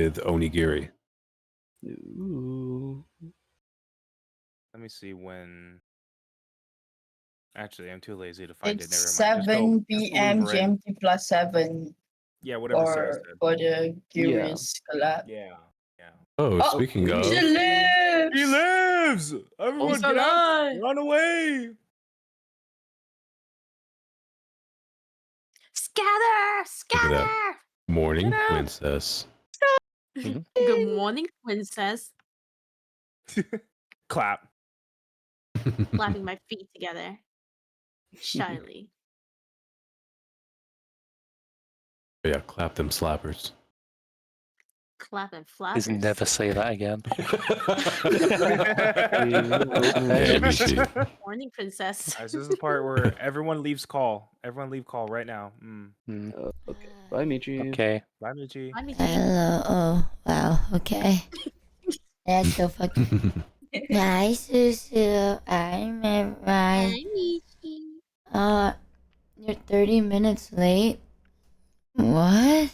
with onigiri. Ooh. Let me see when. Actually, I'm too lazy to find It's it. Never mind. 7 p.m. Just go Uber in. GMT plus 7 Yeah, whatever Sarah said. for the Curious collab. Yeah. Yeah. Oh, speaking of, She lives! He lives! Everyone Also get out! alive! Run away! Scatter! at Scatter! that. Morning Get out! princess. Good morning, princess. Clap. Clapping my feet together. Shyly. Yeah, clap them slappers. Clapping Please flappers. never say that again. Hey, Michi. Morning, princess. This is the part where everyone leaves call. Everyone leave call right now. Okay. Bye, Michi. Okay. Bye, Michi. Hi, Michi. Hello. Oh, wow. Okay. That's so fucking. Hi, Susu. I'm Hi, right. Michi. You're 30 minutes late. What?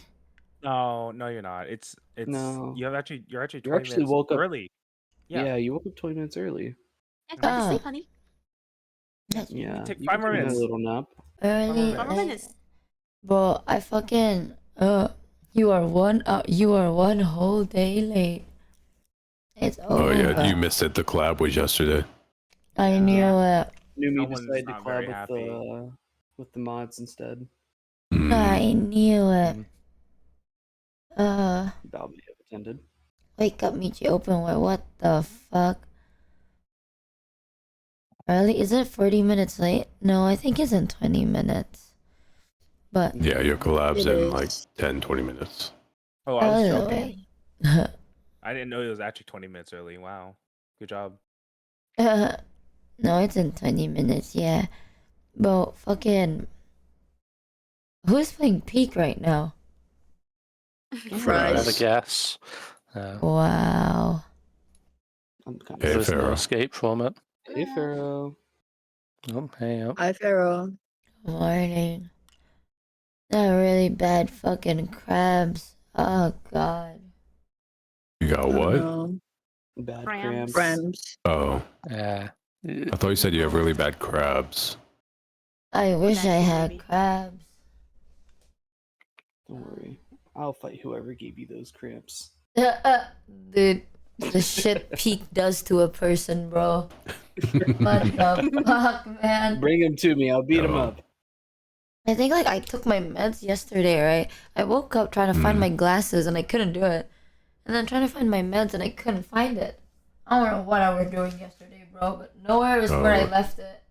No, you're not. It's No. you're actually 20 You actually minutes woke up early. Yeah, you woke up 20 minutes early. Yeah, go to Oh. sleep, honey. Yeah. Take you 5 can more take a minutes. little nap. Early. 5 more minutes. Bro, I fucking. You are one whole day late. It's over. Oh yeah, you missed it. The collab was yesterday. I knew it. Numi Someone's decided to not very collab with the mods instead. I knew it. Probably have attended. Wake up, Michi, open where? What the fuck? Early? Is it 40 minutes late? No, I think it's in 20 minutes. But Yeah, your collab's It in is. like 10, 20 minutes. Oh, I was oh, joking. wait. I didn't know it was actually 20 minutes early. Wow. Good job. No, it's in 20 minutes, yeah. Bro, fucking. Who's playing Peak right now? Fries. Have a guess. Wow. I'm kind Hey, of. There's no Pharaoh. escape from it. Hey, Pharaoh. Oh, hey, oh. Hi, Pharaoh. Morning. They're really bad fucking crabs. Oh, God. You got Oh, what? no. Bad Cramps. cramps. Friends. Oh, Yeah. I thought you said you have really bad crabs. I wish I Naturally, had maybe. crabs. Don't worry. I'll fight whoever gave you those cramps. Dude, the shit Peak does to a person, bro. What the fuck, man? Bring him to me. I'll beat him Oh. up. I think like I took my meds yesterday, right? I woke up trying to find my glasses and I couldn't do it. And then trying to find my meds and I couldn't find it. I don't know what I was doing yesterday, bro, but nowhere is where I left it.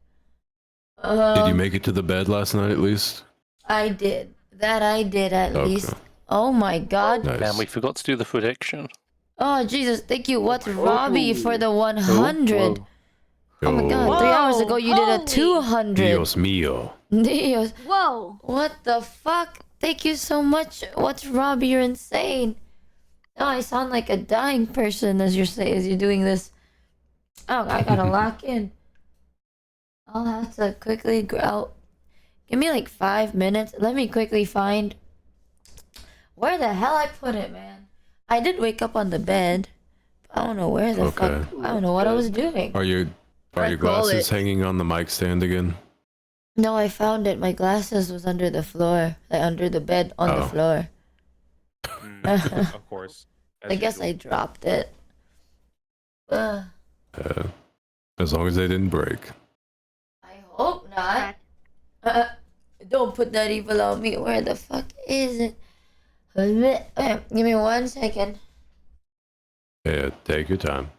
Did you make it to the bed last night at least? I did. That I did at Okay. least. Oh my god. Nice. Man, we forgot to do the prediction. Oh Jesus, thank you. What's Robbie for the 100? Whoa. Oh my god, 3 hours ago you did a Holy 200. Dios mío. Dios. Whoa. What the fuck? Thank you so much. What's Robbie? You're insane. Oh, I sound like a dying person as you're doing this. Oh, I gotta lock in. I'll have to quickly go. Give me like 5 minutes. Let me quickly find where the hell I put it, man. I did wake up on the bed. I don't know where the fuck. I don't know what I was doing. Are your glasses hanging on the mic stand again? No, I found it. My glasses was under the floor, like under the bed on the floor. Of course. I guess I dropped it. As long as they didn't break. I hope not. Don't put that evil on me. Where the fuck is it? Give me 1 second. Yeah, take your time.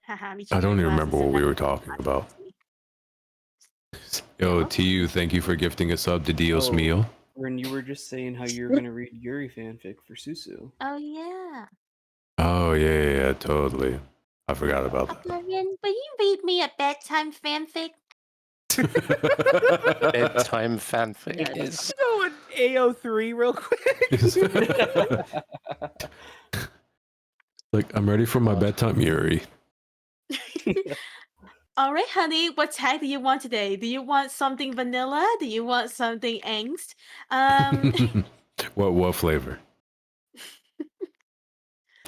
Haha, Michi I don't even glasses remember what and we that- were talking about. Yo, TU, thank you for gifting a sub to Dios Oh. mío. When you were just saying how you were going to read Yuri fanfic for Susu. Oh, yeah. Oh, yeah, totally. I forgot about that. Florian, will you read me a bedtime fanfic? Bedtime fanfic is. Go on AO3 real quick. Like, I'm ready for my bedtime, Yuri. All right, honey. What tag do you want today? Do you want something vanilla? Do you want something angst? What flavor?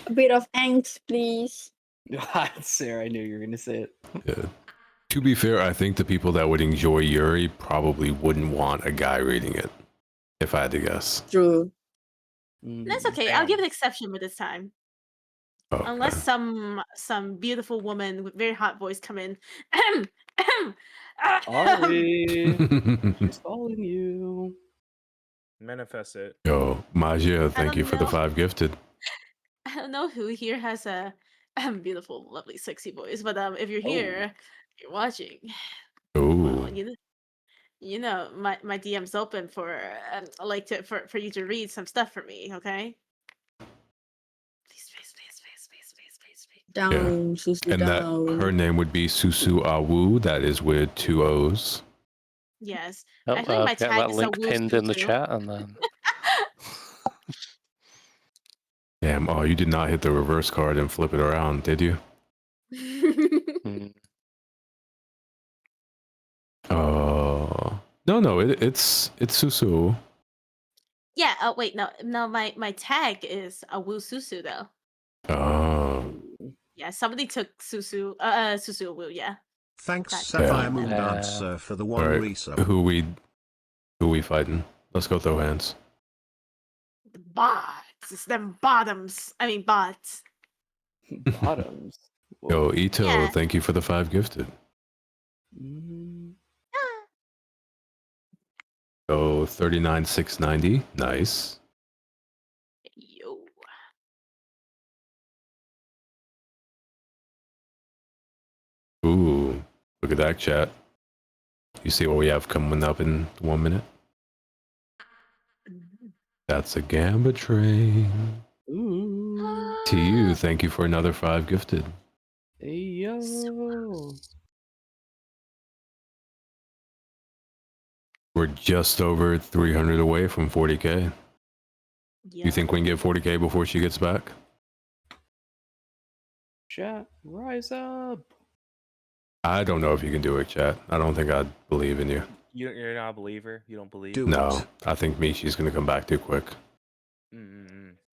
A bit of angst, please. Sarah, I knew you were gonna say it. Yeah. To be fair, I think the people that would enjoy Yuri probably wouldn't want a guy reading it, if I had to guess. True. That's okay. I'll give an exception with this time. Okay. Unless some beautiful woman with very hot voice come in. Ari, she's calling you. Manifest it. Yo, Magia, thank you don't for the know. 5 gifted. I don't know who here has a beautiful, lovely, sexy voice, but if you're here, you're watching. Well, Ooh. you know, my DM's open for like for you to read some stuff for me, okay? Please. Down, Susu, And that down. her name would be Susu Awu. That is with 2 O's. Yes. Oh, I think my get tag that is link Awoo pinned in the Susu. chat and then. Damn, oh, you did not hit the reverse card and flip it around, did you? Hmm. No, it's Susu. Yeah. Oh wait, no. My tag is Awoo Susu though. Oh. Yeah, somebody took Susu. Susu Awoo. Yeah. Thanks, That's Sapphire Yeah. Moon Dancer, for the one All right, resub. who we fighting? Let's go throw hands. The bots. It's them bottoms. I mean bots. Bottoms. Yo, Ito, Yeah. thank you for the 5 gifted. So 39,690, nice. Yo. Ooh, look at that chat. You see what we have coming up in 1 minute? That's a Gamba train. Ooh. To you, thank you for another 5 gifted. Hey yo. We're just over 300 away from 40k. Yeah. You think we can get 40k before she gets back? Chat, rise up. I don't know if you can do it, chat. I don't think I'd believe in you. You're not a believer. You don't believe. Do No, it. I think Michi's gonna come back too quick.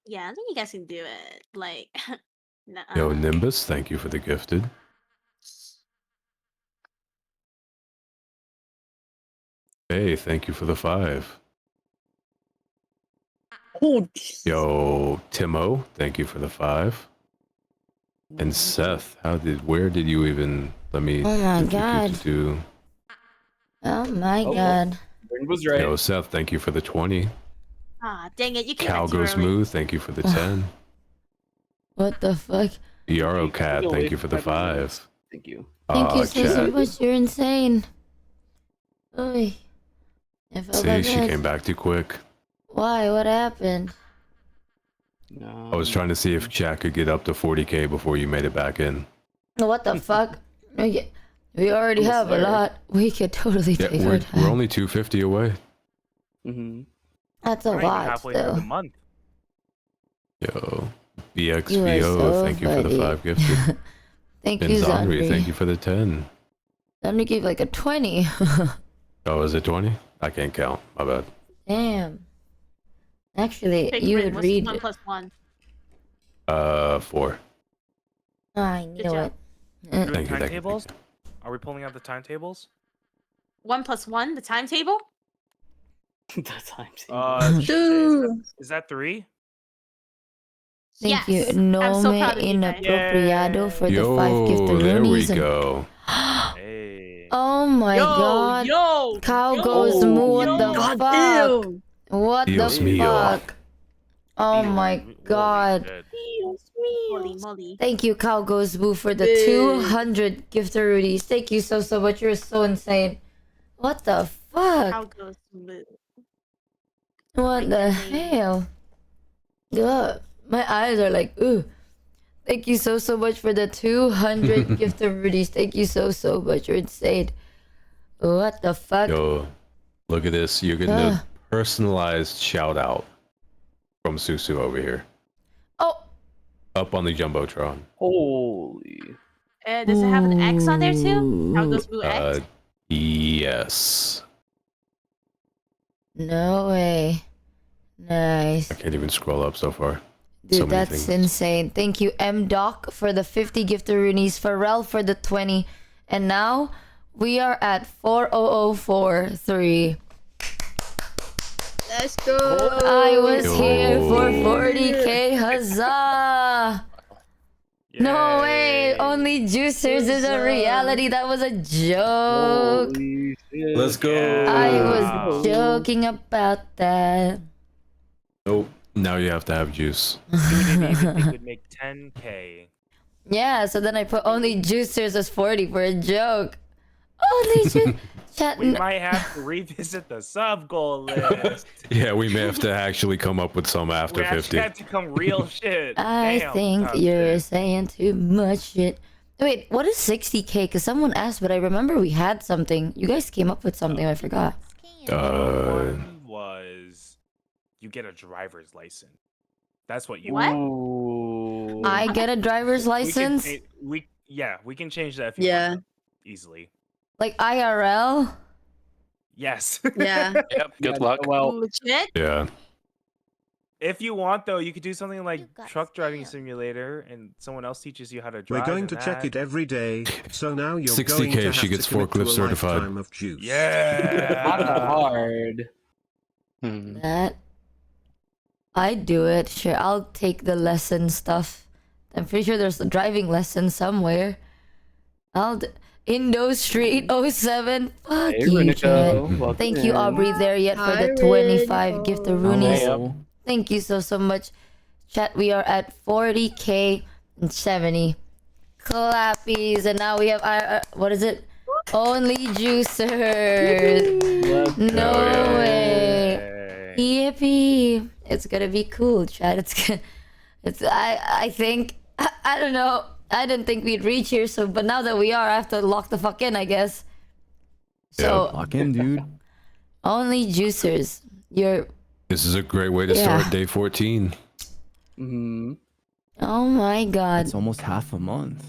Yeah, I think you guys can do it. Like, Yo, Nimbus, thank you for the gifted. Hey, thank you for the 5. Oh, Yo, Timo, thank you for the 5. And Seth, where did you even, let me... Oh my god. Oh my Oh. god. Bryn was right. Yo, Seth, thank you for the 20. ah, dang it, you came Cal back too Goes early. Smooth, thank you for the 10. What the fuck? Yaro You Cat, can go thank wait you for the 5 minutes. 5. Thank you. Thank you Aw, so chat. much. You're insane. Oy. I felt See, that she bad. came back too quick. Why? What happened? No. I was trying to see if chat could get up to 40k before you made it back in. What the fuck? We already Almost have there. a lot. We could totally Yeah, take our we're time. only 250 away. Mm-hmm. That's a Already lot halfway through the still. month. Yo, You are BXVO, so thank you for the funny. 5 gifted. Thank And you, Zandri, Zandri. thank you for the 10. Zandri gave like a 20. Oh, is it 20? I can't count. My bad. Damn. Actually, Pick you Bryn, would what's read 1 it. plus 1? 4. Oh, I knew job. it. Doing Thank you, thank you, timetables? thank Are we pulling out the timetables? 1 plus 1, the timetable? The times. two. Is that 3? Thank Yes. you, I'm so Nome proud of you guys. Inapropriado for the 5 Yo, gifted there we loonies. and- go. Hey. Oh my god. Yo! Cow yo, goes moo. What yo. the God fuck? damn. What the Dios mío. fuck? Oh my Holy god. shit. Holy moly. Thank you, Cow Goes Boo, for the Big. 200 gifted rudies. Thank you so much. You're so insane. What the fuck? How goes blue? What the Like, hell? God, my eyes are like, ooh. Thank you so much for the 200 gifted rudies. Thank you so much. You're insane. What the fuck? Yo, look at this. You're getting a personalized shout out from Susu over here. Oh, Up on the Jumbotron. Holy. Does it have an X on there too? How those blue X? Yes. No way. Nice. I can't even scroll up so far. Dude, So many that's things. insane. Thank you, M Doc, for the 50 gifted roonies, Pharrell for the 20. And now we are at 40043. Let's go. I was Yo. here for 40k. Huzzah! No way! Yay. Only juicers is a reality. That was a joke. Holy shit. Let's go. I Wow. was joking about that. Nope. Now you have to have juice. Dude, it would make 10k. Yeah, so then I put only juicers as 40 for a joke. Only juicers. Chat. We might have to revisit the sub goal list. Yeah, we may have to actually come up with some after We 50. actually have to come real shit. I Damn, think Thompson. you're saying too much shit. Wait, what is 60k? Because someone asked, but I remember we had something. You guys came up with something, I forgot. One was you get a driver's license. That's what you What? Ooh. I get a driver's license? We can change that if you Yeah. want easily. Like IRL? Yes. Yeah. Yep. Good luck. Well, Legit? Yeah. If you want though, you could do something like You got truck driving scammed. simulator and someone else teaches you how to We're drive. going and to check that. it every day, so now you're 60K, going to have she to gets commit to forklift a certified. lifetime of juice. Yeah. not that hard. Hmm. That. I'd do it. Sure, I'll take the lesson stuff. I'm pretty sure there's a driving lesson somewhere. Indo Street 07. Fuck Hey, you, Renico. Chat. Welcome Thank you, in. Aubrey, there yet for Hi, the 25 Renico. gift of Roonies. Hello. Thank you so much. Chat, we are at 40k and 70 clappies, and now we have what is it? Only juicers. Let's No go. way. Yay. Yippee! It's gonna be cool, Chad. I think I don't know. I didn't think we'd reach here, so but now that we are, I have to lock the fuck in, I guess. So Lock in, dude. only juicers. You're This is a great way to Yeah. start day 14. Mm-hmm. oh my god. It's almost half a month.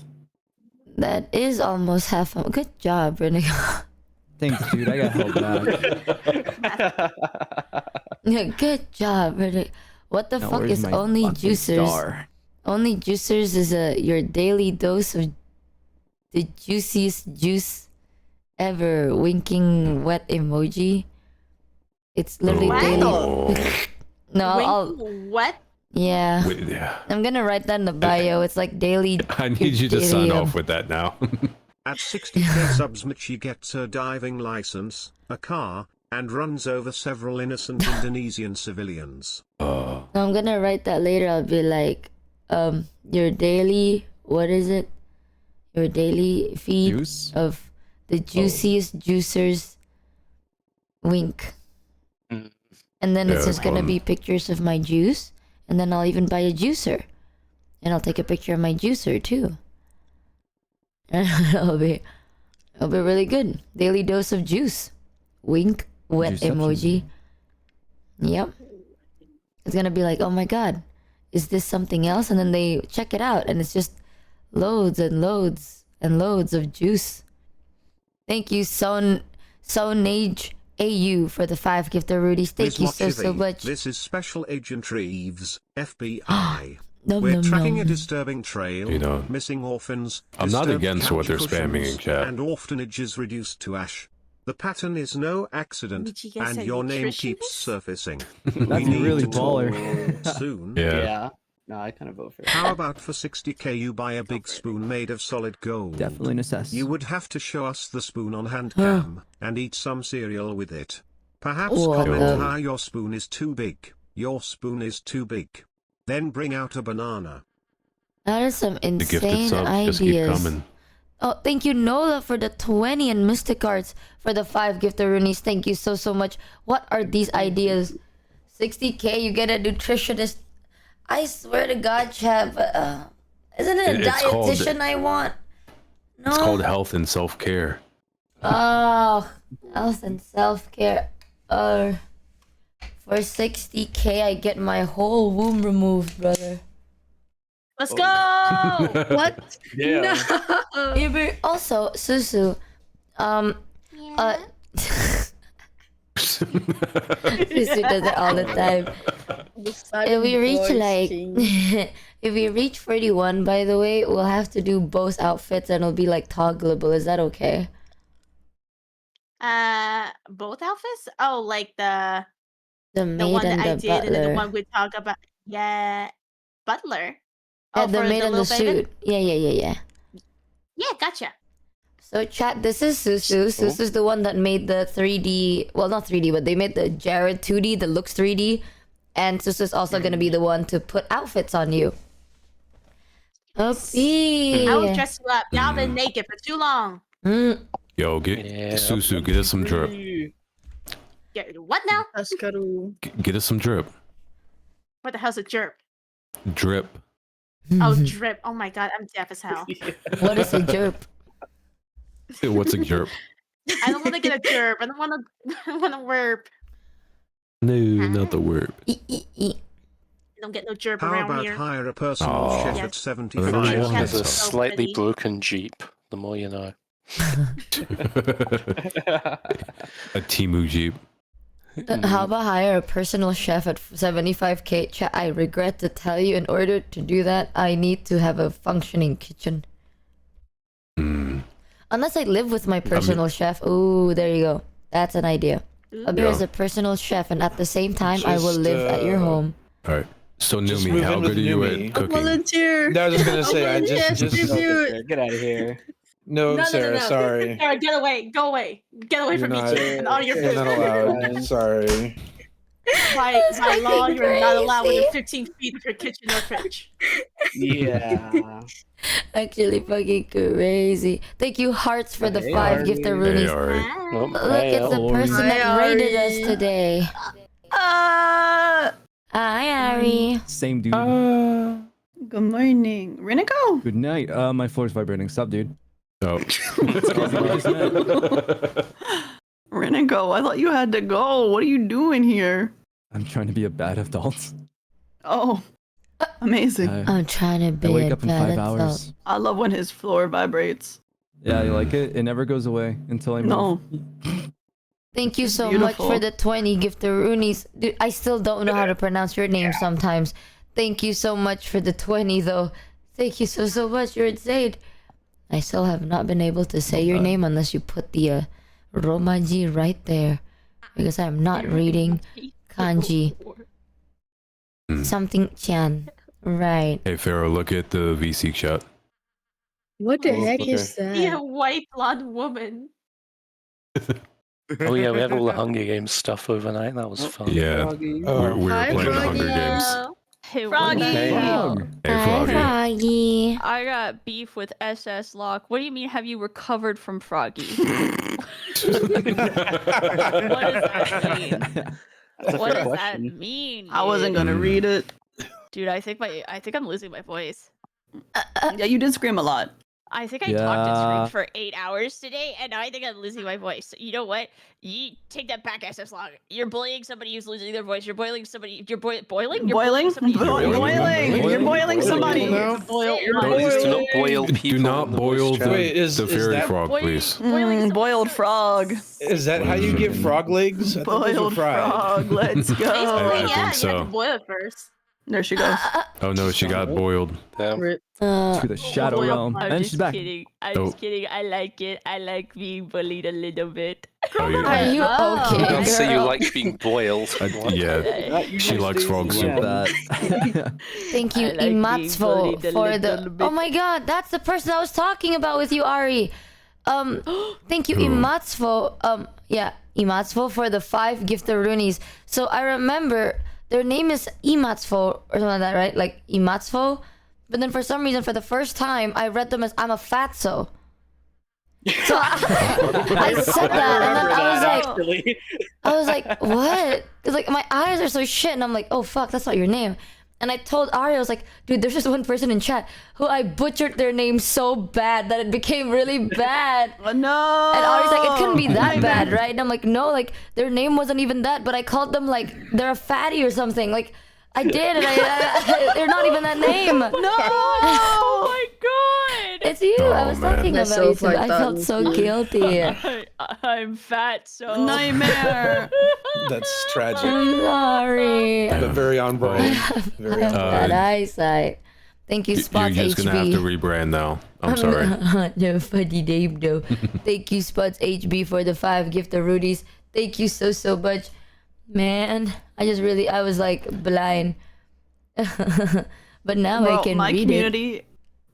That is almost half a good job, Renico. Thanks, dude. I got held back. Yeah, good job, Renico. What the Now, fuck where's is my only fucking juicers? star? Only juicers is your daily dose of the juiciest juice ever. Winking wet emoji. It's literally What? daily. Oh. No, I'll What? yeah. Wait, yeah. I'm gonna write that in the bio. It's like daily. I need you to sign Ethereum. off with that now. At 60k subs, Michi gets her diving license, a car, and runs over several innocent Indonesian civilians. Oh. No, I'm gonna write that later. I'll be like, your daily. What is it? Your daily feed Juice? of the juiciest juicers. Wink. Mm. And then it's Yeah, just gonna be pictures of my juice, and then I'll even buy a juicer, and I'll take a picture of my juicer too. And it'll be really good. Daily dose of juice. Wink, wet Juiception. emoji. Yep. It's gonna be like, oh my god, is this something else? And then they check it out, and it's just loads and loads and loads of juice. Thank you, Sonage AU for the 5 gifted Rudies. Thank you so Mochievee, much. This is Special Agent Reeves, FBI. Nom, We're nom, tracking nom. a disturbing trail, You know, missing orphans, I'm not disturbed against what they're couch spamming in cushions, chat. and orphanages reduced to ash. The pattern is no accident, Michi gets and a your name keeps nutritionist? surfacing. That's need really to talk baller. soon. yeah. Yeah. No, I kind of vote for it. How about for 60k you buy a big spoon made of solid gold? Definitely an assess. You would have to show us the spoon on hand cam, and eat some cereal with it. Perhaps What comment the- how your spoon is too big. Your spoon is too big. Then bring out a banana. That is some The gifted insane subs just keep ideas. coming. Oh, thank you, Nola, for the 20 and Mystic Arts for the 5 gifted Roonies. Thank you so much. What are these ideas? 60k, you get a nutritionist. I swear to God, Chad, but isn't it a It's called- dietitian I want? No. It's called health and self-care. Oh, health and self-care. For 60k, I get my whole womb removed, brother. Let's go. What? Yeah. No. Also, Susu, Susu does it all the time. If we reach like, if we reach 41, by the way, we'll have to do both outfits and it'll be like toggleable. Is that okay? Both outfits? Oh, like the The one maid that I and the did, and then the butler. one we talk about. Yeah, butler. Yeah, Oh, the for maid and the little baby? suit. Yeah. Yeah, gotcha. So chat, this is Susu. Susu's the one that made the 3D, well not 3D, but they made the Jared 2D that looks 3D. And Susu's also gonna be the one to put outfits on you. Okay. I will dress you up. Y'all been naked for too long. Yo, Yeah. Susu, get us some drip. What now? Get us some drip. What the hell's a jerk? Drip. Oh, drip. Oh my god, I'm deaf as hell. What is a jerp? What's a jerp? I don't want to get a jerp. I don't want to. I want to werp. No, not the word. I don't get no jerp How around about here. hire a personal Oh. chef Yes. at 75? Yes. Has a So slightly pretty. broken Jeep. The more you know. A Timu Jeep. How about hire a personal chef at 75k? Chat, I regret to tell you, in order to do that, I need to have a functioning kitchen. Unless I live with my personal chef. Ooh, there you go. That's an idea. Abir is a personal chef, and at the same time, I will live at your home. Alright. So Just Numi, move how in with good are you Numi. at cooking? Volunteer. No, I was just gonna say, I Volunteer just tribute. Get out of here. no, No, Sarah, no. sorry. Sarah, get away. Go away. Get away You're from me not, and all your you're not food. allowed. Sorry. By law, fucking you're not allowed within crazy. 15 feet of your kitchen or fridge. Yeah. Actually, fucking crazy. Thank you, Hearts, for the Hey, 5 Ari. gift Hey, roonies. Ari. Oh, Look, hey, it's the oh. person Hi, that raided Ari. us today. Hi, Ari. Same dude. Good morning. Renico? Good night. My floor's vibrating. Stop, dude. Oh. Renico, I thought you had to go. What are you doing here? I'm trying to be a bad adult. Oh, amazing. I'm trying to I be wake a up in bad 5 adult. hours. I love when his floor vibrates. Yeah, you like it? It never goes away until I move. No. Thank you It's so much beautiful. for the 20 giftaroonies. Dude, I still don't know how to pronounce your name sometimes. Thank you so much for the 20 though. Thank you so much. You're insane. I still have not been able to say your name unless you put the Romaji right there. Because I'm not reading kanji. Something chan. Right. Hey, Pharaoh, look at the VC shot. What the Oh, heck okay. is that? Be a white blonde woman. Oh yeah, we had all the Hunger Games stuff overnight. That was fun. Yeah. Oh. We were Hi, playing the Froggy. Hunger Games. Hey, Froggy. Hey. Frog. Hey, Hi, Froggy. Froggy. I got beef with SS Lock. What do you mean, have you recovered from Froggy? What does that mean? That's a What fair does question. that mean? I wasn't gonna read it. Dude, I think I'm losing my voice. Yeah, you did scream a lot. I think I talked and Yeah. screamed for 8 hours today, and now I think I'm losing my voice. You know what? You take that back, SS Log. You're bullying somebody who's losing their voice. You're boiling somebody. You're boiling. Boiling? bullying somebody who's Boiling. losing You're boiling somebody. Now? You're Please do not boil Do people. not in the boil voice chat. Wait, is fairy that- frog, Boiling- please. boiling someone's Boiled so- frog. Is that how you get frog legs? I thought those were Boiled fried. frog. Let's Basically, go. I yeah, think you have so. to boil it first. There she goes. Oh no, she got boiled. Damn. To the shadow boy, realm. I'm And just she's back. kidding. I'm Oh. just kidding. I like it. I like being bullied a little bit. Oh, you, Are you Oh. okay, Don't say you girl? like being boiled. What? yeah, she likes frog Love soup. that. Thank you, I like being Imatsuo, bullied a for little the. bit. Oh my god, that's the person I was talking about with you, Ari. Thank you, Who? Imatsuo. Yeah, Imatsuo for the 5 giftaroonies. So I remember their name is Imatsuo or something like that, right? Like Imatsuo. But then for some reason, for the first time, I read them as I'm a fatso. So I said that, and then I was like, what? It's like my eyes are so shit, and I'm like, oh fuck, that's not your name. And I told Ari, I was like, dude, there's just one person in chat who I butchered their name so bad that it became really bad. Oh, no. And Ari's like, it couldn't be that bad, right? And I'm like, no, like their name wasn't even that, but I called them like they're a fatty or something. Like I did, and they're not even that name. No! Oh my god! It's you. I was talking about you. Too. I felt so guilty. I'm fat, so Nightmare. That's tragic. I'm sorry. But very on brand. Very on Bad brand. eyesight. Thank you, Spots You're just HB. gonna have to rebrand now. I'm sorry. No funny name though. Thank you, Spots HB, for the 5 gift of Rudies. Thank you so much, man. I was like blind, but now Bro, I can read it.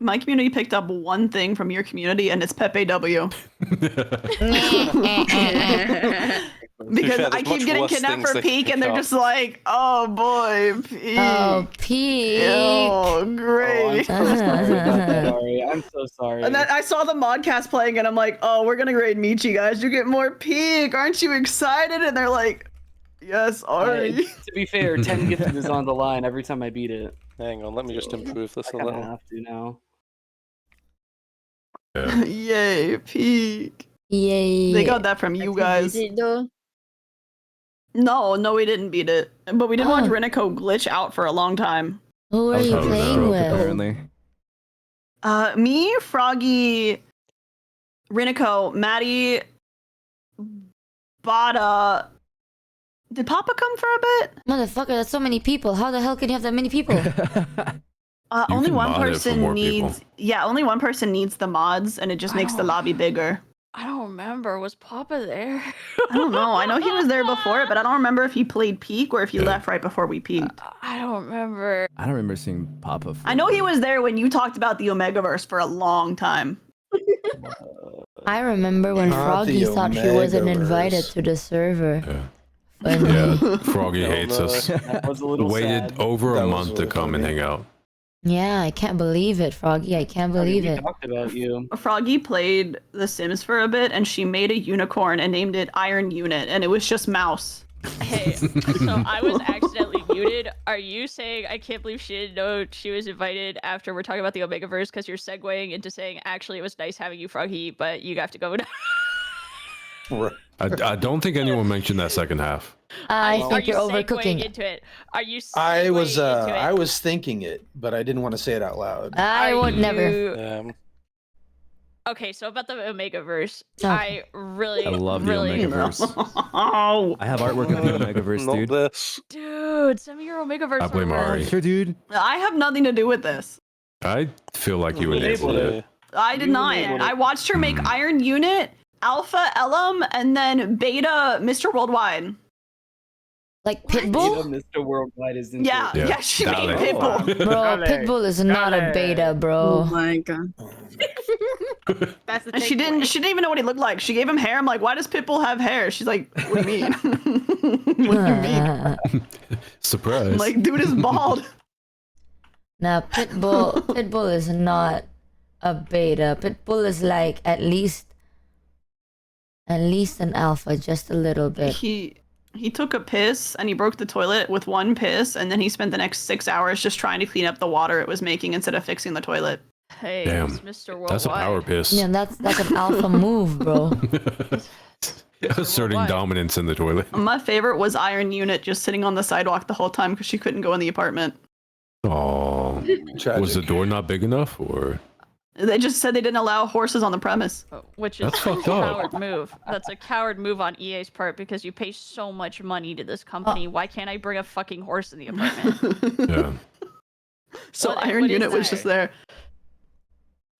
My community picked up one thing from your community, and it's Pepe W. Because fair, I there's keep much getting worse kidnapped things for they Peak, can and they're pick just like, oh boy, Peak. Oh, Peak. Oh, great. I'm so sorry. And then I saw the modcast playing, and I'm like, oh, we're gonna grade Michi, guys. You get more Peak. Aren't you excited? And they're like, yes, Ari. To be fair, 10 gifted is on the line every time I beat it. Hang on, let me just improve this I a kind of little. have to now. Yeah. Yay, Peak. Yay. They got that from you guys. No, we didn't beat it. But we did watch Riniko glitch out for a long time. Who are you Oh, no. playing with? Apparently. Me, Froggy, Riniko, Maddie, Bada. Did Papa come for a bit? Motherfucker, that's so many people. How the hell can you have that many people? Only can one mod it for person more needs. people. Yeah, only one person needs the mods, and it just makes the lobby bigger. I don't remember. Was Papa there? I don't know. I know he was there before, but I don't remember if he played Peak or if he left right before we peaked. I don't remember. I don't remember seeing Papa. I know he was there when you talked about the Omegaverse for a long time. I remember when Not Froggy the thought she wasn't Omegaverse. invited to the server. Yeah. Funny. Yeah, Froggy Oh, hates no. us. That was a little Waited sad. over That a was month to really come and funny. hang out. Yeah, I can't believe it, Froggy. I can't believe We it. talked about you. Froggy played The Sims for a bit, and she made a unicorn and named it Iron Unit, and it was just Mouse. Hey, so I was accidentally muted. Are you saying I can't believe she didn't know she was invited after we're talking about the Omegaverse because you're segueing into saying actually it was nice having you, Froggy, but you have to go now? I don't think anyone mentioned that second half. I Are think you you're segueing overcooking it. into it? Are you I segueing was into it? I was thinking it, but I didn't want to say it out loud. I Are would never. you- Okay, so about the Omegaverse, Oh. I really, I love the really, Omegaverse. Oh, I have artwork of the Omegaverse, Not dude. this. dude, send me your Omegaverse. I blame artwork. Ari. Sure, dude. I have nothing to do with this. I feel like you enabled it. I did You not. enabled it. I watched her make Iron Unit, Alpha Elum, and then Beta Mr. Worldwide. Like What? Pitbull? Mr. Worldwide is into Yeah, it. yeah, she Dale. made Pitbull. Bro, Pitbull is not a beta, bro. my god. That's the And thing. she didn't even know what he looked like. She gave him hair. I'm like, why does Pitbull have hair? She's like, what do you mean? What do you mean? Surprise. I'm like, dude is bald. Nah, Pitbull is not a beta. Pitbull is like at least an alpha, just a little bit. He took a piss and he broke the toilet with one piss, and then he spent the next 6 hours just trying to clean up the water it was making instead of fixing the toilet. Hey, Damn. it's Mr. Worldwide. That's a power piss. Yeah, that's an alpha move, bro. Asserting Worldwide. dominance in the toilet. My favorite was Iron Unit just sitting on the sidewalk the whole time because she couldn't go in the apartment. Oh, Tragic. was the door not big enough, or They just said they didn't allow horses on the premise. Which is That's a fucked up. coward move. That's a coward move on EA's part because you pay so much money to this company. Why can't I bring a fucking horse in the apartment? yeah? So What- Iron what is Unit was that? just there.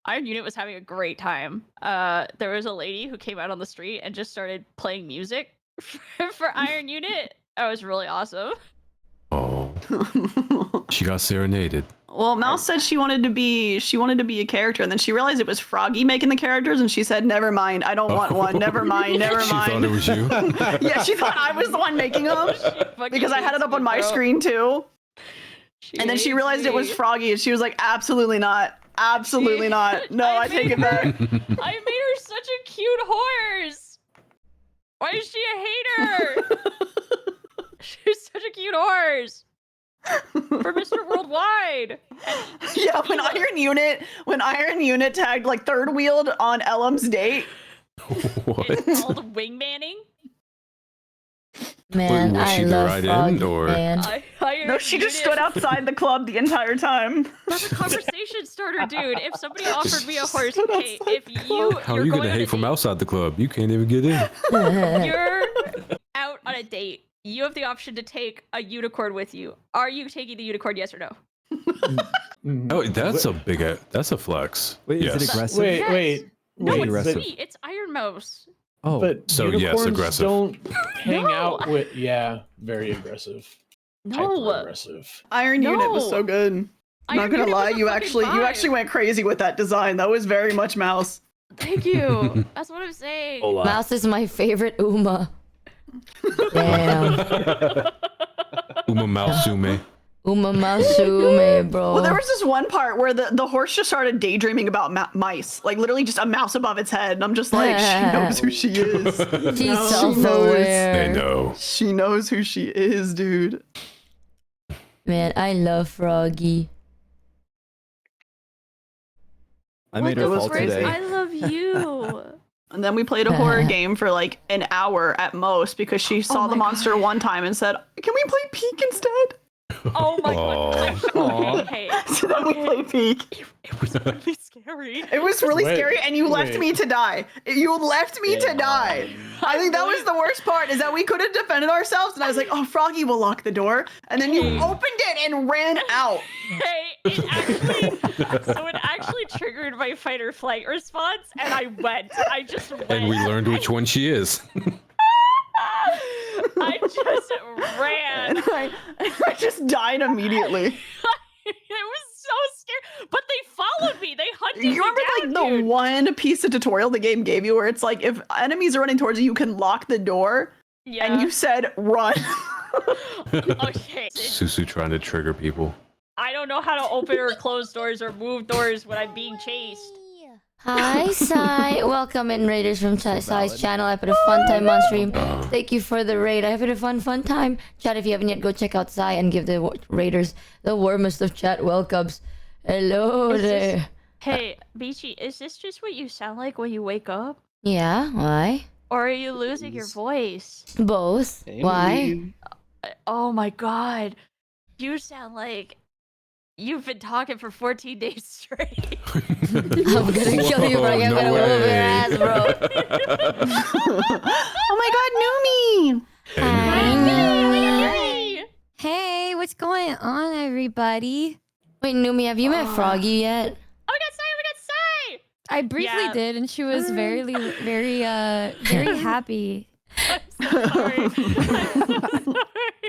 Iron Unit was having a great time. There was a lady who came out on the street and just started playing music for Iron Unit. That was really awesome. Oh, she got serenaded. Well, Mouse said she wanted to be a character, and then she realized it was Froggy making the characters, and she said, "Never mind, I don't want one. Never mind, never She mind." thought it was you. Yeah, she thought I was the one making them Fucking because I had it hates up on me, my bro. screen too. And then she hates realized it was me. Froggy, and she was like, "Absolutely not, absolutely not. No, I take it back." I made her such a cute horse. Why is she a hater? She's such a cute horse. For Mr. Worldwide. Yeah, when Iron Unit tagged like third wheeled on Elum's date. What? It's called wingmanning. Man, was I she the love right Froggy, end, or- man. No, she just stood outside the club the entire time. That's a conversation starter, dude. If somebody offered me a horse, Stood hey, outside if you How are you're you going gonna on a hate from date, outside the club? You can't even get in. you're out on a date. You have the option to take a unicorn with you. Are you taking the unicorn? Yes or no? Oh, that's that's a flex. Wait, yes. is it aggressive? Wait, Yes. wait. No, wait, it's aggressive. sweet. It's Iron Mouse. Oh, But So, yes, unicorns aggressive. don't hang No. out with. Yeah, very aggressive. No. Hyper aggressive. Iron Unit was No. so good. I'm not Iron gonna Unit was lie, a you fucking actually vibe. went crazy with that design. That was very much mouse. Thank you. That's what I'm saying. Mouse is my favorite Uma. Damn. Uma Mausume. Uma Masume, bro. Well, there was this one part where the horse just started daydreaming about mice, like literally just a mouse above its head, and I'm just like, she knows who she is. She's She knows. self-aware. They know. She knows who she is, dude. Man, I love Froggy. I made It her was fall crazy. today. I love you. And then we played a horror game for like an hour at most because she saw my the monster God. one time and said, "Can we play Peek instead?" Oh my Aw. god. Okay. So then we played Peek. It was really scary. It was really Wait, scary, and you left wait. me to die. You left me to die. I think that was the worst part, is that we could have defended ourselves, and I was like, "Oh, Froggy will lock the door," and then you opened it and ran out. Hey, it actually triggered my fight or flight response, and I went. I just went. And we learned which one she is. I just ran. And I just died immediately. It was so scary. But they followed me. They hunted You me remember down, like the dude. one piece of tutorial the game gave you where it's like if enemies are running towards you, you can lock the door, Yeah. and you said run. Okay. Susu trying to trigger people. I don't know how to open or close doors or move doors when I'm being chased. Hi, Sai. Welcome in, Raiders from Sai's channel. I put a fun time on stream. Thank you for the raid. I had a fun time. Chat, if you haven't yet, go check out Sai and give the Raiders the warmest of chat welcomes. Hello Is this- there. Hey, Michi, is this just what you sound like when you wake up? Yeah, why? Or are you losing your voice? Both. Why? Oh my god. You sound like you've been talking for 14 days straight. I'm gonna kill you, bro. I'm no gonna whoop your way. ass, bro. Oh my God, Numi! Hey! Hey, what's going on, everybody? Wait, Numi, have you met Froggy yet? Oh my god, Sai! Oh my god, Sai! I briefly Yeah. did, and she was very happy. I'm so sorry. I'm so sorry.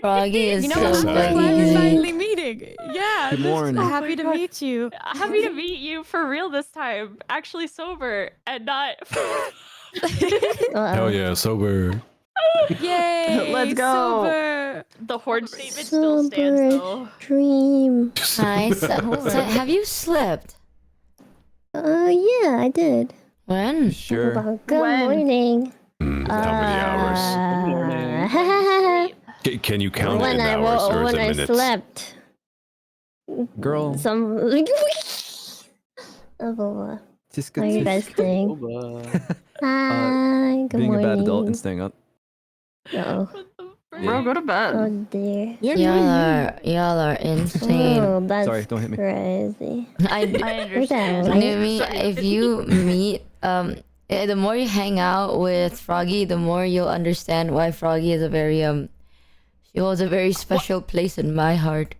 Froggy is You know, so I'm glad we're crazy. finally meeting. Yeah, Good I'm morning. just happy to God. meet you. Happy to meet you for real this time. Actually sober and not. Hell yeah, sober. Yay! Let's go. Sober. The horn statement still stands though. Dream. Hi, so have you slept? Yeah, I did. When? Sure. Well, good When? morning. How many hours? Can you count it when in I hours or is when it I minutes? slept. Girl, Some. Oh, just how are you guys doing? Hi. Good being morning. a bad adult and staying up. Oh, Bro, go to bed. oh dear. Y'all are insane. Oh, that's Sorry, don't hit me. crazy. I understand. Numi, if you meet the more you hang out with Froggy, the more you'll understand why Froggy is a very she holds a very special place in my heart.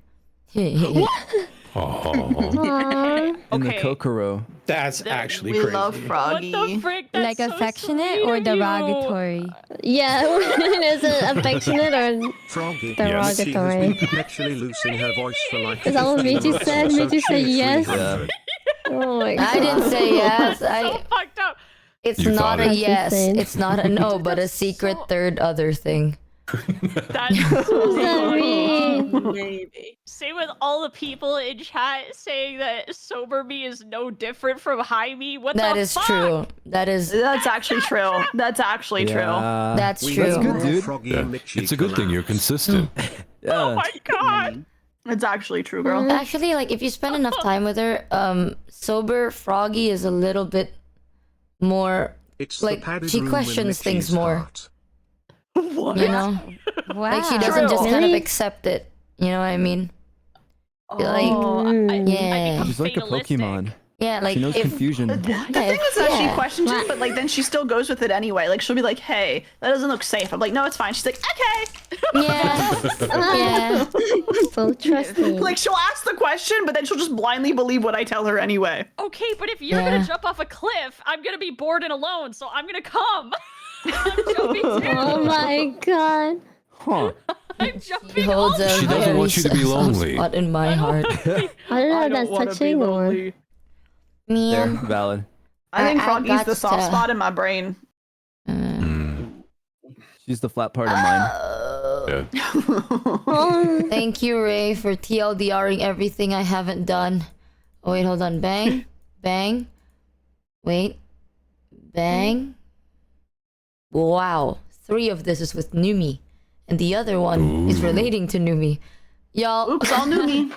Oh. In the Okay. Kokoro. That's actually We crazy. love What Froggy. the frick? That's Like so affectionate sweet or of you. derogatory? Yeah, is it affectionate or Froggy. derogatory? Perpetually losing her voice for like Is that what 15 Michi months said? or so. Michi said She's yes. 300. Oh my god. I didn't say yes. So fucked up. It's You not thought a it. yes. Insane. It's not a no, but a secret third other thing. That's What does that mean? Maybe. Same with all the people in chat saying that sober me is no different from high me. What That the is fuck? true. That's actually true. That's actually true. Yeah. That's We true. need That's good, more dude. Froggy Yeah. and Michi It's a good thing you're collabs. consistent. Yeah. Oh my god. It's actually true, girl. Actually, like if you spend enough time with her, sober Froggy is a little bit more It's like the padded she room in questions things Michi's more. heart. What? You know? Wow. Like she doesn't just kind of Really? accept it. You know what I mean? Like, Mm. She's like a Pokemon. yeah, like She knows if confusion. The thing is that she yeah. questions it, but like then she still goes with it anyway. Like she'll be like, "Hey, that doesn't look safe." I'm like, "No, it's fine." She's like, "Okay." Yeah. Yeah. So trusting. Like she'll ask the question, but then she'll just blindly believe what I tell her anyway. Okay, but if you're Yeah. gonna jump off a cliff, I'm gonna be bored and alone, so I'm gonna come. I'm jumping too. Oh my god. Huh. I'm She jumping holds also. a She doesn't very want you to be soft lonely. spot in my heart. I don't know if that's wanna be touching or. lonely. There, Man. valid. I think I Froggy's got the soft to- spot in my brain. She's the flat part of mine. Oh. Thank you, Ray, for TLDRing everything I haven't done. Oh, wait, hold on. Bang. Bang. Wait. Bang. Wow. 3 of this is with Numi. And the other one is relating to Numi. Y'all. Oops, all Numi.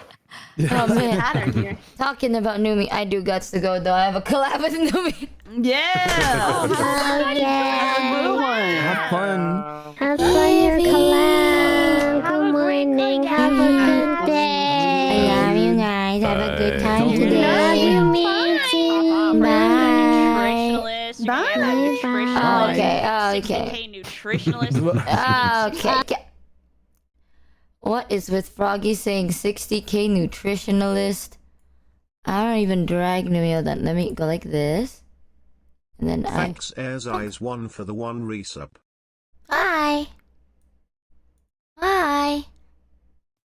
Oh, man. Pattern here. Talking about Numi, I do guts to go, though. I have a collab with Numi. Yeah. Okay. Have fun. Have fun your collab. Good morning. Have a good day. I love you guys. Have a good time Don't today. Love you, Michi. Bye. Nutritionalist. Bye. Oh, okay. Oh, okay. 60K nutritionalist. Ah, okay. What is with Froggy saying 60K nutritionalist? I don't even drag Numi. Hold on. Let me go like this. And then Thanks Airs Eyes 1 for the 1 resub. Hi. Hi.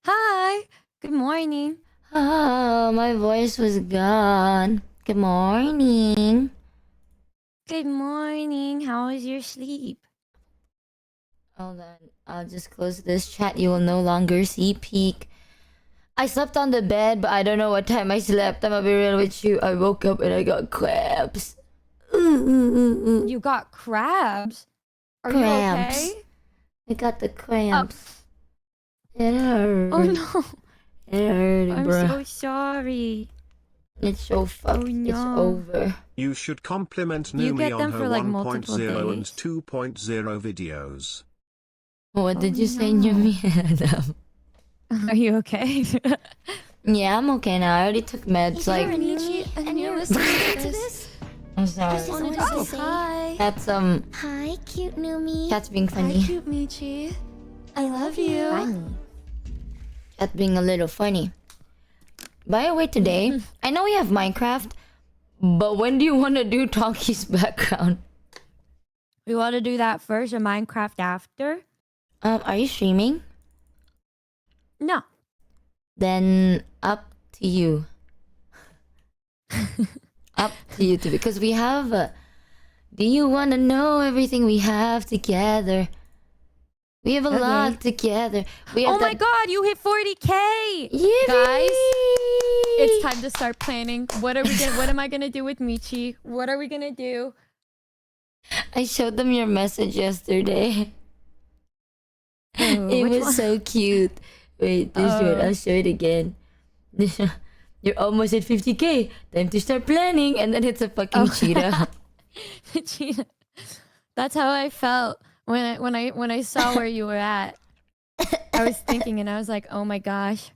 Hi. Good morning. Oh, my voice was gone. Good morning. Good morning. How was your sleep? Hold on. I'll just close this chat. You will no longer see peak. I slept on the bed, but I don't know what time I slept. I'm gonna be real with you. I woke up and I got cramps. You got crabs. Are Cramps. you okay? I got the cramps. It hurt. Oh no. It hurt, I'm bro. so sorry. It's so fucked. It's no. over. You should compliment You get Numi them on for, her like, 1.0 multiple and days. 2.0 videos. What did you say, no. Numi? Adam? Are you okay? Yeah, I'm okay now. I already took meds. Like, and you're listening to this? I'm sorry. Oh, hi. That's Hi, cute Numi. Cat's being funny. Hi, cute Michi. I love you. Cat's being a little funny. By the way, today I know we have Minecraft, but when do you want to do Talkie's background? We want to do that first and Minecraft after? Are you streaming? No. Then up to you. Up to you too, because we have. Do you want to know everything we have together? We have a lot together. We have Oh my god, you hit 40K! Yeah, Guys, baby! it's time to start planning. What am I gonna do with Michi? What are we gonna do? I showed them your message yesterday. Oh, It which was one? so cute. Wait, this one. I'll show it again. You're almost at 50K. Time to start planning. And then it's a fucking cheetah. Cheetah. That's how I felt when I saw where you were at. I was thinking and I was like, oh my gosh.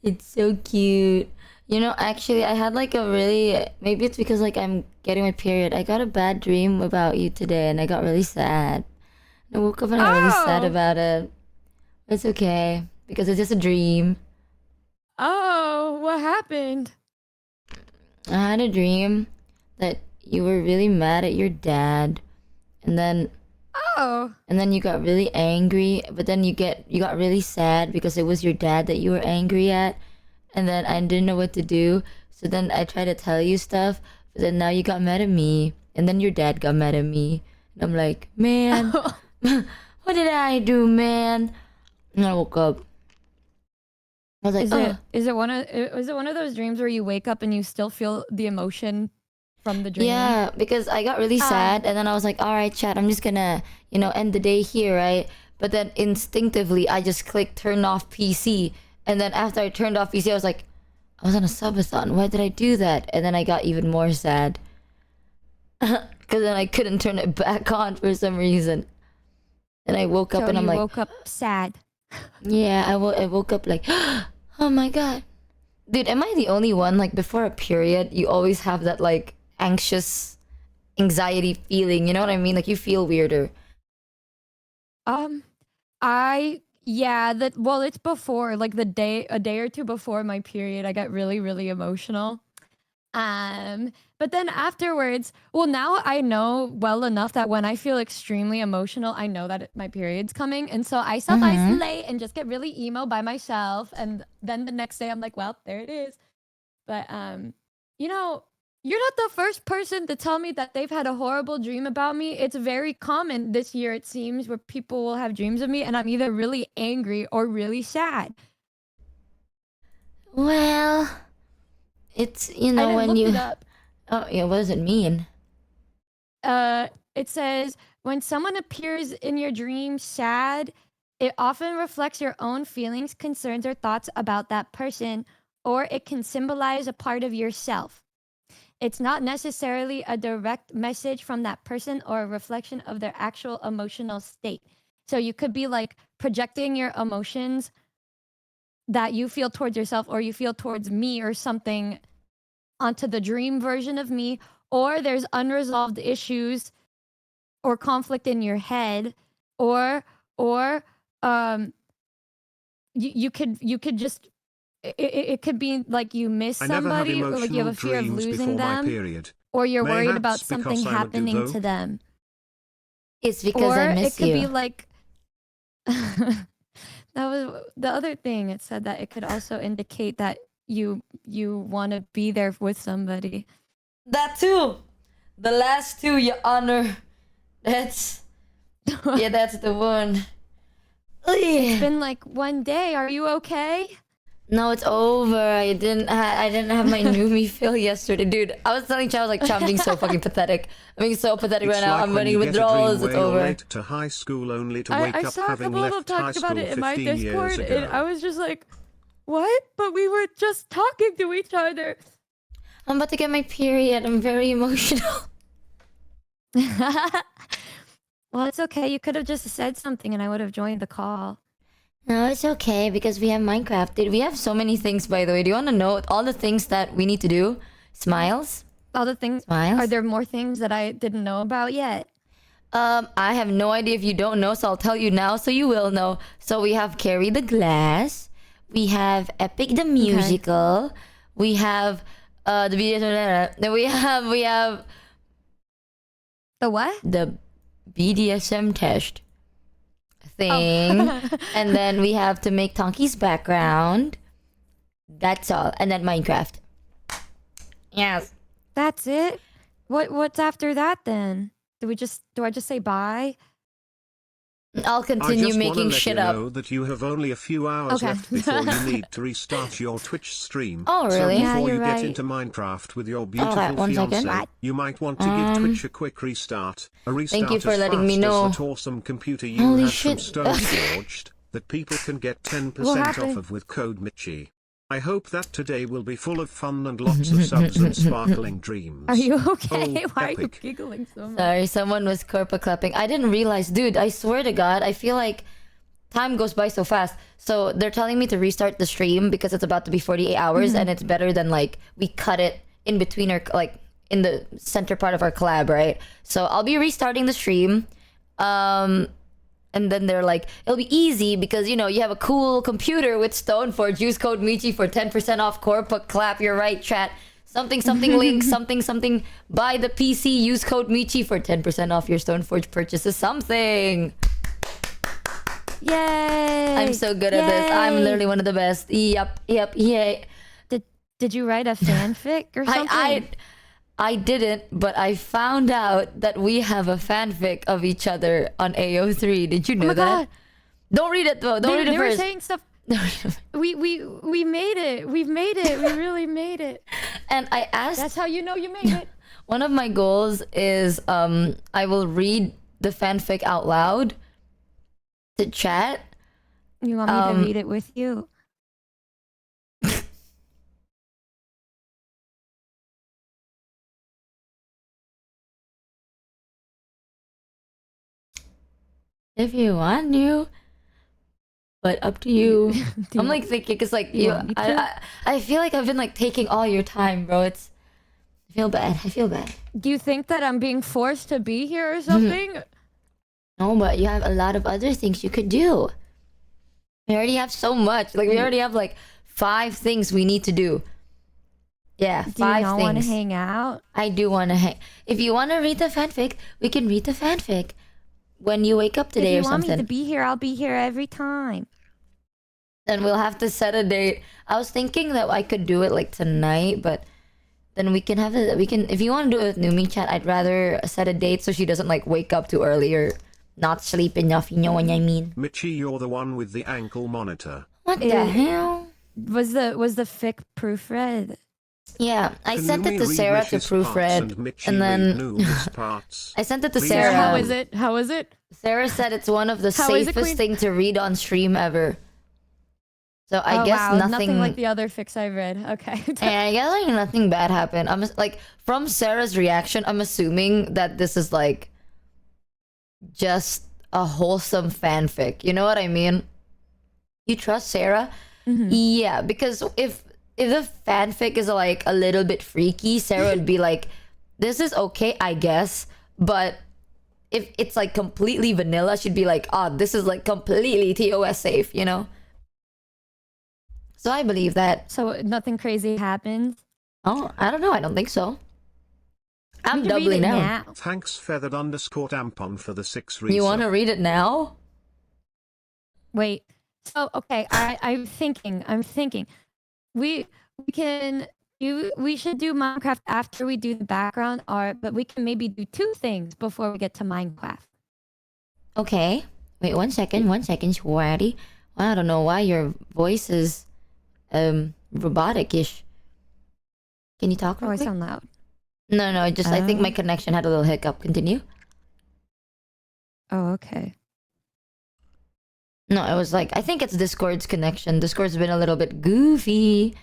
It's so cute. You know, actually, I had like a really... Maybe it's because like I'm getting my period. I got a bad dream about you today and I got really sad. I woke up and I got really sad about it. It's okay. Because it's just a dream. Oh, what happened? I had a dream that you were really mad at your dad. And then you got really angry, but then you got really sad because it was your dad that you were angry at. And then I didn't know what to do. So then I tried to tell you stuff, but then now you got mad at me. And then your dad got mad at me. And I'm like, man, what did I do, man? And I woke up. I was like, is it one of those dreams where you wake up and you still feel the emotion from the dream? yeah, because I got really sad, and then I was like, all right, chat, I'm just gonna, end the day here, right? But then instinctively, I just clicked turn off PC, and then after I turned off PC, I was like, I was on a subathon. Why did I do that? And then I got even more sad, because then I couldn't turn it back on for some reason. And I woke up So and I'm you like, woke up sad. yeah, I woke up like, oh my god. Dude, am I the only one? Like, before a period, you always have that, like, anxious, anxiety feeling. You know what I mean? Like, you feel weirder. Well, it's before, like a day or two before my period, I got really, really emotional. But then afterwards, well, now I know well enough that when I feel extremely emotional, I know that my period's coming, and so I self-isolate and just get really emo by myself, and then the next day I'm like, well, there it is. But you know, you're not the first person to tell me that they've had a horrible dream about me. It's very common this year, it seems, where people will have dreams of me, and I'm either really angry or really sad. Well, it's, you I know, didn't when look you... it up. Oh, yeah, what does it mean? It says when someone appears in your dream sad, it often reflects your own feelings, concerns, or thoughts about that person, or it can symbolize a part of yourself. It's not necessarily a direct message from that person or a reflection of their actual emotional state. So you could be like projecting your emotions that you feel towards yourself or you feel towards me or something onto the dream version of me, or there's unresolved issues or conflict in your head, or you could just it could be like you miss I never had somebody, or like you have a emotional fear of dreams losing before my them, period. or you're worried about Mayhaps because something I'm a happening duo? to them. It's because Or I it miss could you. be like that was the other thing. It said that it could also indicate that you want to be there with somebody. That too. The last two, Your Honor. That's... yeah, that's the one. It's been like one day. Are you okay? No, it's over. I didn't have my Numi fill yesterday, dude. I was telling Chow, like, Chow, I'm being so fucking pathetic. I'm being so pathetic right It's now. like I'm when running you get a withdrawals. dream It's where you're over. late to high school only to wake I up saw a having couple of them left high talking about school it in my 15 years Discord, ago. and I was just like, "What?" But we were just talking to each other. I'm about to get my period. I'm very emotional. Well, it's okay. You could have just said something, and I would have joined the call. No, it's okay because we have Minecraft. Dude, we have so many things, by the way. Do you want to know all the things that we need to do? Smiles? All the things. Smiles? Are there more things that I didn't know about yet? I have no idea if you don't know, so I'll tell you now so you will know. So we have Carry the Glass. We have Epic the Musical. We have the video. Then we have the what? The BDSM test thing. And then we have to make Tonki's background. That's all. And then Minecraft. Yes. That's it? What's after that then? Do I just say bye? I'll continue I just making wanna let shit you up. know that you have only a few hours Okay. left before you need to restart your Twitch stream. Oh, really? So Yeah, before you're you get right. into Minecraft with your Okay, beautiful one second. fiance, What? you might want to give Twitch a quick restart. A restart Thank you for as letting fast me know. as that awesome computer you Holy had shit. from Stone Forged that people can get 10% What off happened? of with code Michi. I hope that today will be full of fun and lots of subs and sparkling dreams. Are you okay? Oh, Why are you epic. giggling so much? Sorry, someone was corpa clapping. I didn't realize, dude, I swear to God, I feel like time goes by so fast. So they're telling me to restart the stream because it's about to be 48 hours and it's better than like we cut it in between our, like in the center part of our collab, right? So I'll be restarting the stream. And then they're like, it'll be easy because, you know, you have a cool computer with Stoneforge. Use code Michi for 10% off Corpa Clap. You're right, chat. Something link, something. Buy the PC. Use code Michi for 10% off your Stoneforge purchases. Something. Yay! I'm so good at this. I'm Yay! literally one of the best. Yep, yay. Did you write a fanfic or something? I didn't, but I found out that we have a fanfic of each other on AO3. Did you know my that? God. Don't read it though. Don't read it They were first. saying stuff. We made it. We've made it. We really made it. And I asked. That's how you know you made it. One of my goals is I will read the fanfic out loud to chat. You want me to read it with you? If you want to. But up to you. Do I'm you like want- thinking, cause like do you you, want me to? I feel like I've been like taking all your time, bro. I feel bad. I feel bad. Do you think that I'm being forced to be here or something? No, but you have a lot of other things you could do. We already have so much. Like we already have like 5 things we need to do. Yeah, Do you 5 not want to things. hang out? I do want to hang. If you want to read the fanfic, we can read the fanfic when you wake up today if or you want something. me to be here, I'll be here every time. Then we'll have to set a date. I was thinking that I could do it like tonight, but then we can have it. We can, if you want to do it with Numi chat, I'd rather set a date so she doesn't like wake up too early or not sleep enough. You know what I mean? Michi, you're the one with the ankle monitor. What the hell? Was the fic proofread? Yeah, I Can sent it Numi to read Sarah to Michi's parts proofread, Michi and read then Numi's parts? I sent it to Please Sarah. How is it? How is it? Sarah said it's one of the How is it, safest Queen? thing to read on stream ever. So I Oh, guess wow, nothing like the other fics I've read. Okay. I guess like nothing bad happened. I'm like from Sarah's reaction, I'm assuming that this is like just a wholesome fanfic. You know what I mean? You trust Sarah? Mhm. Yeah, because if the fanfic is like a little bit freaky, Sarah would be like, "This is okay, I guess," but if it's like completely vanilla, she'd be like, "Oh, this is like completely TOS safe," you know? So I believe that. So nothing crazy happens. Oh, I don't know. I don't think so. I'm We can read doubling it down. now. Thanks feathered_tampon for the 6 resub. You want to read it now? Wait. So okay, I'm thinking. We should do Minecraft after we do the background art, but we can maybe do 2 things before we get to Minecraft. Okay. Wait, 1 second, Sweaty. I don't know why your voice is robotic-ish. Can you talk Oh, real I quick? sound loud. No, I think my connection had a little hiccup. Continue. Oh, okay. No, it was like, I think it's Discord's connection. Discord's been a little bit goofy.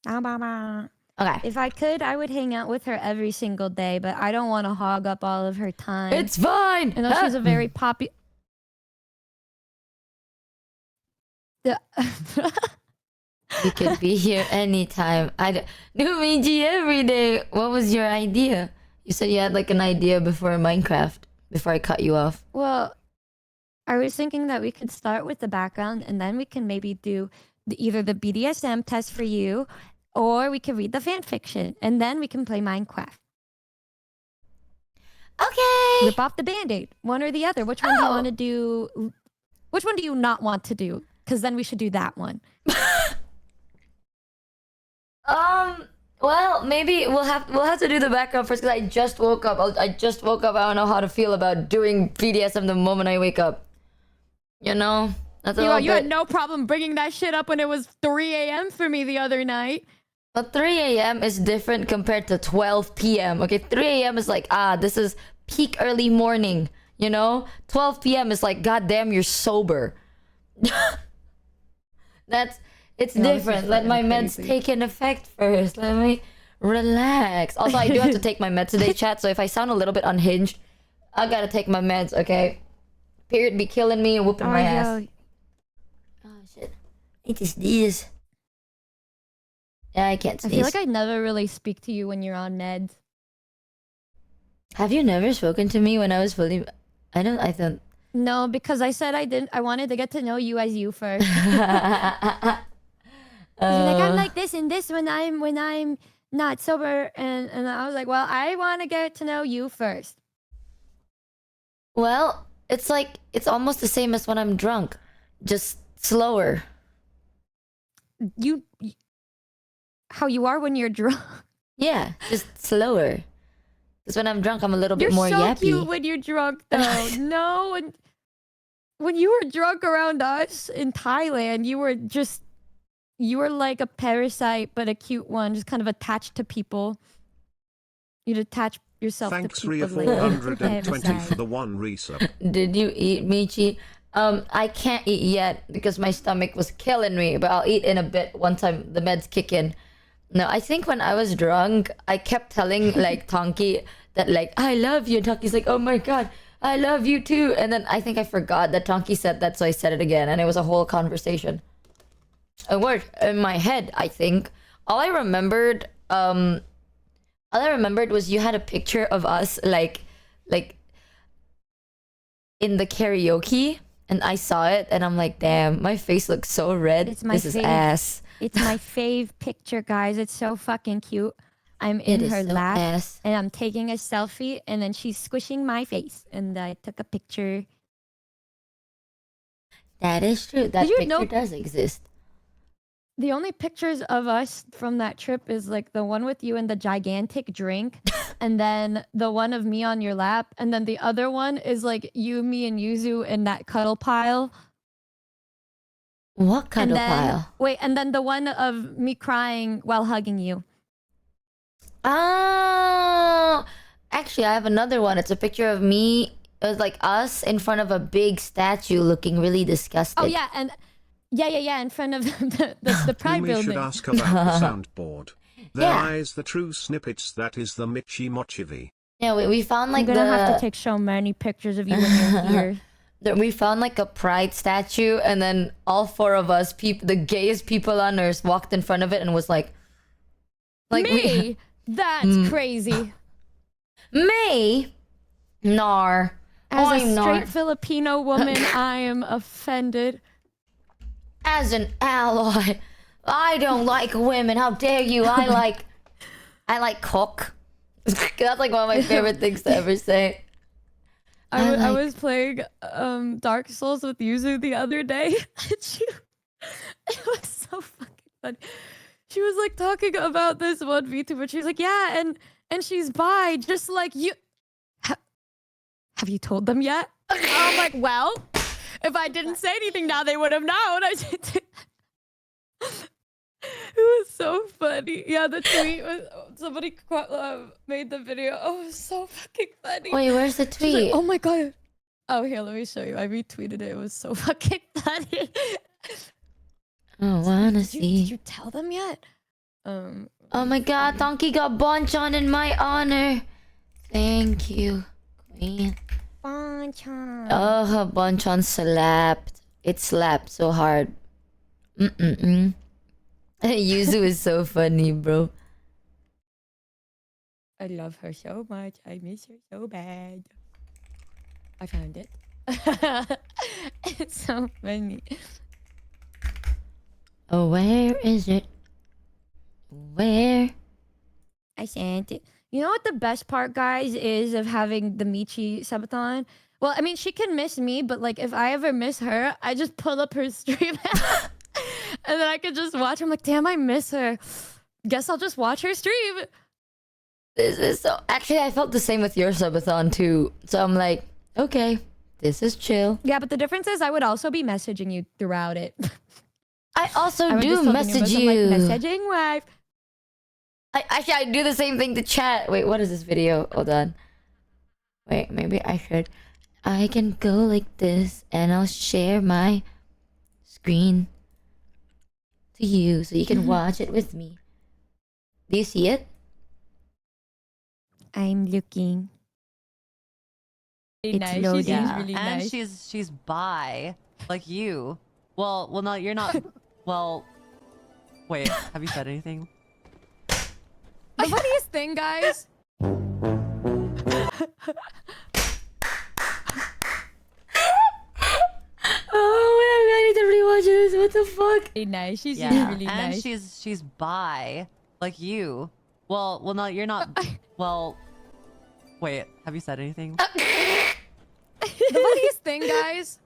Okay. If I could, I would hang out with her every single day, but I don't want to hog up all of her time. It's fine. I know she's a very popular. We could be here anytime. Numi every day. What was your idea? You said you had like an idea before Minecraft. Before I cut you off. Well, I was thinking that we could start with the background and then we can maybe do either the BDSM test for you or we can read the fan fiction and then we can play Minecraft. Okay. Rip off the band-aid. One or the other. Which one do you want to do? Which one do you not want to do? Because then we should do that one. Well, maybe we'll have to do the background first because I just woke up. I don't know how to feel about doing BDSM the moment I wake up. You know? That's a little You had bit. no problem bringing that shit up when it was 3 a.m. for me the other night. But 3 a.m. is different compared to 12 p.m. Okay, 3 a.m. is like, this is peak early morning, you know? 12 p.m. is like, goddamn, you're sober. It's different. Let my meds take an effect first. Let me relax. Also, I do have to take my meds today, chat, so if I sound a little bit unhinged, I gotta take my meds, okay? Period be killing me and whooping my ass. Oh, shit. I need to sneeze. Yeah, I can't I sneeze. feel like I never really speak to you when you're on meds. Have you never spoken to me when I was fully... I thought... No, because I said I wanted to get to know you as you first. You're like, I'm like this and this when I'm not sober, and I was like, well, I want to get to know you first. Well, it's like it's almost the same as when I'm drunk, just slower. How you are when you're drunk? Yeah, just slower. Because when I'm drunk, I'm a little You're bit more so yappy. cute when you're drunk, though. No, when you were drunk around us in Thailand, you were like a parasite, but a cute one, just kind of attached to people. You'd attach yourself Thanks, to people. Ria 420 for the 1 resub. Did you eat, Michi? I can't eat yet because my stomach was killing me, but I'll eat in a bit once the meds kick in. No, I think when I was drunk, I kept telling like Tonki that like I love you. And Tonki's like, oh my god, I love you too. And then I think I forgot that Tonki said that, so I said it again, and it was a whole conversation. A word in my head, I think. All I remembered was you had a picture of us like in the karaoke, and I saw it, and I'm like, damn, my face looks so red. This is ass. It's my fave picture, guys. It's so fucking cute. I'm in her lap, and I'm taking a selfie, and then she's squishing my face, and I took a picture. That is true. That picture does exist. The only pictures of us from that trip is like the one with you and the gigantic drink, and then the one of me on your lap, and then the other one is like you, me, and Yuzu in that cuddle pile. What cuddle pile? Wait, and then the one of me crying while hugging you. Oh, actually, I have another one. It's a picture of me. It was like us in front of a big statue, looking really disgusted. Oh yeah, and yeah, in front of the Pride Numi building. should ask about the soundboard. There lies the true snippets. That is the Michi Mochievee. Yeah, we found like I'm gonna have to take so many pictures of you when you're here. We found like a pride statue, and then all four of us, the gayest people on earth, walked in front of it and was like me. That's crazy. Me? Nar. As a straight Filipino woman, I am offended. As an ally, I don't like women. How dare you? I like cock. That's like one of my favorite things to ever say. I was playing Dark Souls with Yuzu the other day. It was so fucking funny. She was like talking about this one VTuber. She's like, yeah, and she's bi, just like you. Have you told them yet? I'm like, well, if I didn't say anything now, they would have known. It was so funny. Yeah, the tweet was somebody made the video. Oh, it was so fucking funny. Wait, where's the tweet? Like, oh my god. Oh, here, let me show you. I retweeted it. It was so fucking funny. Oh, wanna see? Did you tell them yet? Oh my god, Donkey got Bonchon in my honor. Thank you, Queen. Bonchon. Oh, her Bonchon slapped. It slapped so hard. Yuzu is so funny, bro. I love her so much. I miss her so bad. I found it. It's so funny. Oh, where is it? Where? I sent it. You know what the best part, guys, is of having the Michi subathon? Well, I mean, she can miss me, but like if I ever miss her, I just pull up her stream and then I can just watch. I'm like, damn, I miss her. Guess I'll just watch her stream. This is so... Actually, I felt the same with your subathon too. So I'm like, okay, this is chill. Yeah, but the difference is I would also be messaging you throughout it. I also do message you. Like, messaging wife. I do the same thing to chat. Wait, what is this video? Hold on. Wait, maybe I should. I can go like this, and I'll share my screen to you so you can watch it with me. Do you see it? I'm looking. It's Nice. loading. She seems really And nice. she's bi, like you. Well, no, you're not. Well, wait. Have you said anything? The funniest thing, guys. Oh man, I need to rewatch this. What the fuck? Really nice. She's Yeah, really and nice. she's bi, like you. Well, no, you're not. Well, wait. Have you said anything? The funniest thing, guys.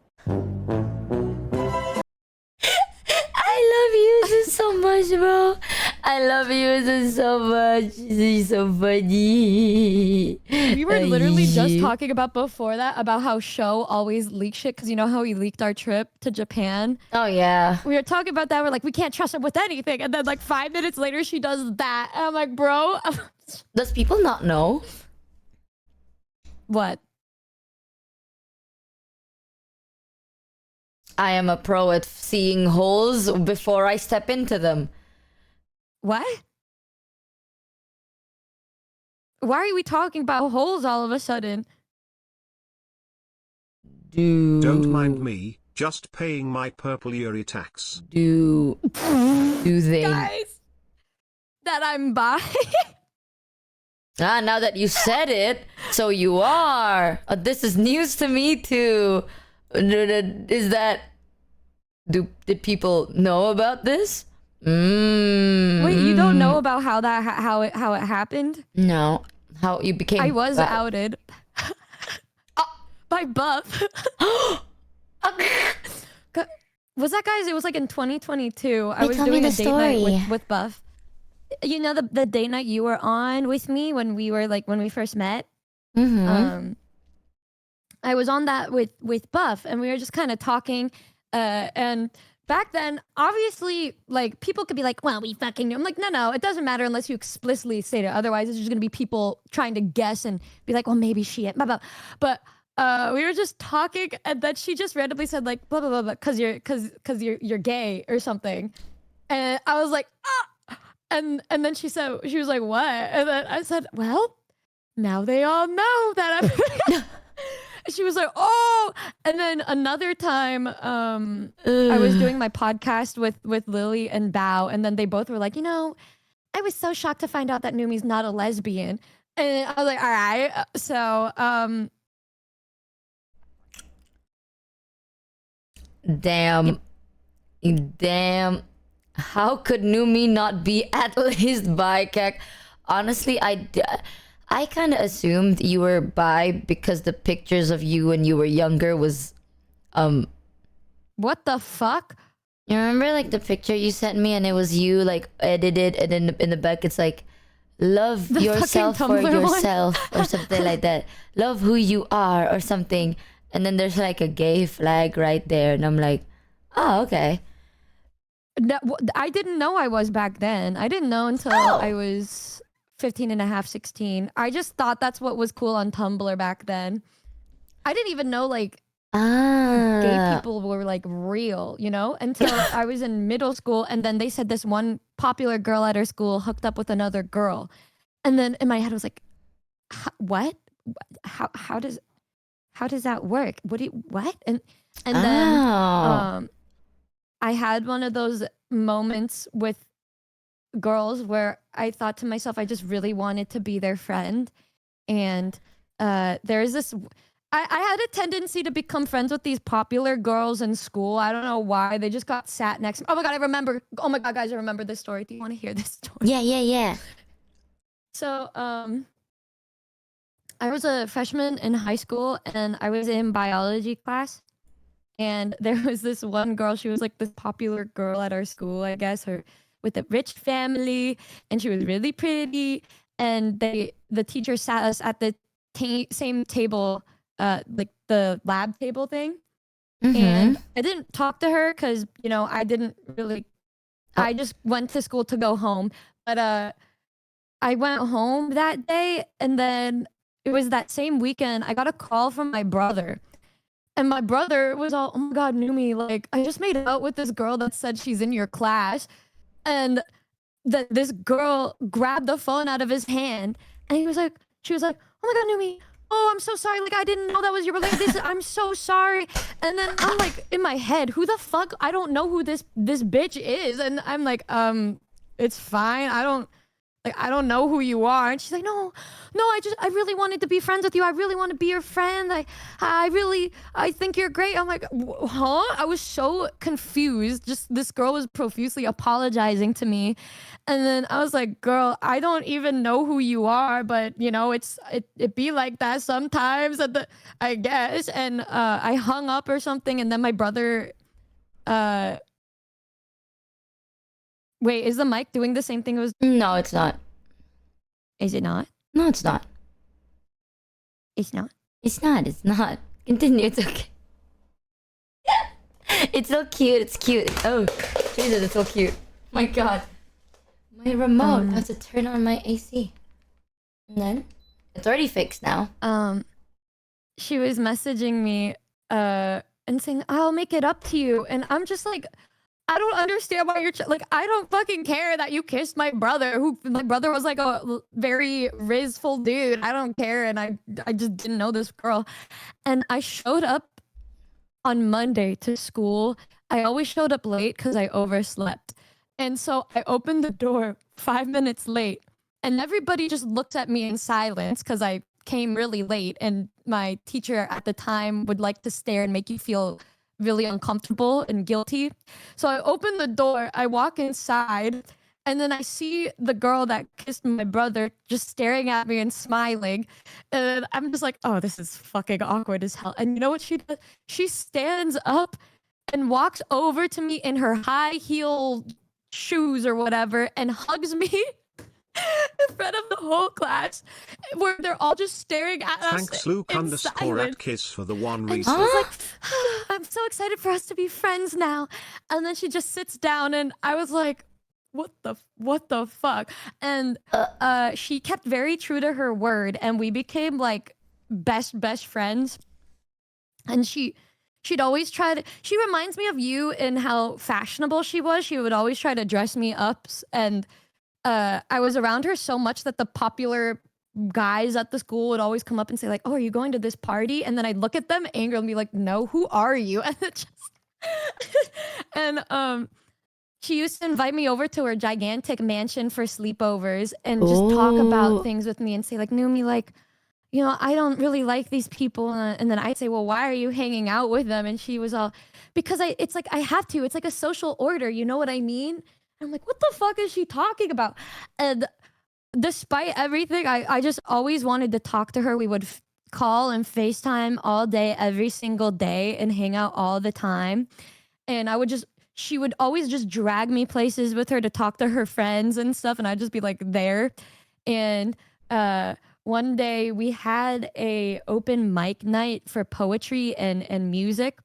I love you so much, bro. I love you so much. She's so funny. We were literally just talking about before that about how Sho always leaks shit because you know how he leaked our trip to Japan. Oh yeah. We were talking about that. We're like, we can't trust him with anything, and then like 5 minutes later, she does that. And I'm like, bro. Does people not know? What? I am a pro at seeing holes before I step into them. What? Why are we talking about holes all of a sudden? Don't mind me, just paying my purple Yuri tax. Do they? Guys, that I'm bi. Now that you said it, so you are. This is news to me too. Is that? Did people know about this? Wait, you don't know about how it happened? No, how you became? I was outed by Buff. Was that, guys? It was like in 2022. I was doing a date night with Buff. You know the date night you were on with me when we first met. Mm-hmm. I was on that with Buff, and we were just kind of talking. And back then, obviously, like, people could be like, well, we fucking knew. I'm like, no, it doesn't matter unless you explicitly state it. Otherwise, it's just gonna be people trying to guess and be like, well, maybe she, blah, blah. But we were just talking, and then she just randomly said, like, blah, blah, blah, blah, cause you're gay or something. And I was like, ah! And then she was like, what? And then I said, well, now they all know that I'm... She was like, oh, and then another time, I was doing my podcast with Lily and Bao, and then they both were like, you know, I was so shocked to find out that Numi's not a lesbian, and I was like, all right, so, damn, how could Numi not be at least bi, Kek? Honestly, I kind of assumed you were bi because the pictures of you when you were younger was, what the fuck? You remember, like, the picture you sent me, and it was you, like, edited, and then in the back it's like, love The yourself fucking for Tumblr one? yourself, or something like that. Love who you are, or something. And then there's like a gay flag right there, and I'm like, oh, okay. I didn't know I was back then. I didn't know until I was 15 and a half, 16. I just thought that's what was cool on Tumblr back then. I didn't even know, like, gay people were, like, real, you know, until I was in middle school, and then they said this one popular girl at our school hooked up with another girl. And then in my head I was like, what? How does that work? What? And then I had one of those moments with girls where I thought to myself, I just really wanted to be their friend. And there's this, I had a tendency to become friends with these popular girls in school. I don't know why. They just got sat next to me. Oh my God, I remember. Oh my God, guys, I remember this story. Do you want to hear this story? Yeah. So, I was a freshman in high school, and I was in biology class. And there was this one girl, she was like this popular girl at our school, I guess, her with a rich family, and she was really pretty. And the teacher sat us at the same table, like the lab table thing. And I didn't talk to her because, you know, I didn't really, I just went to school to go home. But I went home that day, and then it was that same weekend, I got a call from my brother. And my brother was all, oh my God, Numi, like, I just made out with this girl that said she's in your class. And this girl grabbed the phone out of his hand, and she was like, oh my God, Numi, oh, I'm so sorry. Like, I didn't know that was your relationship. I'm so sorry. And then I'm like, in my head, who the fuck? I don't know who this bitch is. And I'm like, it's fine. I don't know who you are. And she's like, no, I really wanted to be friends with you. I really want to be your friend. I think you're great. I'm like, huh? I was so confused. Just this girl was profusely apologizing to me. And then I was like, girl, I don't even know who you are, but you know, it be like that sometimes, I guess. And I hung up or something. And then my brother, wait, is the mic doing the same thing it was? No, it's not. Is it not? No, it's not. It's not? It's not. Continue, it's okay. It's so cute, it's cute. Oh, Jesus, it's so cute. My God. My remote, I have to turn on my AC. And then, it's already fixed now. She was messaging me, and saying, I'll make it up to you. And I'm just like, I don't understand why you're like, I don't fucking care that you kissed my brother, my brother was like a very rizful dude. I don't care. And I just didn't know this girl. And I showed up on Monday to school, I always showed up late because I overslept. And so I opened the door 5 minutes late, and everybody just looked at me in silence because I came really late. And my teacher at the time would like to stare and make you feel really uncomfortable and guilty. So I open the door, I walk inside, and then I see the girl that kissed my brother just staring at me and smiling. And I'm just like, oh, this is fucking awkward as hell. And you know what she does? She stands up and walks over to me in her high heel shoes or whatever and hugs me in front of the whole class, where they're all just staring at us. Thanks Luke in _at silence. kiss for the one And she reset. was like, I'm so excited for us to be friends now. And then she just sits down, and I was like, what the fuck? And she kept very true to her word, and we became like best friends. And she'd always try to, she reminds me of you in how fashionable she was. She would always try to dress me up, and I was around her so much that the popular guys at the school would always come up and say like, oh, are you going to this party? And then I'd look at them angrily and be like, no, who are you? And it just and she used to invite me over to her gigantic mansion for sleepovers and just talk about things with me and say like, Numi, like, you know, I don't really like these people. And then I'd say, well, why are you hanging out with them? And she was all, because it's like, I have to. It's like a social order. You know what I mean? I'm like, what the fuck is she talking about? And despite everything, I just always wanted to talk to her. We would call and FaceTime all day, every single day, and hang out all the time. And she would always just drag me places with her to talk to her friends and stuff. And I'd just be like there. And one day we had a open mic night for poetry and music.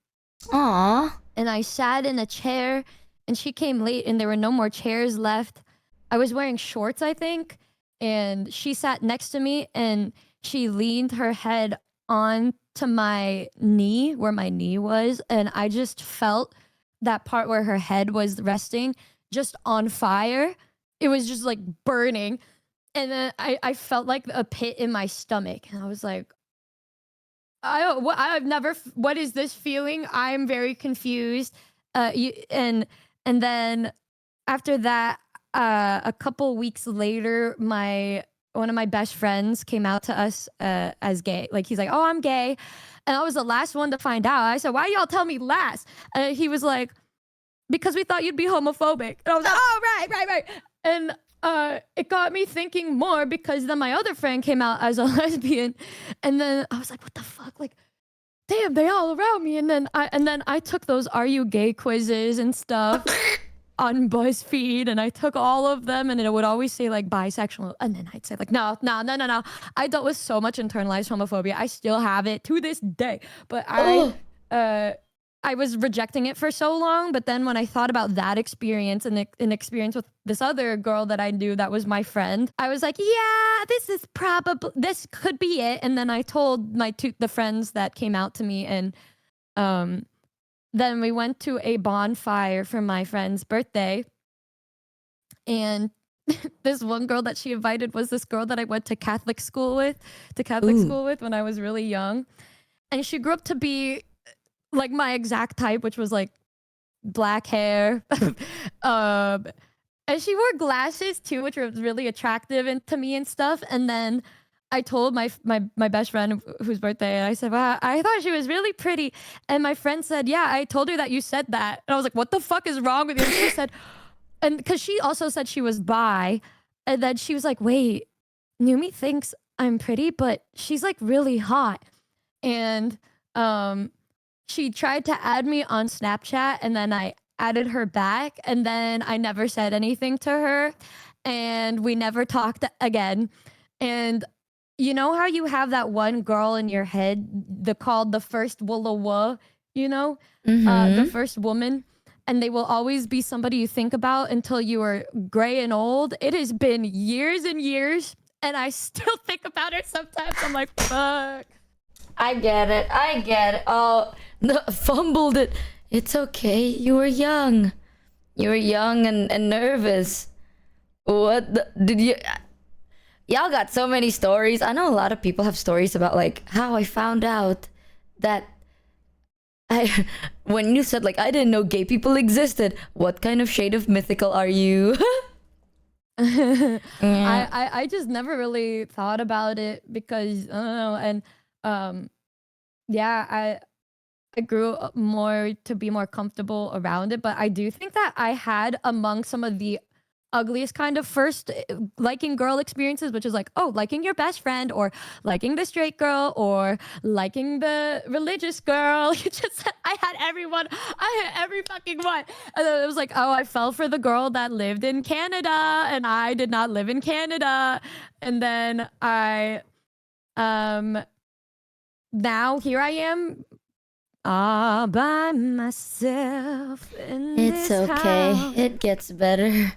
Aww. And I sat in a chair, and she came late, and there were no more chairs left. I was wearing shorts, I think, and she sat next to me, and she leaned her head onto my knee, where my knee was, and I just felt that part where her head was resting just on fire. It was just like burning. And then I felt like a pit in my stomach, and I was like, what is this feeling? I'm very confused. And then after that, a couple weeks later, one of my best friends came out to us as gay. Like, he's like, oh, I'm gay. And I was the last one to find out. I said, why y'all tell me last? He was like, because we thought you'd be homophobic. And I was like, oh, right. And it got me thinking more, because then my other friend came out as a lesbian. And then I was like, what the fuck? Like, damn, they all around me. And then I took those Are You Gay quizzes and stuff on BuzzFeed, and I took all of them, and it would always say like bisexual, and then I'd say like, no. I dealt with so much internalized homophobia. I still have it to this day, but I was rejecting it for so long. But then when I thought about that experience and an experience with this other girl that I knew that was my friend, I was like, yeah, this could be it. And then I told the friends that came out to me, and then we went to a bonfire for my friend's birthday. And this one girl that she invited was this girl that I went to Catholic school with when I was really young. And she grew up to be like my exact type, which was like black hair. And she wore glasses too, which was really attractive to me and stuff. And then I told my best friend whose birthday, and I said, wow, I thought she was really pretty. And my friend said, yeah, I told her that you said that. And I was like, what the fuck is wrong with you? And she said, and because she also said she was bi. And then she was like, wait, Numi thinks I'm pretty, but she's like really hot. And she tried to add me on Snapchat, and then I added her back, and then I never said anything to her, and we never talked again. And you know how you have that one girl in your head, called the first Woola, you know, the first woman, and they will always be somebody you think about until you are gray and old. It has been years and years, and I still think about her sometimes. I'm like, fuck. I get it. Oh, no, fumbled it. It's okay. You were young. And nervous. Did you... Y'all got so many stories. I know a lot of people have stories about like how I found out that when you said like I didn't know gay people existed. What kind of shade of mythical are you? I just never really thought about it because I don't know, and yeah, I grew up more to be more comfortable around it, but I do think that I had among some of the ugliest kind of first liking girl experiences, which is like, oh, liking your best friend, or liking the straight girl, or liking the religious girl. You just, I had everyone, I had every fucking one. And then it was like, oh, I fell for the girl that lived in Canada, and I did not live in Canada. And then I, now here I am all by myself in It's this okay. house. It gets better.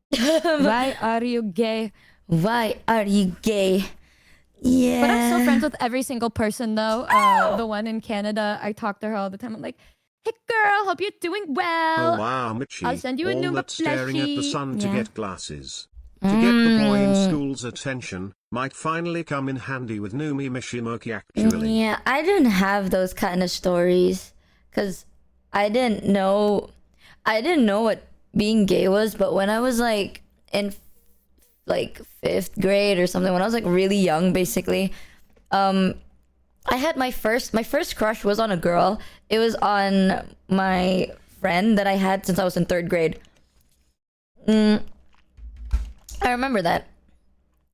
Why are you gay? Why are you gay? Yeah. But I'm still friends with every single person though. The one in Canada, I talk to her all the time. I'm like, hey girl, hope you're doing well. Oh wow, Michi. I'll send you a All new that staring at the sun to Yeah. get glasses. To get the boy in school's attention might finally come in handy with Numi Mochievee actually. Yeah, I didn't have those kind of stories because I didn't know what being gay was. But when I was like in like 5th grade or something, when I was like really young, basically, I had my first crush was on a girl. It was on my friend that I had since I was in 3rd grade. I remember that.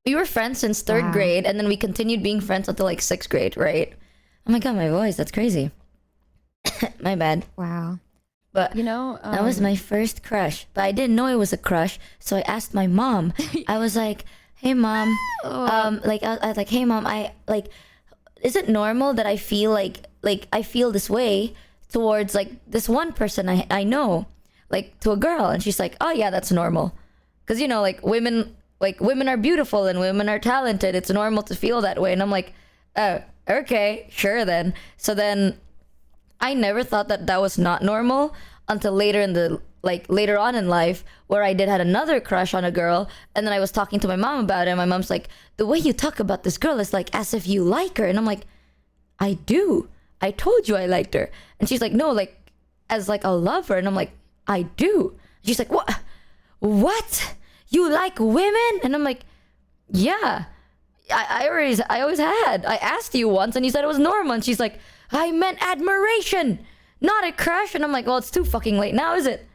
We were friends since 3rd grade, and then we continued being friends until like 6th grade, right? Oh my god, my voice, that's crazy. My bad. Wow. But you know, that was my first crush. But I didn't know it was a crush, so I asked my mom. I was like, "Hey mom, like I was like, hey mom, I like, is it normal that I feel like I feel this way towards like this one person I know, like to a girl?" And she's like, "Oh yeah, that's normal, because you know like women are beautiful and women are talented. It's normal to feel that way." And I'm like, "Oh, okay, sure then." So then I never thought that that was not normal until later on in life, where I had another crush on a girl, and then I was talking to my mom about it, and my mom's like, "The way you talk about this girl is like as if you like her." And I'm like, "I do. I told you I liked her." And she's like, "No, like as like a lover." And I'm like, "I do." She's like, "What? What? You like women?" And I'm like, "Yeah. I always had. I asked you once and you said it was normal." And she's like, "I meant admiration, not a crush." And I'm like, "Well, it's too fucking late now, is it?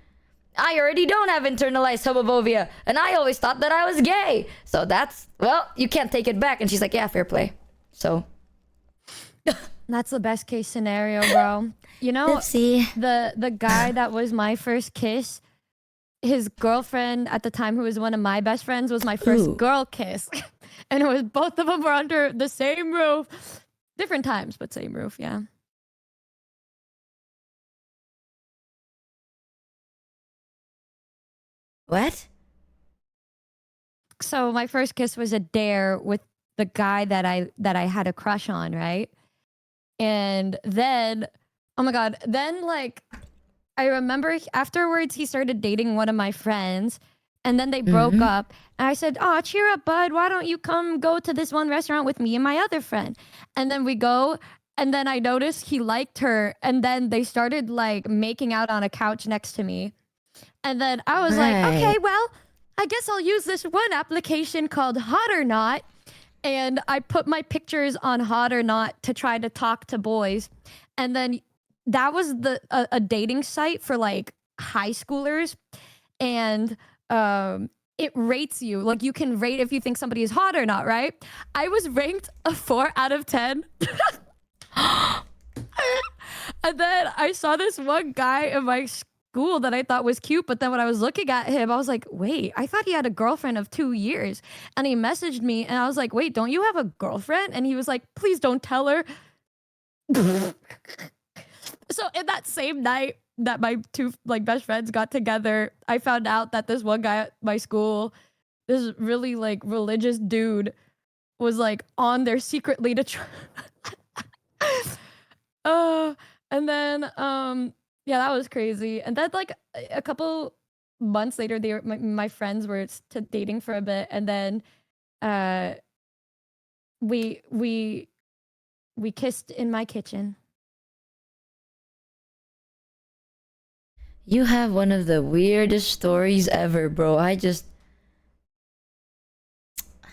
I already don't have internalized homophobia, and I always thought that I was gay. So that's, well, you can't take it back." And she's like, "Yeah, fair play." So that's the best case scenario, bro. You know, the guy that was my first kiss, his girlfriend at the time, who was one of my best friends, was my first girl kiss. And it was both of them were under the same roof. Different times, but same roof, yeah. What? So my first kiss was a dare with the guy that I had a crush on, right? And then, oh my god, then like I remember afterwards he started dating one of my friends, and then they broke up. And I said, "Oh, cheer up, bud. Why don't you come go to this one restaurant with me and my other friend?" And then we go, and then I noticed he liked her, and then they started like making out on a couch next to me. And then I was like, "Okay, well, I guess I'll use this one application called Hot or Not." And I put my pictures on Hot or Not to try to talk to boys. And then that was a dating site for like high schoolers. And it rates you. Like you can rate if you think somebody is hot or not, right? I was ranked a 4 out of 10. And then I saw this one guy in my school that I thought was cute, but then when I was looking at him, I was like, wait, I thought he had a girlfriend of 2 years. And he messaged me, and I was like, wait, don't you have a girlfriend? And he was like, please don't tell her. So in that same night that my two like best friends got together, I found out that this one guy at my school, this really like religious dude, was like on there secretly to try. And then yeah, that was crazy. And then like a couple months later, my friends were dating for a bit, and then we kissed in my kitchen. You have one of the weirdest stories ever, bro.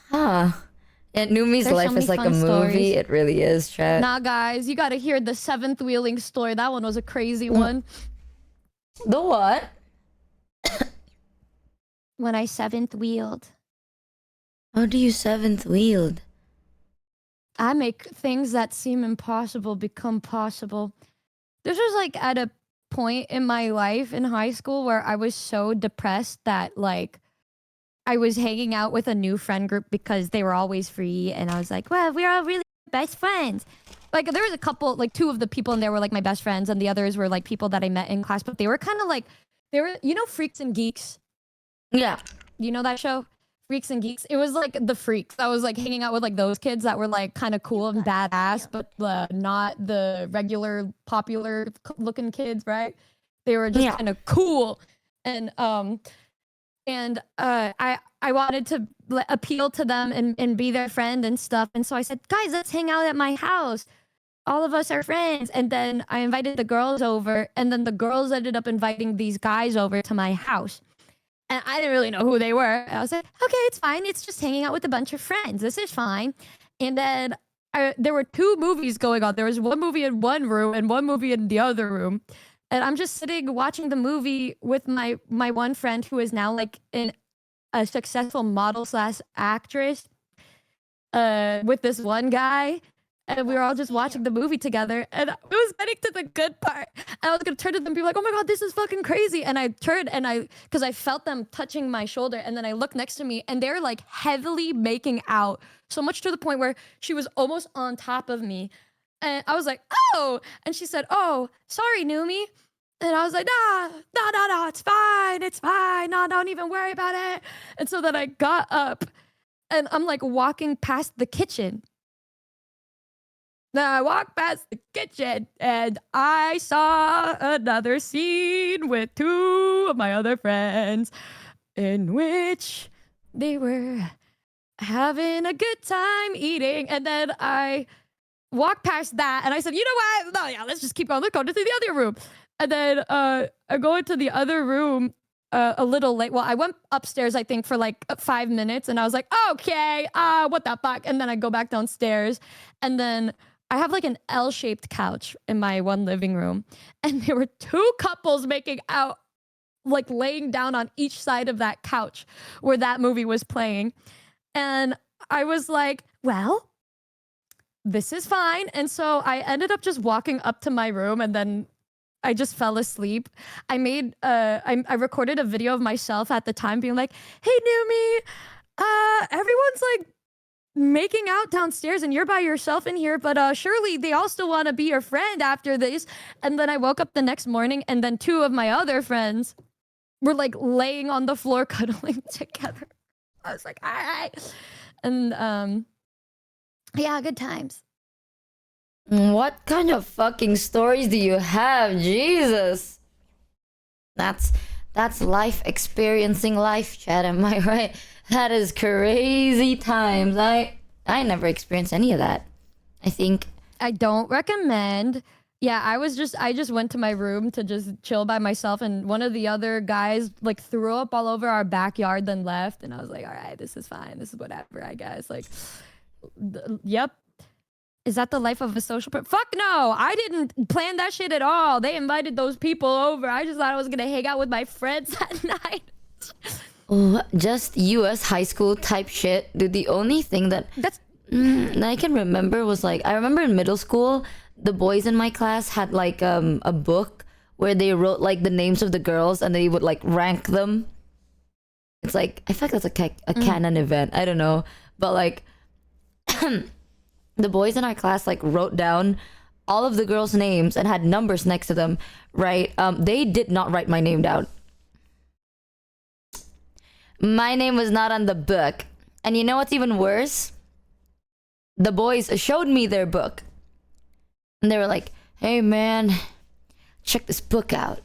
Huh. And Numi's There's so life many is like a fun movie. stories. It really is, chat. Nah, guys, you gotta hear the 7th wheeling story. That one was a crazy one. The what? When I 7th wheeled. How do you 7th wheeled? I make things that seem impossible become possible. This was like at a point in my life in high school where I was so depressed that like I was hanging out with a new friend group because they were always free, and I was like, well, we're all really best friends. Like there was a couple, like 2 of the people in there were like my best friends, and the others were like people that I met in class, but they were kind of like, they were, you know, Freaks and Geeks? Yeah. You know that show? Freaks and Geeks. It was like the freaks. I was like hanging out with like those kids that were like kind of cool and badass, but not the regular popular looking kids, right? They were just kind of cool. And I wanted to appeal to them and be their friend and stuff. And so I said, guys, let's hang out at my house. All of us are friends. And then I invited the girls over, and then the girls ended up inviting these guys over to my house. And I didn't really know who they were. I was like, okay, it's fine. It's just hanging out with a bunch of friends. This is fine. And then there were 2 movies going on. There was one movie in one room and one movie in the other room. And I'm just sitting watching the movie with my one friend who is now like a successful model / actress with this one guy. And we were all just watching the movie together, and it was getting to the good part. And I was gonna turn to them and be like, "Oh my god, this is fucking crazy!" And I turned, and because I felt them touching my shoulder, and then I looked next to me, and they're like heavily making out, so much to the point where she was almost on top of me, and I was like, "Oh!" And she said, "Oh, sorry, Numi." And I was like, no, it's fine. No, don't even worry about it. And so then I got up, and I'm like walking past the kitchen. Now I walked past the kitchen, and I saw another scene with 2 of my other friends in which they were having a good time eating. And then I walked past that, and I said, you know what? No, yeah, let's just keep going. Let's go to the other room. And then I go into the other room a little late. Well, I went upstairs, I think, for like 5 minutes, and I was like, okay, what the fuck? And then I go back downstairs, and then I have like an L-shaped couch in my one living room, and there were 2 couples making out, like laying down on each side of that couch where that movie was playing. And I was like, well, this is fine. And so I ended up just walking up to my room, and then I just fell asleep. I made I recorded a video of myself at the time being like, hey Numi, everyone's like making out downstairs and you're by yourself in here, but surely they all still want to be your friend after this. And then I woke up the next morning, and then 2 of my other friends were like laying on the floor cuddling together. I was like, all right. And yeah, good times. What kind of fucking stories do you have? Jesus. That's life experiencing life, chat, am I right? That is crazy times. I never experienced any of that. I think I don't recommend. Yeah, I just went to my room to just chill by myself, and one of the other guys like threw up all over our backyard, then left, and I was like, all right, this is fine. This is whatever, I guess. Like, yep. Is that the life of a social person? Fuck no! I didn't plan that shit at all. They invited those people over. I just thought I was gonna hang out with my friends at night. Just US high school type shit. Dude, the only thing that I can remember was like, I remember in middle school, the boys in my class had like a book where they wrote like the names of the girls, and they would like rank them. It's like, I feel like that's a canon event. I don't know. But like, the boys in our class like wrote down all of the girls' names and had numbers next to them, right? They did not write my name down. My name was not on the book. And you know what's even worse? The boys showed me their book. And they were like, hey man, check this book out.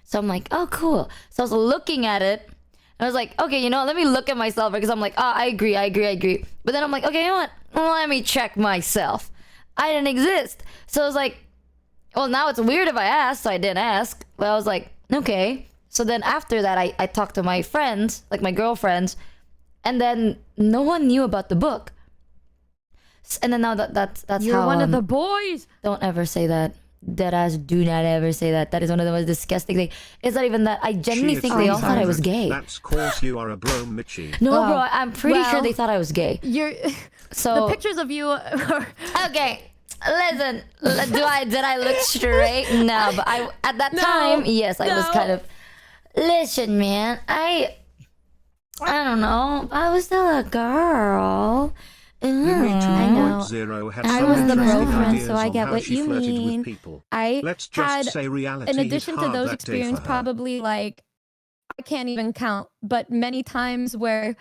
So I'm like, oh cool. So I was looking at it. I was like, okay, you know what? Let me look at myself, because I'm like, oh, I agree. But then I'm like, okay, you know what? Let me check myself. I didn't exist. So I was like, well, now it's weird if I asked, so I didn't ask. But I was like, Okay. So then after that, I talked to my friends, like my girlfriends, and then no one knew about the book. And then now that's You're how one of the boys. Don't ever say that. Deadass, do not ever say that. That is one of the most disgusting things. It's not even that. I genuinely think they all thought I was gay. That's cause you are a bro, Michi. No, bro, I'm pretty sure they thought I was gay. You're So the pictures of you are okay. Listen, did I look straight? No, but at that time, yes, I was kind of. Listen, man, I don't know. I was still a girl. I know. I was the girlfriend, so I on get how what she you flirted with mean. people. had, Let's just say reality in hit addition to hard those that day for experiences, her. probably like I can't even count, but many times where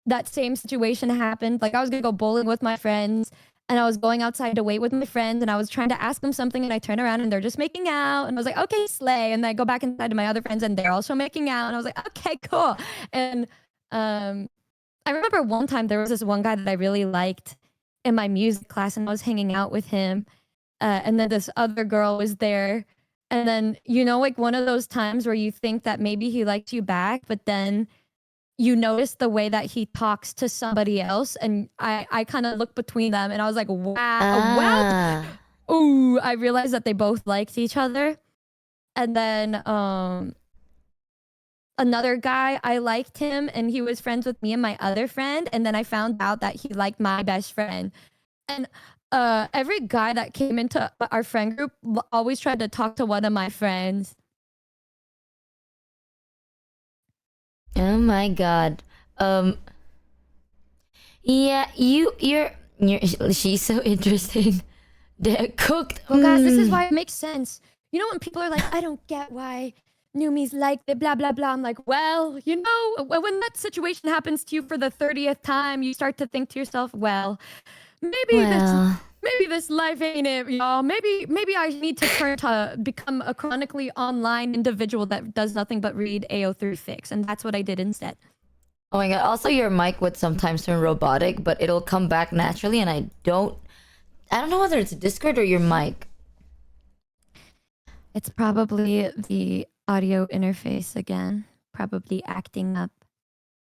that same situation happened. Like I was gonna go bowling with my friends, and I was going outside to wait with my friends, and I was trying to ask them something, and I turn around and they're just making out, and I was like, okay, slay, and then I go back inside to my other friends, and they're also making out, and I was like, okay, cool, and I remember one time there was this one guy that I really liked in my music class, and I was hanging out with him, and then this other girl was there, and then like one of those times where you think that maybe he liked you back, but then you notice the way that he talks to somebody else, and I kind of looked between them, and I was like, wow, ooh, I realized that they both liked each other, and then another guy, I liked him, and he was friends with me and my other friend, and then I found out that he liked my best friend. And every guy that came into our friend group always tried to talk to one of my friends. Oh my god. Yeah, you're she's so interesting. They're cooked. Well, guys, this is why it makes sense. You know when people are like, I don't get why Numi's like the blah blah blah. I'm like, well, when that situation happens to you for the 30th time, you start to think to yourself, well, maybe this life ain't it, y'all. Maybe I need to turn to become a chronically online individual that does nothing but read AO3 fics, and that's what I did instead. Oh my god. Also, your mic would sometimes turn robotic, but it'll come back naturally, and I don't know whether it's Discord or your mic. It's probably the audio interface again, probably acting up.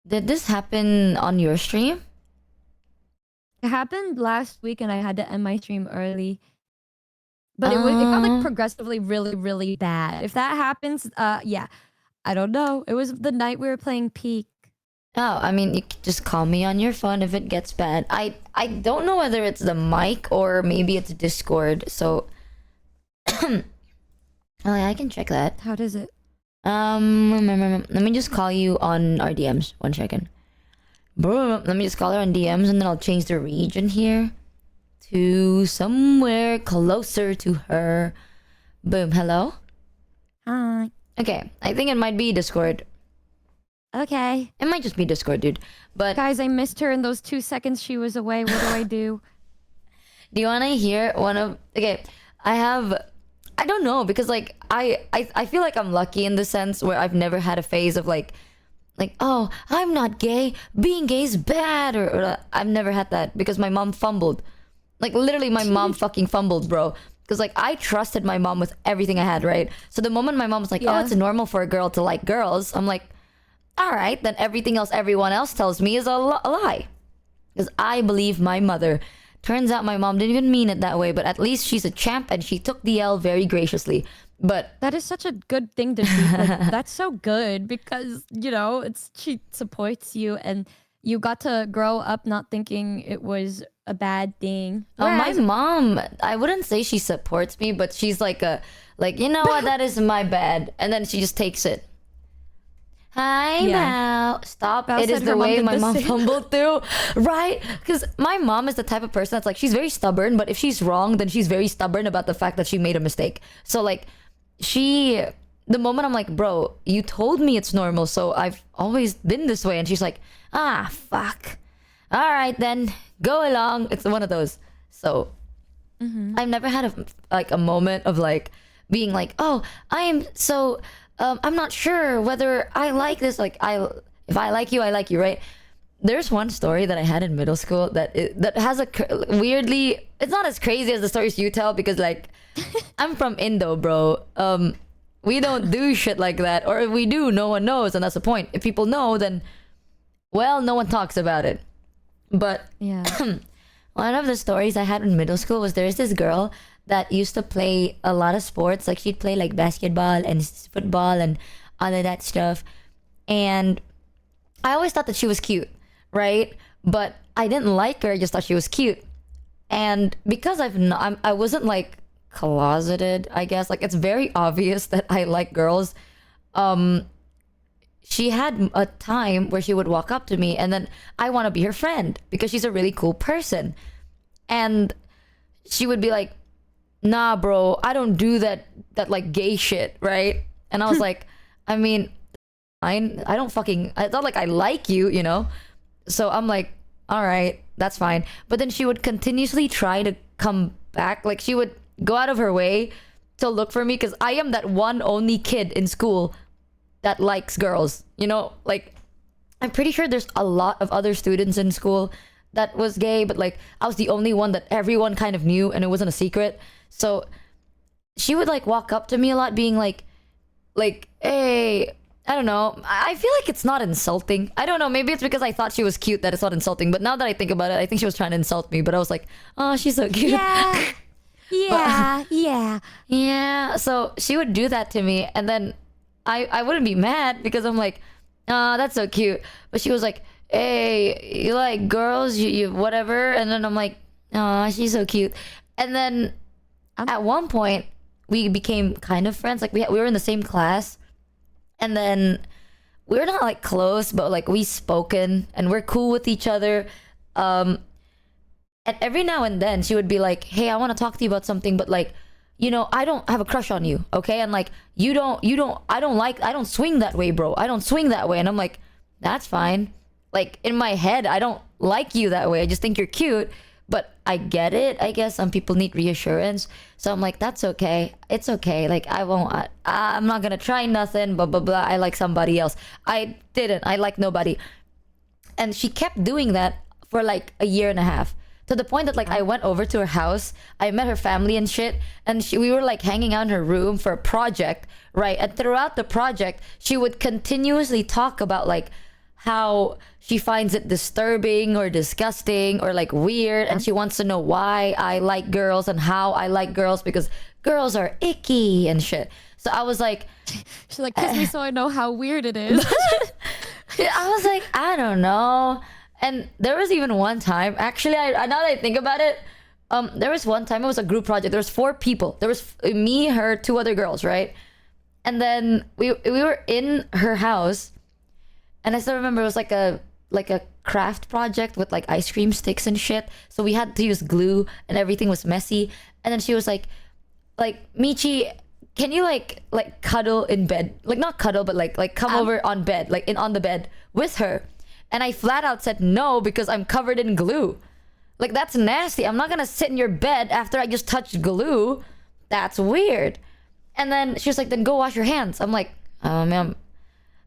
Did this happen on your stream? It happened last week, and I had to end my stream early. But it got like progressively really, really bad. If that happens, yeah, I don't know. It was the night we were playing Peak. Oh, I mean, you can just call me on your phone if it gets bad. I don't know whether it's the mic or maybe it's Discord. So, oh, yeah, I can check that. How does it? Let me just call you on our DMs. 1 second. Let me just call her on DMs, and then I'll change the region here to somewhere closer to her. Boom. Hello? Hi. Okay, I think it might be Discord. Okay. It might just be Discord, dude. But guys, I missed her in those 2 seconds she was away. What do I do? Do you want to hear one of... Okay, I don't know, because like I feel like I'm lucky in the sense where I've never had a phase of like, oh, I'm not gay, being gay is bad, or I've never had that because my mom fumbled. Like literally my mom fucking fumbled, bro. Because like I trusted my mom with everything I had, right? So the moment my mom was like, oh, it's normal for a girl to like girls, I'm like, all right, then everything else everyone else tells me is a lie. Because I believe my mother. Turns out my mom didn't even mean it that way, but at least she's a champ and she took the L very graciously. But that is such a good thing to do. Like, that's so good because, she supports you and you got to grow up not thinking it was a bad thing. My mom, I wouldn't say she supports me, but she's like, you know what, that is my bad. And then she just takes it. Hi, Mal. Stop. It is the way my mom fumbled through, right? Because my mom is the type of person that's like, she's very stubborn, but if she's wrong, then she's very stubborn about the fact that she made a mistake. So like, the moment I'm like, bro, you told me it's normal, so I've always been this way. And she's like, ah, fuck. All right, then go along. It's one of those. So I've never had a moment of like being like, oh, I am so... I'm not sure whether I like this. Like, if I like you, right? There's one story that I had in middle school that has weirdly, it's not as crazy as the stories you tell because like, I'm from Indo, bro. We don't do shit like that. Or if we do, no one knows, and that's the point. If people know, then, well, no one talks about it. But Yeah. one of the stories I had in middle school was there's this girl that used to play a lot of sports. Like she'd play like basketball and football and all of that stuff. And I always thought that she was cute, right? But I didn't like her. I just thought she was cute. And because I wasn't like closeted, I guess. Like it's very obvious that I like girls. She had a time where she would walk up to me and then I want to be her friend because she's a really cool person. And she would be like, nah, bro, I don't do that like gay shit, right? And I was like, I mean, I don't fucking, it's not like I like you, you know? So I'm like, all right, that's fine. But then she would continuously try to come back. Like she would go out of her way to look for me because I am that one only kid in school that likes girls, you know? Like I'm pretty sure there's a lot of other students in school that was gay, but like I was the only one that everyone kind of knew and it wasn't a secret. So she would like walk up to me a lot being like, hey, I don't know. I feel like it's not insulting. I don't know. Maybe it's because I thought she was cute that it's not insulting. But now that I think about it, I think she was trying to insult me. But I was like, oh, she's so cute. Yeah. Yeah. Yeah. Yeah. So she would do that to me. And then I wouldn't be mad because I'm like, oh, that's so cute. But she was like, hey, you like girls, you whatever. And then I'm like, oh, she's so cute. And then at one point, we became kind of friends. Like we were in the same class. And then we're not like close, but like we spoken and we're cool with each other. And every now and then she would be like, hey, I want to talk to you about something, but like, you know, I don't have a crush on you, okay? And like, I don't swing that way, bro. I don't swing that way. And I'm like, that's fine. Like in my head, I don't like you that way. I just think you're cute. But I get it. I guess some people need reassurance. So I'm like, that's okay. It's okay. Like, I'm not going to try nothing, blah, blah, blah. I like somebody else. I didn't. I like nobody. And she kept doing that for like a year and a half. To the point that like I went over to her house. I met her family and shit. And we were like hanging out in her room for a project, right? And throughout the project, she would continuously talk about like how she finds it disturbing or disgusting or like weird, and she wants to know why I like girls and how I like girls because girls are icky and shit. So I was like, she's like, kiss me so I know how weird it is. I was like, I don't know. And there was even one time, actually, now that I think about it, there was one time it was a group project. There was 4 people. There was me, her, 2 other girls, right? And then we were in her house. And I still remember it was like a craft project with like ice cream sticks and shit. So we had to use glue and everything was messy. And then she was like, Michi, can you like cuddle in bed? Like not cuddle, but like come over on bed, like on the bed with her. And I flat out said no because I'm covered in glue. Like that's nasty. I'm not gonna sit in your bed after I just touched glue. That's weird. And then she was like, then go wash your hands. I'm like, oh man.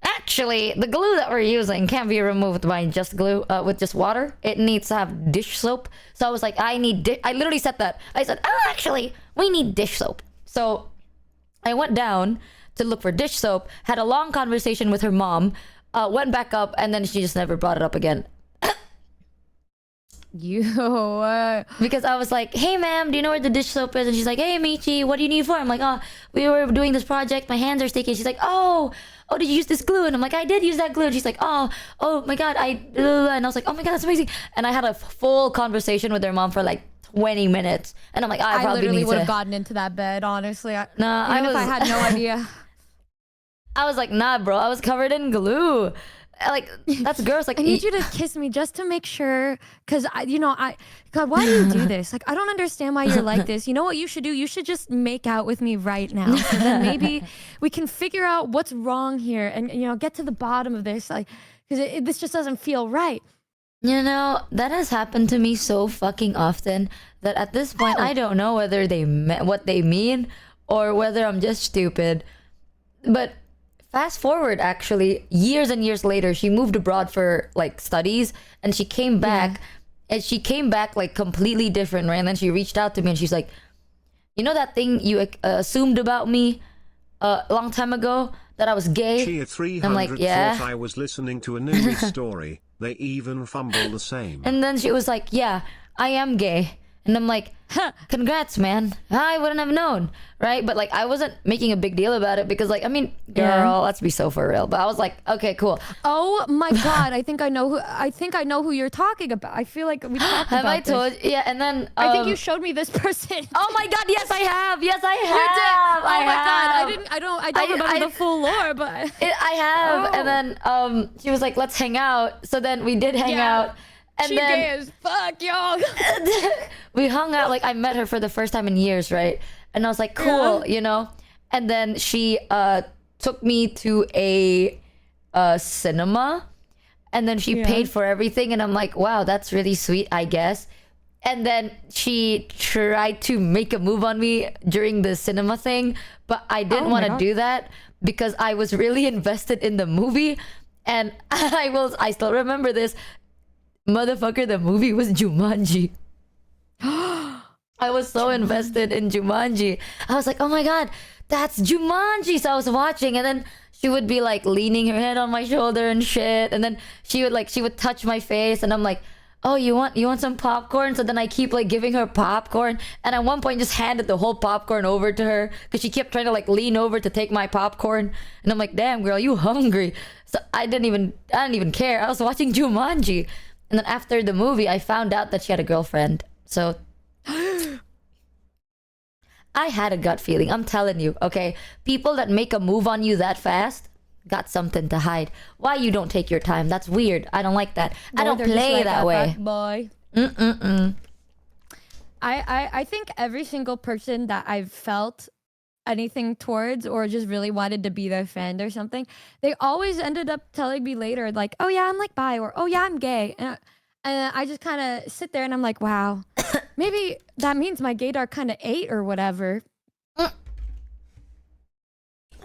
Actually, the glue that we're using can't be removed by just glue, with just water. It needs to have dish soap. So I was like, I literally said that. I said, oh, actually, we need dish soap. So I went down to look for dish soap, had a long conversation with her mom, went back up, and then she just never brought it up again. Because I was like, hey ma'am, do you know where the dish soap is? And she's like, hey Michi, what do you need for? I'm like, oh, we were doing this project, my hands are sticky. She's like, oh, did you use this glue? And I'm like, I did use that glue. And she's like, oh my god, and I was like, oh my god, that's amazing. And I had a full conversation with her mom for like 20 minutes. And I'm like, I probably literally would have gotten into that bed, honestly. If I had no idea. I was like, nah, bro, I was covered in glue. Like that's gross. Like I need you to kiss me just to make sure, because God, why do you do this? Like I don't understand why you're like this. You know what you should do? You should just make out with me right now, so then maybe we can figure out what's wrong here and get to the bottom of this. Like because this just doesn't feel right. You know, that has happened to me so fucking often that at this point I don't know whether they meant what they mean or whether I'm just stupid. But fast forward, actually, years and years later, she moved abroad for like studies, and she came back, and she came back like completely different, right? And then she reached out to me, and she's like, "You know that thing you assumed about me? a long time ago that I was gay. Chia 300 I'm like, yeah. thought I was listening to a Numi story. They even fumble the same. And then she was like, yeah, I am gay. And I'm like, congrats, man. I wouldn't have known, right? But like, I wasn't making a big deal about it because like, I mean, girl, let's be so for real. But I was like, okay, cool. Oh my god, I think I know who you're talking about. I feel like we talked Have about I told? this. Yeah, and then I think you showed me this person. Oh my god, yes, I have. Yes, I have. You did. Oh I my have. god, I don't remember the full lore, but I have. And then she was like, let's hang out. So then we did hang out. And she then gay as fuck, y'all. we hung out. Like I met her for the first time in years, right? And I was like, cool, you know. And then she took me to a cinema, and then she paid for everything. And I'm like, wow, that's really sweet, I guess. And then she tried to make a move on me during the cinema thing, but I didn't want to do that because I was really invested in the movie. And I still remember this. Motherfucker, the movie was Jumanji. I was so invested in Jumanji. I was like, oh my god, that's Jumanji. So I was watching, and then she would be like leaning her head on my shoulder and shit, and then she would touch my face, and I'm like, oh, you want some popcorn? So then I keep like giving her popcorn, and at one point just handed the whole popcorn over to her because she kept trying to like lean over to take my popcorn, and I'm like, damn girl, you hungry? So I didn't even care. I was watching Jumanji. And then after the movie, I found out that she had a girlfriend. So I had a gut feeling. I'm telling you, okay? People that make a move on you that fast got something to hide. Why you don't take your time? That's weird. I don't like that. I don't play that way. Boy. I think every single person that I've felt anything towards or just really wanted to be their friend or something, they always ended up telling me later like, oh yeah, I'm like bi, or oh yeah, I'm gay, and I just kind of sit there and I'm like, wow, maybe that means my gaydar kind of ate or whatever. I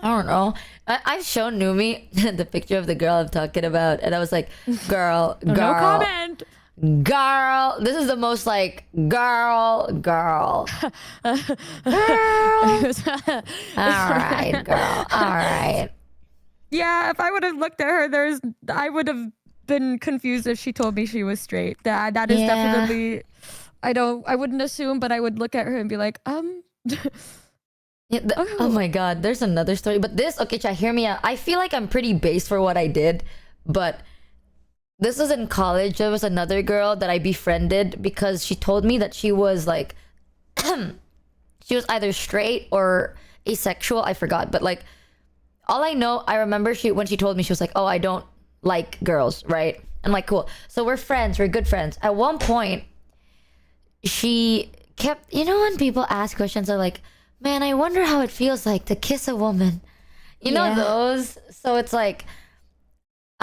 don't know. I've shown Numi the picture of the girl I'm talking about, and I was like, girl, No comment. Girl, this is the most like girl. All right, girl. All right. Yeah, if I would have looked at her, I would have been confused if she told me she was straight. That is definitely. I wouldn't assume, but I would look at her and be like, Oh my god, there's another story, but this, okay, chat, hear me out. I feel like I'm pretty base for what I did, but. This was in college. There was another girl that I befriended because she told me that she was like, she was either straight or asexual. I forgot, but like, all I know, I remember when she told me, she was like, oh, I don't like girls, right? I'm like, cool. So we're friends. We're good friends. At one point, she kept, you know, when people ask questions, they're like, man, I wonder how it feels like to kiss a woman. You know those? So it's like,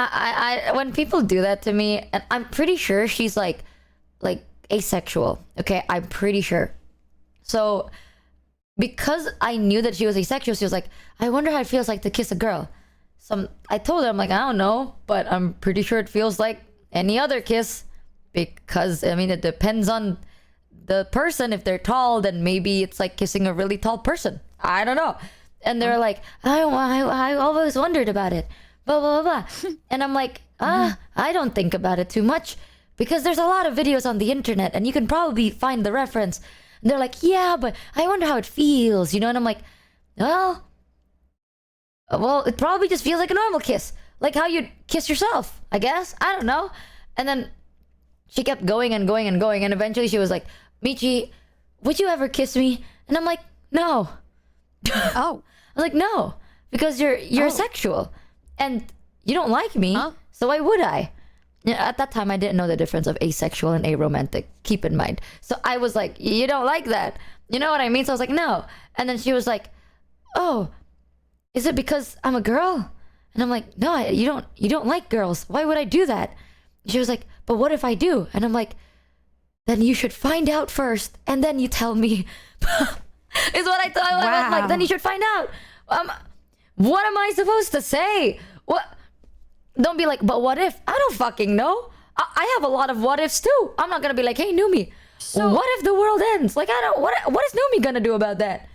I when people do that to me, and I'm pretty sure she's like asexual. Okay, I'm pretty sure. So because I knew that she was asexual, she was like, I wonder how it feels like to kiss a girl. So I told her, I'm like, I don't know, but I'm pretty sure it feels like any other kiss, because I mean it depends on the person. If they're tall, then maybe it's like kissing a really tall person. I don't know. And they're like, I always wondered about it. Blah, blah, blah, blah. And I'm like, I don't think about it too much because there's a lot of videos on the internet and you can probably find the reference. And they're like, yeah, but I wonder how it feels, you know? And I'm like, well, it probably just feels like a normal kiss. Like how you'd kiss yourself, I guess. I don't know. And then she kept going and going and going. And eventually she was like, Michi, would you ever kiss me? And I'm like, no. Oh. I'm like, no, because you're sexual. And you don't like me, so why would I? At that time, I didn't know the difference of asexual and aromantic. Keep in mind. So I was like, you don't like that. You know what I mean? So I was like, no. And then she was like, oh, is it because I'm a girl? And I'm like, no, you don't like girls. Why would I do that? She was like, but what if I do? And I'm like, then you should find out first, and then you tell me. Is what I thought. Wow. I was like, then you should find out. What am I supposed to say? What? Don't be like, but what if? I don't fucking know. I have a lot of what ifs too. I'm not gonna be like, hey Numi, so what if the world ends? Like, I don't. What is Numi gonna do about that?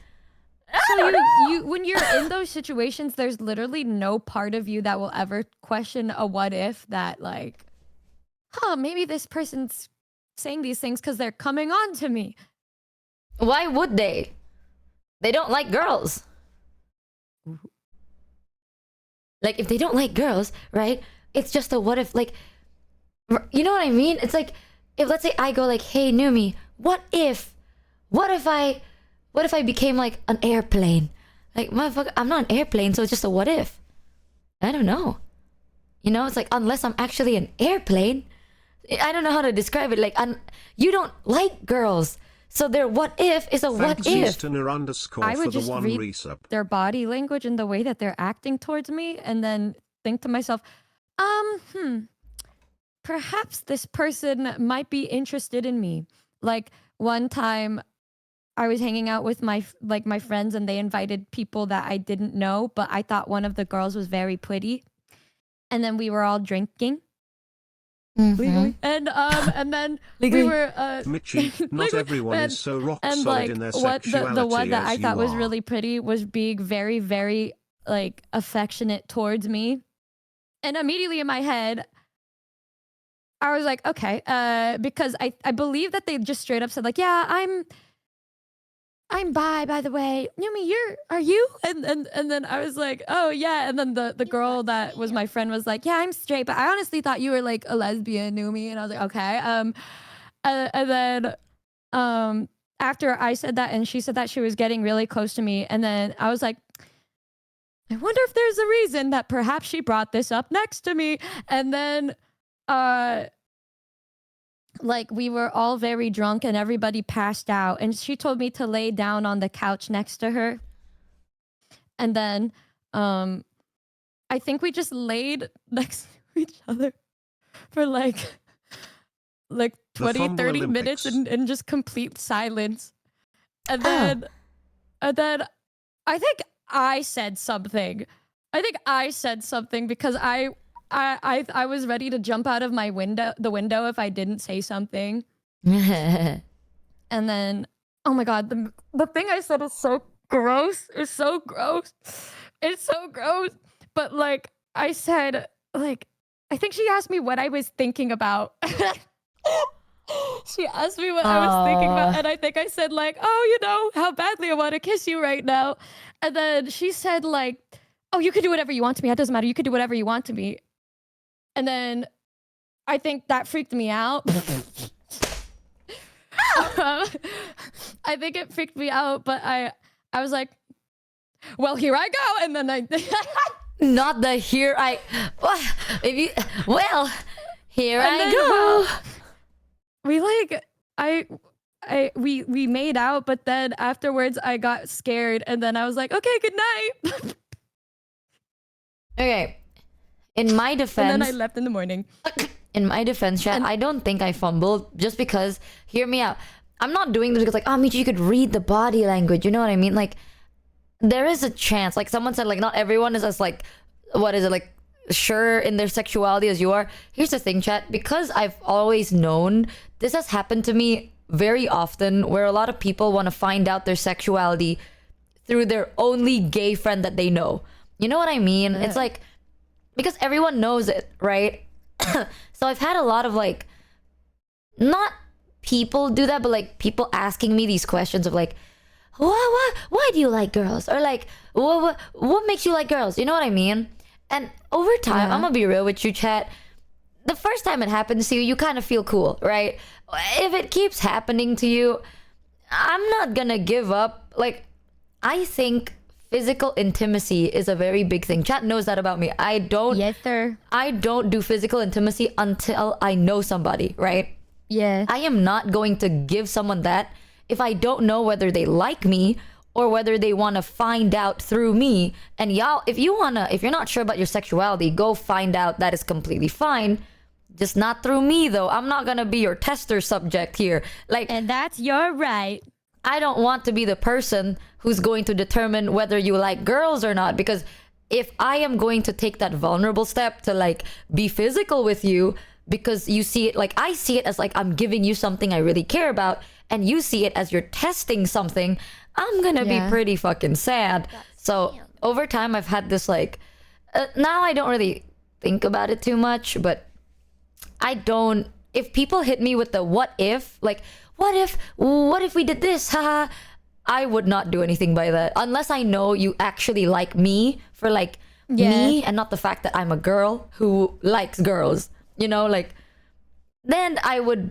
So you when you're in those situations, there's literally no part of you that will ever question a what if that like, maybe this person's saying these things because they're coming on to me. Why would they? They don't like girls. Like, if they don't like girls, right? It's just a what if, like, you know what I mean? It's like, if let's say I go like, hey, Numi, what if I became like an airplane? Like, motherfucker, I'm not an airplane, so it's just a what if. I don't know. You know, it's like, unless I'm actually an airplane, I don't know how to describe it. Like, you don't like girls. So their what if is a what if. I would just read their body language and the way that they're acting towards me and then think to myself, perhaps this person might be interested in me. Like one time I was hanging out with my friends and they invited people that I didn't know, but I thought one of the girls was very pretty. And then we were all drinking. Mm-hmm. And then we were Michi, not everyone is so rock solid in their sexuality the one that I thought was are. really pretty was being very, very like affectionate towards me. And immediately in my head, I was like, okay, because I believe that they just straight up said like, yeah, I'm bi, by the way. Numi, are you? And then I was like, oh yeah. And then the girl that was my friend was like, yeah, I'm straight, but I honestly thought you were like a lesbian, Numi. And I was like, okay. And then after I said that and she said that she was getting really close to me, and then I was like, I wonder if there's a reason that perhaps she brought this up next to me. And then like we were all very drunk and everybody passed out, and she told me to lay down on the couch next to her. And then I think we just laid next to each other for like 20, 30 minutes in just complete silence. And then I think I said something. Because I was ready to jump out of the window if I didn't say something. And then, oh my god, the thing I said is so gross. It's so gross. But like I said, like I think she asked me what I was thinking about. She asked me what I was thinking about, and I think I said like, oh, you know, how badly I want to kiss you right now. And then she said like, oh, you can do whatever you want to me. It doesn't matter. You can do whatever you want to me. And then I think that freaked me out. I think it freaked me out, but I was like, well, here I go. And then I not the here I well, here I go. We like we made out, but then afterwards I got scared, and then I was like, okay, good night. Okay. In my defense, and then I left in the morning. In my defense, chat, I don't think I fumbled, just because, hear me out, I'm not doing this because like, oh, Michi, you could read the body language, you know what I mean? Like, there is a chance, like someone said, like not everyone is as like, what is it, like sure in their sexuality as you are. Here's the thing, chat, because I've always known, this has happened to me very often, where a lot of people want to find out their sexuality through their only gay friend that they know. You know what I mean? Yeah. It's like, because everyone knows it, right? So I've had a lot of like, not people do that, but like people asking me these questions of like, why do you like girls? Or like, what makes you like girls? You know what I mean? And over time, I'm gonna be real with you, chat. The first time it happens to you, you kind of feel cool, right? If it keeps happening to you, I'm not gonna give up. Like, I think physical intimacy is a very big thing. Chat knows that about me. Yes, sir. I don't do physical intimacy until I know somebody, right? Yeah. I am not going to give someone that if I don't know whether they like me or whether they want to find out through me. And y'all, if you're not sure about your sexuality, go find out. That is completely fine. Just not through me, though. I'm not gonna be your tester subject here. Like, and that's your right. I don't want to be the person who's going to determine whether you like girls or not, because if I am going to take that vulnerable step to like be physical with you, because you see it like I see it as like I'm giving you something I really care about, and you see it as you're testing something, I'm gonna be pretty fucking sad. So over time, I've had this like, now I don't really think about it too much, but I don't, if people hit me with the what if, like, what if we did this, haha, I would not do anything by that, unless I know you actually like me for like me and not the fact that I'm a girl who likes girls, you know, like, then I would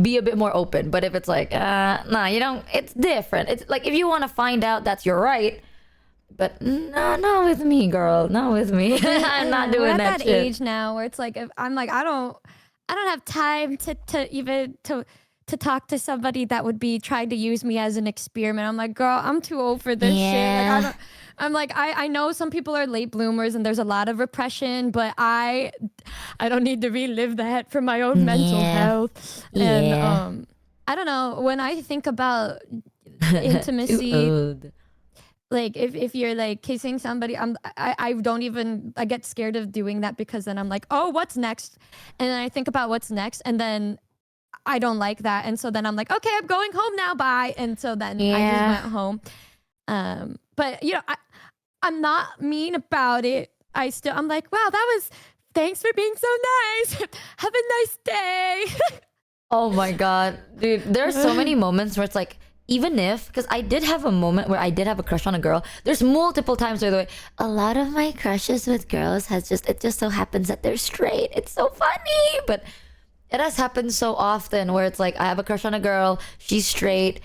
be a bit more open. But if it's like, nah, you don't, it's different. It's like, if you want to find out, that's your right. But no, not with me, girl. Not with me. I'm not doing We're at that that shit. age now where it's like, if I'm like, I don't have time to even talk to somebody that would be trying to use me as an experiment. I'm like, girl, I'm too old for this shit. Like, I know some people are late bloomers and there's a lot of repression, but I don't need to relive that for my own mental health. And I don't know, when I think about intimacy, like if you're like kissing somebody, I get scared of doing that, because then I'm like, oh, what's next? And then I think about what's next, and then I don't like that, and so then I'm like, okay, I'm going home now, bye. And so then I just went home. But you know, I'm not mean about it. I'm like, wow, thanks for being so nice. Have a nice day. Oh my god, dude, there's so many moments where it's like, even if, because I did have a moment where I did have a crush on a girl. There's multiple times, by the way. A lot of my crushes with girls it just so happens that they're straight. It's so funny, but it has happened so often where it's like, I have a crush on a girl, she's straight,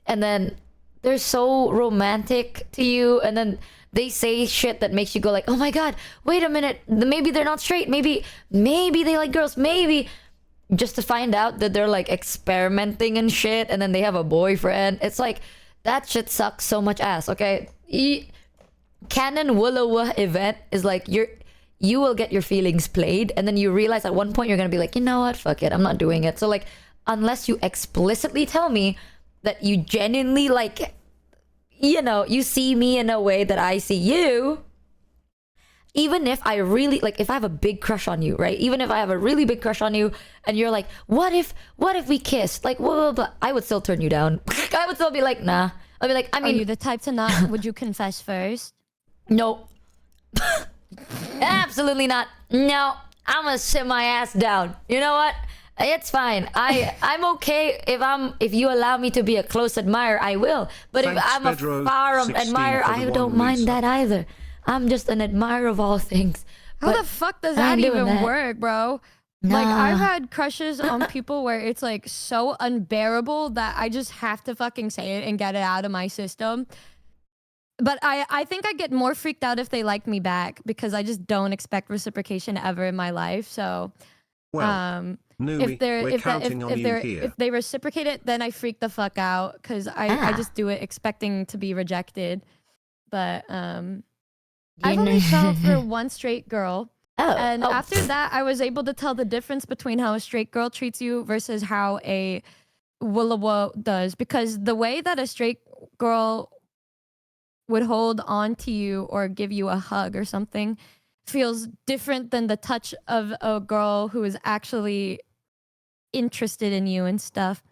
and then they're so romantic to you, and then they say shit that makes you go like, oh my god, wait a minute, maybe they're not straight, maybe they like girls, maybe, just to find out that they're like experimenting and shit, and then they have a boyfriend. It's like, that shit sucks so much ass, okay? Canon Woola event is like, you will get your feelings played, and then you realize at one point you're gonna be like, you know what, fuck it, I'm not doing it. So like, unless you explicitly tell me that you genuinely like, you know, you see me in a way that I see you, even if I really, like, if I have a big crush on you, right? Even if I have a really big crush on you, and you're like, what if we kissed? Like, blah, blah, blah. I would still turn you down. I would still be like, nah. I'll be like, I mean... Are you the type to not, would you confess first? No. Absolutely not. No. I'm gonna sit my ass down. You know what? It's fine. I'm okay if you allow me to be a close admirer, I will. But if I'm a far admirer, I don't mind that either. I'm just an admirer of all things. How the fuck does that even work, bro? Nah. Like, I've had crushes on people where it's like so unbearable that I just have to fucking say it and get it out of my system. But I think I get more freaked out if they like me back, because I just don't expect reciprocation ever in my life. So, Numi, if they reciprocate it, then I freak the fuck out, because I just do it expecting to be rejected. But I've only felt for one straight girl. After that, I was able to tell the difference between how a straight girl treats you versus how a Woola does. Because the way that a straight girl would hold on to you or give you a hug or something feels different than the touch of a girl who is actually interested in you and stuff.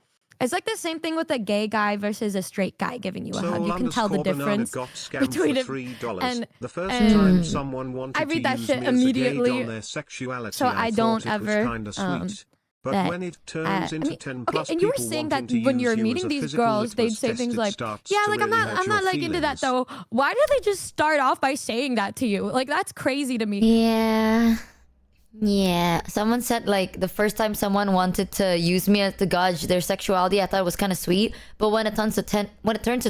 It's like the same thing with a gay guy versus a straight guy giving you a hug. You can tell the difference between it. And the first time someone wanted I read that to use shit me as a immediately, gauge on their sexuality, so I don't ever. But when it turns into 10 plus and you were people saying that wanting to when use you're you meeting as a these physical girls, they'd litmus say test, things it like, starts "Yeah, to like really I'm hurt not your like into that feelings. though." Why do they just start off by saying that to you? Like, that's crazy to me. Yeah. Someone said like the first time someone wanted to use me to gauge their sexuality, I thought it was kind of sweet. But when it turns to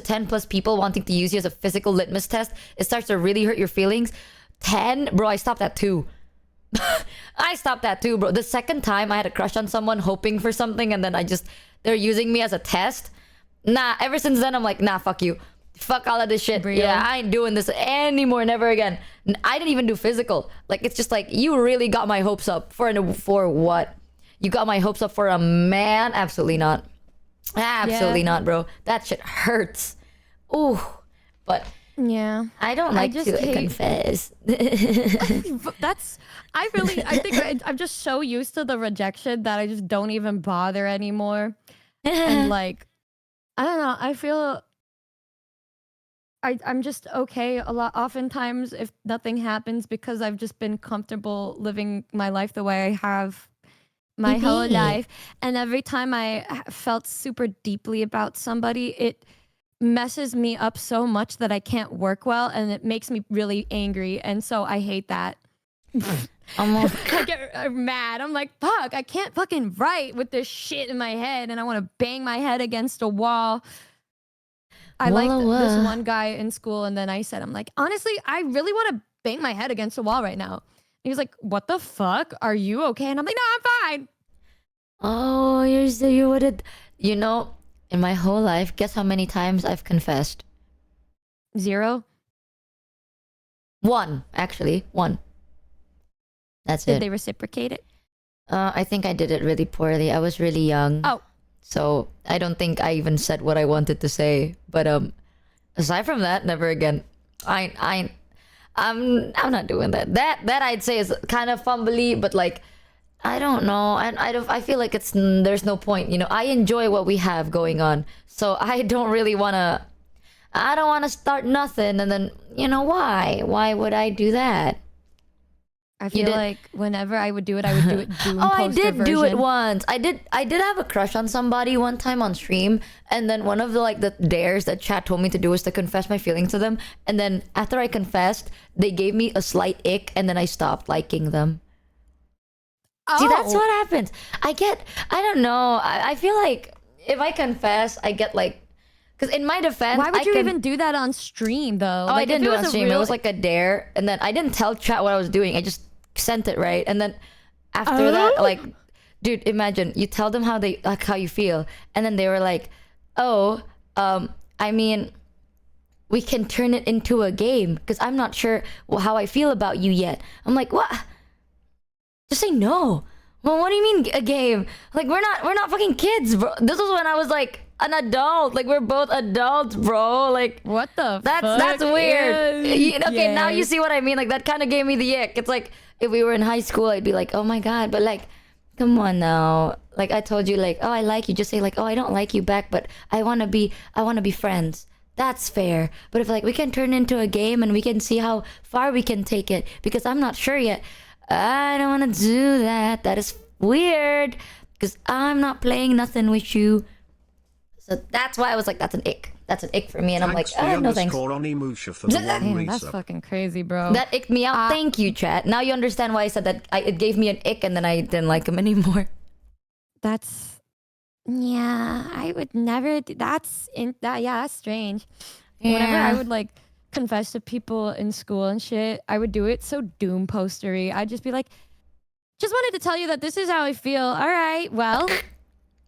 10 plus people wanting to use you as a physical litmus test, it starts to really hurt your feelings. 10, bro, I stopped at 2. I stopped at 2, bro. The second time I had a crush on someone hoping for something, and then they're using me as a test. Nah, ever since then I'm like, nah, fuck you. Fuck all of this shit. Yeah, I ain't doing this anymore, never again. I didn't even do physical. Like, it's just like, you really got my hopes up for what? You got my hopes up for a man? Absolutely not. Absolutely not, bro. That shit hurts. Ooh. But Yeah. I don't I like just to hate- confess. I think I'm just so used to the rejection that I just don't even bother anymore. And like, I don't know, I feel I'm just okay a lot oftentimes if nothing happens because I've just been comfortable living my life the way I have my whole Indeed. life. And every time I felt super deeply about somebody, it messes me up so much that I can't work well and it makes me really angry. And so I hate that. I get mad. I'm like, fuck, I can't fucking write with this shit in my head and I want to bang my head against a wall. I liked this one guy in school and then I said, I'm like, honestly, I really want to bang my head against a wall right now. He was like, what the fuck? Are you okay? And I'm like, no, I'm fine. Oh, you would have, you know, in my whole life, guess how many times I've confessed? 0? 1, actually. 1. That's Did it. they reciprocate it? I think I did it really poorly. I was really young. Oh. So I don't think I even said what I wanted to say. But aside from that, never again. I'm not doing that. That I'd say is kind of fumbly, but like I don't know. I feel like there's no point. You know, I enjoy what we have going on, so I don't really wanna. I don't want to start nothing, and then you know why? Why would I do that? I feel like whenever I would do it Doom Oh, I poster did do it version. once. I did have a crush on somebody one time on stream, and then one of the dares that chat told me to do was to confess my feelings to them. And then after I confessed, they gave me a slight ick, and then I stopped liking them. See, that's what happens. I don't know. I feel like if I confess, I get like, because in my defense, Why would you even do that on stream though? Oh, Like, I didn't if do it was on a stream. It real- was like a dare, and then I didn't tell chat what I was doing. I just sent it, right? And then after that, like, dude, imagine you tell them how you feel, and then they were like, "Oh, I mean, we can turn it into a game because I'm not sure how I feel about you yet." I'm like, "What? Just say no." Well, what do you mean a game? Like we're not fucking kids, bro. This was when I was like an adult. Like we're both adults, bro. Like what the that's fuck? weird. Okay, now Yeah. you see what I mean. Like that kind of gave me the ick. It's like if we were in high school, I'd be like, oh my god, but like, come on now. Like I told you, like, oh I like you. Just say like, oh I don't like you back, but I wanna be friends. That's fair. But if like we can turn into a game and we can see how far we can take it, because I'm not sure yet. I don't want to do that. That is weird. Because I'm not playing nothing with you. So that's why I was like, that's an ick. That's an ick for me. And I'm like, no thanks. Damn, that's fucking crazy, bro. That icked me out. Thank you, chat. Now you understand why I said that. It gave me an ick and then I didn't like him anymore. Yeah, I would never do that's strange. Whenever I would like confess to people in school and shit, I would do it so doom postery. I'd just be like, just wanted to tell you that this is how I feel. All right, well.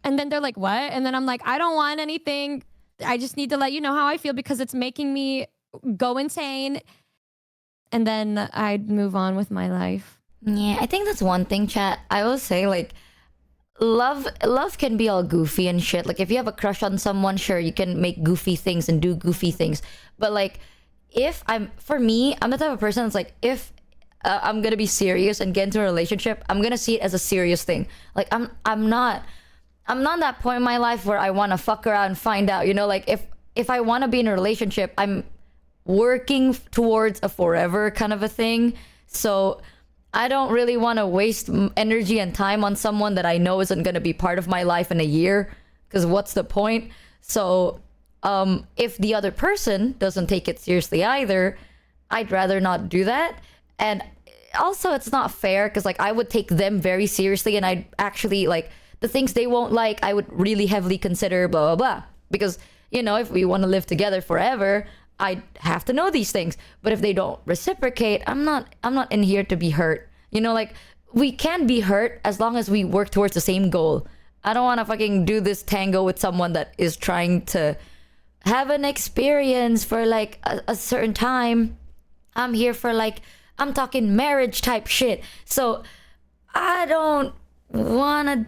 And then they're like, what? And then I'm like, I don't want anything. I just need to let you know how I feel because it's making me go insane. And then I'd move on with my life. Yeah, I think that's one thing, chat. I will say, like, love can be all goofy and shit. Like, if you have a crush on someone, sure, you can make goofy things and do goofy things. But, like, I'm the type of person that's like, if I'm gonna be serious and get into a relationship, I'm gonna see it as a serious thing. Like, I'm not that point in my life where I want to fuck around and find out, you know, like if I want to be in a relationship, I'm working towards a forever kind of a thing. So I don't really want to waste energy and time on someone that I know isn't going to be part of my life in a year, because what's the point? So if the other person doesn't take it seriously either, I'd rather not do that. And also it's not fair because like I would take them very seriously and I'd actually like the things they won't like, I would really heavily consider, blah, blah, blah. Because, you know, if we want to live together forever, I'd have to know these things. But if they don't reciprocate, I'm not in here to be hurt. You know, like, we can be hurt as long as we work towards the same goal. I don't want to fucking do this tango with someone that is trying to have an experience for, like, a certain time. I'm here for, like, I'm talking marriage type shit. So, I don't want to...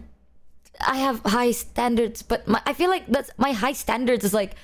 I have high standards, but I feel like my high standards is like,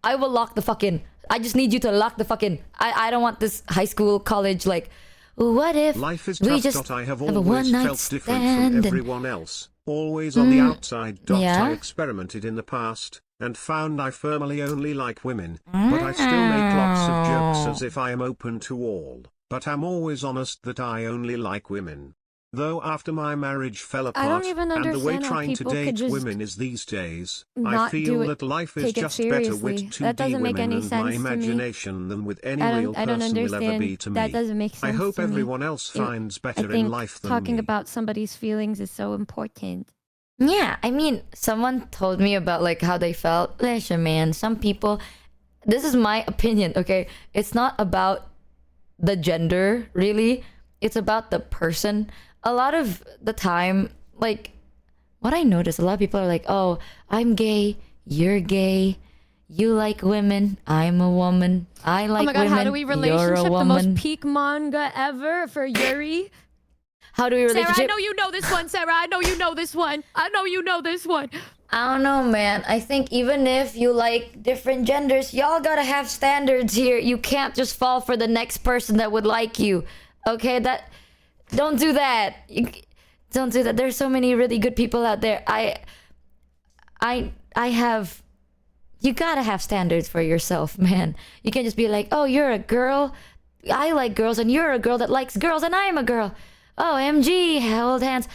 I will lock the fucking I just need you to lock the fucking. I don't want this high school, college, like, what if Life is we tough. just I have have a always one-night felt different stand from and- everyone else. Always on the outside. yeah. I experimented in the past and found I firmly only like women, but I still make lots of jokes as if I am open to all. But I'm always honest that I only like women. Though after my marriage fell apart, I don't even and the way understand how trying to people could date just women is these days, I not do feel it- that life is take it just better seriously. with 2D That doesn't make women any and sense my to me. imagination than with any I real don't person will ever understand. be to me. That doesn't make I sense hope to me. everyone else It- finds better I think in life than talking me. about somebody's feelings is so important. Yeah, I mean, someone told me about like how they felt. Listen, man, some people. This is my opinion, okay? It's not about the gender, really. It's about the person. A lot of the time, like, what I notice, a lot of people are like, "Oh, I'm gay. You're gay. You like women. I'm a woman. I like oh my god, women. how do we You're a relationship the woman." most peak manga ever for Yuri? How do we Sarah, relationship? I know you know this one, Sarah. I know you know this one. I know you know this one. I don't know, man. I think even if you like different genders, y'all gotta have standards here. You can't just fall for the next person that would like you. Okay, don't do that. Don't do that. There's so many really good people out there. You gotta have standards for yourself, man. You can't just be like, oh, you're a girl. I like girls, and you're a girl that likes girls, and I'm a girl. Oh, MG, hold hands.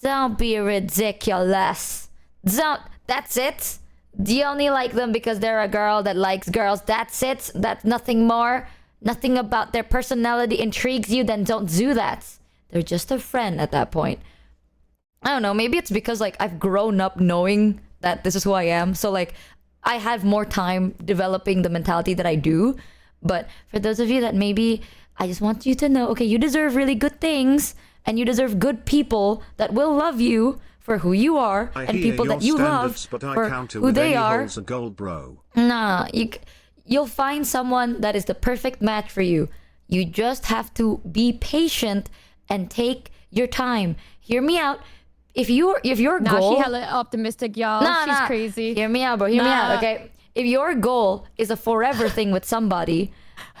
Don't be ridiculous. That's it. Do you only like them because they're a girl that likes girls? That's it. That's nothing more. Nothing about their personality intrigues you, then don't do that. They're just a friend at that point. I don't know, maybe it's because like I've grown up knowing that this is who I am. So like I have more time developing the mentality that I do. But for those of you that maybe, I just want you to know, okay, you deserve really good things, and you deserve good people that will love you for who you are, I and hear people your that you love standards, but I for counter who with they any are. holes a gold, bro. Nah, you'll find someone that is the perfect match for you. You just have to be patient and take your time. Hear me out. If your Nah, goal, she hella optimistic, y'all. She's crazy. Hear me out, bro. Hear me out, okay? If your goal is a forever thing with somebody,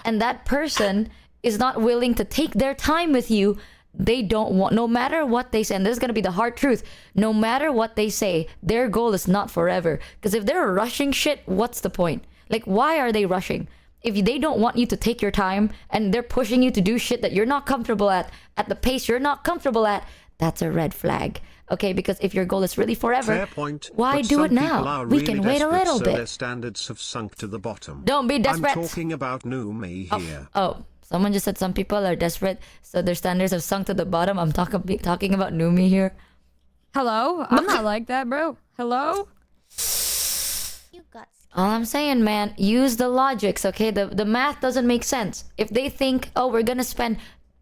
and that person is not willing to take their time with you, they don't want, no matter what they say, and this is going to be the hard truth, no matter what they say, their goal is not forever. Because if they're rushing shit, what's the point? Like, why are they rushing? If they don't want you to take your time and they're pushing you to do shit that you're not comfortable at the pace you're not comfortable at, that's a red flag. Okay, because if your goal is really forever, Fair point, why but do some it people now? are We really can wait a desperate, little so bit. Their standards have sunk to the bottom. Don't be desperate. I'm talking about Numi here. Oh, someone just said some people are desperate, so their standards have sunk to the bottom. I'm talking about Numi here. Hello? I'm not like that, bro. Hello? All I'm saying, man, use the logics, okay? The math doesn't make sense. If they think, oh, we're gonna spend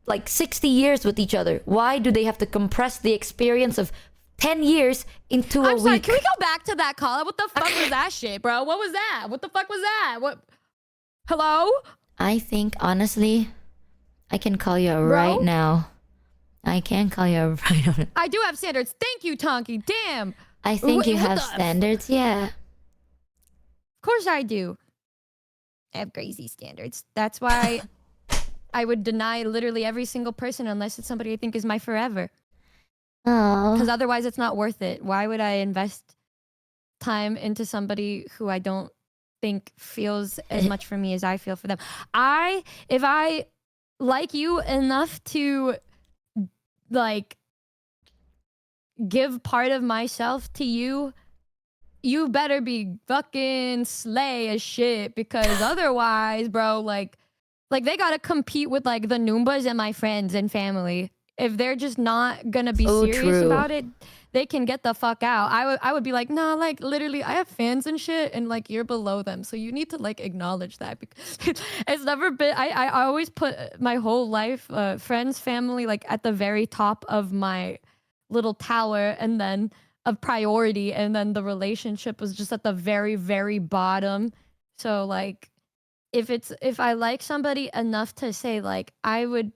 like 60 years with each other, why do they have to compress the experience of 10 years into a I'm sorry, week? can we go back to that call? What the fuck was that shit, bro? What was that? What the fuck was that? What? Hello? I think, honestly, I can call you Bro? right now. I can call you right now. I do have standards. Thank you, Tonky. Damn. I think you What have the f- standards, yeah. Of course I do. I have crazy standards. That's why I would deny literally every single person unless it's somebody I think is my forever. Oh. Because otherwise it's not worth it. Why would I invest time into somebody who I don't think feels as much for me as I feel for them? If I like you enough to like give part of myself to you, you better be fucking slay as shit, because otherwise, bro, like they gotta compete with like the Noombas and my friends and family. If they're just not gonna be Oh, serious true. about it, they can get the fuck out. I would be like, nah, like literally, I have fans and shit, and like you're below them, so you need to like acknowledge that. Because it's never been. I always put my whole life, friends, family, like at the very top of my little tower, and then of priority, and then the relationship was just at the very, very bottom. So like, if I like somebody enough to say like I would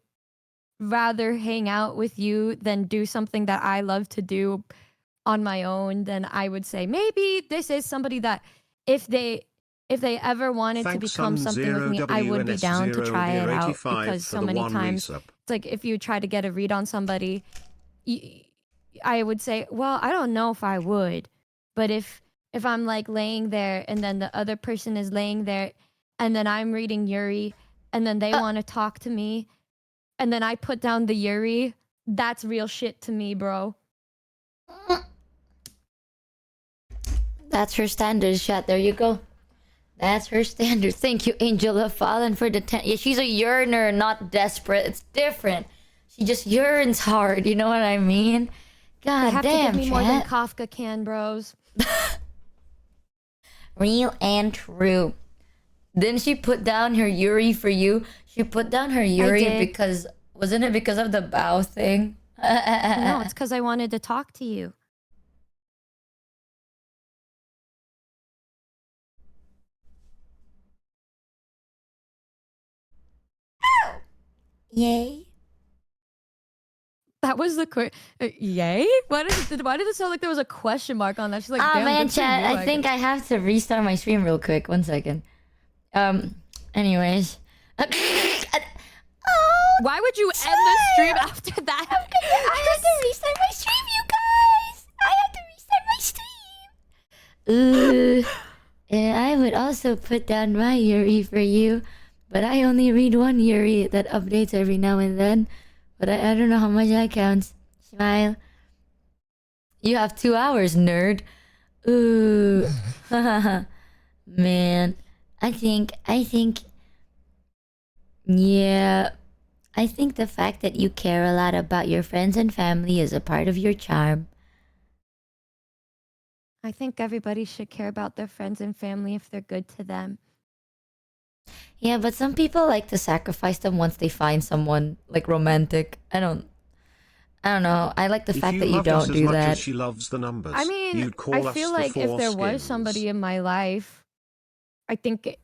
rather hang out with you than do something that I love to do on my own, then I would say maybe this is somebody that if they if they ever wanted to Thanks, become something with me, I would be down to try it out, 0WNS0 because for so the many one times resub. it's like if you try to get a read on somebody, I would say, well, I don't know if I would, but if I'm like laying there and then the other person is laying there and then I'm reading Yuri and then they want to talk to me and then I put down the Yuri, that's real shit to me, bro. That's her standards, chat. There you go. That's her standards. Thank you, Angela Fallen, for the 10. Yeah, she's a yearner, not desperate. It's different. She just yearns hard. You know what I mean? God They have damn, to give me more than chat. Kafka can, bros. Real and true. Didn't she put down her Yuri for you? She put down her Yuri did. because... Wasn't it because of the bow thing? No, it's because I wanted to talk to you. Yay. That was the yay? Why did it sound like there was a question mark on that? She's like, Oh damn, man, good for chat, you, I think I have to restart my stream real quick. 1 second. Anyways. Why would you end the stream after that? I had to restart my stream, you guys! I had to restart my stream! And I would also put down my Yuri for you, but I only read one Yuri that updates every now and then. But I don't know how much that counts. Smile. You have 2 hours, nerd. Ooh. Man. I think... Yeah. I think the fact that you care a lot about your friends and family is a part of your charm. I think everybody should care about their friends and family if they're good to them. Yeah, but some people like to sacrifice them once they find someone like romantic. I don't know. I like the fact that you loved us don't as do much that. as she loves the numbers, I mean, you'd call I us feel the like if there foreskins. was somebody in my life, I think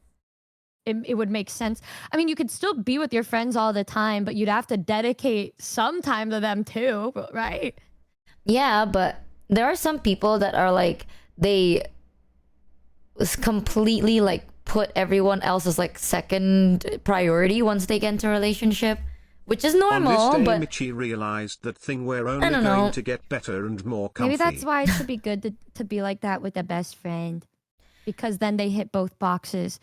it would make sense. I mean, you could still be with your friends all the time, but you'd have to dedicate some time to them too, right? Yeah, but there are some people that are like, they completely like put everyone else as like second priority once they get into a relationship, which is normal. On this day, but Michi realized that thing we're only don't going know. to get better and more comfy. Maybe that's why it should be good to be like that with a best friend, because then they hit both boxes.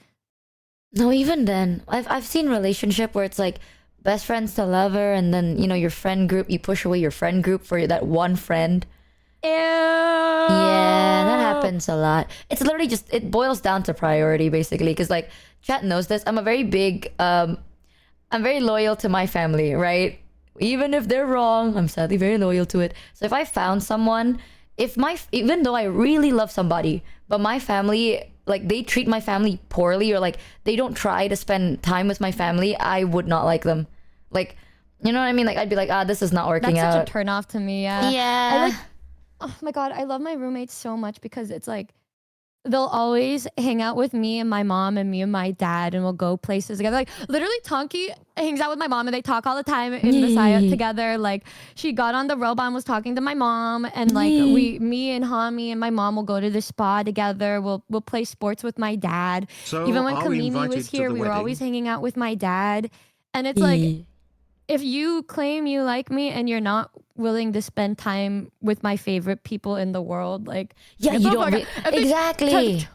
no, even then, I've seen relationship where it's like best friends to lover, and then you know your friend group, you push away your friend group for that one friend. Ew. Yeah, that happens a lot. It's literally just, it boils down to priority basically, because like chat knows this. I'm a very big I'm very loyal to my family, right? Even if they're wrong, I'm sadly very loyal to it. So if I found someone, even though I really love somebody, but my family, like they treat my family poorly, or like they don't try to spend time with my family, I would not like them. Like, you know what I mean? Like I'd be like, this is not working out. That's such a turn off to me. Yeah. Yeah. Oh my god, I love my roommates so much because it's like they'll always hang out with me and my mom and me and my dad, and we'll go places together. Like literally, Tonki hangs out with my mom and they talk all the time in the Sayat together. Like she got on the robot and was talking to my mom, and like me and Hami and my mom will go to the spa together. We'll play sports with my dad. So even when are we Kamimi invited was to here, the we were wedding? always hanging out with my dad. And it's like, if you claim you like me and you're not willing to spend time with my favorite people in the world, like Yeah, you don't exactly.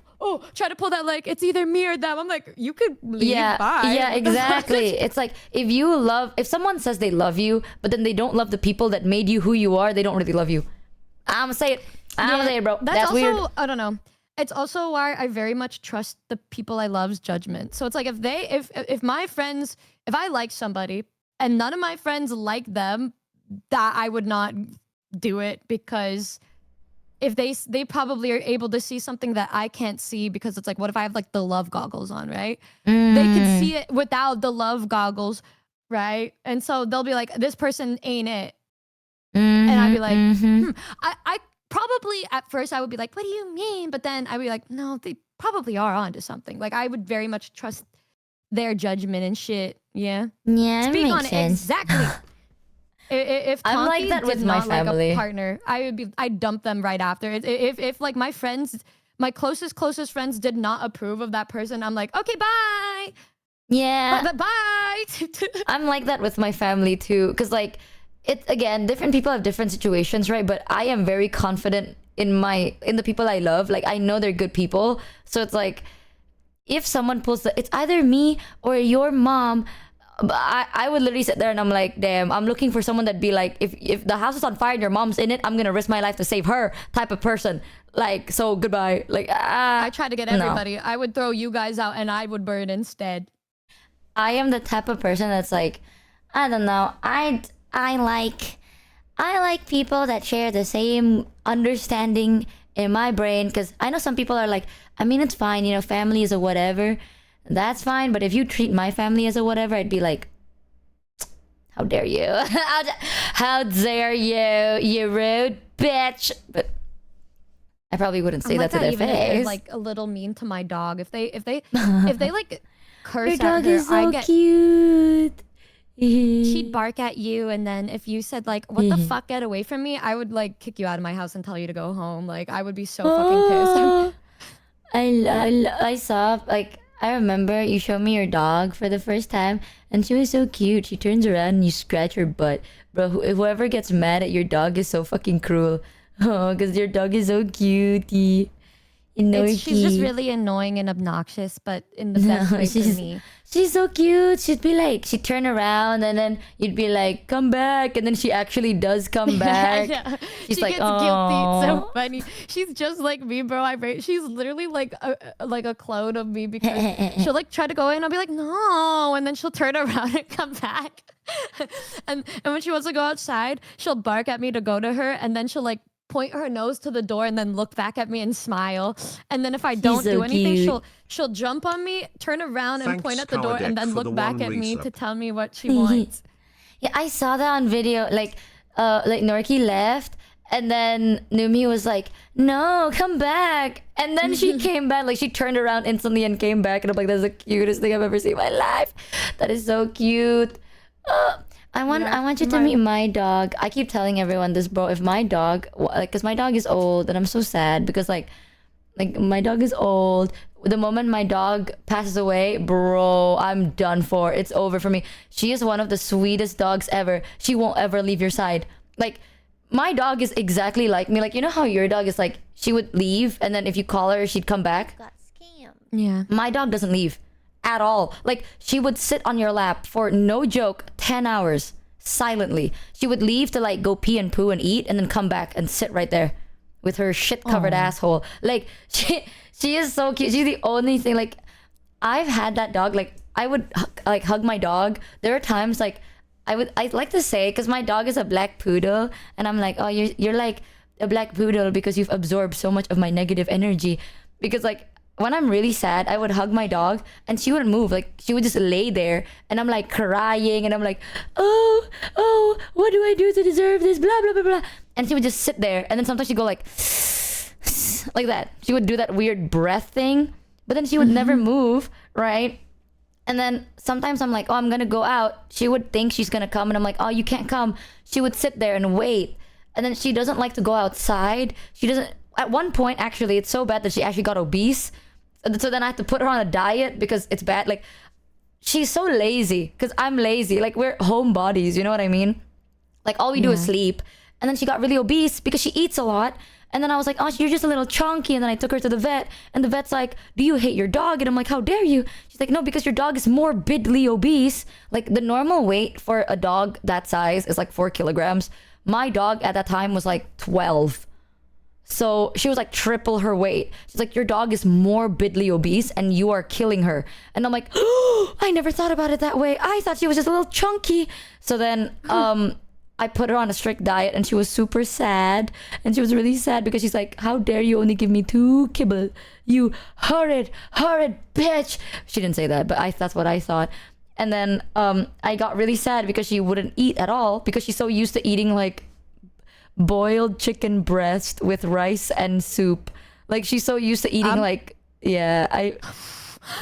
Try to pull that, like it's either me or them. I'm like, you could leave. Yeah, Bye. yeah, What the fuck? exactly. It's like if someone says they love you, but then they don't love the people that made you who you are, they don't really love you. I'm gonna say it. I'm gonna say it, bro. That's also, weird. I don't know. It's also why I very much trust the people I love's judgment. So it's like if my friends, if I like somebody and none of my friends like them, that I would not do it, because if they probably are able to see something that I can't see, because it's like, what if I have like the love goggles on, right? They can see it without the love goggles, right? And so they'll be like, this person ain't it. And I'd be like, I probably at first I would be like, what do you mean? But then I'd be like, no, they probably are onto something. Like I would very much trust their judgment and shit. Yeah. Yeah, it Speak makes on sense. exactly. If I'm like Tonki that did with my not like family. a partner, I'd dump them right after. If like my friends my closest friends did not approve of that person, I'm like, okay, bye. Yeah. Bye. I'm like that with my family too, because like it again, different people have different situations, right? But I am very confident in the people I love. Like I know they're good people, so it's like if someone pulls it's either me or your mom. I would literally sit there and I'm like, damn, I'm looking for someone that'd be like, if the house is on fire and your mom's in it, I'm gonna risk my life to save her type of person. Like, so goodbye. Like, I try to get everybody. I would throw you guys out and I would burn instead. I am the type of person that's like, I don't know. I like people that share the same understanding in my brain, because I know some people are like, I mean, it's fine, you know, family is a whatever. That's fine, but if you treat my family as a whatever, I'd be like, how dare you? How dare you, you rude bitch. But I probably wouldn't say that to their even if they're, face. like a little mean to my dog. If they like curse Your dog at her, is so I get cute. she'd bark at you, and then if you said like, what the fuck, get away from me, I would like kick you out of my house and tell you to go home. Like I would be so fucking pissed. I saw, like, I remember you showed me your dog for the first time, and she was so cute. She turns around and you scratch her butt. Bro, whoever gets mad at your dog is so fucking cruel. Oh, because your dog is so cutie. She's just really annoying and obnoxious, but in the best way for me. She's so cute. She'd be like, she'd turn around and then you'd be like, come back. And then she actually does come back. Yeah. She's She like, gets guilty. It's so oh. funny. She's just like me, bro. She's literally like a clone of me, because she'll like try to go in and I'll be like, no, and then she'll turn around and come back. and when she wants to go outside, she'll bark at me to go to her, and then she'll like point her nose to the door and then look back at me and smile. And then if I don't so do anything, cute. she'll jump on me, turn around and Thanks, point at the door, and then Kaladek, for look the back one at me resub. to tell me what she wants. Yeah, I saw that on video. Like Norky left, and then Numi was like, no, come back. And then she came back. Like, she turned around instantly and came back. And I'm like, that's the cutest thing I've ever seen in my life. That is so cute. I want you to meet my dog. I keep telling everyone this, bro. If my dog, like, because my dog is old, and I'm so sad because like my dog is old. The moment my dog passes away, bro, I'm done for. It's over for me. She is one of the sweetest dogs ever. She won't ever leave your side. Like, my dog is exactly like me. Like, you know how your dog is like, she would leave, and then if you call her, she'd come back? Yeah. My dog doesn't leave at all. Like, she would sit on your lap for, no joke, 10 hours silently. She would leave to like go pee and poo and eat, and then come back and sit right there with her shit covered asshole. Like, she is so cute. She's the only thing. Like, I've had that dog. Like, I would like hug my dog. There are times like I'd like to say, because my dog is a black poodle, and I'm like, oh, you're like a black poodle because you've absorbed so much of my negative energy. Because like, when I'm really sad, I would hug my dog and she wouldn't move. Like, she would just lay there, and I'm like crying, and I'm like, oh, what do I do to deserve this? Blah, blah, blah, blah. And she would just sit there, and then sometimes she'd go like that. She would do that weird breath thing, but then she would never move, right? And then sometimes I'm like, oh, I'm gonna go out. She would think she's gonna come, and I'm like, oh, you can't come. She would sit there and wait. And then she doesn't like to go outside. She doesn't. At one point, actually, it's so bad that she actually got obese. So then I had to put her on a diet because it's bad. Like, she's so lazy because I'm lazy. Like, we're homebodies, you know what I mean? Like, all we do is sleep. And then she got really obese because she eats a lot. And then I was like, oh, you're just a little chunky. And then I took her to the vet, and the vet's like, do you hate your dog? And I'm like, how dare you? She's like, no, because your dog is morbidly obese. Like, the normal weight for a dog that size is like 4 kilograms. My dog at that time was like 12. So she was like triple her weight. She's like, your dog is morbidly obese and you are killing her. And I'm like, oh, I never thought about it that way. I thought she was just a little chunky. So then I put her on a strict diet, and she was super sad. And she was really sad because she's like, how dare you only give me 2 kibble? You horrid bitch. She didn't say that, but that's what I thought. And then I got really sad because she wouldn't eat at all, because she's so used to eating like boiled chicken breast with rice and soup. Like, she's so used to eating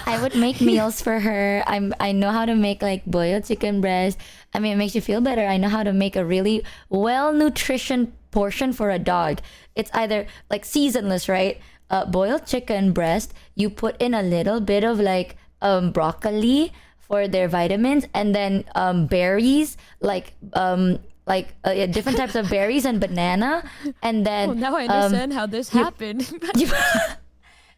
I would make meals for her. I know how to make like boiled chicken breast. I mean, it makes you feel better. I know how to make a really well nutrition portion for a dog. It's either like seasonless, right? boiled chicken breast. You put in a little bit of like broccoli for their vitamins, and then berries like different types of berries and banana, and then Well, now I understand how this happened.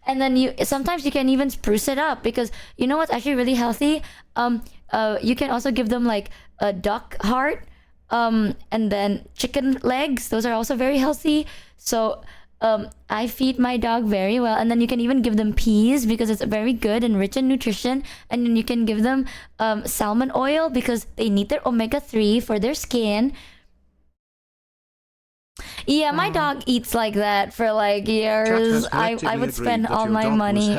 and then sometimes you can even spruce it up, because you know what's actually really healthy. You can also give them like a duck heart, and then chicken legs. Those are also very healthy. So I feed my dog very well, and then you can even give them peas because it's very good and rich in nutrition. And then you can give them salmon oil because they need their omega-3 for their skin. Yeah, my dog eats like that for like years. I would spend all my money. Dude,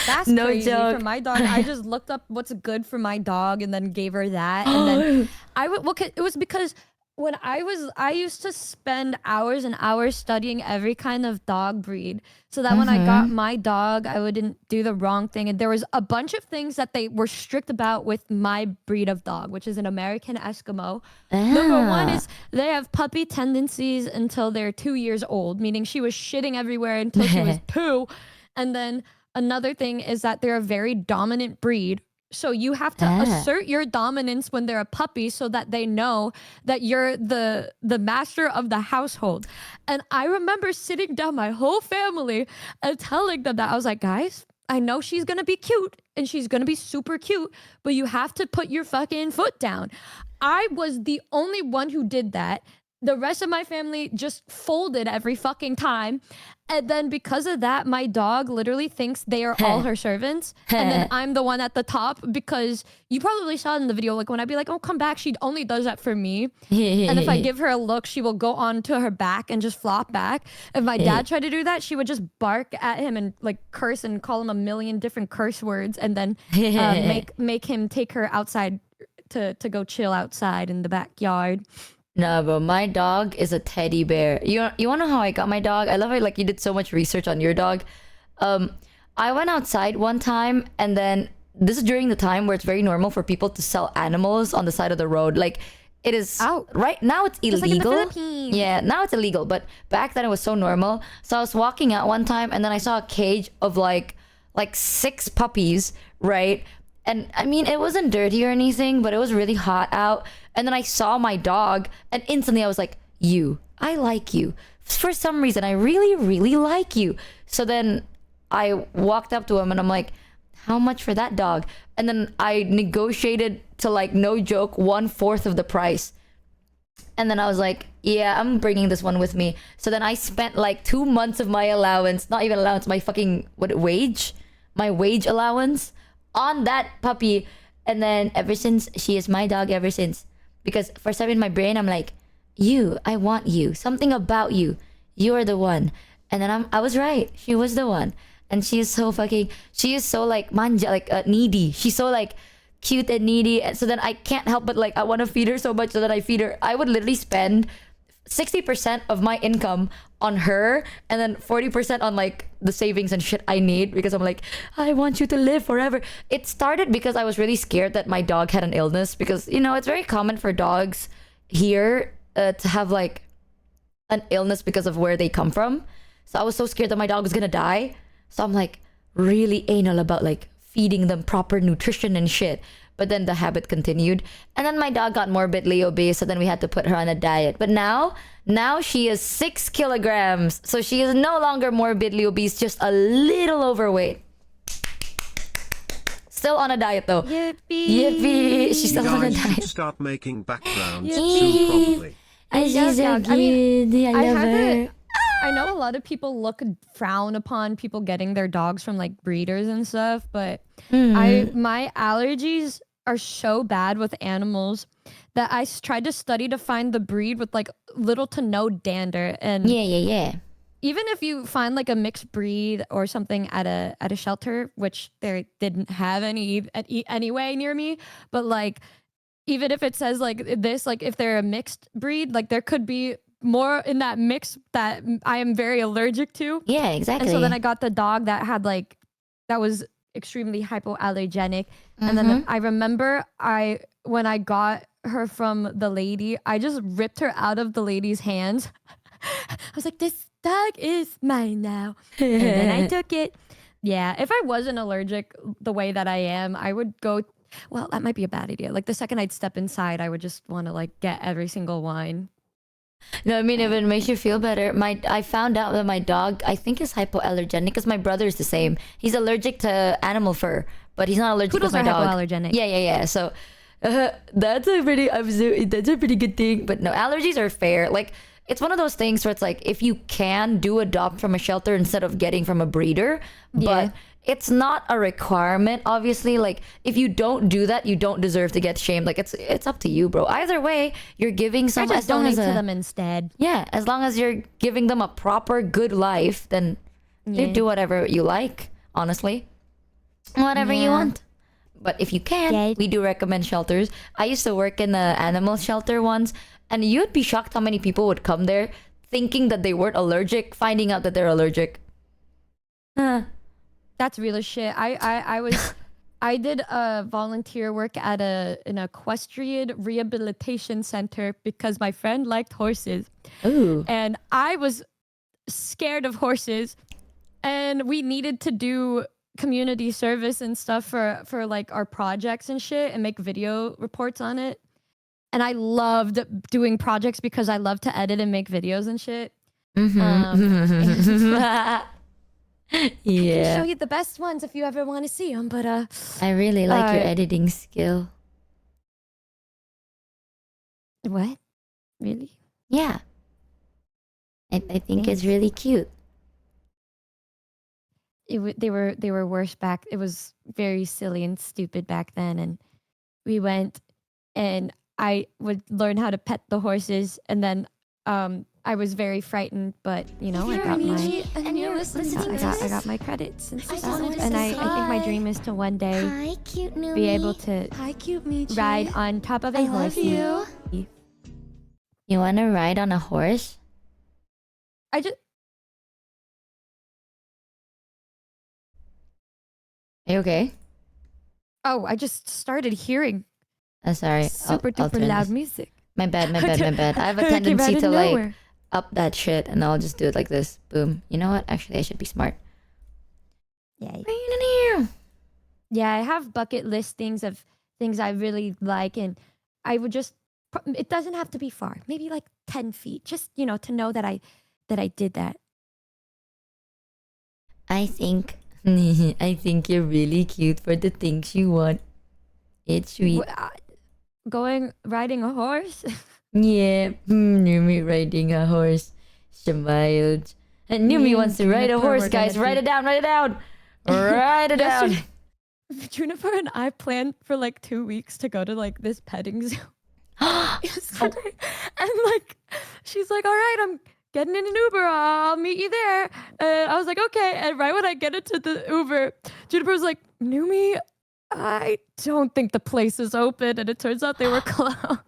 that's No crazy joke. for my dog. I just looked up what's good for my dog and then gave her that, and then it was because when I used to spend hours and hours studying every kind of dog breed, so that when I got my dog, I wouldn't do the wrong thing. And there was a bunch of things that they were strict about with my breed of dog, which is an American Eskimo. Number one is they have puppy tendencies until they're 2 years old, meaning she was shitting everywhere until she was 2. And then another thing is that they're a very dominant breed. So you have to assert your dominance when they're a puppy so that they know that you're the master of the household. And I remember sitting down my whole family and telling them that. I was like, guys, I know she's going to be cute and she's going to be super cute, but you have to put your fucking foot down. I was the only one who did that. The rest of my family just folded every fucking time. And then because of that, my dog literally thinks they are all her servants. And then I'm the one at the top, because you probably saw it in the video. Like when I'd be like, oh, come back, she only does that for me. And if I give her a look, she will go on to her back and just flop back. If my dad tried to do that, she would just bark at him and like curse and call him a million different curse words. And then make him take her outside to go chill outside in the backyard. No, but my dog is a teddy bear. You want to know how I got my dog? I love it. Like you did so much research on your dog. I went outside one time, and then this is during the time where it's very normal for people to sell animals on the side of the road. Like it is right now it's illegal. Just like in the Philippines. Yeah, now it's illegal, but back then it was so normal. So I was walking out one time, and then I saw a cage of like 6 puppies, right? And I mean, it wasn't dirty or anything, but it was really hot out. And then I saw my dog, and instantly I was like, I like you. For some reason, I really, really like you. So then I walked up to him and I'm like, how much for that dog? And then I negotiated to, like, no joke, 1/4 of the price. And then I was like, yeah, I'm bringing this one with me. So then I spent like 2 months of my allowance, not even allowance, my fucking, my wage allowance on that puppy. And then ever since, she is my dog ever since. Because for some in my brain, I'm like, I want you. Something about you. You're the one. And then I was right. She was the one. And she is so like manja, like needy. She's so like cute and needy. And so then I can't help but like, I want to feed her so much, so that I feed her. I would literally spend 60% of my income on her, and then 40% on like the savings and shit I need, because I'm like, I want you to live forever. It started because I was really scared that my dog had an illness, because it's very common for dogs here to have like an illness because of where they come from. So I was so scared that my dog was gonna die. So I'm like really anal about like feeding them proper nutrition and shit. But then the habit continued. And then my dog got morbidly obese, so then we had to put her on a diet. But now she is 6 kilograms. So she is no longer morbidly obese, just a little overweight. Still on a diet though. Yippee! She's still on a Guys diet. should start making backgrounds soon properly. She's so cute. I love her. I know a lot of people frown upon people getting their dogs from like breeders and stuff, but my allergies are so bad with animals that I tried to study to find the breed with like little to no dander. And yeah. Even if you find like a mixed breed or something at a shelter, which they didn't have any anyway near me, but like even if it says like this, like if they're a mixed breed, like there could be more in that mix that I am very allergic to. Yeah, exactly. And so then I got the dog that had like, that was extremely hypoallergenic. And then I remember when I got her from the lady, I just ripped her out of the lady's hands was like, this dog is mine now. And then I took it. Yeah, if I wasn't allergic the way that I am, I would go. Well, that might be a bad idea. Like the second I'd step inside, I would just want to like get every single wine. No, I mean, if it makes you feel better, I found out that my dog, I think, is hypoallergenic because my brother is the same. He's allergic to animal fur, but he's not allergic Poodles to my are dog. hypoallergenic. Yeah. So that's a pretty good thing. But no, allergies are fair. Like, it's one of those things where it's like, if you can, do adopt from a shelter instead of getting from a breeder. But it's not a requirement, obviously. Like, if you don't do that, you don't deserve to get shamed. Like, it's up to you, bro. Either way, you're giving some. I just donate to them instead. Yeah, as long as you're giving them a proper good life, then you do whatever you like. Honestly, whatever you want. But if you can, we do recommend shelters. I used to work in an animal shelter once, and you'd be shocked how many people would come there thinking that they weren't allergic, finding out that they're allergic. That's real as shit. I did volunteer work at an equestrian rehabilitation center because my friend liked horses. Ooh. And I was scared of horses, and we needed to do community service and stuff for like our projects and shit and make video reports on it. And I loved doing projects because I love to edit and make videos and shit. I can show you the best ones if you ever want to see them, but I really like your editing skill. What? Really? Yeah. I think it's really cute. They were worse back. It was very silly and stupid back then, and we went, and I would learn how to pet the horses, and then I was very frightened, but you know, I got my credits and stuff. And I think my dream is to one day be able to ride on top of a horse. You want to ride on a horse? I just. Are you okay? Oh, I just started hearing. Sorry. Super I'll duper turn loud this. music. My bad. I have a Came tendency out of to like nowhere. up that shit, and I'll just do it like this. Boom. You know what? Actually, I should be smart. Yay. Right in here. Yeah, I have bucket list things of things I really like, and I would just. It doesn't have to be far. Maybe like 10 feet. Just to know that I did that. I think you're really cute for the things you want. It's sweet. Riding a horse. Yeah, Numi riding a horse. Smiled. And Numi wants to ride a horse, guys. Write it down. Write it down. Juniper and I planned for like 2 weeks to go to like this petting zoo. Yesterday. And like, she's like, all right, I'm getting in an Uber. I'll meet you there. And I was like, okay. And right when I get into the Uber, Juniper was like, Numi, I don't think the place is open. And it turns out they were closed.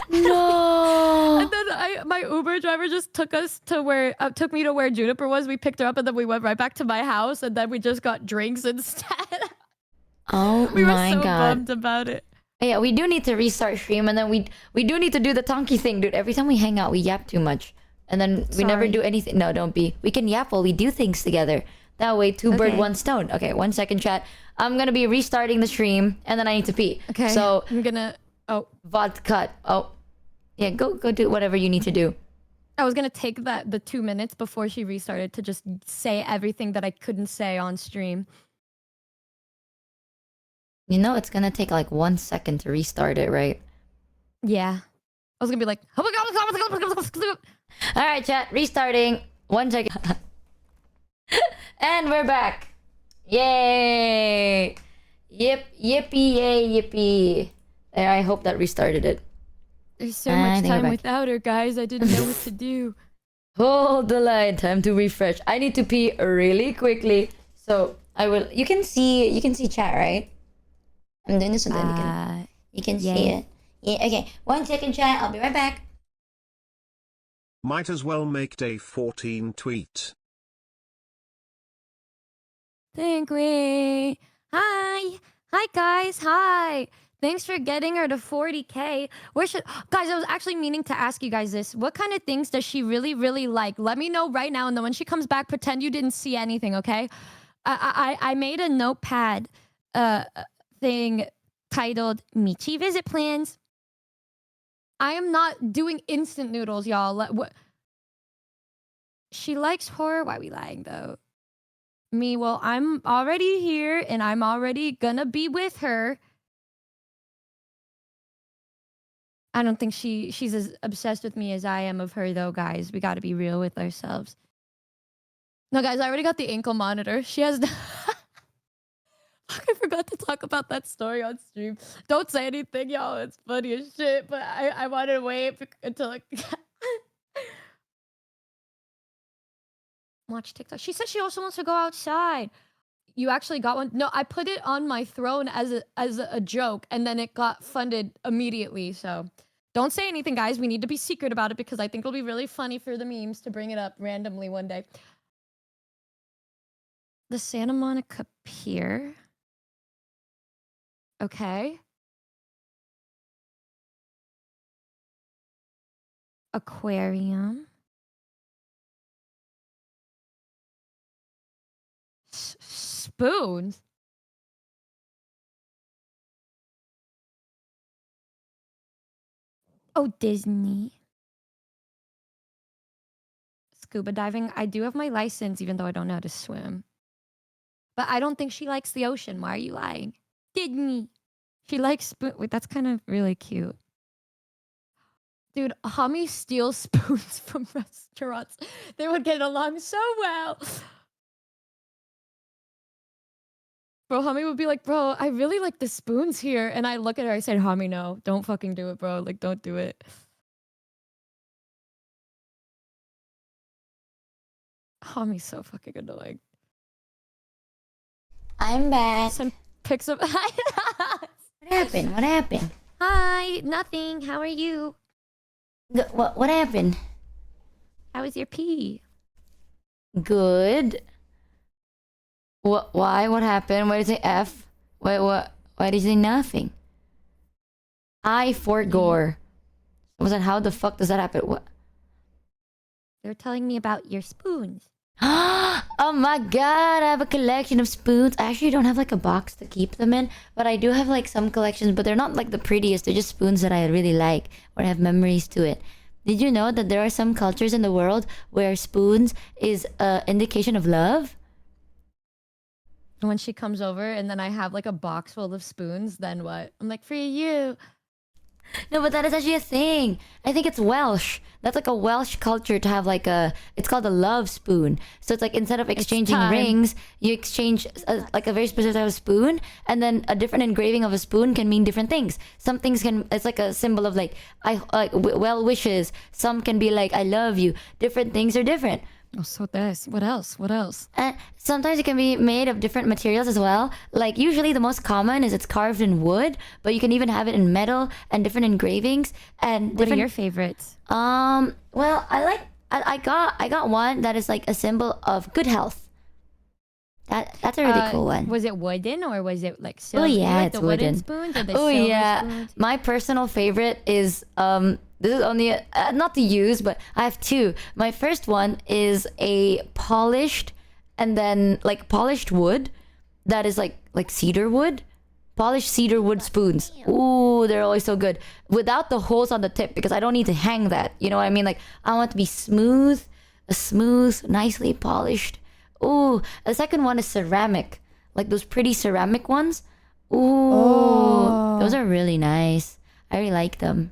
No. And then my Uber driver just took me to where Juniper was. We picked her up, and then we went right back to my house, and then we just got drinks instead. Oh we my were so god. bummed about it. Yeah, we do need to restart stream, and then we do need to do the Tonki thing, dude. Every time we hang out, we yap too much. And then we never Sorry. do anything. No, don't be. We can yap while we do things together. That way, two bird, Okay. one stone. Okay, 1 second, chat. I'm gonna be restarting the stream, and then I need to pee. Okay. So I'm gonna. Oh, VOD cut. Oh, yeah. Go do whatever you need to do. I was gonna take the 2 minutes before she restarted to just say everything that I couldn't say on stream. You know, it's gonna take like 1 second to restart it, right? Yeah. I was gonna be like, oh my god. All right, chat. Restarting. 1 second. And we're back. Yay! Yippee, yay, yippee. There, I hope that restarted it. There's so I much think we're time back. without her, guys. I didn't know what to do. Hold the line. Time to refresh. I need to pee really quickly. So I will. You can see chat, right? I'm doing this so that you can see it. Yeah. Okay. 1 second, chat. I'll be right back. Might as well make day 14 tweet. Think we. Hi. Hi, guys. Hi. Thanks for getting her to 40K. Where should guys? I was actually meaning to ask you guys this. What kind of things does she really, really like? Let me know right now, and then when she comes back, pretend you didn't see anything. Okay? I made a notepad thing titled Michi Visit Plans. I am not doing instant noodles, y'all. What? She likes horror. Why are we lying though? Me, well, I'm already here and I'm already gonna be with her. I don't think she's as obsessed with me as I am of her though, guys. We gotta be real with ourselves. No, guys, I already got the ankle monitor. She has I forgot to talk about that story on stream. Don't say anything, y'all. It's funny as shit, but I wanted to wait until like watch TikTok. She said she also wants to go outside. You actually got one? No, I put it on my throne as a joke, and then it got funded immediately. So don't say anything, guys. We need to be secret about it because I think it'll be really funny for the memes to bring it up randomly one day. The Santa Monica Pier. Okay. Aquarium. Spoons? Oh, Disney. Scuba diving. I do have my license, even though I don't know how to swim. But I don't think she likes the ocean. Why are you lying? Disney. She likes spoon. Wait, that's kind of really cute. Dude, Hami steals spoons from restaurants. They would get along so well. Bro, Hami would be like, bro, I really like the spoons here. And I look at her, I said, Hami, no, don't fucking do it, bro. Like, don't do it. Hami's so fucking annoying. I'm back. Some pics of... What happened? What happened? Hi, nothing. How are you? What happened? How was your pee? Good. What? Why? What happened? Why did you say F? Wait, what? Why did you say nothing? I forgore. Was that how the fuck does that happen? What? They're telling me about your spoons. Oh my god, I have a collection of spoons. I actually don't have like a box to keep them in, but I do have like some collections, but they're not like the prettiest. They're just spoons that I really like or have memories to it. Did you know that there are some cultures in the world where spoons is an indication of love? When she comes over and then I have like a box full of spoons, then what? I'm like, for you. No, but that is actually a thing. I think it's Welsh. That's like a Welsh culture to have like a... It's called a love spoon. So it's like instead of exchanging rings, you exchange like a very specific type of spoon. And then a different engraving of a spoon can mean different things. Some things can... It's like a symbol of like, well wishes. Some can be like, I love you. Different things are different. Oh, so this. What else? What else? Sometimes it can be made of different materials as well. Like usually the most common is it's carved in wood, but you can even have it in metal and different engravings and What are your favorites? Well, I got one that is like a symbol of good health. That's a really cool one. Was it wooden or was it like silver? Oh yeah, like it's the wooden. Spoons or the Oh silver yeah, spoons? my personal favorite is this is only not to use, but I have two. My first one is a polished and then like polished wood that is like cedar wood. Polished cedar wood spoons. Ooh, they're always so good. Without the holes on the tip because I don't need to hang that. You know what I mean? Like I want it to be smooth, nicely polished. Ooh, the second one is ceramic. Like those pretty ceramic ones. Ooh, those are really nice. I really like them.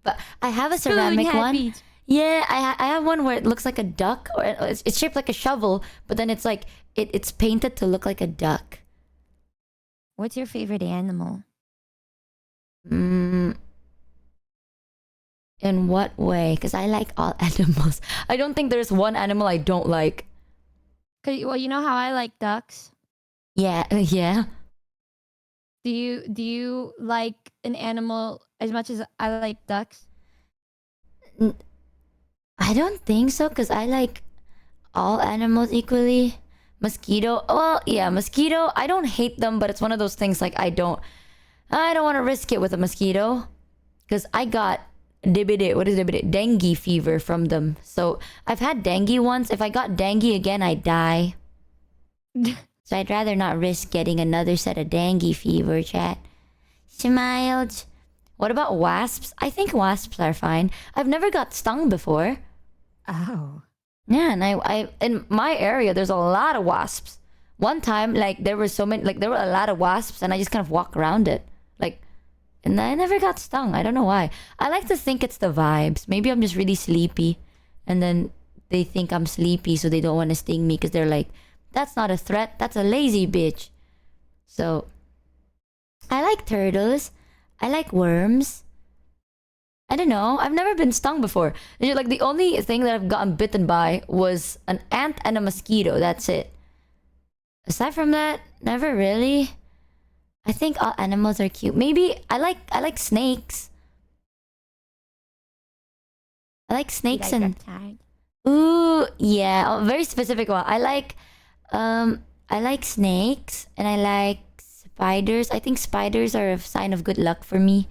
But I have a ceramic one. Yeah, I have one where it looks like a duck, or it's shaped like a shovel, but then it's like it's painted to look like a duck. What's your favorite animal? In what way? Because I like all animals. I don't think there's one animal I don't like. Well, you know how I like ducks. Yeah, yeah. Do you like an animal as much as I like ducks? I don't think so, because I like all animals equally. Mosquito. Well, yeah, mosquito. I don't hate them, but it's one of those things like I don't want to risk it with a mosquito, because I got dengue fever from them. So I've had dengue once. If I got dengue again, I die. So I'd rather not risk getting another set of dengue fever, chat. Smiled. What about wasps? I think wasps are fine. I've never got stung before. Oh. Yeah, and I in my area there's a lot of wasps. One time, like there were a lot of wasps, and I just kind of walk around it, like, and I never got stung. I don't know why. I like to think it's the vibes. Maybe I'm just really sleepy, and then they think I'm sleepy, so they don't want to sting me because they're like, that's not a threat. That's a lazy bitch. So I like turtles. I like worms. I don't know. I've never been stung before. Like the only thing that I've gotten bitten by was an ant and a mosquito. That's it. Aside from that, never really. I think all animals are cute. Maybe I like snakes. I like snakes and ooh, yeah, a very specific one. I like snakes and I like spiders. I think spiders are a sign of good luck for me.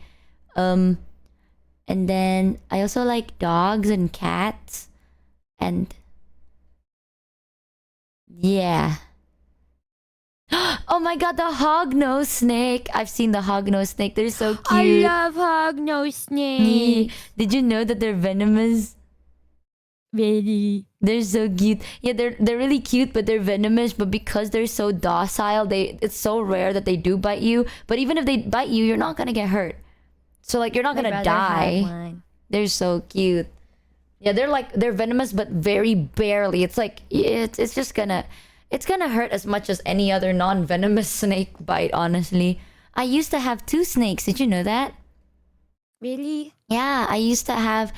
And then I also like dogs and cats. And yeah. Oh my god, the hognose snake. I've seen the hognose snake. They're so cute. I love hognose snakes. Did you know that they're venomous? Really? They're so cute. Yeah, they're really cute, but they're venomous. But because they're so docile, it's so rare that they do bite you. But even if they bite you, you're not gonna get hurt. So like you're not gonna die. They're so cute. Yeah, they're venomous, but very barely. It's like it's just gonna hurt as much as any other non-venomous snake bite. Honestly, I used to have 2 snakes. Did you know that? Really? Yeah, I used to have.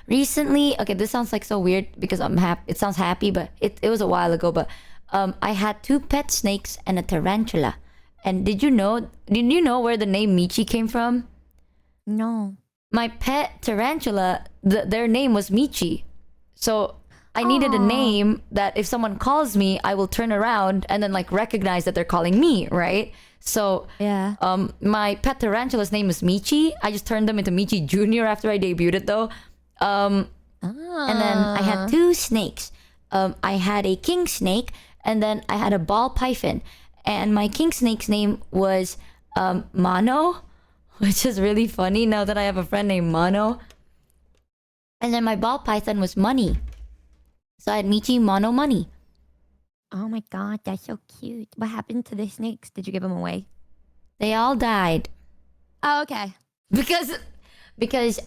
Recently, okay, this sounds like so weird because I'm happy. It sounds happy, but it was a while ago. But I had 2 pet snakes and a tarantula. And did you know where the name Michi came from? No. My pet tarantula, their name was Michi. So I needed a name that if someone calls me, I will turn around and then like recognize that they're calling me, right? So yeah. My pet tarantula's name is Michi. I just turned them into Michi Jr. after I debuted it though. And then I had 2 snakes. I had a king snake and then I had a ball python. And my king snake's name was Mono, which is really funny now that I have a friend named Mono. And then my ball python was Money. So I had Michi, Mono, Money. Oh my god, that's so cute. What happened to the snakes? Did you give them away? They all died. Oh, okay. Because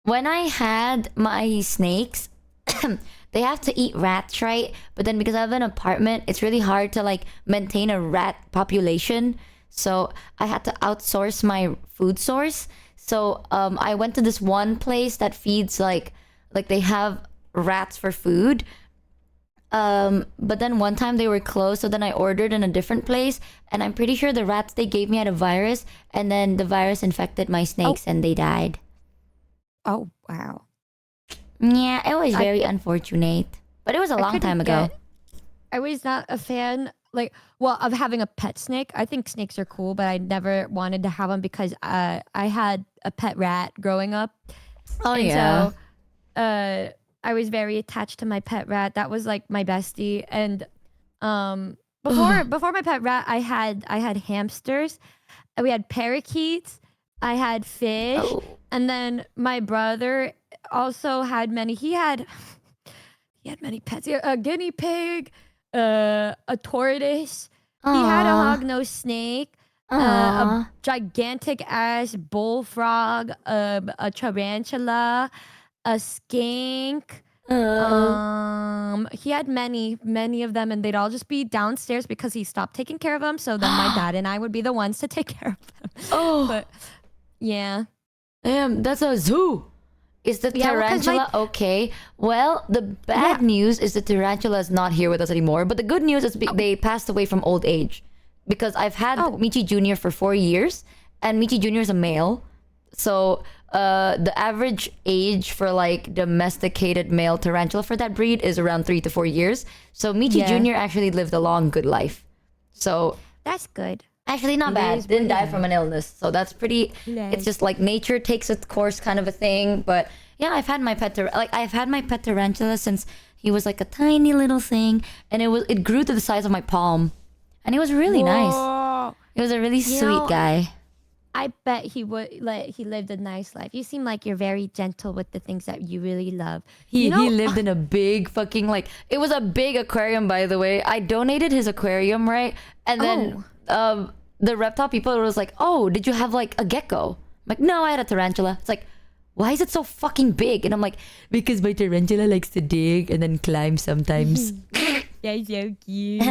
when I had my snakes, they have to eat rats, right? But then because I have an apartment, it's really hard to like maintain a rat population. So I had to outsource my food source. So I went to this one place that feeds like they have rats for food. But then one time they were closed, so then I ordered in a different place, and I'm pretty sure the rats they gave me had a virus, and then the virus infected my snakes and they died. Oh wow. Yeah, it was very unfortunate. But it was a long time ago. I was not a fan of having a pet snake. I think snakes are cool, but I never wanted to have them because I had a pet rat growing up. Oh, and yeah. So, I was very attached to my pet rat. That was like my bestie. And before my pet rat, I had hamsters. We had parakeets. I had fish. Oh. And then my brother also had many. He had many pets. A guinea pig, a tortoise. He had a hognose snake, a gigantic ass bullfrog, a tarantula, a skink. He had many of them, and they'd all just be downstairs because he stopped taking care of them. So then my dad and I would be the ones to take care of them. Oh, but yeah. Damn, that's a zoo. Is the tarantula okay? Well, the bad news is the tarantula is not here with us anymore. But the good news is they passed away from old age. Because I've had Michi Jr. for 4 years. And Michi Jr. is a male. So the average age for like domesticated male tarantula for that breed is around 3 to 4 years. So Michi Jr. actually lived a long, good life. So that's good. Actually, not It bad. is Didn't what it die from an illness. So that's pretty. It's just like nature takes its course, kind of a thing. But yeah, I've had my pet tarantula since he was like a tiny little thing, and it grew to the size of my palm, and it was really nice. It was a really sweet guy. I bet he lived a nice life. You seem like you're very gentle with the things that you really love. He lived in a big fucking it was a big aquarium, by the way. I donated his aquarium, right? And then the reptile people was like, "Oh, did you have like a gecko?" I'm like, "No, I had a tarantula." It's like, "Why is it so fucking big?" And I'm like, "Because my tarantula likes to dig and then climb sometimes." That's so cute.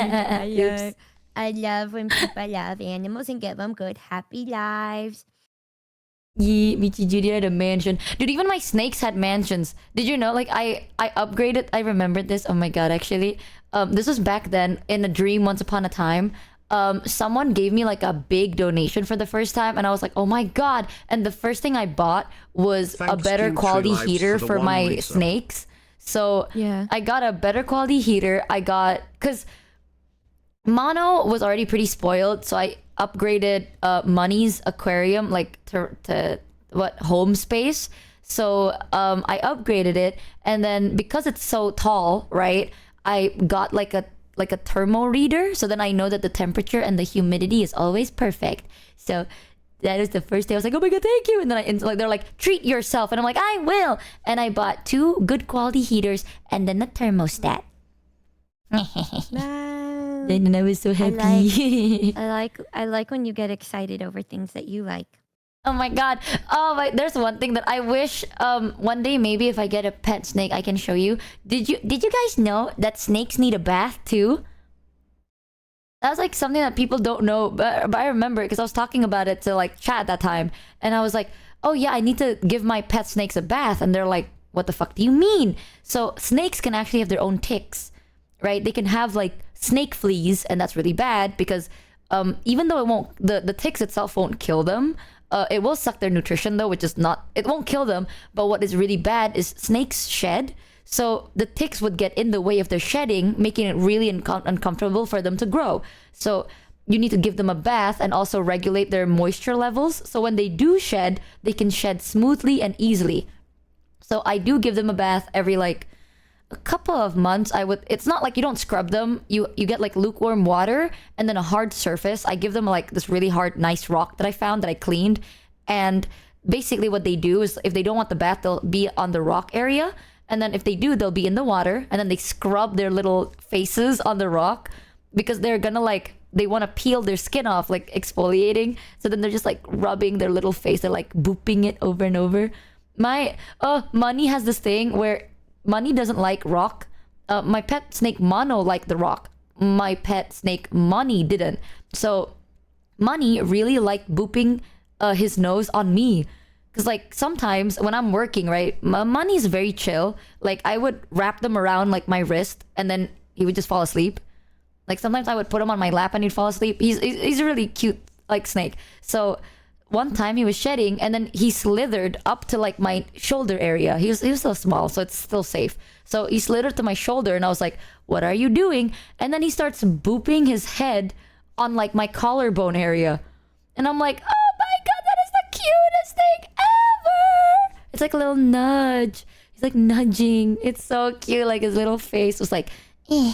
I love when people love animals and give them good, happy lives. Yeah, Michi Jr. had a mansion. Dude, even my snakes had mansions. Did you know? Like, I upgraded. I remembered this. Oh my god, actually. This was back then in a dream once upon a time. Someone gave me like a big donation for the first time, and I was like, oh my god. And the first thing I bought was a better quality heater for my snakes. So I got a better quality heater. I got, because Mono was already pretty spoiled, so I upgraded Money's aquarium like to home space. So I upgraded it, and then because it's so tall, right, I got like a thermo reader, so then I know that the temperature and the humidity is always perfect. So that is the first day I was like, oh my god, thank you. And then they're like, treat yourself, and I'm like, I will. And I bought 2 good quality heaters and then a thermostat. Then I was so happy. I like when you get excited over things that you like. Oh my god. There's one thing that I wish one day maybe if I get a pet snake I can show you. Did you guys know that snakes need a bath too? That's like something that people don't know, but I remember because I was talking about it to like chat at that time, and I was like, oh yeah, I need to give my pet snakes a bath, and they're like, what the fuck do you mean? So snakes can actually have their own ticks, right? They can have like snake fleas, and that's really bad because even though it won't, the ticks itself won't kill them, it will suck their nutrition though, which is not, it won't kill them, but what is really bad is snakes shed, so the ticks would get in the way of their shedding, making it really uncomfortable for them to grow. So you need to give them a bath and also regulate their moisture levels, so when they do shed, they can shed smoothly and easily. So I do give them a bath every like a couple of months. It's not like you don't scrub them. You get like lukewarm water and then a hard surface. I give them like this really hard, nice rock that I found that I cleaned. And basically what they do is if they don't want the bath, they'll be on the rock area. And then if they do, they'll be in the water. And then they scrub their little faces on the rock because they're gonna like, they want to peel their skin off, like exfoliating. So then they're just like rubbing their little face. They're like booping it over and over. Money has this thing where Money doesn't like rock. My pet snake Mono liked the rock. My pet snake Money didn't. So Money really liked booping his nose on me. Because like sometimes when I'm working, right, Money's very chill. Like I would wrap them around like my wrist and then he would just fall asleep. Like sometimes I would put him on my lap and he'd fall asleep. He's a really cute like snake. So one time he was shedding and then he slithered up to like my shoulder area. He was still small, so it's still safe. So he slithered to my shoulder and I was like, what are you doing? And then he starts booping his head on like my collarbone area. And I'm like, oh my god, that is the cutest thing ever. It's like a little nudge. He's like nudging. It's so cute. Like his little face was like, eh.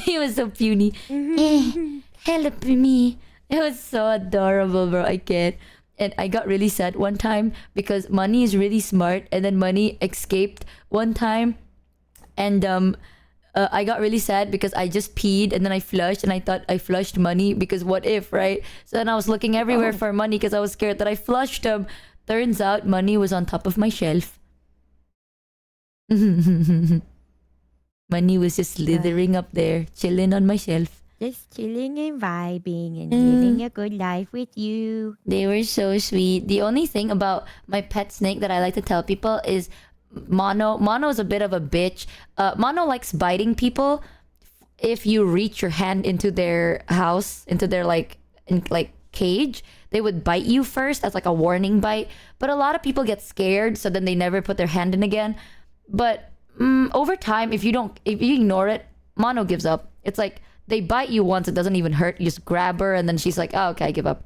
He was so puny. Eh, help me. It was so adorable, bro. I can't. And I got really sad one time because Money is really smart, and then Money escaped one time, and I got really sad because I just peed and then I flushed, and I thought I flushed Money because what if, right? So then I was looking everywhere for Money because I was scared that I flushed him. Turns out Money was on top of my shelf. Money was just slithering up there, chilling on my shelf. Just chilling and vibing and living a good life with you. They were so sweet. The only thing about my pet snake that I like to tell people is Mono is a bit of a bitch. Mono likes biting people if you reach your hand into their house, into their like cage, they would bite you first as like a warning bite. But a lot of people get scared, so then they never put their hand in again. But over time, if you ignore it, Mono gives up. It's like they bite you once, it doesn't even hurt. You just grab her, and then she's like, "Oh, okay, I give up."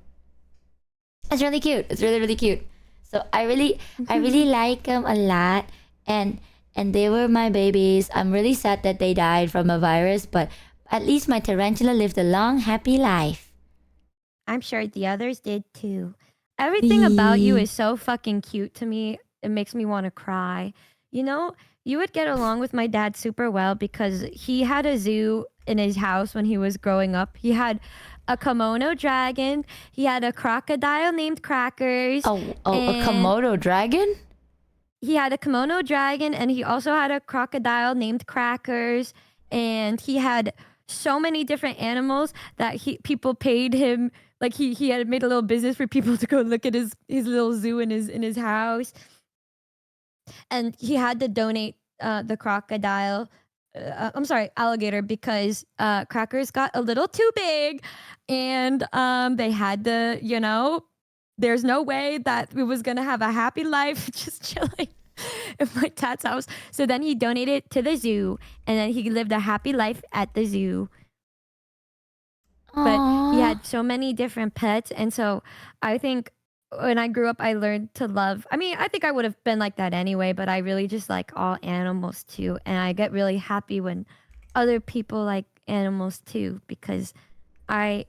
It's really cute. It's really, really cute. So I really like them a lot, and they were my babies. I'm really sad that they died from a virus, but at least my tarantula lived a long, happy life. I'm sure the others did too. Everything about you is so fucking cute to me. It makes me want to cry. You know, you would get along with my dad super well because he had a zoo in his house when he was growing up. He had a kimono dragon. He had a crocodile named Crackers. A Komodo dragon? He had a kimono dragon, and he also had a crocodile named Crackers. And he had so many different animals that people paid him. Like he had made a little business for people to go look at his little zoo in his house. And he had to donate the crocodile. Alligator, because Crackers got a little too big, and they had to, there's no way that we was gonna have a happy life just chilling in my dad's house. So then he donated to the zoo, and then he lived a happy life at the zoo. But he had so many different pets, and so I think when I grew up, I learned to love. I mean, I think I would have been like that anyway, but I really just like all animals too, and I get really happy when other people like animals too, because I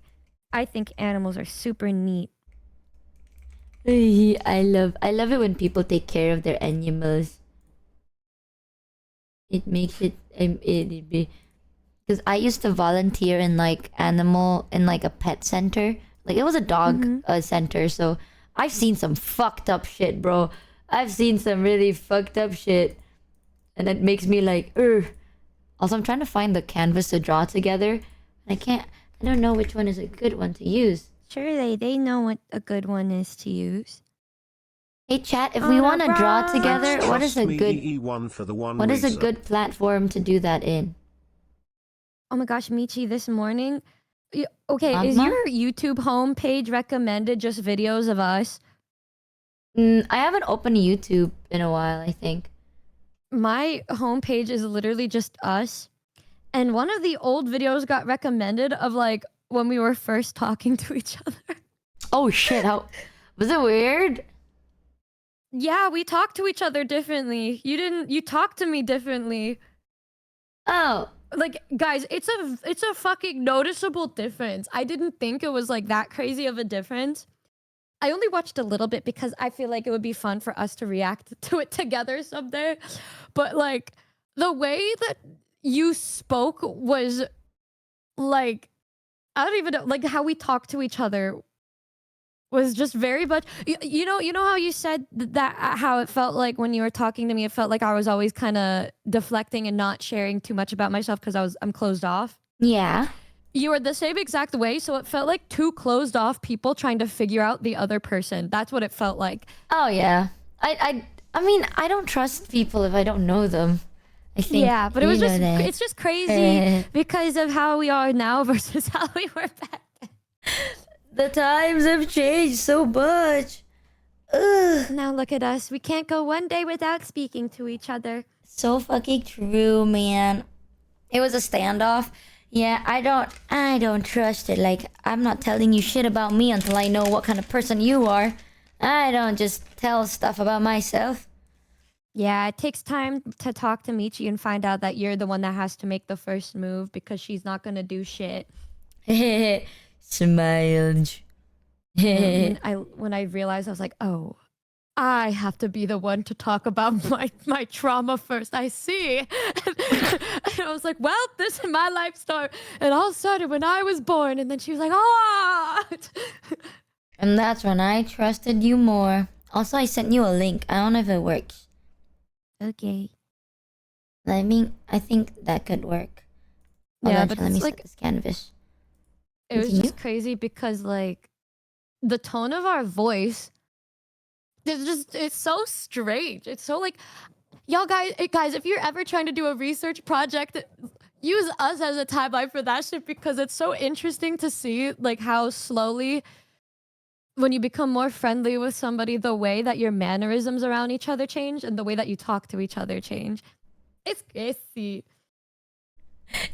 think animals are super neat. I love it when people take care of their animals. It makes it be, because I used to volunteer in like a pet center. Like it was a dog center, so I've seen some fucked up shit, bro. I've seen some really fucked up shit, and it makes me like, ugh. Also, I'm trying to find the canvas to draw together. I don't know which one is a good one to use. Sure, they know what a good one is to use. Hey chat, if we want to draw together, Thanks, what is a Trust Me, good E1 for the one what is a reason. good platform to do that in? Oh my gosh, Michi, this morning. Okay, is Mama? your YouTube homepage recommended just videos of us? I haven't opened YouTube in a while, I think. My homepage is literally just us. And one of the old videos got recommended of like when we were first talking to each other. Oh shit, how was it weird? Yeah, we talked to each other differently. You talked to me differently. Oh. Like, guys, it's a fucking noticeable difference. I didn't think it was like that crazy of a difference. I only watched a little bit because I feel like it would be fun for us to react to it together someday. But like the way that you spoke was like, I don't even know, like how we talked to each other was just very much, you know how you said that, how it felt like when you were talking to me, it felt like I was always kind of deflecting and not sharing too much about myself because I'm closed off. Yeah. You were the same exact way, so it felt like two closed off people trying to figure out the other person. That's what it felt like. Oh yeah. I mean, I don't trust people if I don't know them. I think. Yeah, but it's just crazy because of how we are now versus how we were back then. The times have changed so much. Ugh. Now look at us. We can't go one day without speaking to each other. So fucking true, man. It was a standoff. Yeah, I don't trust it. Like, I'm not telling you shit about me until I know what kind of person you are. I don't just tell stuff about myself. Yeah, it takes time to talk to Michi and find out that you're the one that has to make the first move because she's not gonna do shit. Smiled. When I realized, I was like, oh, I have to be the one to talk about my trauma first. I see. And I was like, well, this is my life story. It all started when I was born. And then she was like, oh. And that's when I trusted you more. Also, I sent you a link. I don't know if it works. Okay. I mean, I think that could work. Yeah, but let me like, set this canvas. It was just crazy because like the tone of our voice, it's so strange. It's so like, y'all guys, if you're ever trying to do a research project, use us as a timeline for that shit because it's so interesting to see like how slowly when you become more friendly with somebody, the way that your mannerisms around each other change and the way that you talk to each other change. It's crazy.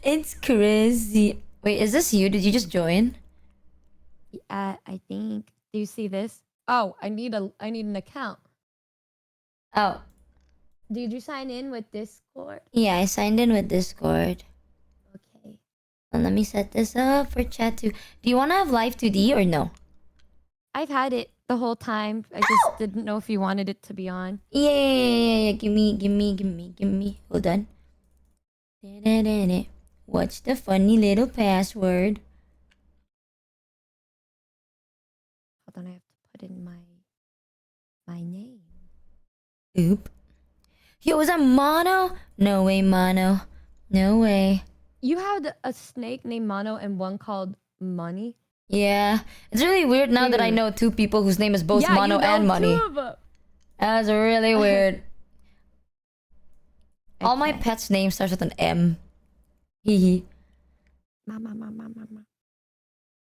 It's crazy. Wait, is this you? Did you just join? I think. Do you see this? Oh, I need an account. Oh. Did you sign in with Discord? Yeah, I signed in with Discord. Okay. And let me set this up for chat too. Do you want to have live 2D or no? I've had it the whole time. I just didn't know if you wanted it to be on. Yeah. Give me. Hold on. What's the funny little password? Hold on, I have to put in my name. Oop. Yo, was that Mono? No way, Mono. No way. You had a snake named Mono and one called Money? Yeah. It's really weird now that I Dude. know two people whose name is both Yeah, Mono you know and Money. two of 'em. That's really weird. All my Okay. pets' names starts with an M. Hee. Mama.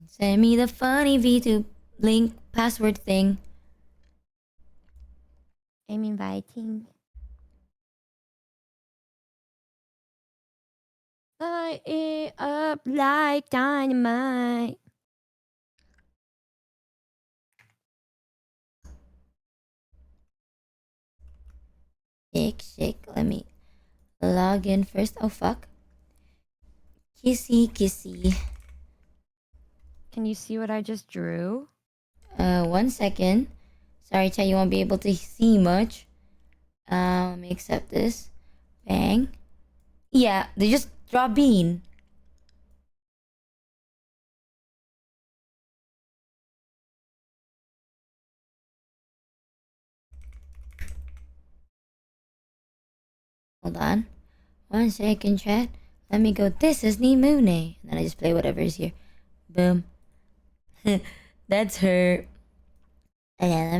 Send me the funny V2 link password thing. I'm inviting. Light it up like dynamite. Shake. Let me log in first. Oh, fuck. Kissy. Can you see what I just drew? 1 second. Sorry, chat, you won't be able to see much. Let me accept this. Bang. Yeah, they just draw bean. Hold on. 1 second, chat. Let me go. This is Nimune. And then I just play whatever is here. Boom. That's her. Yeah,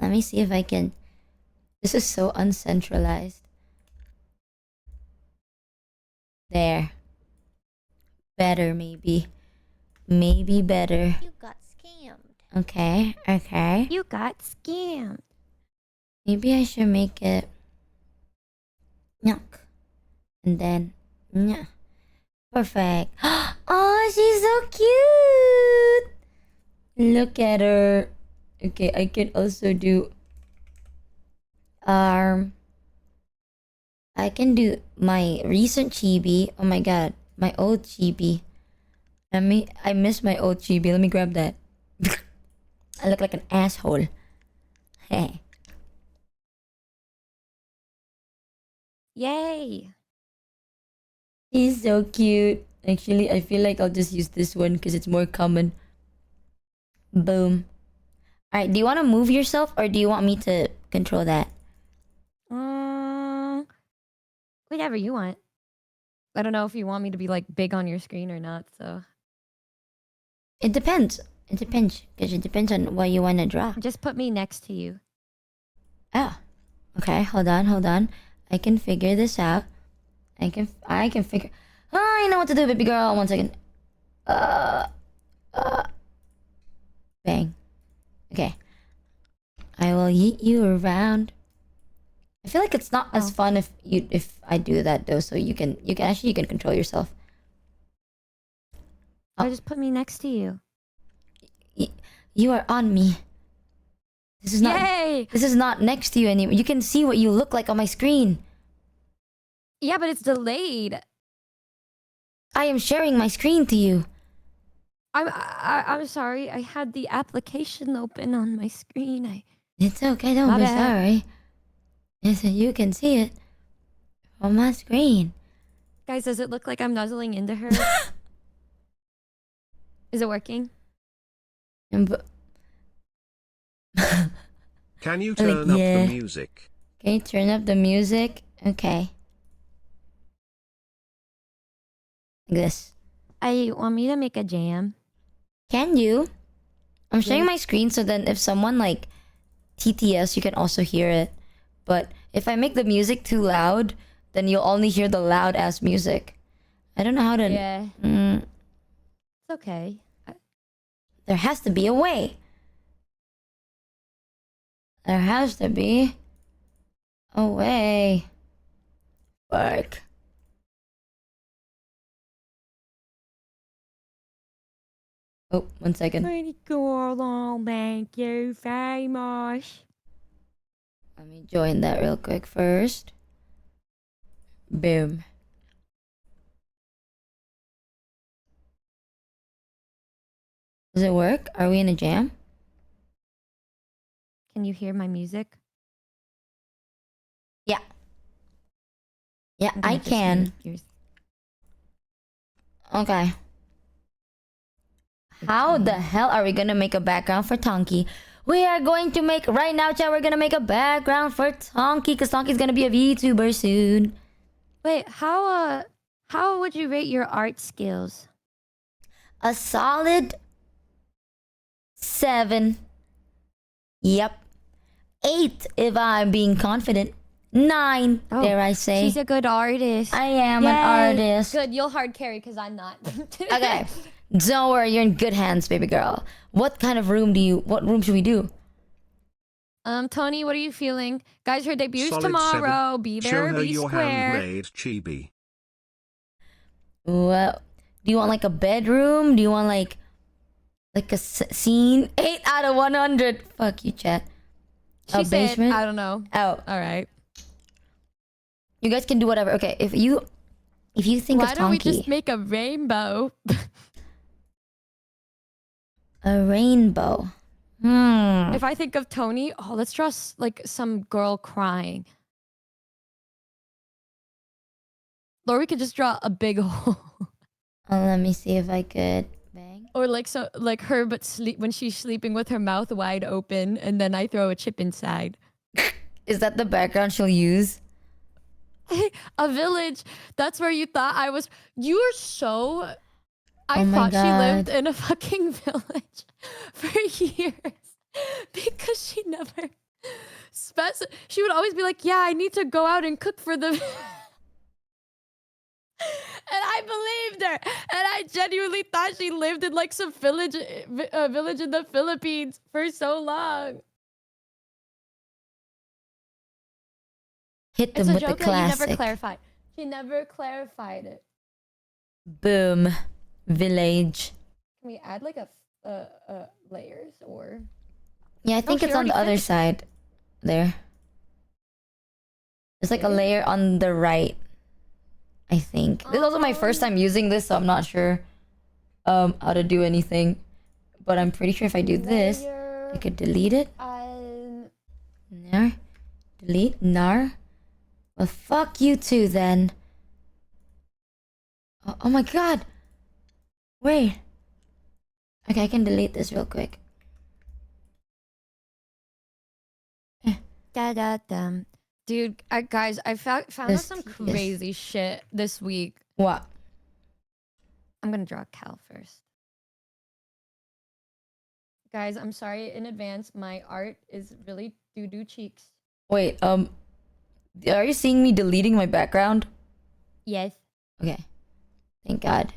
let me see if I can. This is so uncentralized. There. Better, maybe. Maybe better. You got scammed. Okay. You got scammed. Maybe I should make it. Nyuk. And then. Nyuk. Perfect. Oh, she's so cute. Look at her. Okay, I can also do. I can do my recent chibi. Oh my god, my old chibi. I miss my old chibi. Let me grab that. I look like an asshole. Hey. Yay. He's so cute. Actually, I feel like I'll just use this one because it's more common. Boom. Alright, do you want to move yourself or do you want me to control that? Whatever you want. I don't know if you want me to be like big on your screen or not, so. It depends. Because it depends on what you want to draw. Just put me next to you. Oh. Okay, hold on. I can figure this out. I can figure. Oh, I know what to do, baby girl. 1 second. Bang. Okay. I will yeet you around. I feel like it's not as fun if I do that though. So you can control yourself. Or just put me next to you. You are on me. This is not. Yay! This is not next to you anymore. You can see what you look like on my screen. Yeah, but it's delayed. I am sharing my screen to you. I'm sorry. I had the application open on my screen. It's okay. Don't My be bad. sorry. Listen, you can see it on my screen. Guys, does it look like I'm nuzzling into her? Is it working? Can you turn up the music? Okay, turn up the music. Okay. Like this. I want me to make a jam. Can you? I'm sharing Yeah. my screen so then if someone like TTS, you can also hear it. But if I make the music too loud, then you'll only hear the loud ass music. I don't know how to. Yeah. Mm, It's okay. there has to be a way. There has to be a way. Fuck. Oh, 1 second. Pretty cool, oh, thank you very much. Let me join that real quick first. Boom. Does it work? Are we in a jam? Can you hear my music? Yeah. Yeah, I'm gonna I just can. mute yours. Okay. How the hell are we gonna make a background for Tonki? We are going to make, right now, chat, we're gonna make a background for Tonki, because Tonki's gonna be a VTuber soon. Wait, how would you rate your art skills? A solid 7. Yep. 8 if I'm being confident. 9, dare I say. She's a good artist. I am an Yay. artist. Good, you'll hard carry because I'm not. Okay. Don't worry, you're in good hands, baby girl. What kind of room what room should we do? Tony, what are you feeling? Guys, her debut's Solid tomorrow. 7. Be Show there, her be your square. handmade chibi. Well, do you want like a bedroom? Do you want like a scene? 8 out of 100. Fuck you, chat. She A said, basement? I don't know. Oh. All right. You guys can do whatever. Okay, if you think Why of don't we Tonki, just make a rainbow? a rainbow. If I think of Tony, oh, let's draw like some girl crying. Or we could just draw a big hole. Let me see if I could. Bang. Or like her, but when she's sleeping with her mouth wide open, and then I throw a chip inside. Is that the background she'll use? A village. That's where you thought I was. You were so. I Oh my thought she lived God. in a fucking village for years because she never. She would always be like, "Yeah, I need to go out and cook for them." And I believed her, and I genuinely thought she lived in like some village in the Philippines for so long. Hit It's them a with the joke that you never classic. clarified. She never clarified it. Boom. Village. Can we add like a layers or? Yeah, I think she it's on the already other finished. side. There. There's like a layer on the right. I think. This is also my first time using this, so I'm not sure how to do anything. But I'm pretty sure if I do this, I could delete it. Nar. Delete. Nar. Well, fuck you too then. Oh my god. Wait. Okay, I can delete this real quick. Da-da-dum. Dude, guys, I found out That's some tedious. crazy shit this week. What? I'm gonna draw Cal first. Guys, I'm sorry in advance. My art is really doo-doo cheeks. Wait, are you seeing me deleting my background? Yes. Okay. Thank God.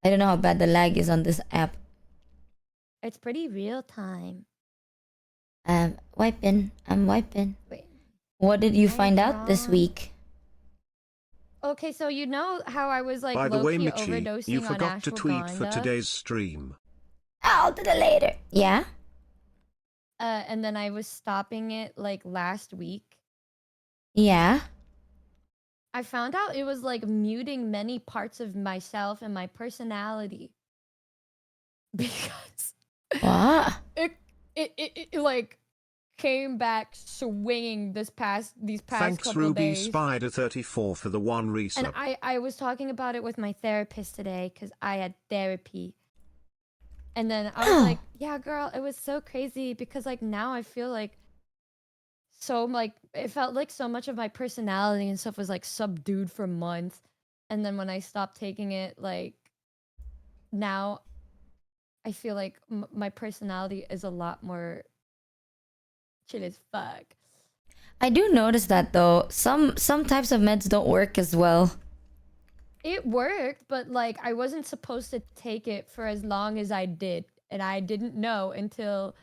I don't know how bad the lag is on this app. It's pretty real time. Wiping. I'm wiping. Wait. What did you I find out this draw- week? Okay, so you know how I was like By the way, low-key Michi, overdosing you on forgot to tweet for ashwagandha? today's stream. I'll do it later. Yeah? And then I was stopping it like last week. Yeah? I found out it was like muting many parts of myself and my personality. Because What? it like came back swinging these past Thanks couple Ruby days. Spider 34 for the 1 resub. And I was talking about it with my therapist today because I had therapy. And then I was like, yeah, girl, it was so crazy because like now I feel like so like it felt like so much of my personality and stuff was like subdued for months. And then when I stopped taking it, like now I feel like my personality is a lot more chill as fuck. I do notice that though. Some types of meds don't work as well. It worked, but like I wasn't supposed to take it for as long as I did, and I didn't know until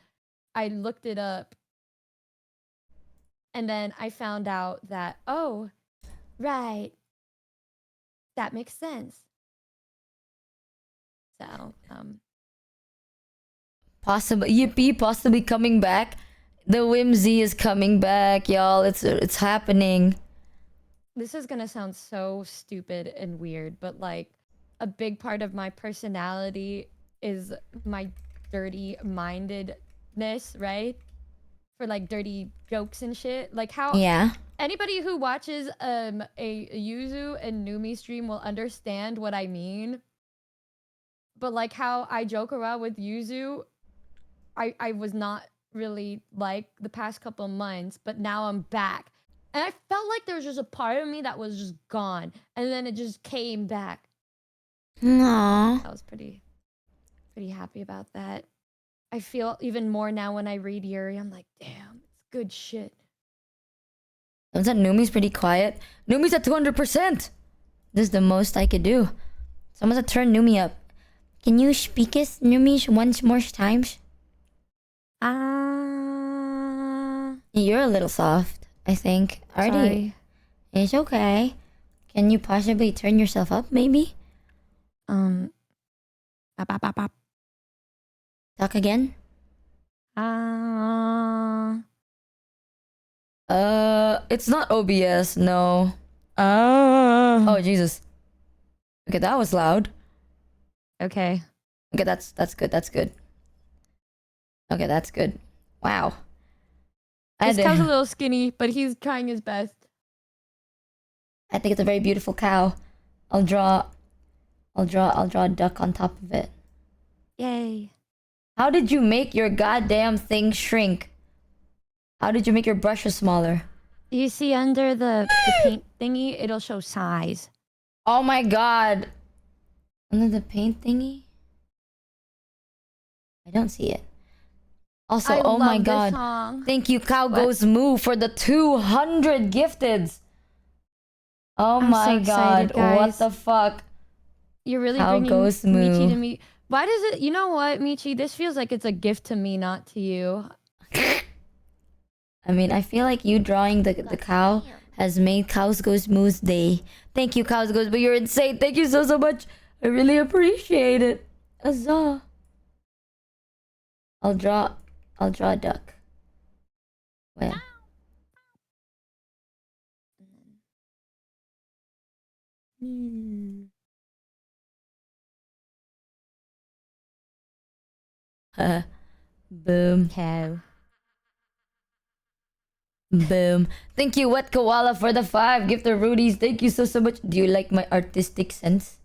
I looked it up And then I found out that, oh, right, that makes sense. So, Possibly, Yippee, possibly coming back. The Whimsy is coming back, y'all. It's happening. this is gonna sound so stupid and weird, but like a big part of my personality is my dirty mindedness, right? For like dirty jokes and shit. Like how Yeah. anybody who watches a Yuzu and Numi stream will understand what I mean. But like how I joke around with Yuzu, I was not really like the past couple months, but now I'm back. And I felt like there was just a part of me that was just gone. And then it just came back. Aww. I was pretty happy about that. I feel even more now when I read Yuri. I'm like, damn, it's good shit. Sounds like Numi's pretty quiet. Numi's at 200%. This is the most I could do. Someone's to turn Numi up. Can you speak us, Numi, once more times? You're a little soft, I think. Already. Sorry. It's okay. Can you possibly turn yourself up, maybe? Talk again? It's not OBS, no. Oh, Jesus. Okay, that was loud. Okay. Okay, that's good, that's good. Okay, that's good. Wow. This cow's a little skinny, but he's trying his best. I think it's a very beautiful cow. I'll draw a duck on top of it. Yay. How did you make your goddamn thing shrink? How did you make your brushes smaller? You see under the paint thingy, it'll show size. Oh my god. Under the paint thingy? I don't see it. Also, I oh my love this god. song. Thank you, Cow What? Goes Moo, for the 200 gifteds. Oh I'm so my excited, god. What guys. the fuck? You're really Cow bringing Goes Michi Moo. to me. Why does it? You know what, Michi? This feels like it's a gift to me, not to you. I mean, I feel like you drawing the cow has made Cows Goes Moo's day. Thank you, Cows Goes Moo. You're insane. Thank you so much. I really appreciate it. Huzzah. I'll draw a duck. Where? Boom. Cow. Boom. Thank you, Wet Koala, for the 5 gift of Rudies. Thank you so much. Do you like my artistic sense?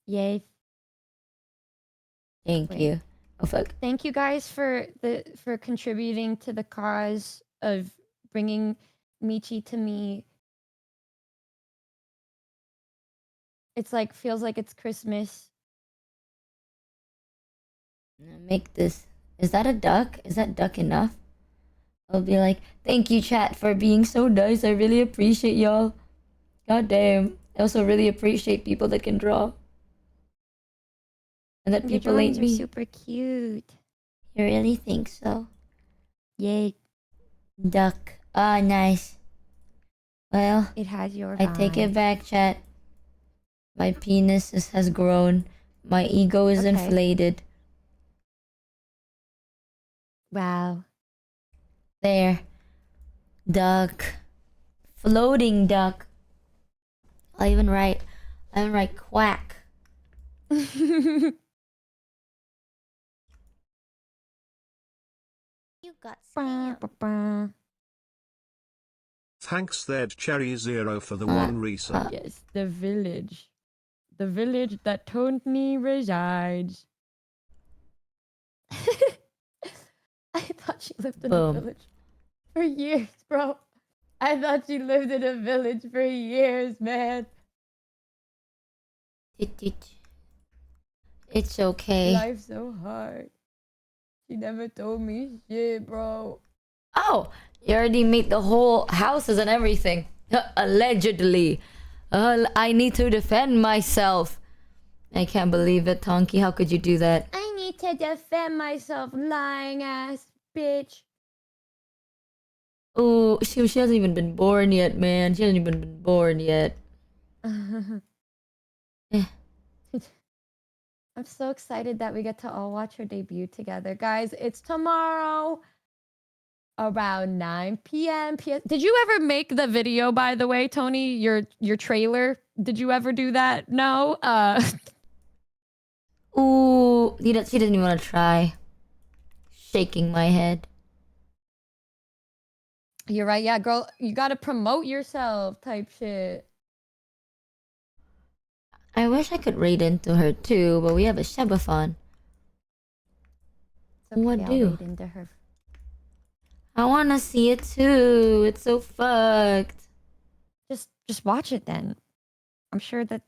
Yay. Thank Wait. you. Oh fuck. Thank you guys for contributing to the cause of bringing Michi to me. It's like feels like it's Christmas. Make this. Is that a duck? Is that duck enough? I'll be like, thank you, chat, for being so nice. I really appreciate y'all. God damn. I also really appreciate people that can draw. And that Your people like drawings are me. super cute. You really think so? Yay. Duck. Ah, nice. Well, It has your I take it vibe. back, chat. My penis has grown. My ego is Okay. inflated. Wow. There. Duck. Floating duck. I even write quack. You got Thanks Third Cherry Zero for the 1 resub. Yes, the village. The village that Tony resides. I thought she lived in a Boom. village for years, bro. I thought she lived in a village for years, man. It's okay. Life's so hard. She never told me shit, bro. Oh, you already made the whole houses and everything. Allegedly. I need to defend myself. I can't believe it, Tonky. How could you do that? I need to defend myself, lying ass bitch. Oh, she hasn't even been born yet, man. She hasn't even been born yet. Eh. I'm so excited that we get to all watch her debut together. Guys, it's tomorrow around 9 p.m. Did you ever make the video, by the way, Tony? Your trailer? Did you ever do that? No? Ooh, she didn't even want to try. Shaking my head. You're right. Yeah, girl, you gotta promote yourself type shit. I wish I could raid into her too, but we have a Shebathon. Okay, What I'll do? raid into her. I wanna see it too. It's so fucked. Just watch it then. I'm sure that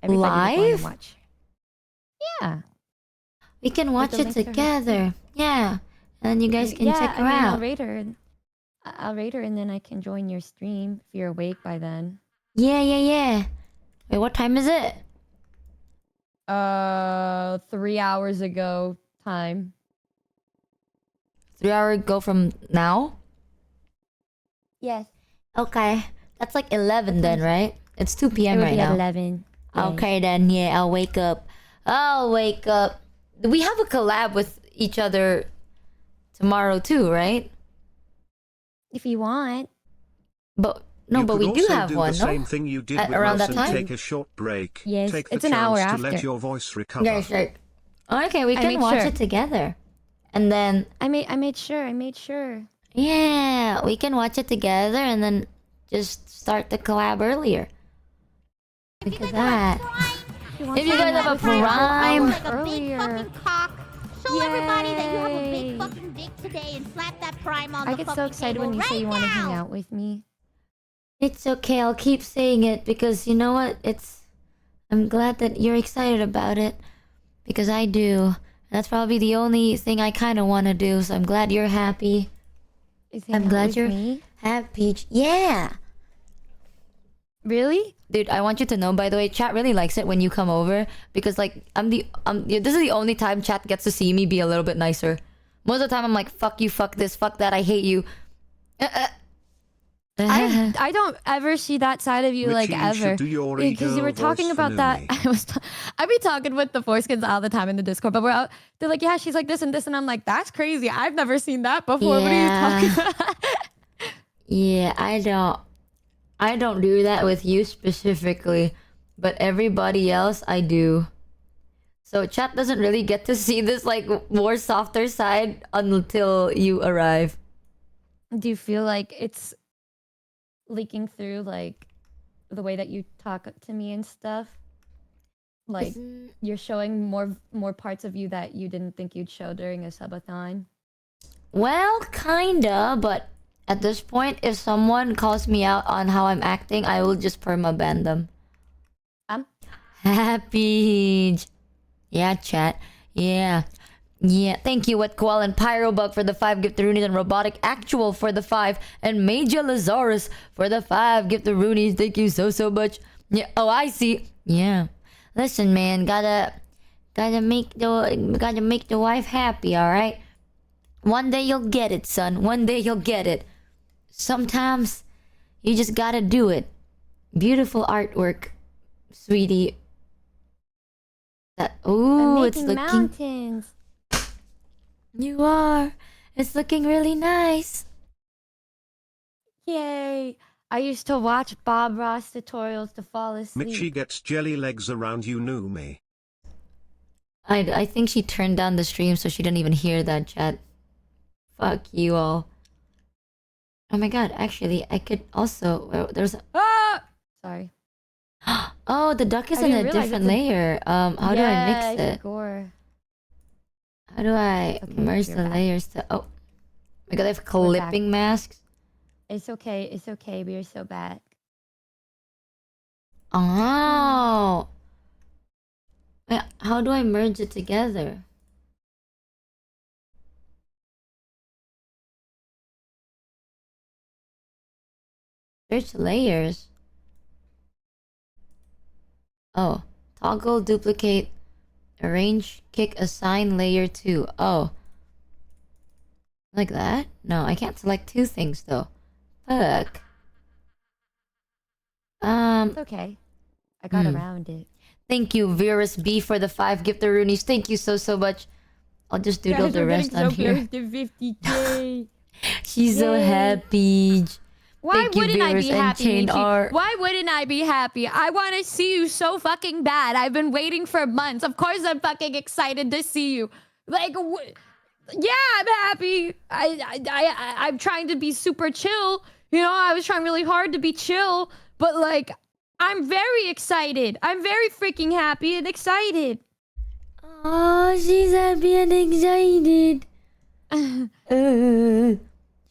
everybody would Live? wanna watch. Yeah. We can watch the it link to her together. Yeah. And you guys can check her I'll out. rate her. I'll rate her and then I can join your stream if you're awake by then. Yeah. Wait, what time is it? 3 hours ago time. 3 hours ago from now? Yes. Okay. That's like 11 then, right? It's 2 p.m. It would right be now. at 11. Okay then, yeah, I'll wake up. We have a collab with each other tomorrow too, right? If you want. But no, You but could we do also have do one, the no? same thing you did with Around us that and time? take a short break. Yes, Take the it's an hour chance to let after. your voice recover. Yeah, sure. Okay, we I can made watch sure. it together. And then I made sure. yeah, we can watch it together and then just start the collab earlier. Look at that. If you guys have a prime, Like a big fucking cock. Show everybody that you have a big fucking dick today and slap that prime on I the get fucking so excited table when you say right you want to hang now. out with me. it's okay. I'll keep saying it because you know what? I'm glad that you're excited about it because I do. That's probably the only thing I kind of want to do. So I'm glad you're happy. I'm glad you're happy. Yeah. Really? Dude, I want you to know, by the way, chat really likes it when you come over because, like, this is the only time chat gets to see me be a little bit nicer. Most of the time, I'm like, fuck you, fuck this, fuck that, I hate you. I don't ever see that side of you Michi, like you ever. should do your Because you were e-girl talking voice for about that. Numi. I be talking with the foreskins all the time in the Discord, but we're out. They're like, yeah, she's like this and this, and I'm like, that's crazy. I've never seen that before. What are you talking about? Yeah, I don't do that with you specifically, but everybody else I do. So chat doesn't really get to see this like more softer side until you arrive. Do you feel like it's leaking through like the way that you talk to me and stuff? Like you're showing more parts of you that you didn't think you'd show during a subathon? Well, kinda, but at this point, if someone calls me out on how I'm acting, I will just permaban them. Happy. Yeah, chat. Yeah. Thank you, Wet Koal and Pyrobug for the 5 gift-a-roonies and Robotic Actual for the 5 and Major Lazarus for the 5 gift-a-roonies. Thank you so much. Yeah. Oh, I see. Yeah. Listen, man, gotta make the wife happy, all right? One day you'll get it, son. One day you'll get it. Sometimes you just gotta do it. Beautiful artwork, sweetie. Ooh, it's looking. Mountains. You are. It's looking really nice. Yay! I used to watch Bob Ross tutorials to fall asleep. Michi gets jelly legs around you, Numi. I think she turned down the stream so she didn't even hear that, chat. Fuck you all. Oh my god, actually, I could also... there's a... Sorry. Oh, the duck is I in a didn't realize different it's a- layer. How do I mix it's it? Gore. How do I merge you're the back. layers to... Oh. My god, I have We're back. clipping masks. It's okay. We are so back. Oh. Wait, how do I merge it together? Search layers. Oh. Toggle, duplicate, arrange, kick, assign layer 2. Oh. Like that? No, I can't select two things though. Fuck. It's okay. I got Hmm. around it. Thank you, Virus B, for the 5 giftaroonies. Thank you so much. I'll just doodle the rest on here. to 50K. She's so Yay. happy. Why Thank you, wouldn't I Virus be and happy, Chain Michi? R. Why wouldn't I be happy? I want to see you so fucking bad. I've been waiting for months. Of course I'm fucking excited to see you. Like, yeah, I'm happy. I'm trying to be super chill. You know, I was trying really hard to be chill. But, like, I'm very excited. I'm very freaking happy and excited. Oh, she's happy and excited.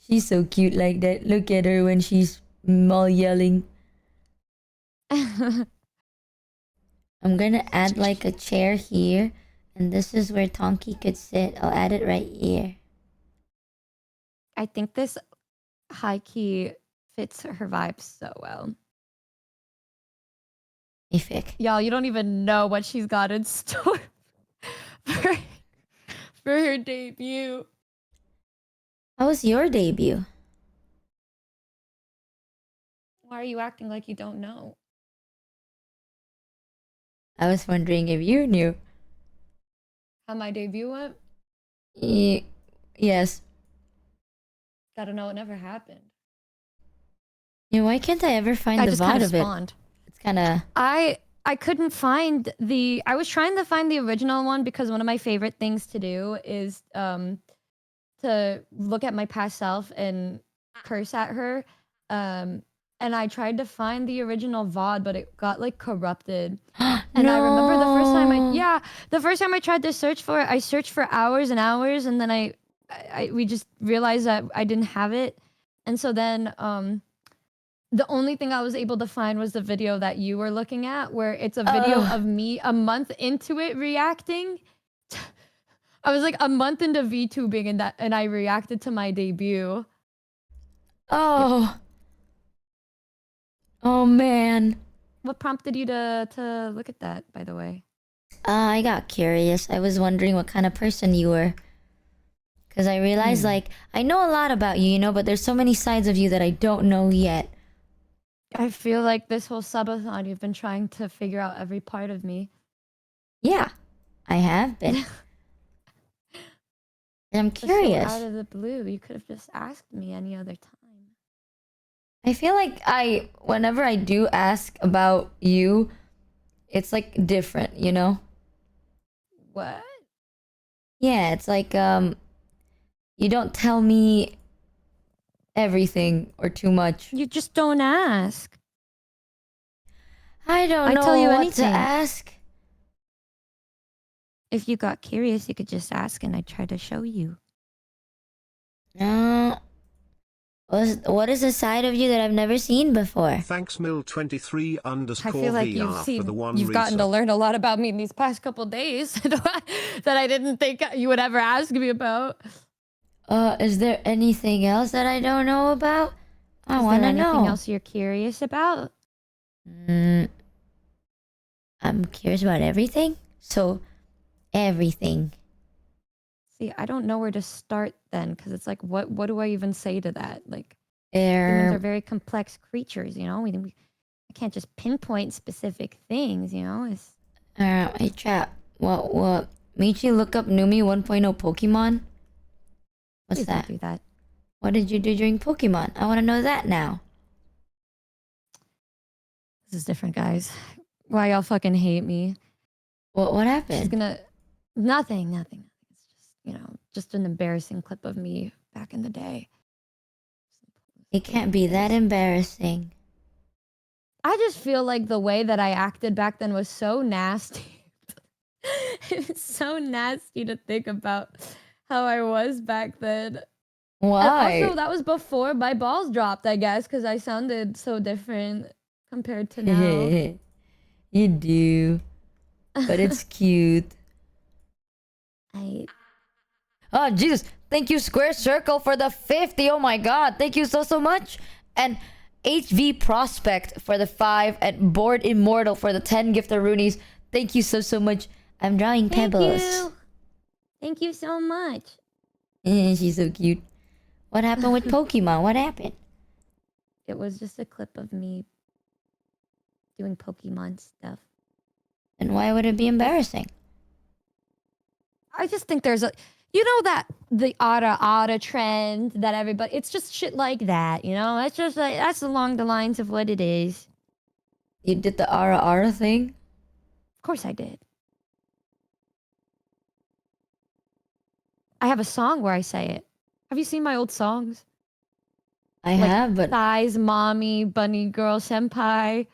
She's so cute like that. Look at her when she's all yelling. I'm gonna add like a chair here. And this is where Tonki could sit. I'll add it right here. I think this high key fits her vibes so well. Ifik. Y'all, you don't even know what she's got in store for her debut. How was your debut? Why are you acting like you don't know? I was wondering if you knew. How my debut went? Yes. Gotta know it never happened. Yeah, why can't I ever find I the just VOD kind of of it? spawned. It's kind of... I couldn't find the... I was trying to find the original one because one of my favorite things to do is to look at my past self and curse at her. And I tried to find the original VOD, but it got like corrupted. And I remember the first time the first time I tried to search for it, I searched for hours and hours, and then we just realized that I didn't have it. And so then the only thing I was able to find was the video that you were looking at, where it's a video of me a month into it reacting. I was like a month into VTubing and I reacted to my debut. Oh. Oh, man. What prompted you to look at that, by the way? I got curious. I was wondering what kind of person you were. Because I realized, like, I know a lot about you, you know, but there's so many sides of you that I don't know yet. I feel like this whole subathon, you've been trying to figure out every part of me. Yeah, I have been. And I'm Just so curious. out of the blue, you could have just asked me any other time. I feel like whenever I do ask about you, it's like different, you know? What? Yeah, it's like, you don't tell me everything or too much. You just don't ask. I don't know tell you what anything. to ask. If you got curious, you could just ask and I'd try to show you. No. What is a side of you that I've never seen before? Thanks Mill23 I feel like you've VR seen, for the one you've gotten to resub. learn a lot about me in these past couple days that I didn't think you would ever ask me about. Is there anything else that I don't know about? I Is want there to anything know. else you're curious about? I'm curious about everything. So, everything. See, I don't know where to start then, because it's like, what do I even say to that? Like, humans are very complex creatures, you know? We can't just pinpoint specific things, you know? It's... Hey, chat. What? Michi, look up Numi 1.0 Pokemon. What's Please don't that? do that. What did you do during Pokemon? I want to know that now. This is different, guys. Why y'all fucking hate me? What happened? She's gonna... Nothing. It's just, you know, just an embarrassing clip of me back in the day. It can't be that embarrassing. I just feel like the way that I acted back then was so nasty. It's so nasty to think about how I was back then. Why? And also, that was before my balls dropped, I guess, because I sounded so different compared to now. You do. But it's cute. Oh, Jesus. Thank you, Square Circle, for the 50. Oh, my God. Thank you so much. And HV Prospect for the 5. And Bored Immortal for the 10 giftaroonies. Thank you so much. I'm drawing pebbles. Thank you so much. She's so cute. What happened with Pokemon? What happened? It was just a clip of me doing Pokemon stuff. And why would it be embarrassing? I just think there's a, you know, that the otta trend that everybody, it's just shit like that, you know? It's just like, that's along the lines of what it is. You did the ara thing? Of course I did. I have a song where I say it. Have you seen my old songs? I have, but Thighs, Mommy, Bunny Girl, Senpai.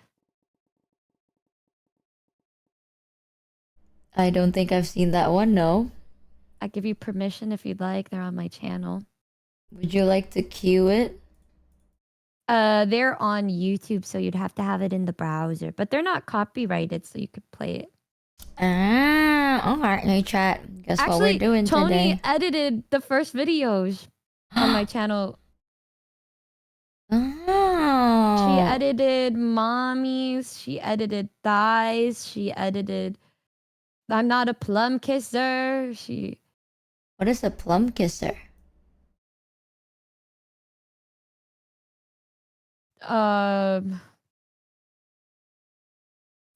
I don't think I've seen that one, no. I give you permission if you'd like. They're on my channel. Would you like to cue it? They're on YouTube, so you'd have to have it in the browser. But they're not copyrighted, so you could play it. Ah, alright, hey chat. Guess Actually, what we're doing Tony today? edited the first videos on my channel. Oh. She edited Mommies. She edited Thighs. She edited I'm Not a Plum Kisser. What is a plum kisser?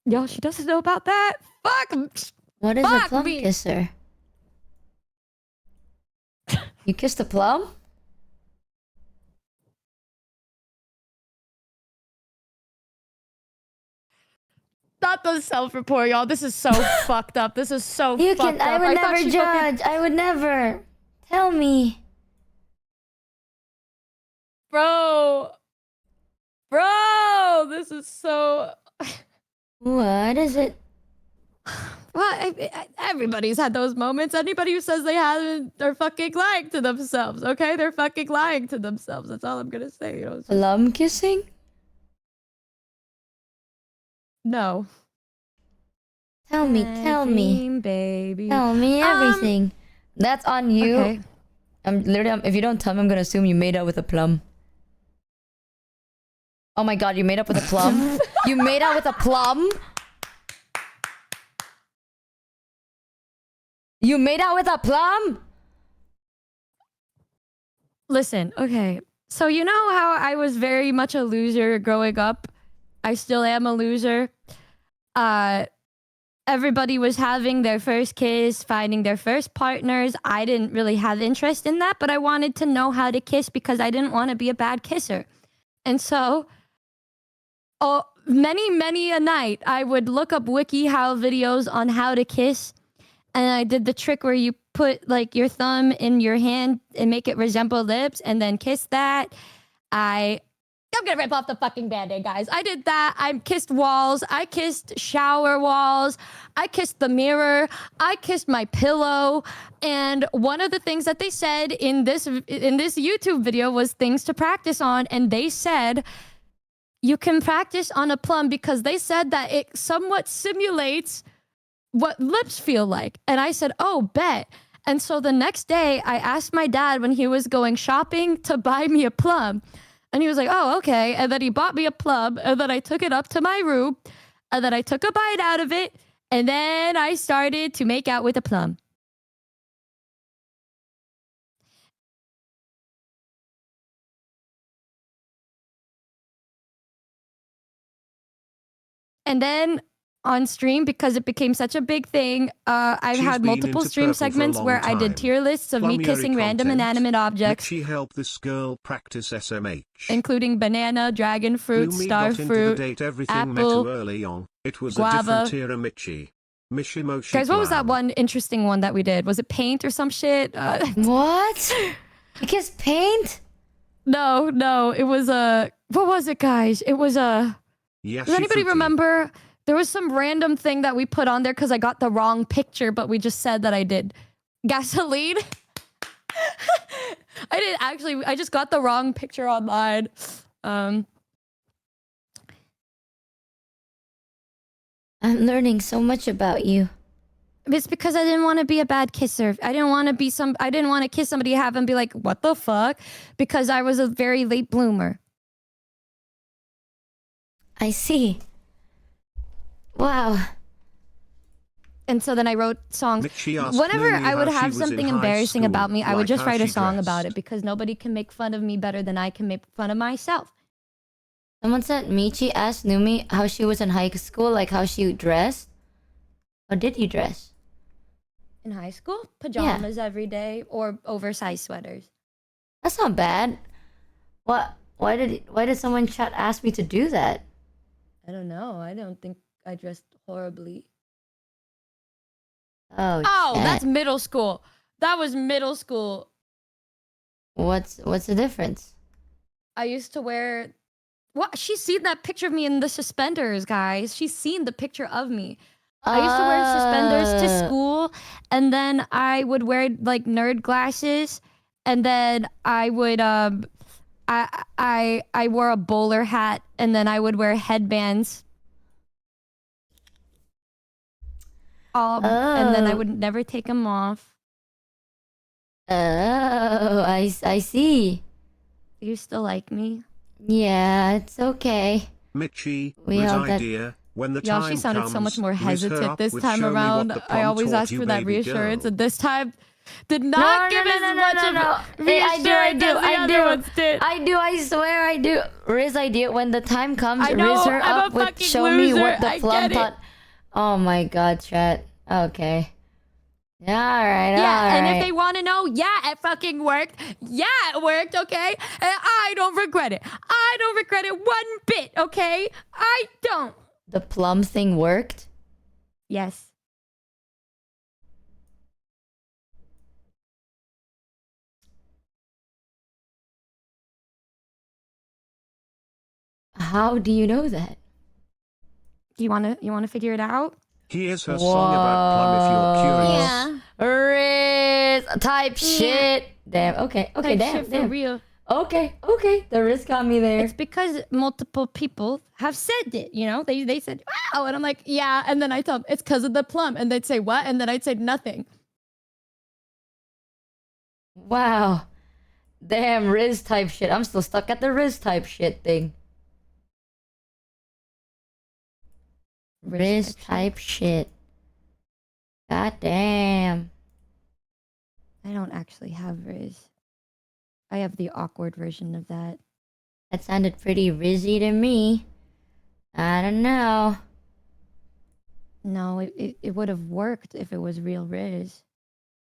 Yo, she doesn't know about that. Fuck. What is a Fuck plum me. kisser? You kissed a plum? Not the self-report, y'all. This is so fucked up. This is so You fucked can. up. I would thought never she judge. fucking- I would never. Tell me. Bro, this is so. What is it? Well, everybody's had those moments. Anybody who says they haven't, they're fucking lying to themselves. Okay, they're fucking lying to themselves. That's all I'm gonna say. You know. It's just- Plum kissing? No. Tell me. Tell me. Dream, baby. Tell me everything. That's on you. Okay. I'm literally. If you don't tell me, I'm gonna assume you made out with a plum. Oh my god, you made up with a plum? You made out with a plum? You made out with a plum? Listen, okay. So you know how I was very much a loser growing up? I still am a loser. Everybody was having their first kiss, finding their first partners. I didn't really have interest in that, but I wanted to know how to kiss because I didn't want to be a bad kisser. And so, many a night, I would look up WikiHow videos on how to kiss. And I did the trick where you put like your thumb in your hand and make it resemble lips and then kiss that. I'm gonna rip off the fucking band-aid, guys. I did that. I kissed walls. I kissed shower walls. I kissed the mirror. I kissed my pillow. And one of the things that they said in this YouTube video was things to practice on. And they said you can practice on a plum because they said that it somewhat simulates what lips feel like. And I said, oh, bet. And so the next day I asked my dad when he was going shopping to buy me a plum. And he was like, oh, okay. And then he bought me a plum. And then I took it up to my room. And then I took a bite out of it. And then I started to make out with a plum. And then on stream, because it became such a big thing, I've She's had been multiple into stream purple for a segments long where I did time. tier lists of me Flummery kissing random content. inanimate objects, Michi help this girl practice SMH. including banana, dragon fruit, Numi star got into the fruit, date everything met apple. too early on. It was guava. a different era Michi. Michi Mochievee. Guys, what was that one interesting one that we did? Was it paint or some shit? What? You kissed paint? No. It was a... what was it, guys? It was a... Yes, Does anybody remember? There was some random thing that we put on there because I got the wrong picture, but we just said that I did. Gasoline? I didn't actually... I just got the wrong picture online. I'm learning so much about you. It's because I didn't want to be a bad kisser. I didn't want to kiss somebody, have them be like, what the fuck? Because I was a very late bloomer. I see. Wow. And so then I wrote songs. Michi asked Whenever Numi I would how she have was in something high embarrassing school, about me, I would like just how write a she song about dressed. it because nobody can make fun of me better than I can make fun of myself. Someone said Michi asked Numi how she was in high school, like how she dressed. How did you dress? In high school, pajamas every day or oversized sweaters. That's not bad. What? Why did someone chat ask me to do that? I don't know. I don't think I dressed horribly. Oh, Oh, chat. that's middle school. That was middle school. What's the difference? I used to wear. What? She's seen that picture of me in the suspenders, guys. She's seen the picture of me. I used to wear suspenders to school, and then I would wear like nerd glasses, and then I would I wore a bowler hat, and then I would wear headbands. And then I would never take them off. Oh, I see. You still like me? Yeah, it's okay. Michi, We Riz all that- idea. When the Y'all, time she sounded comes, so much more riz her hesitant up this with time show me what around. the I plum always taught ask you, for that baby reassurance, girl. and this time did not give as much of reassurance as the other ones did. I do. I swear I do. Riz idea. When the time comes, I know, riz her I'm a up with fucking show me loser, what the I plum get it. taught. Oh my god, chat. Okay. All right. Yeah, and all if right. they want to know, yeah, it fucking worked. Yeah, it worked, okay? And I don't regret it. I don't regret it one bit, okay? I don't. The plum thing worked. Yes. How do you know that? You wanna figure it out? Here's her song about plum if you're curious. Riz type shit. Damn. Okay. Okay. Type Damn. shit for damn. real. Okay. Okay. The Riz got me there. It's because multiple people have said it, you know? They said, wow, and I'm like, yeah, and then I tell them, it's because of the plum, and they'd say, what? And then I'd say nothing. Wow. Damn, Riz type shit. I'm still stuck at the Riz type shit thing. Riz type shit. God damn. I don't actually have Riz. I have the awkward version of that. That sounded pretty Rizzy to me. I don't know. No, it would have worked if it was real Riz.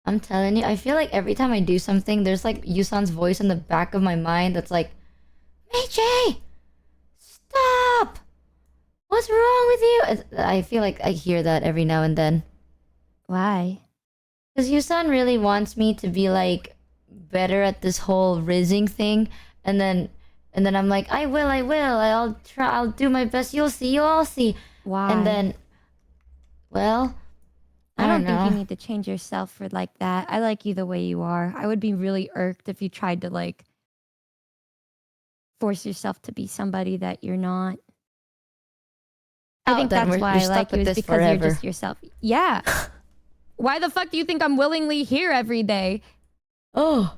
I'm telling you, I feel like every time I do something, there's like Yusan's voice in the back of my mind that's like, Michi! Stop! What's wrong with you? I feel like I hear that every now and then. Why? Because Yusan really wants me to be like better at this whole rizzing thing, and then I'm like, I will, I'll try, I'll do my best. You'll all see. Why? And then, well, I don't know. think you need to change yourself for like that. I like you the way you are. I would be really irked if you tried to like force yourself to be somebody that you're not. I think then that's why you're I stuck like you with is this because forever. you're just yourself. Yeah. Why the fuck do you think I'm willingly here every day? Oh,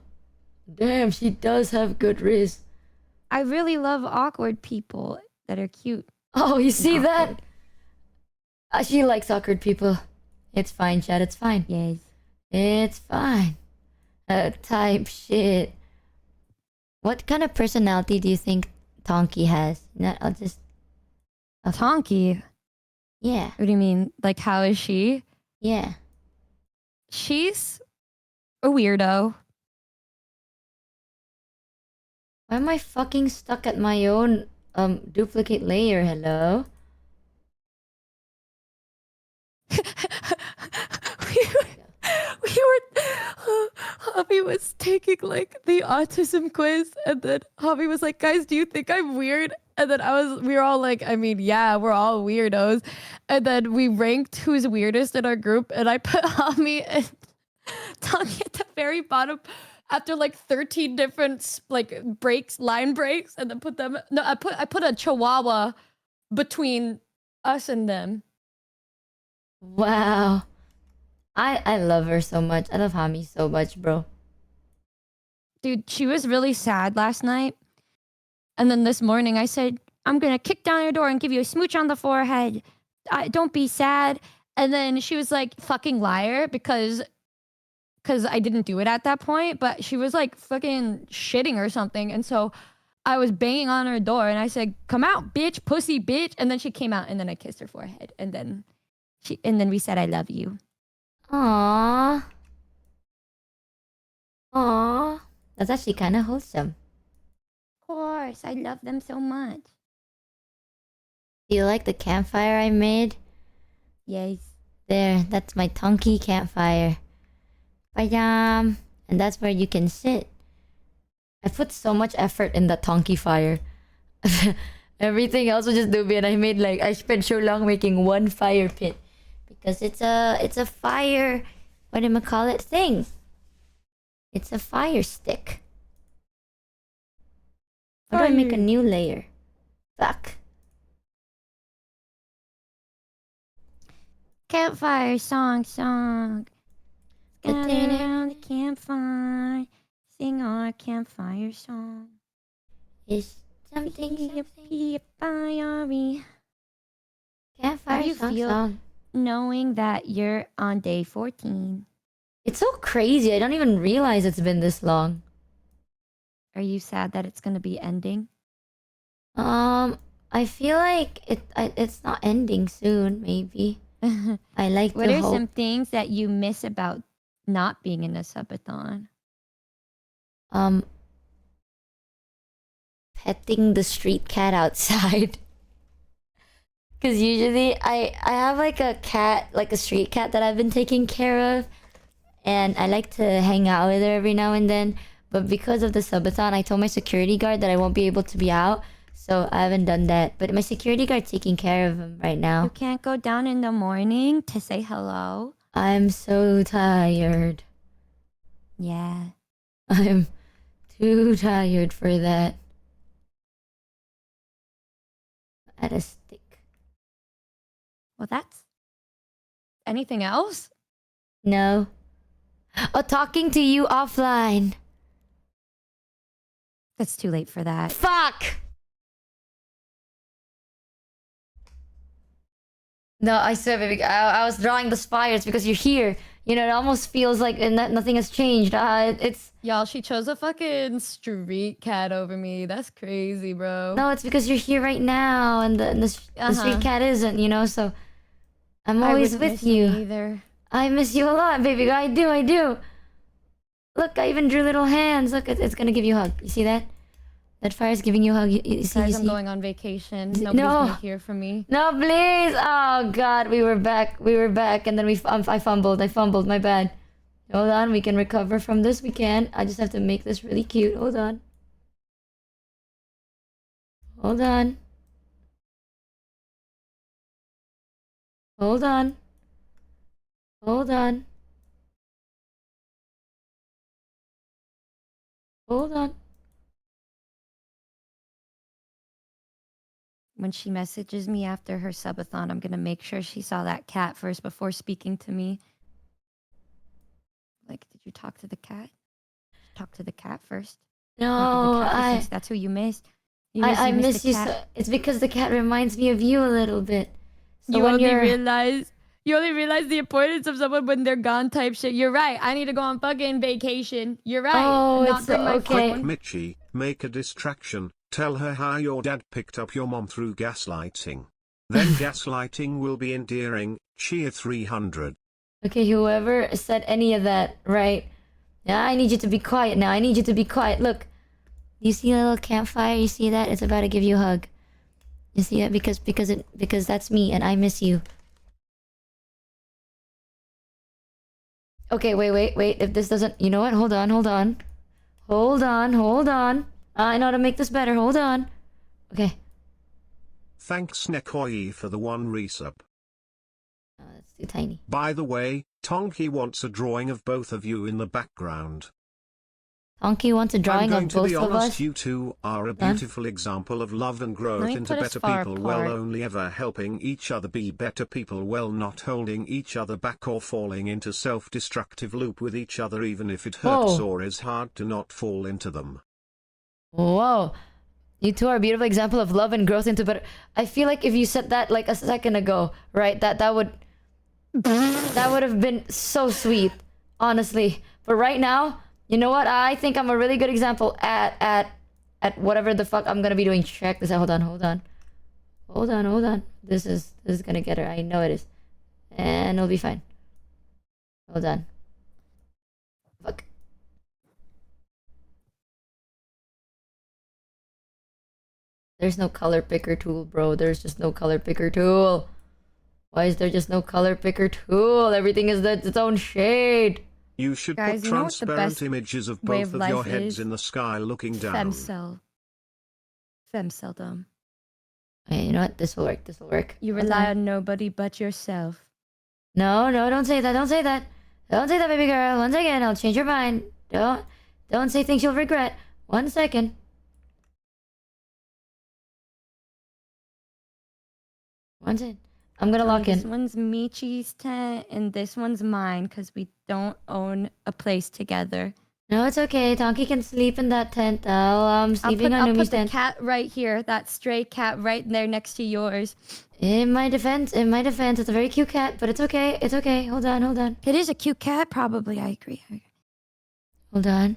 damn, she does have good riz. I really love awkward people that are cute. Oh, you see that? She likes awkward people. It's fine, Chad. It's fine. Yes. It's fine. Type shit. What kind of personality do you think Tonki has? No, I'll just... Tonki? Yeah. What do you mean? Like, how is she? Yeah. She's a weirdo. Why am I fucking stuck at my own duplicate layer? Hello? Javi was taking like the autism quiz, and then Javi was like, guys, do you think I'm weird? And then we were all like, I mean, yeah, we're all weirdos. And then we ranked who's weirdest in our group, and I put Javi and Tonki at the very bottom after like 13 different like line breaks, and then put them. No, I put a chihuahua between us and them. Wow. I love her so much. I love Hami so much, bro. Dude, she was really sad last night. And then this morning I said, I'm going to kick down your door and give you a smooch on the forehead. Don't be sad. And then she was like, fucking liar, because I didn't do it at that point, but she was like fucking shitting or something. And so I was banging on her door and I said, come out, bitch, pussy, bitch. And then she came out and then I kissed her forehead. And then we said, I love you. Aww. Aww. That's actually kind of wholesome. Of course, I love them so much. Do you like the campfire I made? Yes. There, that's my Tonki campfire. Bayam. And that's where you can sit. I put so much effort in the Tonki fire. Everything else was just Numi, and I spent so long making one fire pit. Because it's a fire, what am I call it, thing. It's a fire stick. How do I make a new layer? Fuck. Campfire song. Gather around the campfire. Sing our campfire song. Is something. How do you feel knowing that you're on day 14? It's so crazy. I don't even realize it's been this long. Are you sad that it's gonna be ending? I feel like it's not ending soon. Maybe. I like. What are some things that you miss about not being in a subathon? Petting the street cat outside. Cause usually I have like a cat, like a street cat that I've been taking care of, and I like to hang out with her every now and then. But because of the subathon, I told my security guard that I won't be able to be out, so I haven't done that. But my security guard's taking care of him right now. You can't go down in the morning to say hello? I'm so tired. Yeah. I'm too tired for that. At a stick. Well, that's... Anything else? No. Oh, talking to you offline. It's too late for that. Fuck! No, I swear, baby. I was drawing the spires because you're here. You know, it almost feels like nothing has changed. It's... Y'all, she chose a fucking street cat over me. That's crazy, bro. No, it's because you're here right now, and the street cat isn't, you know, so... I'm always with you. Either. I miss you a lot, baby. I do. Look, I even drew little hands. Look, it's gonna give you a hug. You see that? That fire's giving you a hug. You see? Guys, I'm going on vacation. Nobody's gonna hear from me. No, please. Oh God, we were back, and then I fumbled. My bad. Hold on, we can recover from this. We can. I just have to make this really cute. Hold on. Hold on. Hold on. Hold on. Hold on. When she messages me after her subathon, I'm gonna make sure she saw that cat first before speaking to me. Like, did you talk to the cat? Talk to the cat first. No, since that's who you missed. I miss you. So, it's because the cat reminds me of you a little bit. So you only realize the importance of someone when they're gone type shit. You're right. I need to go on fucking vacation. You're right. Oh, Not it's bring my okay. phone. Michi, make a distraction. Tell her how your dad picked up your mom through gaslighting. Then gaslighting will be endearing. Cheer 300. Okay, whoever said any of that, right? Yeah, I need you to be quiet now. I need you to be quiet. Look, you see a little campfire? You see that? It's about to give you a hug. You see it? Because that's me and I miss you. Okay, wait. If this doesn't... You know what? Hold on. I know how to make this better. Hold on. Okay. Thanks Nekoi for the 1 resub. Oh, that's too tiny. By the way, Tonki wants a drawing of both of you in the background. Tonki wants a drawing of both of us? I'm going to be honest, you two are a beautiful example of love and growth into better people, well only ever helping each other be better people, well not holding each other back or falling into self-destructive loop with each other even if it hurts or is hard to not fall into them. Whoa. You two are a beautiful example of love and growth into better... I feel like if you said that like a second ago, right, that would... That would have been so sweet, honestly. But right now, you know what? I think I'm a really good example at whatever the fuck I'm gonna be doing. Check this out. Hold on. This is gonna get her. I know it is. And it'll be fine. Hold on. Fuck. There's no color picker tool, bro. There's just no color picker tool. Why is there just no color picker tool? Everything is its own shade. You should Guys, put you know what the transparent best images of way both of of your life heads is? in the sky looking down. Femceldom. Hey, you know what? This will work. You Hold rely on. on nobody but yourself. No, don't say that. Don't say that, baby girl. Once again, I'll change your mind. Don't say things you'll regret. 1 second. One second. I'm gonna lock This in. one's Michi's tent, and this one's mine, because we don't own a place together. No, it's okay. Tonky can sleep in that tent. I'm sleeping on I'll Numi's put the tent. cat right here, that stray cat right there next to yours. In my defense, it's a very cute cat, but it's okay. It's okay. Hold on. It is a cute cat, probably. I agree. Hold on.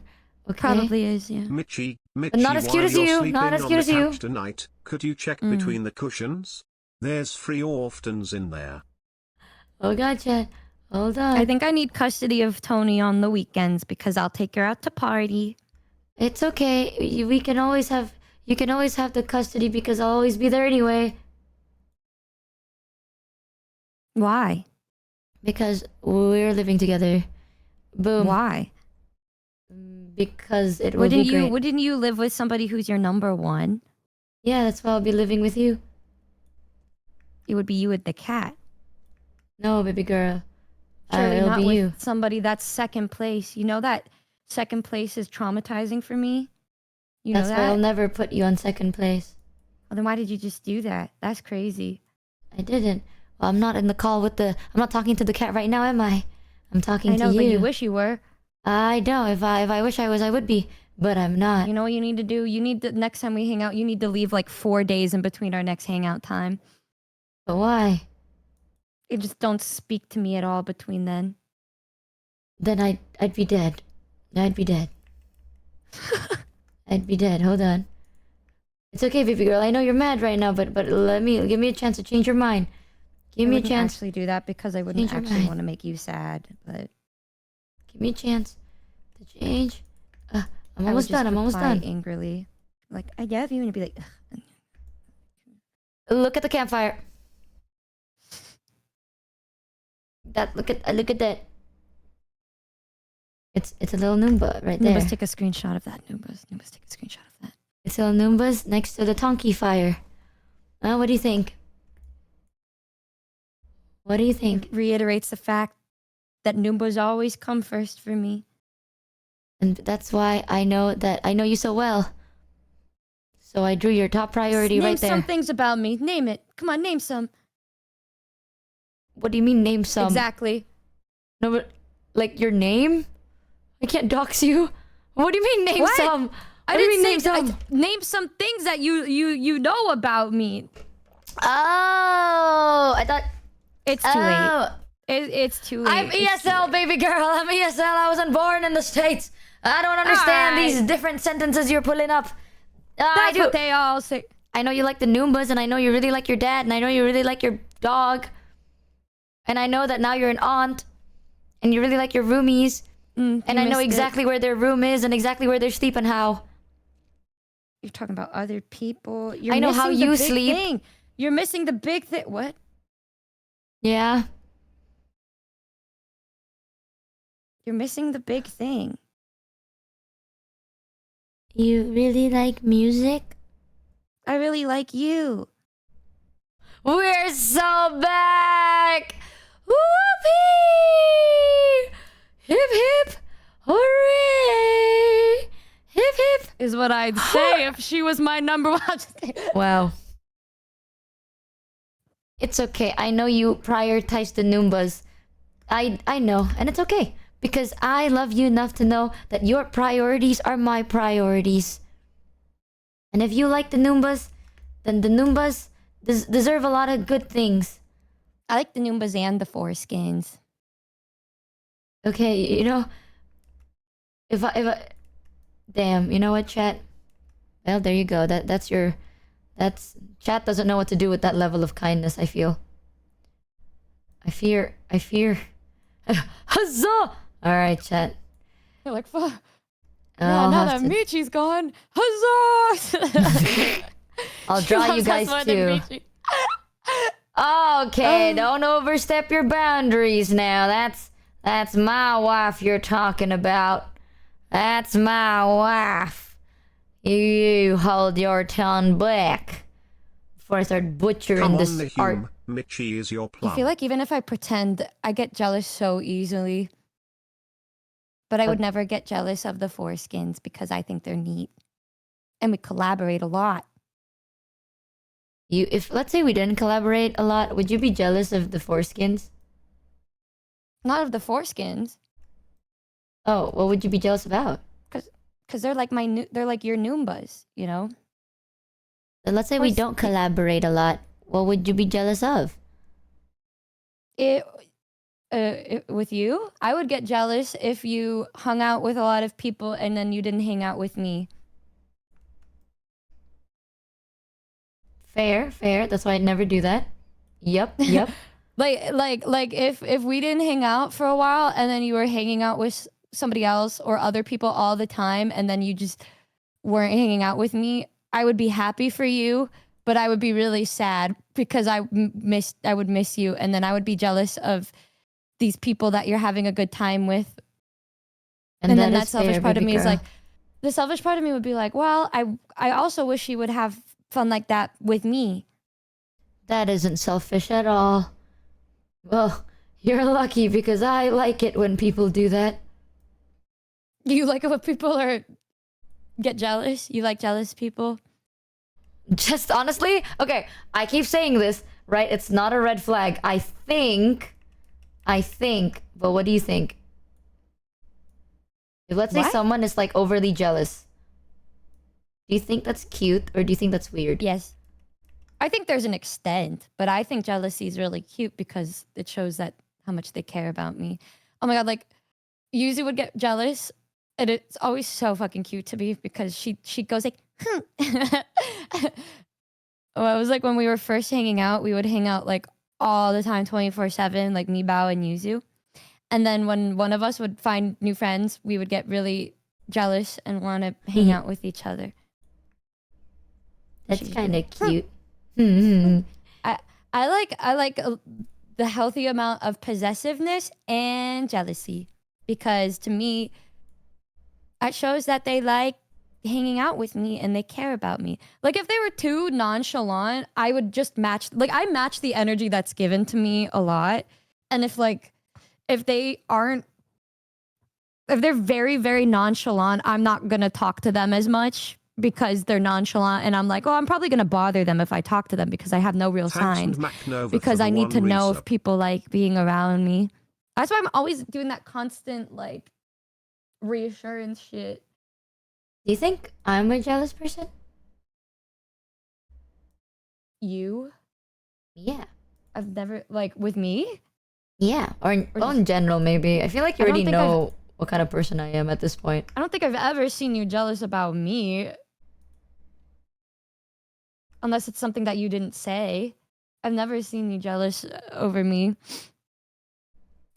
Okay. Probably is, yeah. Michi, Not as cute while as you're you, sleeping not as on cute the as you. couch tonight, could you check between the cushions? There's free orphans in there. Oh, gotcha. Hold on. I think I need custody of Tony on the weekends because I'll take her out to party. It's okay. You can always have the custody because I'll always be there anyway. Why? Because we're living together. Boom. Why? Because it would be great. Wouldn't you live with somebody who's your number one? Yeah, that's why I'll be living with you. It would be you with the cat. No, baby girl. Surely It'll not be with you. somebody that's second place. You know that second place is traumatizing for me? You That's know why that? I'll never put you on second place. Well, then why did you just do that? That's crazy. I didn't. Well, I'm not in the call with I'm not talking to the cat right now, am I? I'm talking I know, to you. but you wish you were. I know. If I wish I was, I would be. But I'm not. You know what you need to do? You need to, next time we hang out, you need to leave like 4 days in between our next hangout time. But why? You just don't speak to me at all between then. Then I'd be dead. I'd be dead. I'd be dead. Hold on. It's okay, baby girl. I know you're mad right now, but give me a chance to change your mind. Give me a chance. Actually do that because I wouldn't Change your actually mind. want to make you sad, but Give me a chance to change. I'm I would almost just done. I'm almost reply done. angrily. Like, I love you, and be like, ugh. Look at the campfire. Look at that. It's a little Noomba right there. Noombas, take a screenshot of that. Noombas, take a screenshot of that. It's little Noombas next to the Tonky fire. What do you think? What do you think? It reiterates the fact that Noombas always come first for me. And that's why I know you so well. So I drew your top priority Name right there. some things about me. Name it. Come on, name some. What do you mean name some? Exactly. No, but like your name? I can't dox you. What do you mean name What? some? I What do you didn't mean say name some? name some things that you know about me. Oh, I thought It's too late. It's too late. I'm It's too ESL, baby girl. I'm ESL. I wasn't born in the States. I don't understand Alright. these different sentences you're pulling up. I That's do. what they all say. I know you like the Noombas, and I know you really like your dad, and I know you really like your dog. And I know that now you're an aunt, and you really like your roomies. And I know missed it. exactly where their room is and exactly where they sleep and how. You're talking about other people. I know how missing the you big sleep. thing. You're missing the big thing. What? Yeah. You're missing the big thing. You really like music? I really like you. We're so back! Whoopee! Hip hip! Hooray! Hip hip! Is what I'd say if she was my number one. Wow. It's okay. I know you prioritize the Noombas. I know, and it's okay. Because I love you enough to know that your priorities are my priorities. And if you like the Noombas, then the Noombas deserve a lot of good things. I like the Noombas and the foreskins. Okay, if I damn, you know what, chat? Well, there you go. That's chat doesn't know what to do with that level of kindness, I feel. I fear. Huzzah! Alright, chat. They're like, fuck. I'll now have that to- Michi's gone, huzzah! I'll She draw you loves us guys more than too. Michi. Okay, don't overstep your boundaries now. That's my wife you're talking about. That's my wife. You hold your tongue back before I start butchering Come on, this Nahum. art. Michi is your I plum. feel like even if I pretend, I get jealous so easily. But I would never get jealous of the foreskins because I think they're neat. And we collaborate a lot. If let's say we didn't collaborate a lot, would you be jealous of the foreskins? Not of the foreskins. Oh, what would you be jealous about? Because they're like they're like your Noombas, you know? And let's say we don't collaborate a lot. What would you be jealous of? With you, I would get jealous if you hung out with a lot of people and then you didn't hang out with me. Fair. That's why I'd never do that. Yep. like if we didn't hang out for a while and then you were hanging out with somebody else or other people all the time and then you just weren't hanging out with me, I would be happy for you, but I would be really sad because I would miss you, and then I would be jealous of these people that you're having a good time with. And then that selfish part of me is like, the selfish part of me would be like, well, I also wish you would have fun like that with me. That isn't selfish at all. Well, you're lucky because I like it when people do that. You like it when people get jealous? You like jealous people? Just honestly, okay, I keep saying this, right? It's not a red flag. I think, but what do you think? If let's say someone is like overly jealous, do you think that's cute or do you think that's weird? Yes. I think there's an extent, but I think jealousy is really cute because it shows that how much they care about me. Oh my god, like Yuzu would get jealous, and it's always so fucking cute to me because she goes like, well, it was like when we were first hanging out, we would hang out like all the time, 24/7, like me, Bao, and Yuzu. And then when one of us would find new friends, we would get really jealous and want to hang out with each other. That's kind of cute. I like the healthy amount of possessiveness and jealousy because to me, it shows that they like hanging out with me and they care about me. Like if they were too nonchalant, I would just match. Like I match the energy that's given to me a lot, and if they're very, very nonchalant, I'm not gonna talk to them as much because they're nonchalant, and I'm like, oh, I'm probably gonna bother them if I talk to them because I have no real signs. Because I need to know if people like being around me. That's why I'm always doing that constant like reassurance shit. Do you think I'm a jealous person? You? Yeah. I've never like with me? Yeah, or in general maybe. I feel like you I don't already think know what kind of person I am at this point. I don't think I've ever seen you jealous about me. Unless it's something that you didn't say. I've never seen you jealous over me.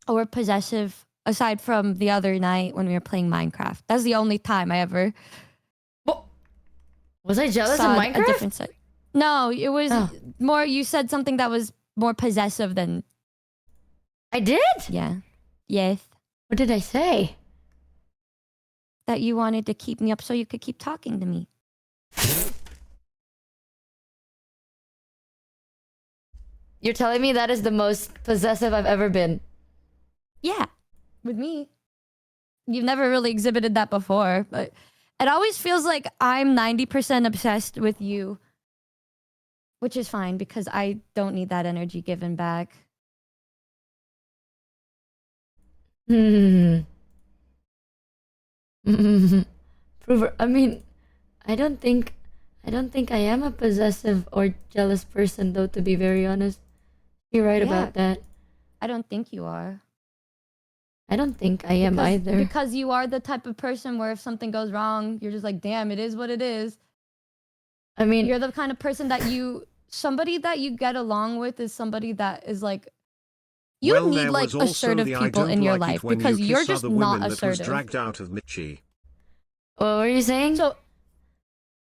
Or possessive, aside from the other night when we were playing Minecraft. That's the only time I ever... Was I jealous in saw Minecraft? A different side. No, it was more... You said something that was more possessive than... I did? Yeah. Yes. What did I say? That you wanted to keep me up so you could keep talking to me. You're telling me that is the most possessive I've ever been? Yeah, with me. You've never really exhibited that before, but it always feels like I'm 90% obsessed with you. Which is fine because I don't need that energy given back. Prover. I mean, I don't think I am a possessive or jealous person though, to be very honest. You're right Yeah. about that. I don't think you are. I don't think I am either. Because you are the type of person where if something goes wrong, you're just like, damn, it is what it is. I mean, You're the kind of person that somebody that you get along with is somebody that is like, you Well, need there like was also assertive the I people don't in your like it life when because you you're kiss just other not women that was assertive. dragged out of Michi. What were you saying? So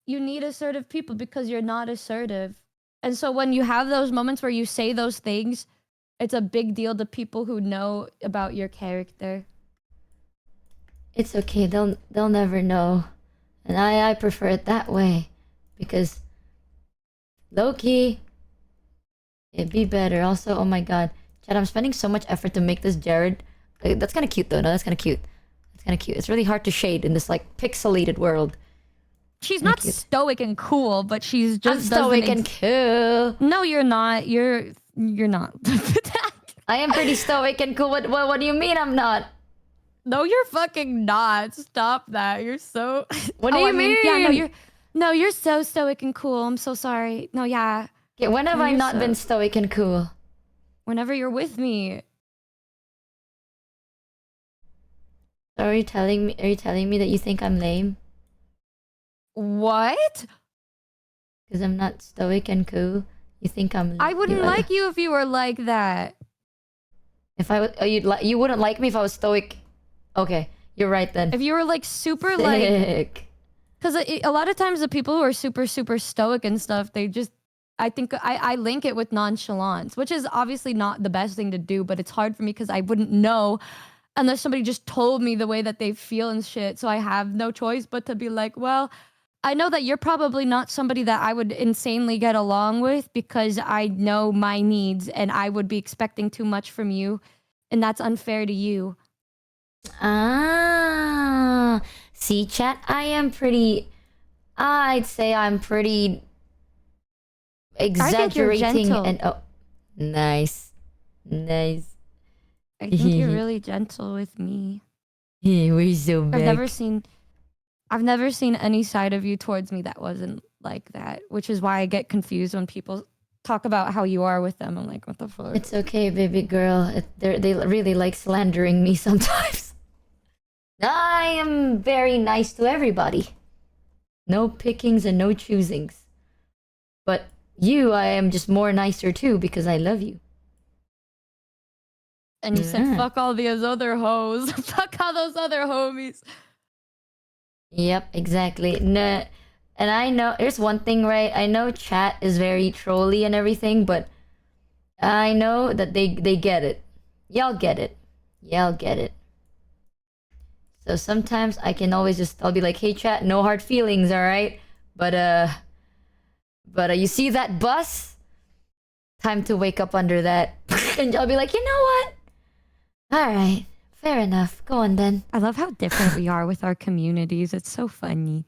you need assertive people because you're not assertive. And so when you have those moments where you say those things, it's a big deal to people who know about your character. It's okay. They'll never know, and I prefer it that way, because low key, it'd be better. Also, oh my god, Chad, I'm spending so much effort to make this Jared. That's kind of cute though. No, that's kind of cute. That's kind of cute. It's really hard to shade in this like pixelated world. She's not stoic and cool, but she's just I'm stoic and cool. No, you're not. You're not. I am pretty stoic and cool. What do you mean I'm not? No, you're fucking not. Stop that. You're so. What do you mean? Yeah, you're so stoic and cool. I'm so sorry. No, yeah. Okay, when have No, I you're not been stoic and cool? Whenever you're with me. Are you telling me that you think I'm lame? What? Because I'm not stoic and cool. You think I'm? I wouldn't like you if you were like that. If I was, you wouldn't like me if I was stoic. Okay, you're right then. If you were like super Sick. like, because a lot of times the people who are super stoic and stuff, they just, I think I link it with nonchalance, which is obviously not the best thing to do, but it's hard for me because I wouldn't know unless somebody just told me the way that they feel and shit. So I have no choice but to be like, well, I know that you're probably not somebody that I would insanely get along with because I know my needs and I would be expecting too much from you, and that's unfair to you. Ah, see, chat. I'd say I'm pretty exaggerating and oh, nice. I think you're really gentle with me. Yeah, we're so big. I've never seen any side of you towards me that wasn't like that, which is why I get confused when people talk about how you are with them. I'm like, what the fuck? It's okay, baby girl. They really like slandering me sometimes. I am very nice to everybody. No pickings and no choosings. But you, I am just more nicer too because I love you. And you said, fuck all those other hoes. Fuck all those other homies. Yep, exactly. No, and I know, there's one thing, right? I know chat is very trolly and everything, but I know that they get it. Y'all get it. Y'all get it. So sometimes I can always I'll be like, hey chat, no hard feelings, alright? But you see that bus? Time to wake up under that. And I'll be like, you know what? Alright, fair enough. Go on then. I love how different we are with our communities. It's so funny.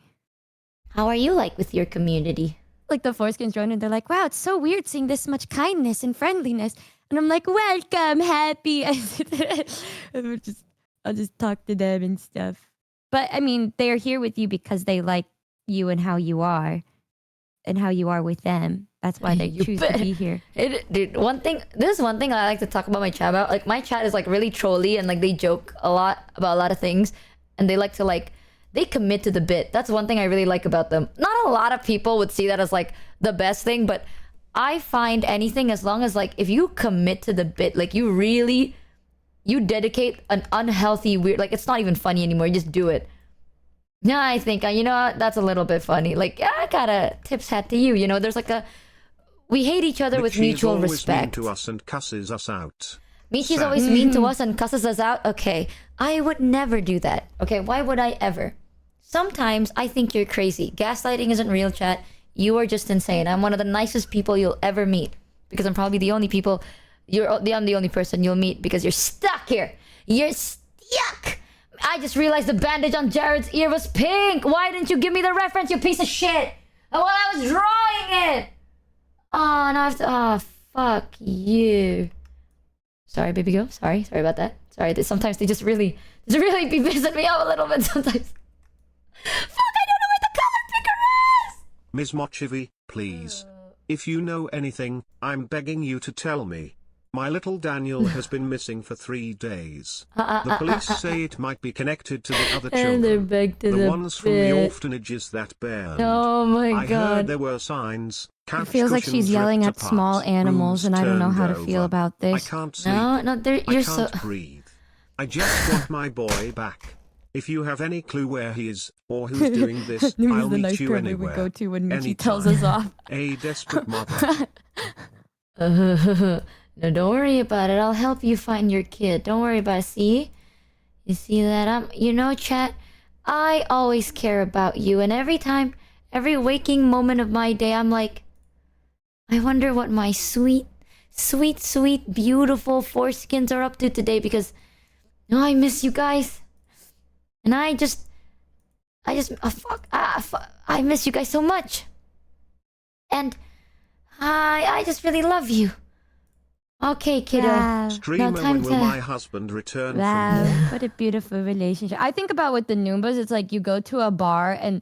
How are you like with your community? Like the foreskins join and they're like, wow, it's so weird seeing this much kindness and friendliness. And I'm like, welcome, happy. I'll just talk to them and stuff. But I mean, they're here with you because they like you and how you are with them. That's why they choose to be here. Dude, this is one thing I like to talk about my chat about. Like my chat is like really trolly and like they joke a lot about a lot of things, and they like to they commit to the bit. That's one thing I really like about them. Not a lot of people would see that as like the best thing, but I find anything as long as like if you commit to the bit, like you dedicate an unhealthy weird, like it's not even funny anymore. You just do it. No, I think you know what? That's a little bit funny. Like yeah, I got a tips hat to you. You know, there's like we hate each other with mutual respect. Mean to us and cusses us out. Michi's always mean to us and cusses us out. Okay, I would never do that. Okay, why would I ever? Sometimes I think you're crazy. Gaslighting isn't real, chat. You are just insane. I'm one of the nicest people you'll ever meet because I'm probably the only people. I'm the only person you'll meet because you're stuck here. You're stuck. I just realized the bandage on Jared's ear was pink. Why didn't you give me the reference, you piece of shit? While I was drawing it. Oh, now I have to. Oh, fuck you. Sorry, baby girl. Sorry about that. Sorry. Sometimes they just really be pissing me off a little bit sometimes. Fuck, I don't know where the color picker is! Ms. Mochievee, please. If you know anything, I'm begging you to tell me. My little Daniel has been missing for 3 days. The police say it might be connected to the other And they're children. back to The the ones from the bed. orphanages that burned. Oh my I god. heard there were signs. It Couch feels like she's cushions yelling ripped at small apart, animals, rooms and I don't know how to turned feel over. about I this. can't sleep. No, I you're so. can't breathe. I just want my boy back. If you have any clue where he is or who's doing this, Numi's I'll the meet nice you girl we anywhere. would go to when Michi anytime. tells us off. A desperate mother. No, don't worry about it. I'll help you find your kid. Don't worry about it. See? You see that? You know, chat, I always care about you. And every time, every waking moment of my day, I'm like, I wonder what my sweet, sweet, sweet, beautiful foreskins are up to today because, I miss you guys. And I miss you guys so much. And I just really love you. Okay, kiddo. Now Streamer, time when to... will my husband return Wow, from war? what a beautiful relationship. I think about with the Noombas, it's like you go to a bar and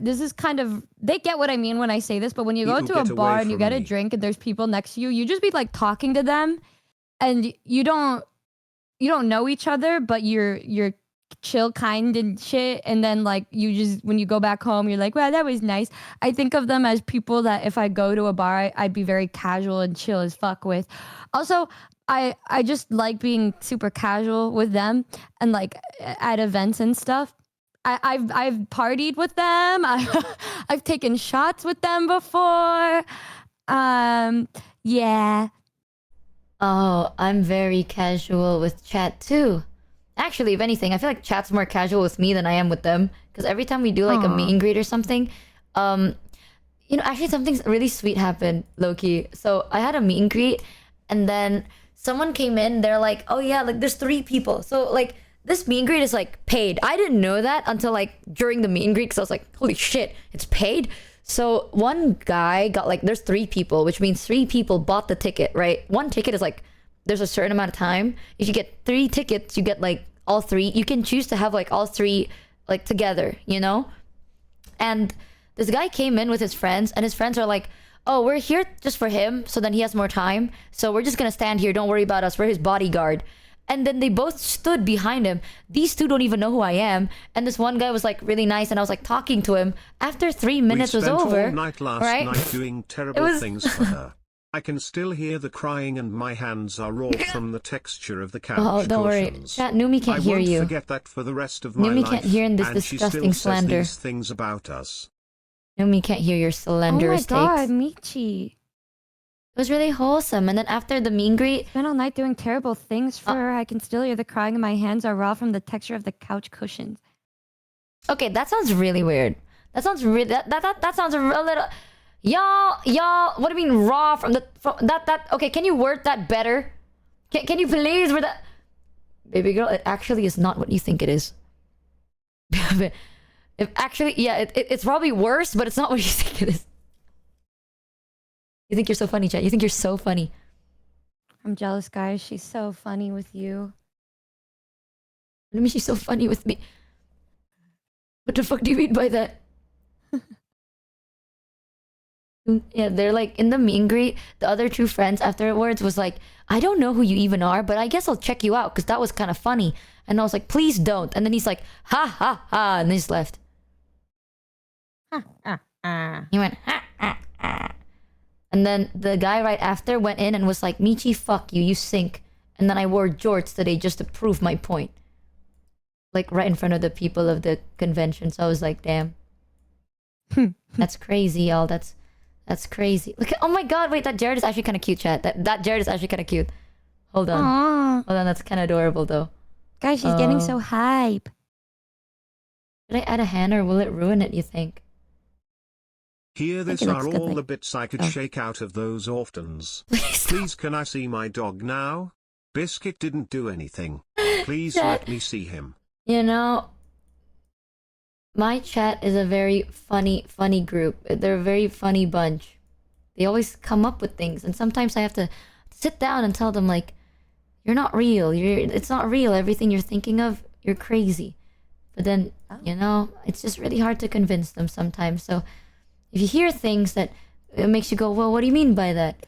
this is kind of, they get what I mean when I say this, but when you go People to a get bar away and you from get a me. drink and there's people next to you, you just be like talking to them and you don't know each other, but you're chill, kind and shit. And then like you just, when you go back home, you're like, well, that was nice. I think of them as people that if I go to a bar, I'd be very casual and chill as fuck with. Also, I just like being super casual with them and like at events and stuff. I've partied with them. I've taken shots with them before. Yeah. Oh, I'm very casual with chat too. Actually, if anything, I feel like chat's more casual with me than I am with them. Because every time we do like a meet and greet or something, actually something really sweet happened, low-key. So I had a meet and greet and then someone came in, they're like, oh yeah, like there's 3 people. So like this meet and greet is like paid. I didn't know that until like during the meet and greet because I was like, holy shit, it's paid? So one guy got like, there's 3 people, which means 3 people bought the ticket, right? One ticket is like, there's a certain amount of time. If you get 3 tickets, you get like all 3. You can choose to have like all 3 like together, you know? And this guy came in with his friends and his friends are like, oh, we're here just for him. So then he has more time. So we're just going to stand here. Don't worry about us. We're his bodyguard. And then they both stood behind him. These 2 don't even know who I am. And this one guy was like really nice. And I was like talking to him. After 3 minutes was over. We spent all night last right? night doing terrible things for her. I can still hear the crying and my hands are raw from the texture of the couch Oh, don't worry. cushions. Chat, Numi can't hear you. I won't forget that for the rest of my Numi life. can't hear in this and she disgusting still slander. says these things about us. Numi can't hear your slanderous Oh my god, takes. Michi. It was really wholesome. And then after the meet and greet, Spent all night doing terrible things for her. I can still hear the crying and my hands are raw from the texture of the couch cushions. okay, that sounds really weird. That sounds that sounds a little. Y'all, what do you mean raw from that? Okay, can you word that better? Can you please word that? Baby girl, it actually is not what you think it is. If actually, yeah, it's probably worse, but it's not what you think it is. You think you're so funny, chat. You think you're so funny. I'm jealous, guys. She's so funny with you. What do you mean she's so funny with me? What the fuck do you mean by that? Yeah, they're like in the meet and greet. The other 2 friends afterwards was like, I don't know who you even are, but I guess I'll check you out because that was kind of funny. And I was like, please don't. And then he's like, ha ha ha, and then he just left. He went, ha ha ha. And then the guy right after went in and was like, Michi, fuck you, you sink. And then I wore jorts today just to prove my point. Like right in front of the people of the convention. So I was like, damn. That's crazy, y'all. That's crazy. Look at, oh my god, wait, that Jared is actually kind of cute, chat. That Jared is actually kind of cute. Hold on. Aww. Hold on, that's kind of adorable though. Guys, she's getting so hype. Should I add a hand or will it ruin it, you think? Here, think this it looks are good, all like- the bits I could shake out of those orphans. Please, can I see my dog now? Biscuit didn't do anything. Please let me see him. You know, my chat is a very funny group. They're a very funny bunch. They always come up with things, and sometimes I have to sit down and tell them like, "You're not real. It's not real. Everything you're thinking of, you're crazy." But then, you know, it's just really hard to convince them sometimes. So, if you hear things that it makes you go, "Well, what do you mean by that?"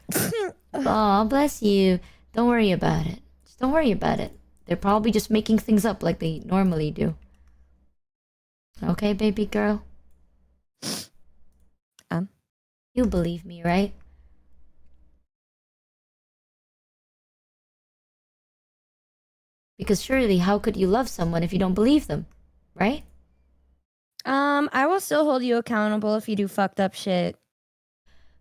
Aw, bless you. Don't worry about it. Just don't worry about it. They're probably just making things up like they normally do. Okay, baby girl? You believe me, right? Because surely, how could you love someone if you don't believe them, right? I will still hold you accountable if you do fucked up shit.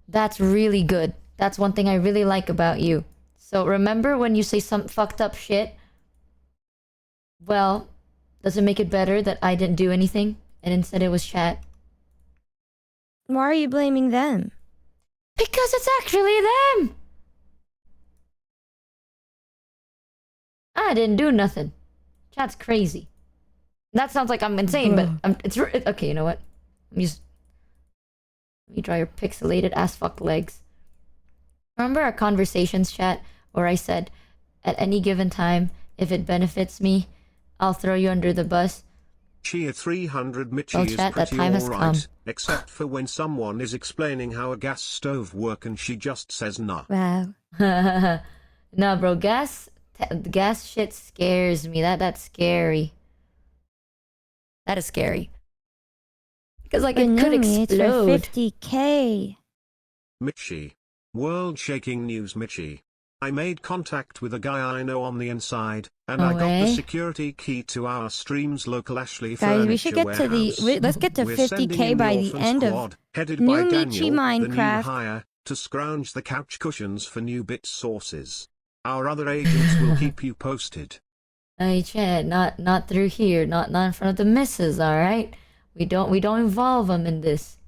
That's really good. That's one thing I really like about you. So remember when you say some fucked up shit? Well, does it make it better that I didn't do anything and instead it was chat? Why are you blaming them? Because it's actually them! I didn't do nothing. Chat's crazy. That sounds like I'm insane, but okay, you know what? Let me draw your pixelated ass fuck legs. Remember our conversations, chat, where I said, at any given time, if it benefits me, I'll throw you under the bus? Cheer 300 Michi Well, is chat, that pretty time has alright, come. except for when someone is explaining how a gas stove works and she just says nah. Wow. Nah, bro, gas shit scares me. That's scary. That is scary. Because like it could Numi, explode. It's for 50K. Michi. World shaking news Michi. I made contact with a guy I know on the inside, and I got the Okay. security key to our stream's local Ashley Guys, furniture we should get to the. warehouse. Let's get to We're sending 50K in by the the orphan end squad, of headed New by Michi Daniel, the new Minecraft. hire, to scrounge the couch cushions for new bit sources. Our other agents will keep you posted. Hey, Chad, not through here, not in front of the missus, all right? We don't involve them in this.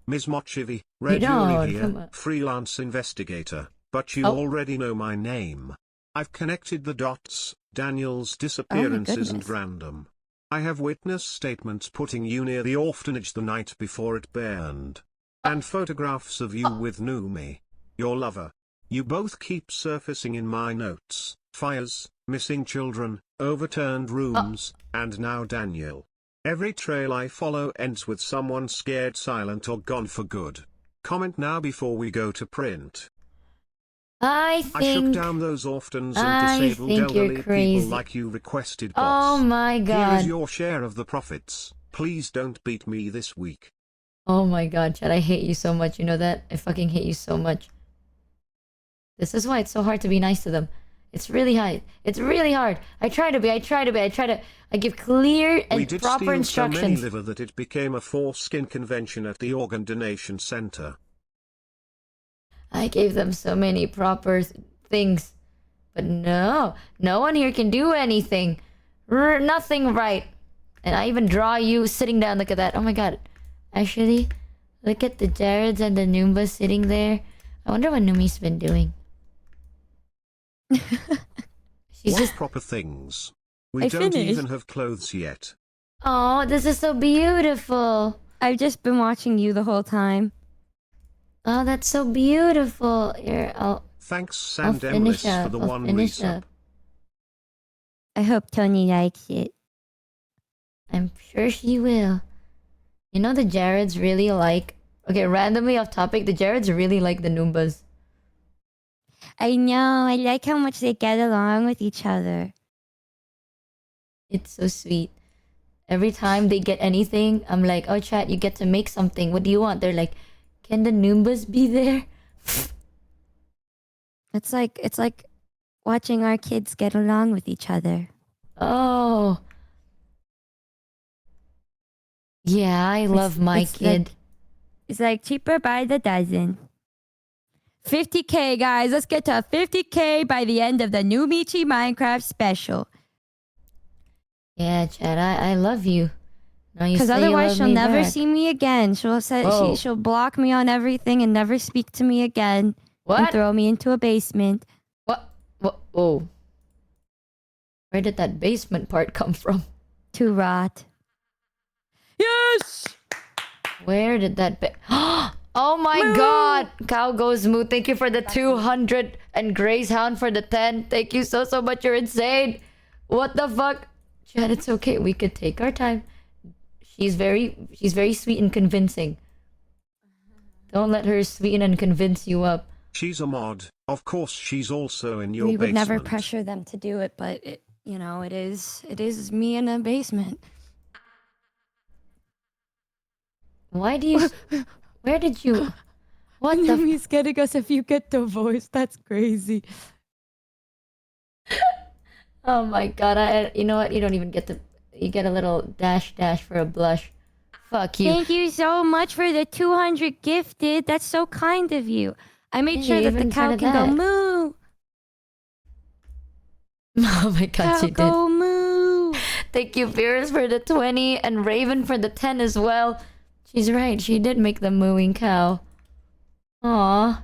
Ms. Mochievee, Red don't, Yuri come here, on. freelance investigator, but you Oh. already know my name. I've connected the dots. Daniel's disappearances and goodness. random. I have witness statements putting you near the orphanage the night before it burned. And photographs of you with Numi, your lover. You both keep surfacing in my notes. Fires, missing children, overturned rooms, and now Daniel. Every trail I follow ends with someone scared silent or gone for good. Comment now before we go to print. I I shook think. down those orphans and I disabled think you're elderly crazy. people like you requested, Oh boss. my Here is god. your share of the profits. Please don't beat me this week. Oh my god, Chad, I hate you so much. You know that? I fucking hate you so much. This is why it's so hard to be nice to them. It's really hard. It's really hard. I give clear We and did proper steal so many instructions. liver that it became a foreskin convention at the organ donation center. I gave them so many proper things. But no one here can do anything. Nothing right. And I even draw you sitting down. Look at that. Oh my god. Actually, look at the Jareds and the Noombas sitting there. I wonder what Numi's been doing. She's What just... proper things? We I don't finished. even have clothes yet. Oh, this is so beautiful. I've just been watching you the whole time. Oh, that's so beautiful. Here, Thanks I'll finish Sandemlis for up. the I'll one finish resub. up. I hope Tony likes it. I'm sure she will. You know the Jareds really like... Okay, randomly off topic, the Jareds really like the Noombas. I know. I like how much they get along with each other. It's so sweet. Every time they get anything, I'm like, oh chat, you get to make something. What do you want? They're like, can the Noombas be there? It's like watching our kids get along with each other. Oh. Yeah, I love my kid. It's like cheaper by the dozen. 50K, guys. Let's get to 50K by the end of the new Michi Minecraft special. Yeah, Chad, I love you. No, you Because say you otherwise love she'll me never back. see me again. Oh. She'll block me on everything and never speak to me again. What? And throw me into a basement. What? Oh. Where did that basement part come from? To rot. Yes! Where did that Oh my god! Cow goes moo. Thank you for the 200 and Gray's Hound for the 10. Thank you so much. You're insane. What the fuck? Chad, it's okay. We could take our time. She's very sweet and convincing. Don't let her sweeten and convince you up. She's a mod. Of course she's also in your We would never basement. pressure them to do it, but it, you know, it is me in a basement. Why do you? Where did you? What the? He's getting us if you get divorced. That's crazy. Oh my god! You know what? You don't even get the. You get a little dash for a blush. Fuck you. Thank you so much for the 200 gifted. That's so kind of you. I made Yeah, sure you that the even cow tried can go that. moo. Oh my god, Cow she did. go moo. Thank you, Virus, for the 20 and Raven for the 10 as well. She's right. She did make the mooing cow. Aw.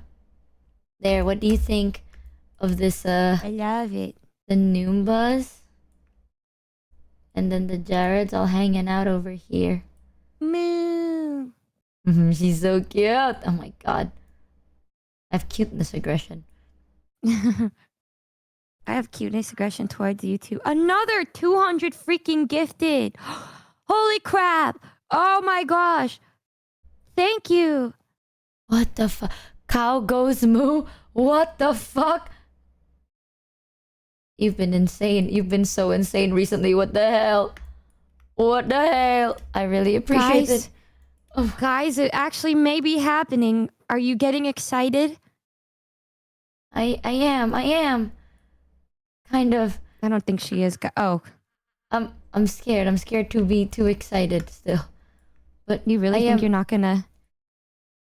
There. What do you think of this? I love it. The Noombas. And then the Jareds all hanging out over here. Moo. She's so cute. Oh my god. I have cuteness aggression. I have cuteness aggression towards you too. Another 200 freaking gifted. Holy crap. Oh my gosh. Thank you. What the fuck? Cow goes moo? What the fuck? You've been insane. You've been so insane recently. What the hell? What the hell? I really appreciate it. Guys, it actually may be happening. Are you getting excited? I am. Kind of. I don't think she is. Oh. I'm scared. I'm scared to be too excited still. But you really think you're not gonna?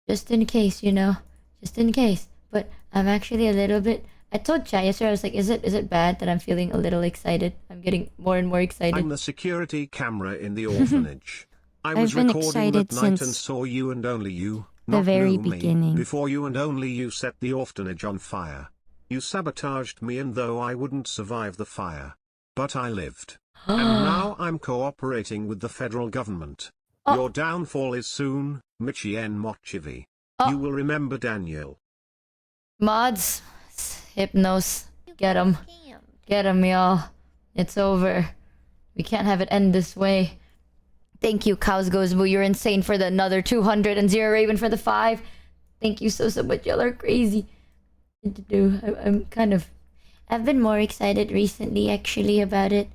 Just in case, you know. Just in case. But I'm actually a little bit. I told Chai yesterday, I was like, is it bad that I'm feeling a little excited? I'm getting more and more excited. I'm the security camera in the orphanage. I was I've been recording excited that night and since saw you and only you, the not very Numi, beginning. before you and only you set the orphanage on fire. You sabotaged me, and though I wouldn't survive the fire, but I lived. And now I'm cooperating with the federal government. Your downfall is soon, Michi Mochievee. You will remember Daniel. Mods, Hypnos, get him. Get him, y'all. It's over. We can't have it end this way. Thank you, Cows Goes Moo. You're insane for the another 200 and Zero Raven for the 5. Thank you so much. Y'all are crazy. What to do? I've been more excited recently, actually, about it.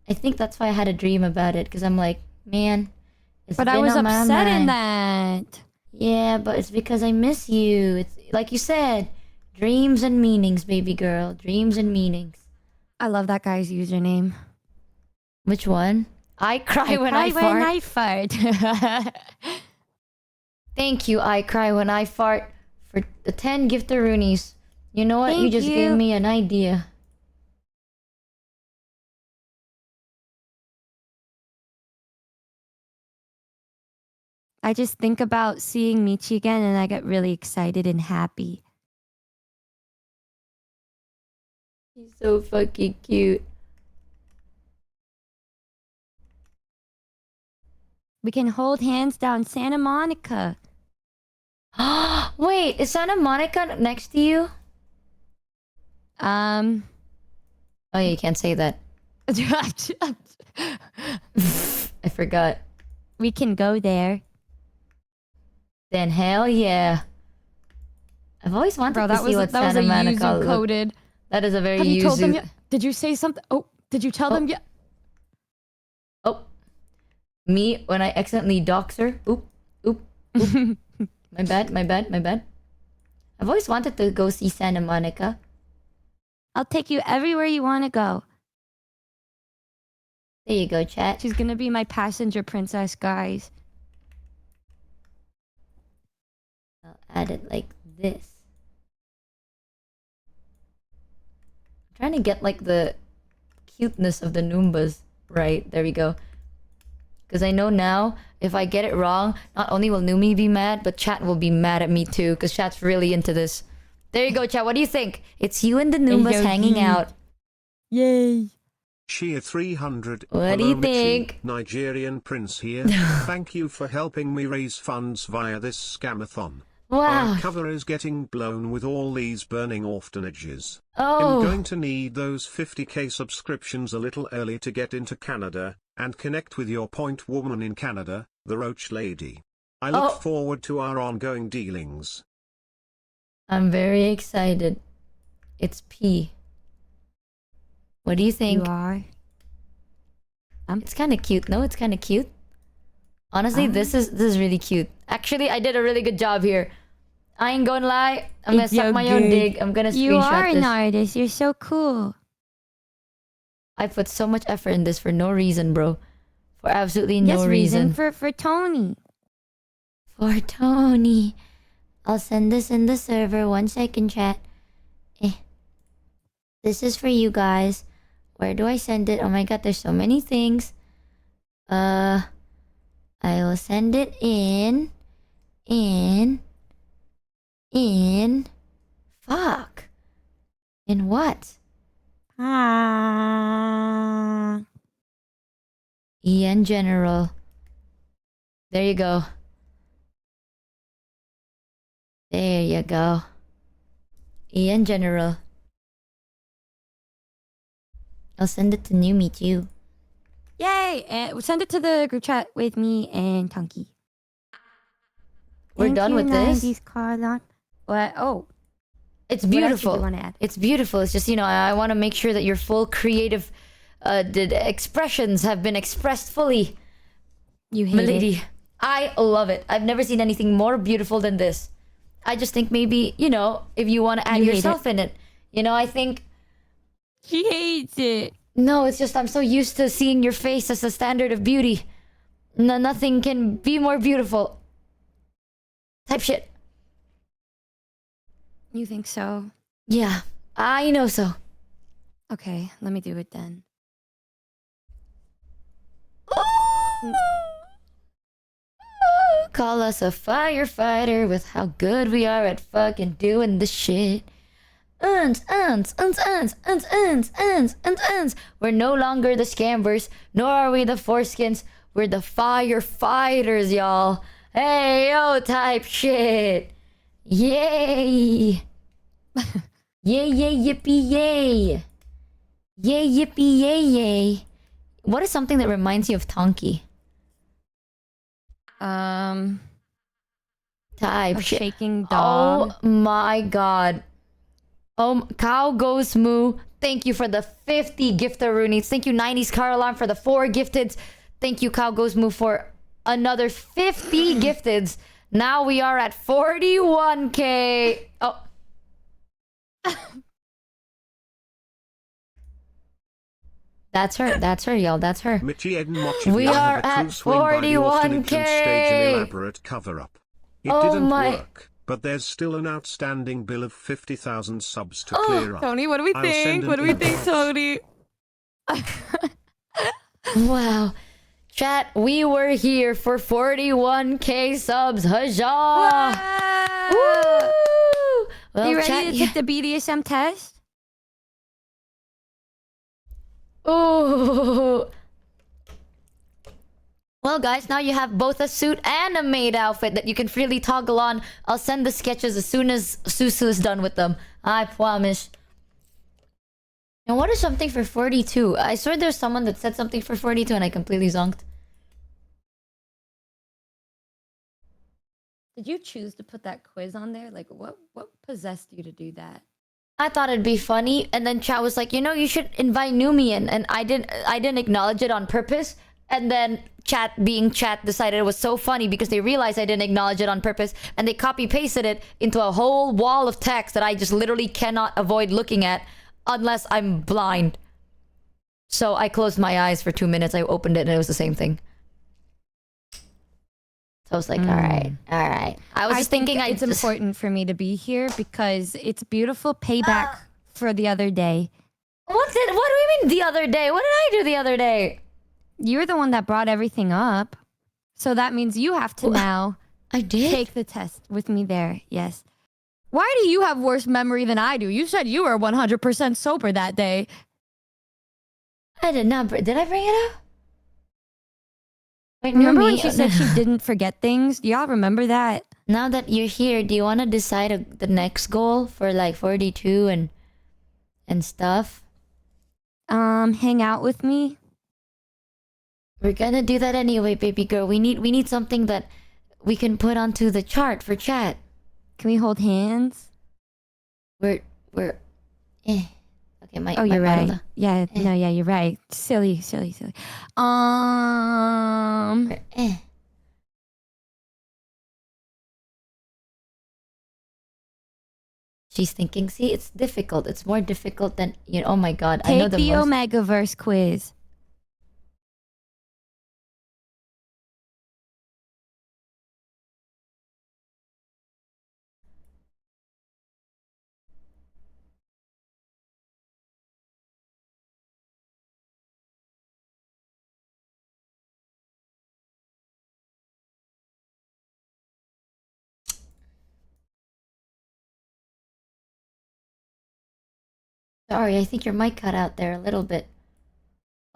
I think that's why I had a dream about it, because I'm like, man, it's But been I was on my upset in mind. that. Yeah, but it's because I miss you. It's like you said, dreams and meanings, baby girl. Dreams and meanings. I love that guy's username. Which one? I cry when I fart. Thank you, I cry when I fart, for the 10 giftaroonies. You know what? You Thank just you. gave me an idea. I just think about seeing Michi again and I get really excited and happy. He's so fucking cute. We can hold hands down Santa Monica. Wait, is Santa Monica next to you? Oh, yeah, you can't say that. I forgot. We can go there. Then hell yeah. I've always wanted Bro, to see what Santa Monica yuzu coded. That is a very Have you told them yuzu. yet? Did you say something? Oh, did you tell them yet? Oh. Me, when I accidentally dox her. Oop. My bad. I've always wanted to go see Santa Monica. I'll take you everywhere you want to go. There you go, chat. She's gonna be my passenger princess, guys. I'll add it like this. I'm trying to get like the cuteness of the Noombas right. There we go. Because I know now, if I get it wrong, not only will Numi be mad, but chat will be mad at me too. Because chat's really into this. There you go, chat. What do you think? It's you and the Noombas hanging out. Yay. Shia 300. What do you Hello, Michi, think? Nigerian prince here. Thank you for helping me raise funds via this scamathon. Wow. Our cover is getting blown with all these burning orphanages. Oh. I'm going to need those 50k subscriptions a little early to get into Canada, and connect with your point woman in Canada, the Roach Lady. I look forward to our ongoing dealings. I'm very excited. It's P. What do you think? You are. It's kind of cute. No, it's kind of cute. Honestly, this is really cute. Actually, I did a really good job here. I ain't gonna lie. I'm gonna suck my own dig. I'm gonna screenshot You are this. an artist. You're so cool. I put so much effort in this for no reason, bro. For absolutely no Yes, reason. for Tony. For Tony. I'll send this in the server. 1 second, chat. This is for you guys. Where do I send it? Oh my god, there's so many things. I will send it in. Fuck. In what? EN General. There you go. There you go. EN General. I'll send it to Numi too. Yay! And send it to the group chat with me and Tunky. We're done with this. What? Oh. It's What else did you beautiful. wanna add? It's beautiful. It's just, you know, I want to make sure that your full creative expressions have been expressed fully. You hate Milady. it. I love it. I've never seen anything more beautiful than this. I just think maybe, you know, if you want to add You hate yourself in it. You know, I think... He hates it. No, it's just I'm so used to seeing your face as a standard of beauty. No, nothing can be more beautiful. Type shit. You think so? Yeah, I know so. Okay, let me do it then. Call us a firefighter with how good we are at fucking doing the shit. We're no longer the scambers, nor are we the foreskins. We're the firefighters, y'all. Hey, yo, type shit. Yay. Yay, yay, yippee, yay. Yay, yippee, yay, yay. What is something that reminds you of Tonki? Type A shit. shaking dog. Oh my god. Cow goes moo. Thank you for the 50 gifter roonies. Thank you 90s car alarm for the 4 gifteds. Thank you Cow goes moo for another 50 gifteds. Now we are at 41k. Oh. That's her, y'all. That's her. Michi Mochievee We had are a true at swing by the orphanage and stage an 41k. elaborate cover-up. It Oh didn't my- work, but there's still an outstanding bill of 50,000 subs to Oh, clear up. Tony, what do we I'll think? send an What do we think, invoice. Tony? Wow. Chat, we were here for 41k subs. Huzzah! Woo! Well, You ready chat, to take the BDSM test? Ooh. Well, guys, now you have both a suit and a maid outfit that you can freely toggle on. I'll send the sketches as soon as Susu is done with them. I promise. And what is something for 42? I swear there's someone that said something for 42 and I completely zonked. Did you choose to put that quiz on there? Like, what possessed you to do that? I thought it'd be funny, and then chat was like, you know, you should invite Numi in, and I didn't acknowledge it on purpose, and then chat decided it was so funny because they realized I didn't acknowledge it on purpose, and they copy pasted it into a whole wall of text that I just literally cannot avoid looking at unless I'm blind. So I closed my eyes for 2 minutes, I opened it, and it was the same thing. So I was like, all right. I was just thinking it's important for me to be here because it's beautiful payback for the other day. What do you mean the other day? What did I do the other day? You're the one that brought everything up. So that means you have to now I did take the test with me there. Yes. Why do you have worse memory than I do? You said you were 100% sober that day. I did not. Did I bring it up? Wait, Remember Numi, when she said she didn't forget things? Do y'all remember that? Now that you're here, do you want to decide the next goal for like 42 and stuff? Hang out with me. We're gonna do that anyway, baby girl. We need something that we can put onto the chart for chat. Can we hold hands? We're okay, Oh, you're my right. Matilda. Yeah, no, yeah, you're right. Silly. We're, She's thinking, see, it's difficult. It's more difficult than oh my god. I know Take the most Omegaverse quiz. Sorry, I think your mic cut out there a little bit.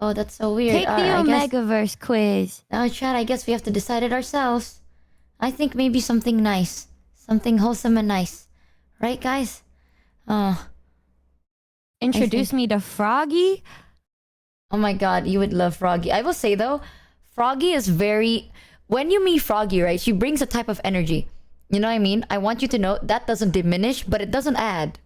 Oh, that's so weird. Take the I guess Omegaverse quiz. now, Chad, I guess we have to decide it ourselves. I think maybe something nice. Something wholesome and nice. Right, guys? Introduce me to Froggy. Oh my god, you would love Froggy. I will say though, Froggy is very... When you meet Froggy, right, she brings a type of energy. You know what I mean? I want you to know that doesn't diminish, but it doesn't add.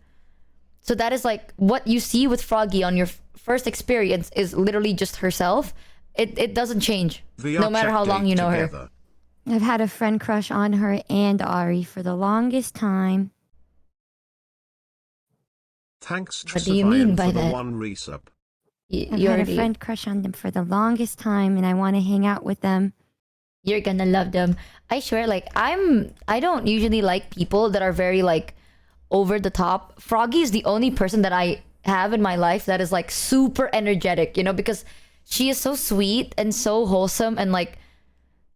So that is like what you see with Froggy on your first experience is literally just herself. It doesn't change, no matter how long you know her. I've had a friend crush on her and Ari for the longest time. Thanks, What do you mean by for the that? one resub. I've had a friend crush on them for the longest time, and I want to hang out with them. You're gonna love them. I swear, like, I don't usually like people that are very, like, over the top. Froggy is the only person that I have in my life that is, like, super energetic, you know, because she is so sweet and so wholesome and, like,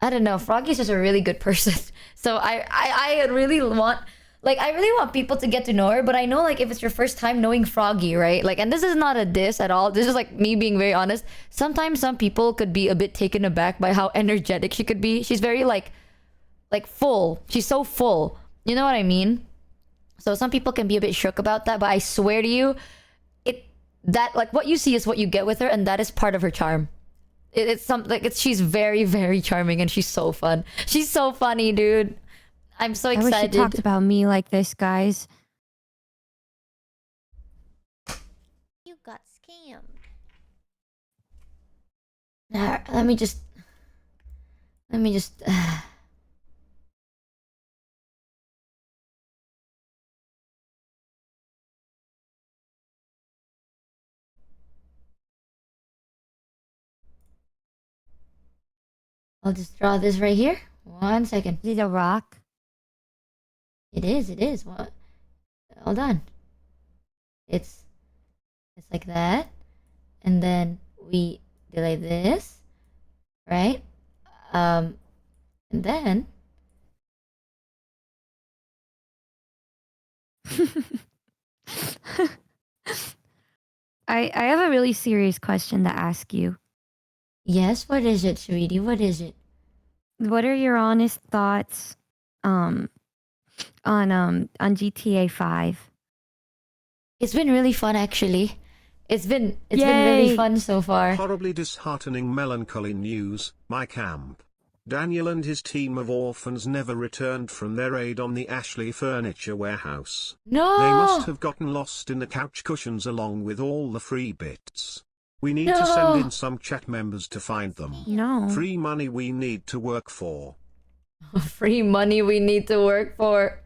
I don't know, Froggy's just a really good person. So I really want... Like, I really want people to get to know her, but I know, like, if it's your first time knowing Froggy, right? Like, and this is not a diss at all. This is, like, me being very honest. Sometimes some people could be a bit taken aback by how energetic she could be. She's very, like full. She's so full. You know what I mean? So some people can be a bit shook about that, but I swear to you, like, what you see is what you get with her, and that is part of her charm. She's very, very charming, and she's so fun. She's so funny, dude. I'm so excited. I wish you talked about me like this, guys. You got scammed. Now, let me just... I'll just draw this right here. 1 second. Is it a rock? It is. What? Hold on. It's like that. And then we do like this. Right? And then... I have a really serious question to ask you. Yes, what is it, sweetie? What is it? What are your honest thoughts on GTA 5? It's been really fun, actually. It's been really fun so far. Horribly disheartening melancholy news, my camp. Daniel and his team of orphans never returned from their raid on the Ashley Furniture Warehouse. No! They must have gotten lost in the couch cushions along with all the free bits. We need to send in some chat members to find them. No. Free money we need to work for. Free money we need to work for.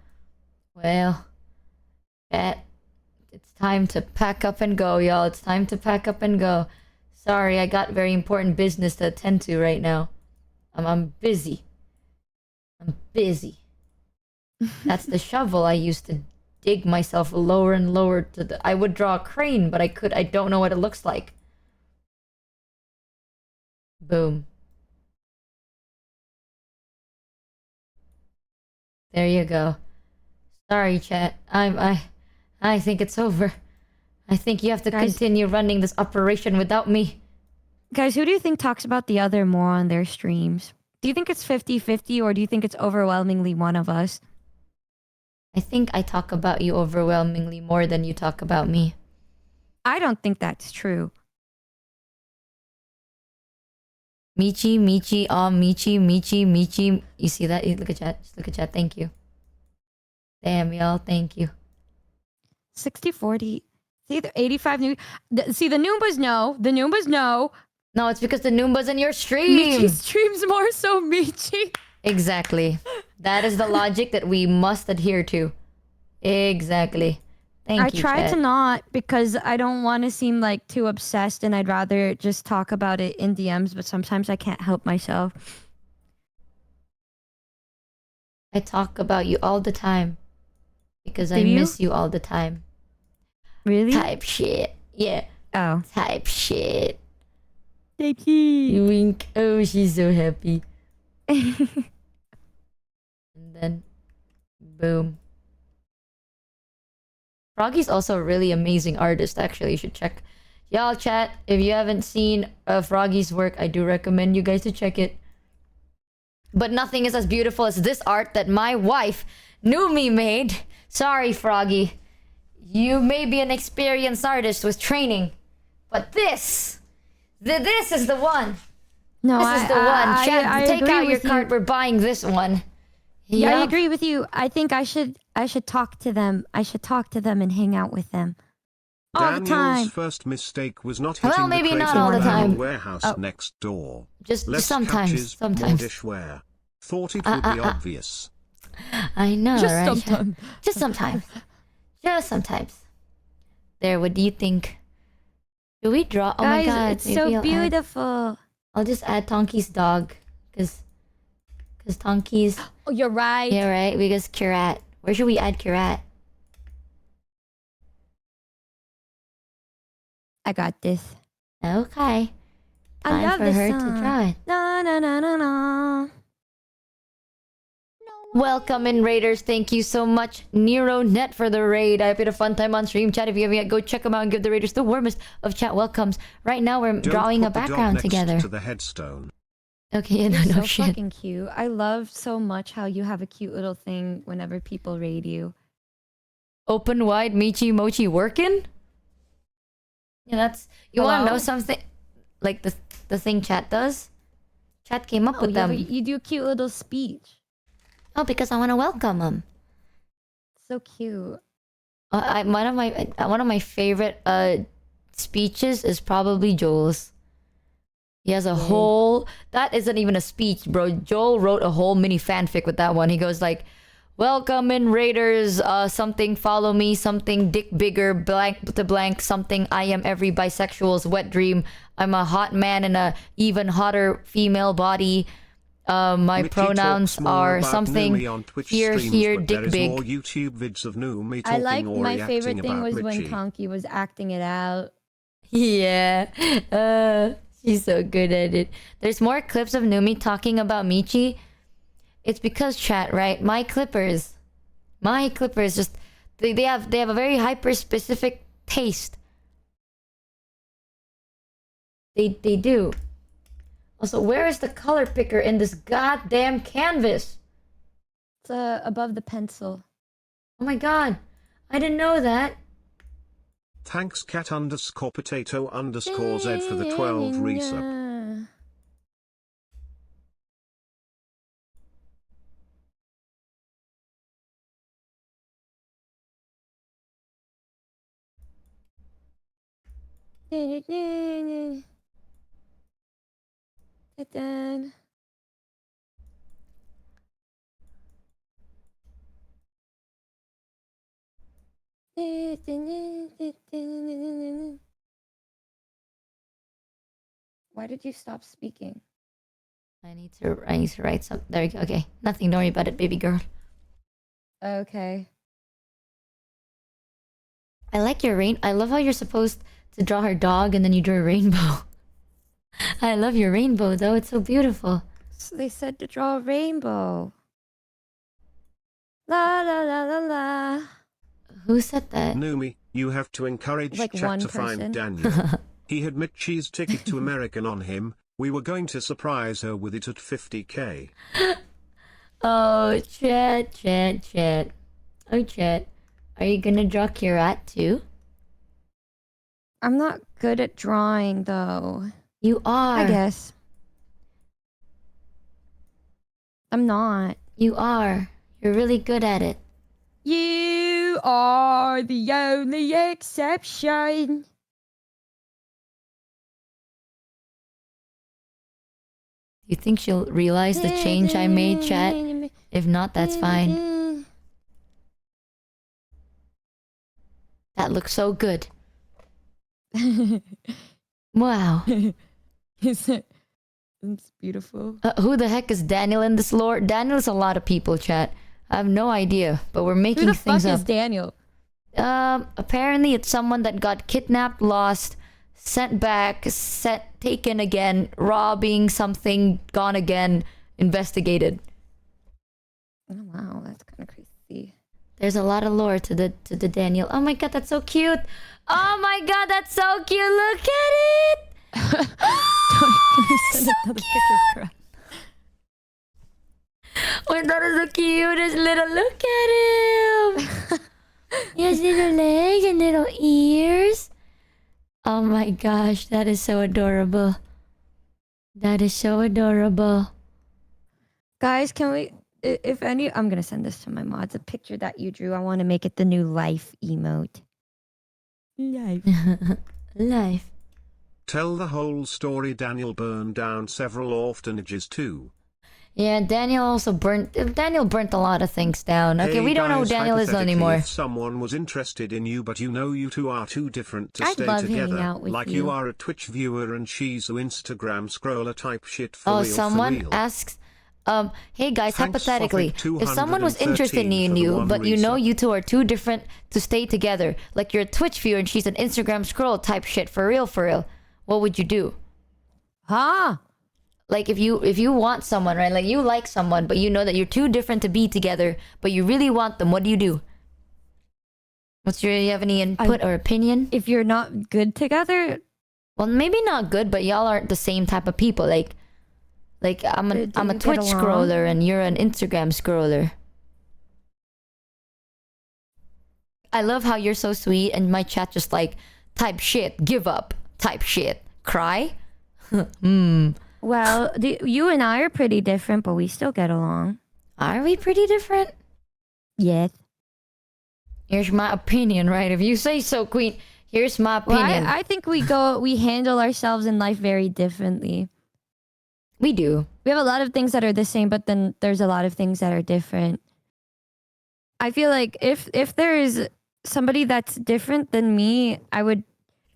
Well, it's time to pack up and go, y'all. It's time to pack up and go. Sorry, I got very important business to attend to right now. I'm busy. That's the shovel I used to dig myself lower and lower to the... I would draw a crane, but I don't know what it looks like. Boom. There you go. Sorry, chat. I think it's over. I think you have to continue running this operation without me. Guys, who do you think talks about the other more on their streams? Do you think it's 50-50 or do you think it's overwhelmingly one of us? I think I talk about you overwhelmingly more than you talk about me. I don't think that's true. Michi. You see that? Look at chat. Just look at chat. Thank you. Damn, y'all. Thank you. 60-40. See, the 85 new. See, the Noombas know. The Noombas know. No, it's because the Noomba's in your stream. Michi streams more, so Michi. Exactly. That is the logic that we must adhere to. Exactly. Thank you, I try chat. to not because I don't want to seem like too obsessed, and I'd rather just talk about it in DMs, but sometimes I can't help myself. I talk about you all the time. Because I Do you? miss you all the time. Really? Type shit. Yeah. Oh. Type shit. Thank you. Wink. Oh, she's so happy. And then, boom. Froggy's also a really amazing artist, actually. You should check. Y'all, chat, if you haven't seen Froggy's work, I do recommend you guys to check it. But nothing is as beautiful as this art that my wife, Numi, made. Sorry, Froggy. You may be an experienced artist with training. But this is the one. No, this is the one. Chat, I take agree out your with card. you. We're buying this one. Yeah, I Yup. agree with you. I think I should talk to them. I should talk to them and hang out with them all the Daniel's time. first mistake was not Well, hitting maybe the crate not in all the the time. warehouse Oh. next door. Just Less sometimes. couches, more Sometimes. dishware. Thought it would be obvious. I know, Just right? sometimes. Just sometimes. Just sometimes. There, what do you think? Do we draw? Oh Guys, my god. it's maybe so I'll add- beautiful. I'll just add Tonki's dog. Because Tonki's... Oh, you're right. Yeah, right? Because Kirat. Where should we add Kirat? I got this. Okay. I Time love for this her song. to draw it. Na na na na na. Welcome in, Raiders. Thank you so much, NeroNet, for the raid. I hope you had a fun time on stream. Chat, if you haven't yet, go check them out and give the Raiders the warmest of chat welcomes. Right now, we're Don't drawing a put the dog background next together. to the headstone. Okay, yeah, no, You're no so shit. fucking cute. I love so much how you have a cute little thing whenever people raid you. Open wide, Michi Mochi working? Yeah, that's... You want to know Hello? something? Like the thing chat does? Chat came up Oh, with yeah, them. but you do a cute little speech. Oh, because I want to welcome them. So cute. One of my favorite speeches is probably Joel's. He has a whole... That isn't even a speech, bro. Joel wrote a whole mini fanfic with that one. He goes like, welcome in, Raiders, something follow me, something dick bigger, blank to blank, something I am every bisexual's wet dream. I'm a hot man in a even hotter female body. My Michi pronouns talks more are about something Numi on Twitch here, streams, here, but dick there is big. more YouTube vids of Numi I talking like or my reacting favorite thing about was when Michi. Tonki was acting it out. Yeah. She's so good at it. There's more clips of Numi talking about Michi. It's because chat, right? My clippers just they have a very hyper specific taste. They do. Also, where is the color picker in this goddamn canvas? It's above the pencil. Oh my god. I didn't know that. Thanks cat_potato_Z for the 12 resub. Why did you stop speaking? I need to write some. There we go. Okay. Nothing, don't worry about it, baby girl. Okay. I like your I love how you're supposed to draw her dog and then you drew a rainbow. I love your rainbow though. It's so beautiful. So they said to draw a rainbow. La la la la la. Who said that? Numi, you have to encourage Like chat one to person. find Daniel. He had Michi's ticket to American on him. We were going to surprise her with it at 50k. Oh, chat. Oh, chat. Are you gonna draw Kirat too? I'm not good at drawing though. You are. I guess. I'm not. You are. You're really good at it. You are the only exception. You think she'll realize the change I made, chat? If not, that's fine. That looks so good. Wow. It's beautiful. Who the heck is Daniel in this lore? Daniel is a lot of people, chat. I have no idea, but we're making Who the things fuck up. is Daniel? Apparently it's someone that got kidnapped, lost, sent back, taken again, robbing something, gone again, investigated. Oh wow, that's kind of crazy. There's a lot of lore to the Daniel. Oh my god, that's so cute. Oh my god, that's so cute. Look at it. Send so another cute. picture for us. Oh, that is the cutest little. Look at him. He has little legs and little ears. Oh my gosh, that is so adorable. That is so adorable. Guys, can we? If any, I'm gonna send this to my mods. A picture that you drew. I want to make it the new life emote. Life. Life. Tell the whole story. Daniel burned down several orphanages too. Yeah, Daniel burnt a lot of things down. Okay, Hey we don't know who guys, Daniel is hypothetically, anymore. If someone was interested in you, but you two are too different to I'd stay love hanging together, out with like you. you are a Twitch viewer and she's a Instagram scroller type shit for Oh, real, for someone real. asks, hey guys, Thanks, hypothetically, Sophic if someone was interested in 213 for the you, one but you know resub. you two are too different to stay together, like you're a Twitch viewer and she's an Instagram scroll type shit, for real, what would you do? Huh? Like if you want someone, right? Like you like someone, but you know that you're too different to be together, but you really want them. What do you do? You have any input or opinion? If you're not good together, well, maybe not good, but y'all aren't the same type of people. Like I'm a get Twitch along? scroller and you're an Instagram scroller. I love how you're so sweet and my chat just like type shit, give up, type shit, cry. well, you and I are pretty different, but we still get along. Are we pretty different? Yes. Here's my opinion, right? If you say so, Queen. Here's my opinion. Well, I think we handle ourselves in life very differently. We do. We have a lot of things that are the same, but then there's a lot of things that are different. I feel like if there is somebody that's different than me, I would,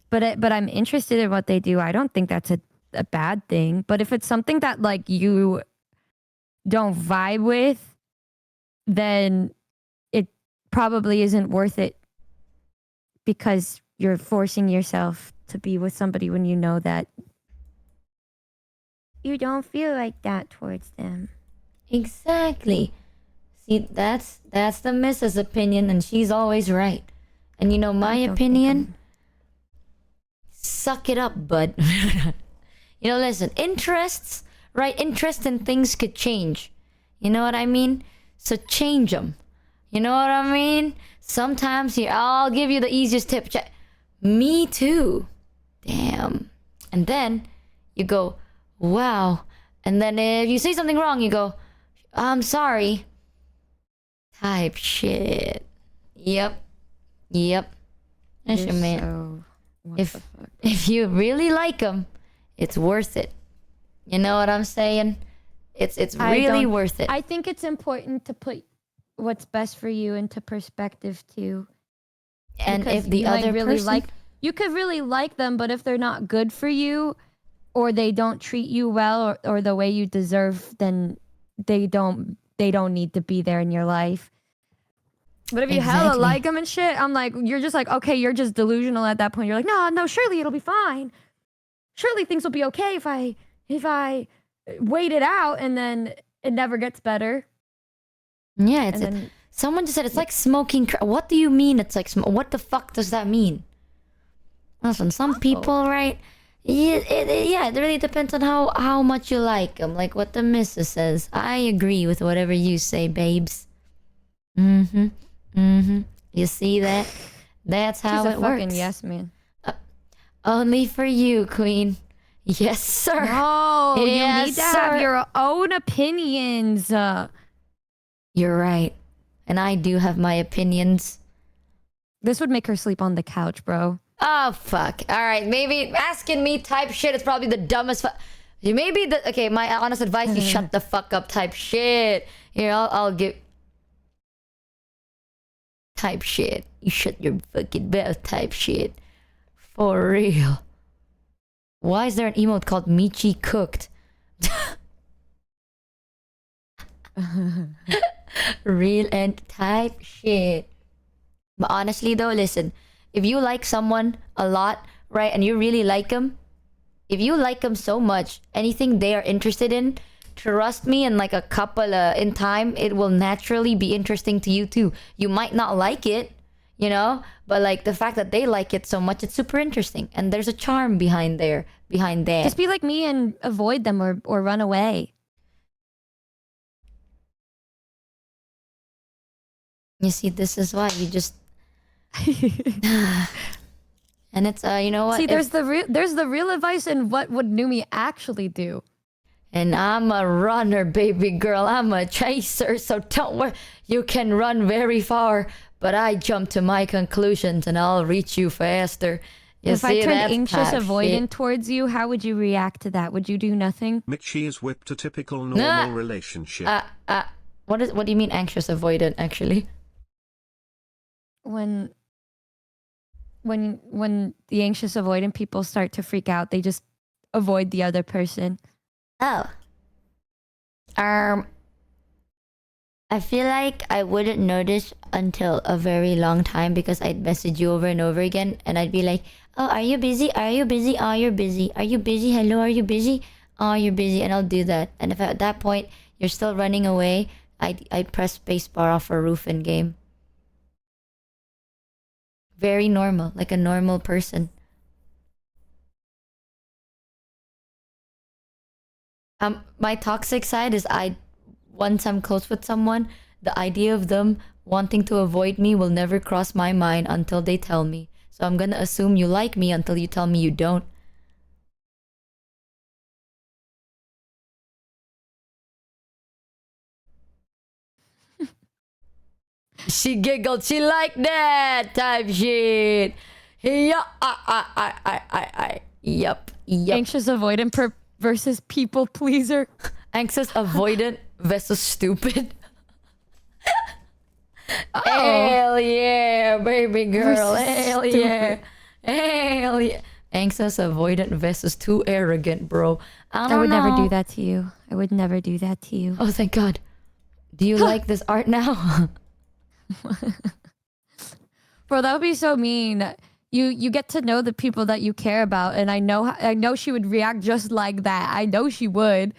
but I'm interested in what they do. I don't think that's a bad thing. But if it's something that like you don't vibe with, then it probably isn't worth it, because you're forcing yourself to be with somebody when you know that you don't feel like that towards them. Exactly. See, that's the Mrs. opinion, and she's always right. And you know my opinion? Suck it up, bud. You know, listen, interests, right? Interest in things could change. You know what I mean? So change them. You know what I mean? Sometimes here, I'll give you the easiest tip. Me too. Damn. And then you go, wow. And then if you say something wrong, you go, I'm sorry. Type shit. Yep. That's your man. If you really like him, it's worth it. You know what I'm saying? It's really worth it. I think it's important to put what's best for you into perspective too. And Because if the you might other really person, you could really like them, but if they're not good for you, or they don't treat you well, or the way you deserve, then they don't need to be there in your life. But if you hella Exactly. like them and shit, I'm like, you're just like, okay, you're just delusional at that point. You're like, no, surely it'll be fine. Surely things will be okay if I wait it out, and then it never gets better. yeah, And then- someone just said it's like smoking. What do you mean? It's like what the fuck does that mean? Listen, some people, right? It really depends on how much you like them. Like what the missus says. I agree with whatever you say, babes. You see that? That's how She's it a fucking works. yes man. Only for you, Queen. Yes, sir. No, you Yes, need to sir. have your own opinions. You're right. And I do have my opinions. This would make her sleep on the couch, bro. Oh fuck. All right, maybe asking me type shit is probably the dumbest. You maybe the okay. My honest advice: you shut the fuck up. Type shit. Here, I'll give. Type shit. You shut your fucking mouth. Type shit. For real. Why is there an emote called Michi Cooked? Real and type shit. But honestly though, listen. If you like someone a lot, right, and you really like them, if you like them so much, anything they are interested in, trust me, in like a couple in time, it will naturally be interesting to you too. You might not like it, you know, but like the fact that they like it so much, it's super interesting, and there's a charm behind that. Just be like me and avoid them or run away. You see, this is why you just. And it's you know what? See, there's the real advice in what would Numi actually do. And I'm a runner, baby girl. I'm a chaser, so don't worry. You can run very far, but I jump to my conclusions and I'll reach you faster. If I turned anxious avoidant towards you, how would you react to that? Would you do nothing? Michi has whipped a typical normal relationship. What do you mean anxious avoidant, actually? When the anxious avoidant people start to freak out, they just avoid the other person. Oh. I feel like I wouldn't notice until a very long time because I'd message you over and over again and I'd be like, oh, are you busy? Are you busy? Oh, you're busy. Are you busy? Hello, are you busy? Oh, you're busy. And I'll do that. And if at that point you're still running away, I'd press spacebar off a roof in game. Very normal, like a normal person. My toxic side is once I'm close with someone, the idea of them wanting to avoid me will never cross my mind until they tell me. So I'm gonna assume you like me until you tell me you don't. She giggled. She liked that type shit. Yeah, Yup. Anxious avoidant versus people pleaser. Anxious avoidant versus stupid. Hell yeah, baby girl. Hell yeah. Hell yeah. Anxious avoidant versus too arrogant, bro. I would never do know. that to you. I would never do that to you. Oh, thank God. Do you like this art now? Bro, that would be so mean. You get to know the people that you care about, and I know she would react just like that. I know she would.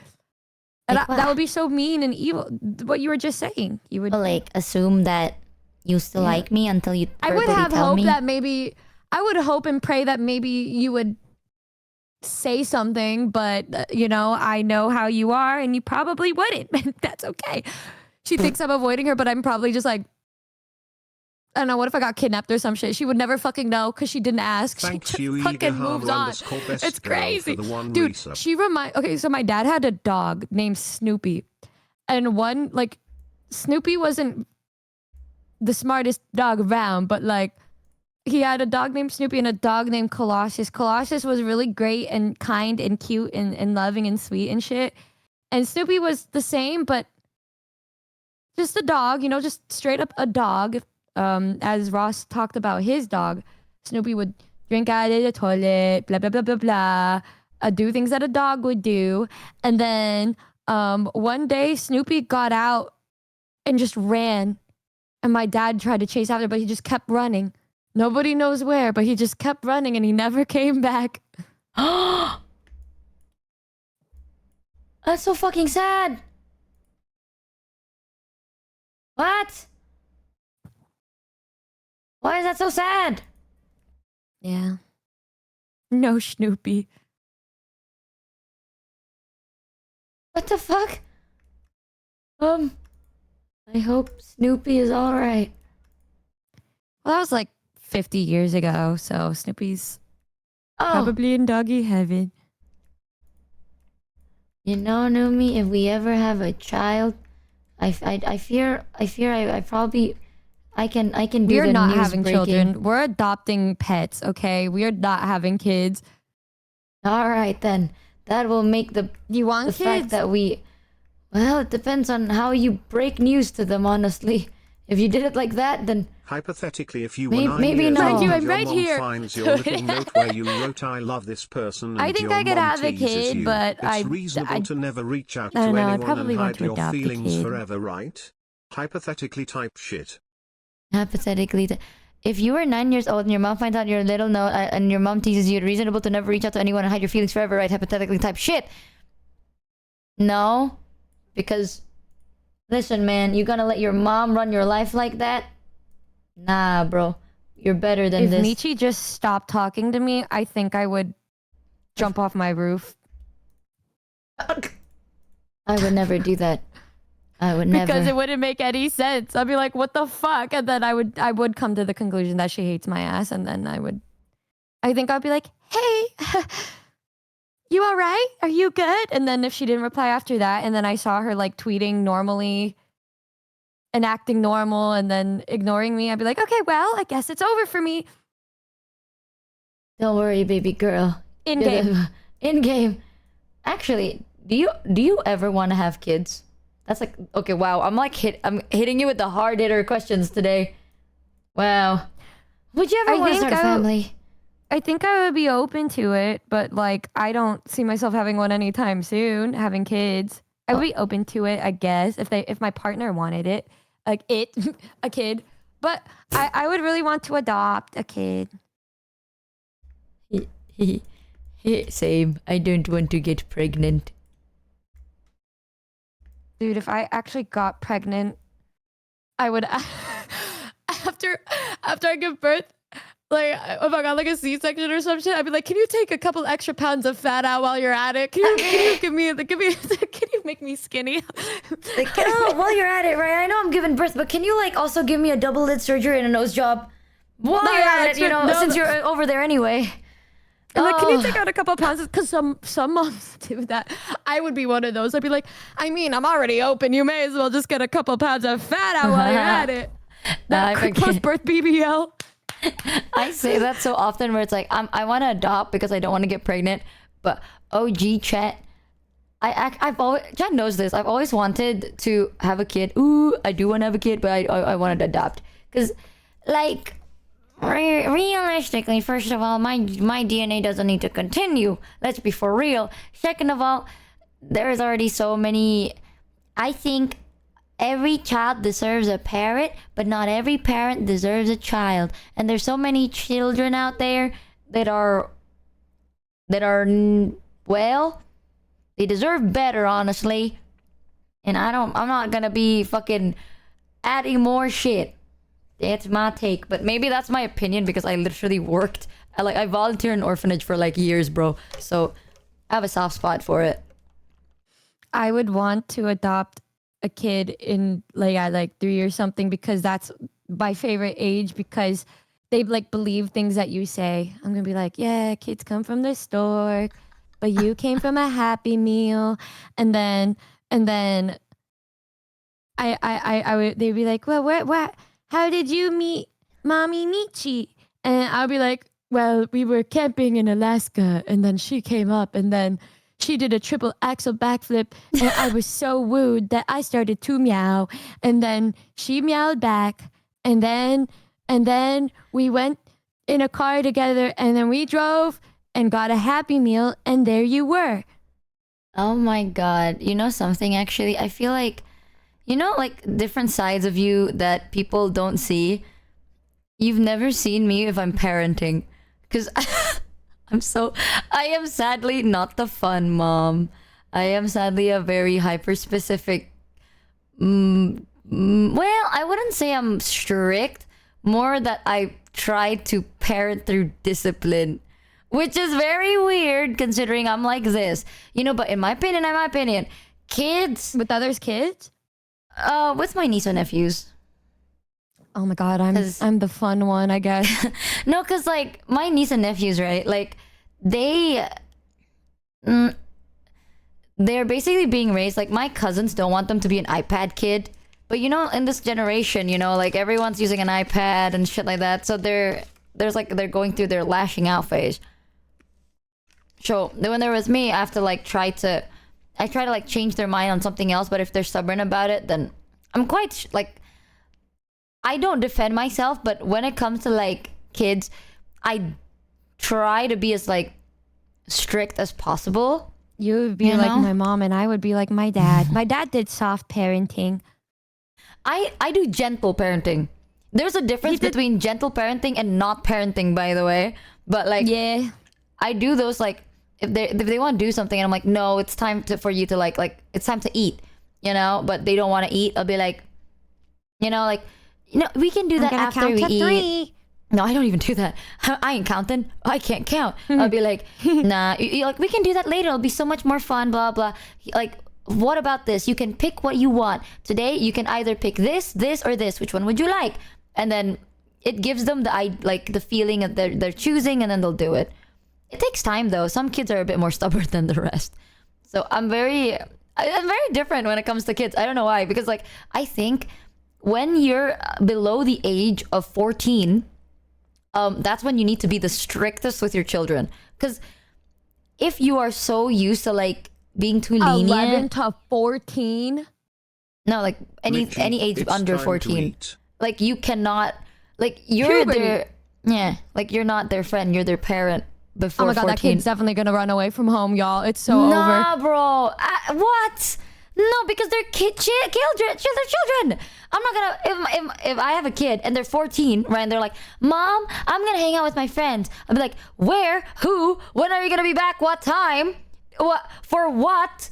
And Like that would be so mean and evil. What you were just saying. You would like assume that you still like me until you I would verbally have tell hope me. that maybe I would hope and pray that maybe you would say something, but you know, I know how you are and you probably wouldn't. That's okay. She thinks I'm avoiding her, but I'm probably just like, I don't know, what if I got kidnapped or some shit? She would never fucking know because she didn't ask. Thanks, She you just fucking moves on. It's crazy. Dude, okay, so my dad had a dog named Snoopy. And Snoopy wasn't the smartest dog around, but like, he had a dog named Snoopy and a dog named Colossus. Colossus was really great and kind and cute and loving and sweet and shit. And Snoopy was the same, but just a dog, you know, just straight up a dog. As Ross talked about his dog, Snoopy would drink out of the toilet, blah, blah, blah, blah, blah, do things that a dog would do. And then one day Snoopy got out and just ran. And my dad tried to chase after, but he just kept running. Nobody knows where, but he just kept running and he never came back. That's so fucking sad. What? Why is that so sad? Yeah. No Snoopy. What the fuck? I hope Snoopy is alright. Well, that was like 50 years ago, so Snoopy's probably in doggy heaven. You know, Numi, if we ever have a child, I fear I I can do We are the not news having breaking. children. We're adopting pets, okay? We are not having kids. All right then. That will make the fact fact that we. Well, it depends on how you break news to them. Honestly, if you did it like that, then Hypothetically, if you May- were 9 maybe years no. old Mind you, and I'm your right mom here. finds your little note where you wrote "I love this person" and I think your I could mom have a teases kid, you, but it's I- reasonable I- to never reach out I to don't know, I anyone probably and want hide to your adopt a feelings kid. forever, right? Hypothetically type shit. hypothetically, if you were 9 years old and your mom finds out your little note and your mom teases you, it's reasonable to never reach out to anyone and hide your feelings forever, right? Hypothetically type shit. No, because listen, man, you gonna let your mom run your life like that? Nah, bro, you're better than If this. Michi just stopped talking to me, I think I would jump off my roof. I would never do that. I would never. Because it wouldn't make any sense. I'd be like, what the fuck? And then I would come to the conclusion that she hates my ass, and then I think I'd be like, hey, you all right? Are you good? And then if she didn't reply after that, and then I saw her like tweeting normally and acting normal and then ignoring me, I'd be like, okay, well, I guess it's over for me. Don't worry, baby girl. In You're game. the- In game. Actually, do you ever want to have kids? That's like, okay, wow. I'm hitting you with the hard hitter questions today. Wow. Would you ever want to start a family? I think I would be open to it, but like I don't see myself having one anytime soon, having kids. I would be open to it, I guess, if my partner wanted it. Like a kid. But I would really want to adopt a kid. Same. I don't want to get pregnant. Dude, if I actually got pregnant, I would after I give birth, like if I got like a C-section or some shit, I'd be like, can you take a couple extra pounds of fat out while you're at it? Can you can you make me skinny? Like, while you're at it, right? I know I'm giving birth, but can you like also give me a double lid surgery and a nose job while No, you're yeah, at it? You know, no, since no. you're over there anyway. And like, can you Oh. take out a couple pounds? Because some moms do that. I would be one of those. I'd be like, I mean, I'm already open. You may as well just get a couple pounds of fat out while you're at it. That post-birth BBL. I say that so often where it's like I want to adopt because I don't want to get pregnant, but OG Chet, I've always, Chet knows this. I've always wanted to have a kid. Ooh, I do want to have a kid, but I wanted to adopt because, like, realistically, first of all, my DNA doesn't need to continue. Let's be for real. Second of all, there's already so many. I think every child deserves a parent, but not every parent deserves a child. And there's so many children out there that are well, they deserve better, honestly. And I'm not gonna be fucking adding more shit. That's my take, but maybe that's my opinion because I literally worked. I volunteered in an orphanage for like years, bro. So I have a soft spot for it. I would want to adopt a kid in like 3 or something because that's my favorite age because they like believe things that you say. I'm gonna be like, yeah, kids come from the store, but you came from a Happy Meal, and then I would they'd be like, well, what? How did you meet Mommy Michi? And I'll be like, well, we were camping in Alaska, and then she came up, and then she did a triple axel backflip, and I was so wooed that I started to meow, and then she meowed back, and then we went in a car together, and then we drove and got a Happy Meal, and there you were. Oh my god. You know something, actually? I feel like, you know, like different sides of you that people don't see. You've never seen me if I'm parenting. Because I am sadly not the fun mom. I am sadly a very hyper-specific... well, I wouldn't say I'm strict. More that I try to parent through discipline. Which is very weird considering I'm like this. You know, but in my opinion, kids... With others' kids? With my niece and nephews. Oh my god, I'm the fun one, I guess. No, because like my niece and nephews, right? Like they're basically being raised. Like my cousins don't want them to be an iPad kid But you know, in this generation, you know, like everyone's using an iPad and shit like that. So they're going through their lashing out phase. So when they're with me, I have to like try to like change their mind on something else. But if they're stubborn about it, then I'm quite like, I don't defend myself. But when it comes to like kids, I try to be as like strict as possible. You would be like my mom, and I would be like my dad. My dad did soft parenting. I do gentle parenting. There's a difference between gentle parenting and not parenting, by the way. But like, yeah, I do those like if they want to do something and I'm like, no, it's time for you to like it's time to eat, you know. But they don't want to eat. I'll be like, you know, we can do that after we eat. 3. No, I don't even do that. I ain't counting. I can't count. I'll be like, nah, like we can do that later. It'll be so much more fun. Blah blah. Like, what about this? You can pick what you want. Today, you can either pick this, or this. Which one would you like? And then it gives them the feeling that they're choosing, and then they'll do it. It takes time though. Some kids are a bit more stubborn than the rest. So I'm very different when it comes to kids. I don't know why, because like I think when you're below the age of 14. That's when you need to be the strictest with your children. Because if you are so used to like being too lenient, 11 to 14. No, like any age under 14. Like you cannot, like you're like you're not their friend. You're their parent before 14. Oh my god, that kid's definitely gonna run away from home, y'all. It's so over. Nah, bro. What? No, because they're children. I'm not gonna if I have a kid and they're 14, right? And they're like, Mom, I'm gonna hang out with my friends. I'll be like, where? Who? When are you gonna be back? What time? What for? What?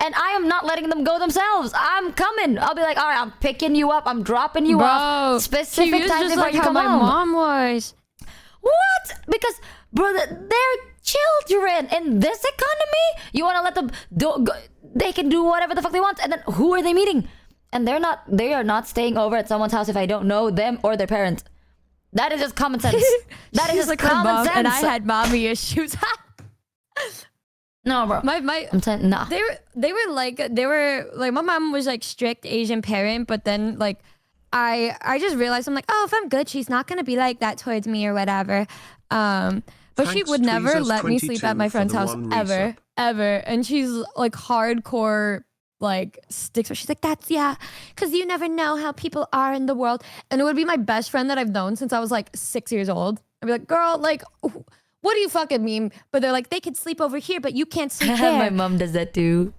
And I am not letting them go themselves. I'm coming. I'll be like, all right, I'm picking you up. I'm dropping you off. Specific times before you come home. My mom was. What? Because bro, they're children in this economy. You want to let them go? They can do whatever the fuck they want. And then who are they meeting? And they are not staying over at someone's house if I don't know them or their parents. That is just common sense. That is just like common sense. And I had mommy issues. No, bro. I'm saying no. They were like my mom was like strict Asian parent, but then like I just realized I'm like, oh, if I'm good, she's not gonna be like that towards me or whatever. But she would never let me sleep at my friend's house ever. And she's like hardcore like sticks. She's like, that's because you never know how people are in the world. And it would be my best friend that I've known since I was like 6 years old. I'd be like, girl, like, what do you fucking mean? But they're like, they can sleep over here, but you can't sleep there. My mom does that too.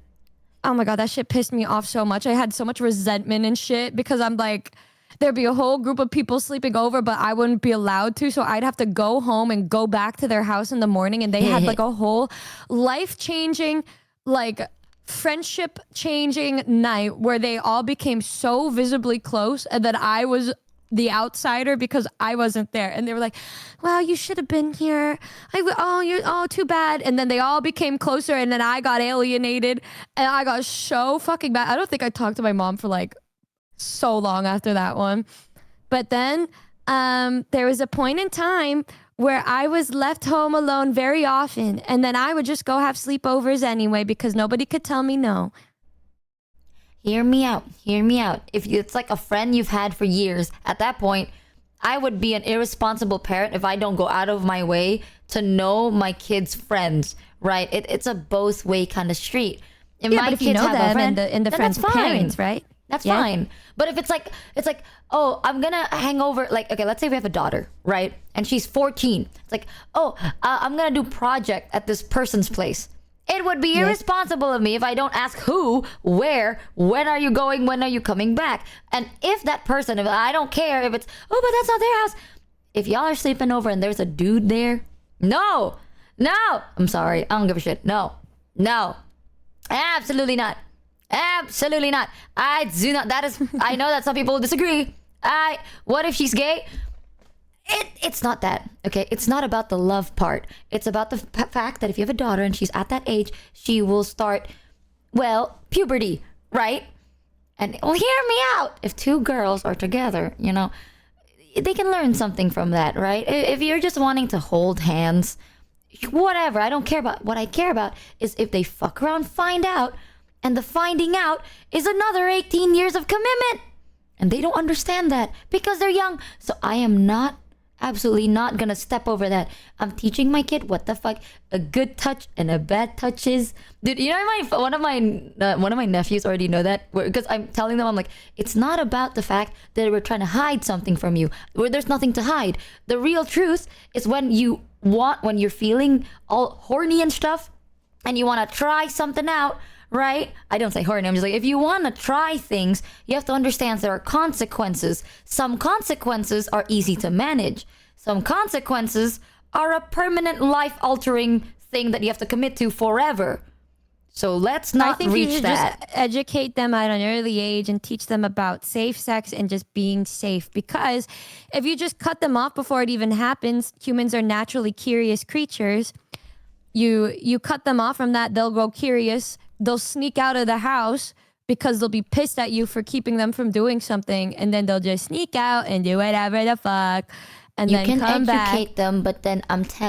Oh my god, that shit pissed me off so much. I had so much resentment and shit because I'm like, there'd be a whole group of people sleeping over, but I wouldn't be allowed to. So I'd have to go home and go back to their house in the morning. And they had like a whole life-changing, like friendship-changing night where they all became so visibly close. And then I was the outsider because I wasn't there. And they were like, wow, you should have been here. Too bad. And then they all became closer. And then I got alienated. And I got so fucking bad. I don't think I talked to my mom for like so long after that one. But then there was a point in time where I was left home alone very often, and then I would just go have sleepovers anyway because nobody could tell me no. Hear me out. If it's like a friend you've had for years, at that point I would be an irresponsible parent if I don't go out of my way to know my kids' friends, right? It's a both way kind of street. If my but if kids you know have a them friend, and the then friend's that's fine. parents, right? That's fine. But if it's like, oh, I'm gonna hang over, like, okay, let's say we have a daughter, right? And she's 14. It's like, oh, I'm gonna do project at this person's place. It would be irresponsible of me if I don't ask who, where, when are you going, when are you coming back? And if that person, if I don't care if it's, oh, but that's not their house. If y'all are sleeping over and there's a dude there, no, I'm sorry, I don't give a shit. No, absolutely not. Absolutely not. I do not. That is, I know that some people disagree. What if she's gay? It's not that, okay? It's not about the love part. It's about the fact that if you have a daughter and she's at that age, she will start, well, puberty, right? And hear me out. If two girls are together, you know, they can learn something from that, right? If you're just wanting to hold hands, whatever, I don't care about. What I care about is if they fuck around, find out, And the finding out is another 18 years of commitment. And they don't understand that because they're young. So I am absolutely not gonna step over that. I'm teaching my kid what the fuck a good touch and a bad touch is. Dude, you know, one of my nephews already know that, because I'm telling them, I'm like, it's not about the fact that we're trying to hide something from you, where there's nothing to hide. The real truth is when you're feeling all horny and stuff, and you want to try something out, right? I don't say horny, I'm just like, if you want to try things, you have to understand there are consequences. Some consequences are easy to manage. Some consequences are a permanent life-altering thing that you have to commit to forever. So let's not I think reach you should that. just educate them at an early age and teach them about safe sex and just being safe. Because if you just cut them off before it even happens, humans are naturally curious creatures. You cut them off from that, they'll grow curious. They'll sneak out of the house because they'll be pissed at you for keeping them from doing something, and then they'll just sneak out and do whatever the fuck, and You then can come educate back. them, but then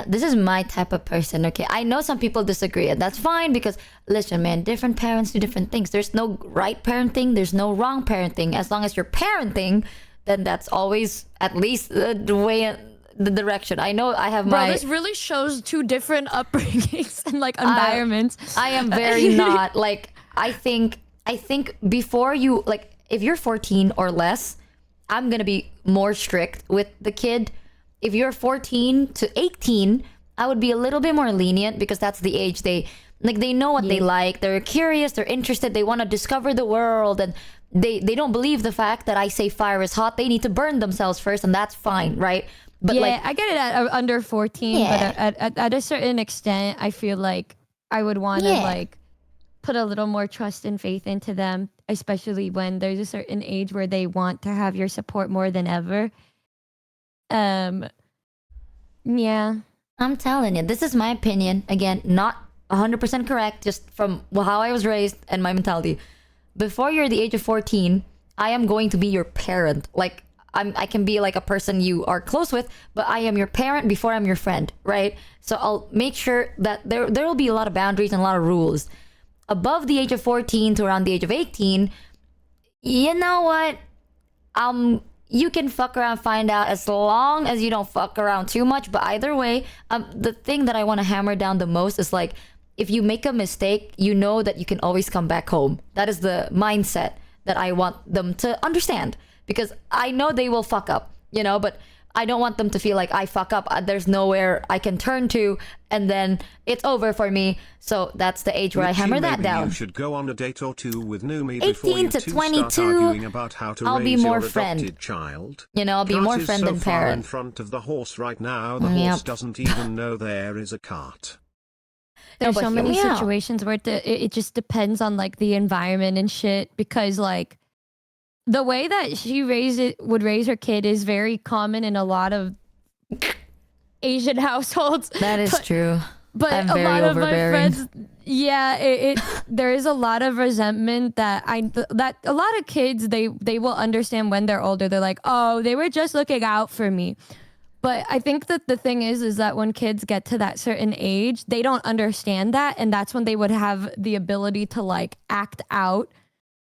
this is my type of person, okay? I know some people disagree, and that's fine, because listen, man, different parents do different things. There's no right parenting, there's no wrong parenting. As long as you're parenting, then that's always at least the way, the direction. I know I have Bro, this really shows two different upbringings and like environments. I am very not like, I think before you, like, if you're 14 or less, I'm gonna be more strict with the kid. If you're 14 to 18, I would be a little bit more lenient, because that's the age they know what they like, they're curious, they're interested, they want to discover the world, and they don't believe the fact that I say fire is hot. They need to burn themselves first, and that's fine, right? But yeah, like, I get it at under 14, Yeah. but at a certain extent, I feel like I would want to like put a little more trust and faith into them, especially when there's a certain age where they want to have your support more than ever. Yeah. I'm telling you, this is my opinion. Again, not 100% correct, just from how I was raised and my mentality. Before you're the age of 14, I am going to be your parent. Like, I can be like a person you are close with, but I am your parent before I'm your friend, right? So I'll make sure that there will be a lot of boundaries and a lot of rules. Above the age of 14 to around the age of 18, you know what? You can fuck around, find out, as long as you don't fuck around too much. But either way, the thing that I want to hammer down the most is, like, if you make a mistake, you know that you can always come back home. That is the mindset that I want them to understand, because I know they will fuck up, you know, but I don't want them to feel like I fuck up, there's nowhere I can turn to, and then it's over for me. So that's the age where I hammer that down. You should go on a date or two with Numi 18 before you to two 22, start arguing about how to I'll be raise more your friend. adopted child. You know, I'll be Cart more is friend so than far in parent. front of the horse right now, the Yep. horse doesn't even know there is a cart. There's but so hear many me out. situations where it just depends on like the environment and shit, because like the way that she would raise her kid is very common in a lot of Asian households. That is true. But I'm a very lot of my overbearing. friends, yeah, there is a lot of resentment that a lot of kids they will understand when they're older. They're like, oh, they were just looking out for me. But I think that the thing is that when kids get to that certain age, they don't understand that, and that's when they would have the ability to like act out,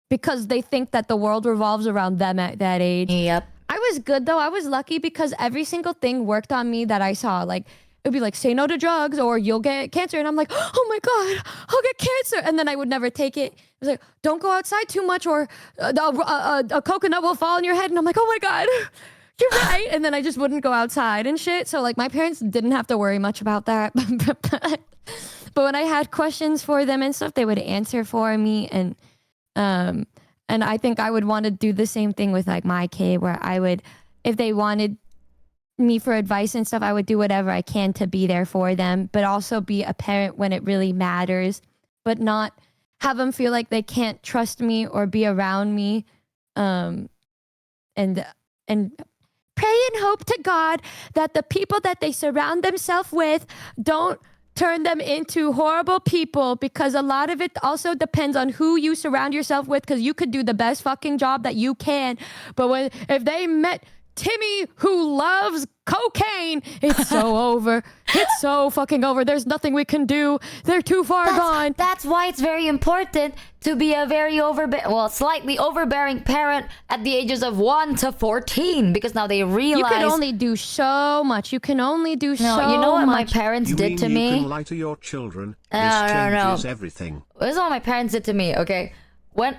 because they think that the world revolves around them at that age. Yep. I was good though. I was lucky because every single thing worked on me that I saw. Like, it would be like, say no to drugs or you'll get cancer. And I'm like, oh my God, I'll get cancer. And then I would never take it. It was like, don't go outside too much or a coconut will fall on your head. And I'm like, oh my God, you're right. And then I just wouldn't go outside and shit. So like my parents didn't have to worry much about that. But when I had questions for them and stuff, they would answer for me. And I think I would want to do the same thing with like my kid, where I would, if they wanted me for advice and stuff, I would do whatever I can to be there for them, but also be a parent when it really matters, but not have them feel like they can't trust me or be around me. And pray and hope to God that the people that they surround themselves with don't turn them into horrible people, because a lot of it also depends on who you surround yourself with, because you could do the best fucking job that you can, but if they met Timmy who loves cocaine. It's so over. It's so fucking over. There's nothing we can do. They're too far gone. That's why it's very important to be a very slightly overbearing parent at the ages of 1 to 14, because now they realize You can only do so much. You can only do so much. You know what my parents You did mean to you me? can lie to your children? This No. changes everything. This is what my parents did to me, okay?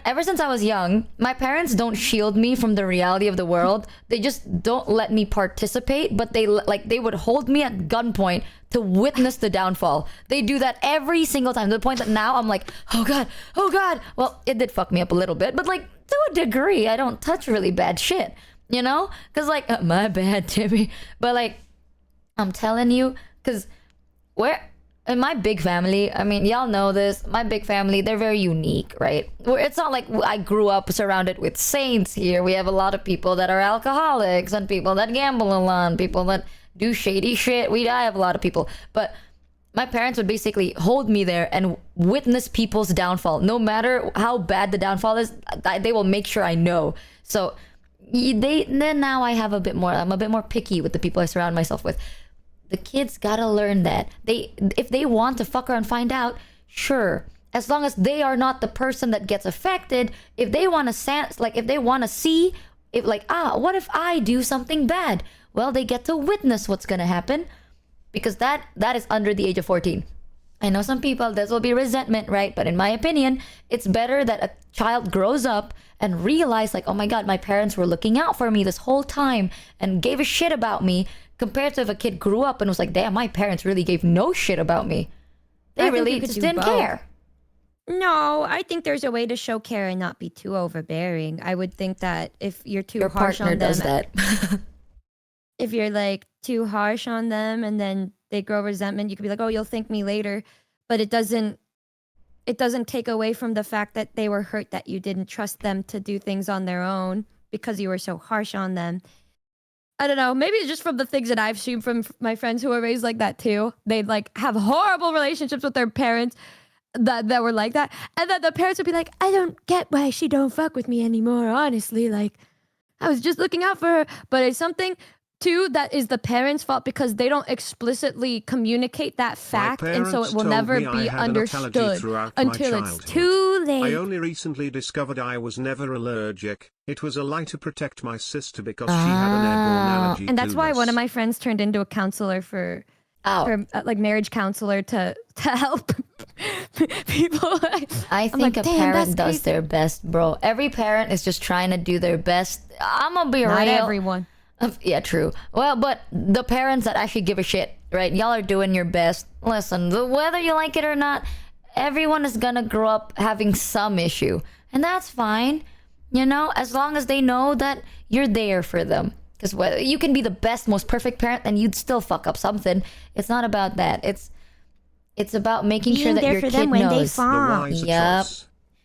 Ever since I was young, my parents don't shield me from the reality of the world. They just don't let me participate, but they would hold me at gunpoint to witness the downfall. They do that every single time, to the point that now I'm like, oh god. Well, it did fuck me up a little bit, but like to a degree. I don't touch really bad shit, you know? Cause like, my bad, Timmy. But like, I'm telling you, cause in my big family, I mean, y'all know this, my big family, they're very unique, right? It's not like I grew up surrounded with saints here. We have a lot of people that are alcoholics and people that gamble a lot, people that do shady shit. I have a lot of people. But my parents would basically hold me there and witness people's downfall. No matter how bad the downfall is, they will make sure I know. So then now I'm a bit more picky with the people I surround myself with. The kids gotta learn that if they want to fuck around and find out, sure, as long as they are not the person that gets affected. If they want to see what if I do something bad, well, they get to witness what's gonna happen, because that is under the age of 14. I know some people, this will be resentment, right? But in my opinion, it's better that a child grows up and realize like, oh my god, my parents were looking out for me this whole time and gave a shit about me, compared to if a kid grew up and was like, damn, my parents really gave no shit about me. They really just didn't care. No, I think there's a way to show care and not be too overbearing. I would think that if you're too harsh on them, does that. if you're like too harsh on them and then they grow resentment, you could be like, oh, you'll thank me later. But it doesn't take away from the fact that they were hurt that you didn't trust them to do things on their own because you were so harsh on them. I don't know. Maybe it's just from the things that I've seen from my friends who were raised like that too. They'd like have horrible relationships with their parents that were like that. And then the parents would be like, I don't get why she don't fuck with me anymore. Honestly, like I was just looking out for her. But it's something too that is the parents' fault because they don't explicitly communicate that fact, and so it will never be understood until it's too late. I only recently discovered I was never allergic. It was a lie to protect my sister because she had an airborne allergy. And that's why one of my friends turned into a counselor for like marriage counselor to help people. I think a parent does their best, bro. Every parent is just trying to do their best. I'm gonna be real. Not everyone. Yeah, true. Well, but the parents that actually give a shit, right? Y'all are doing your best. Listen, whether you like it or not, everyone is gonna grow up having some issue. And that's fine, you know, as long as they know that you're there for them. Because you can be the best, most perfect parent and you'd still fuck up something. It's not about that. It's about making sure that your kid knows. Yep.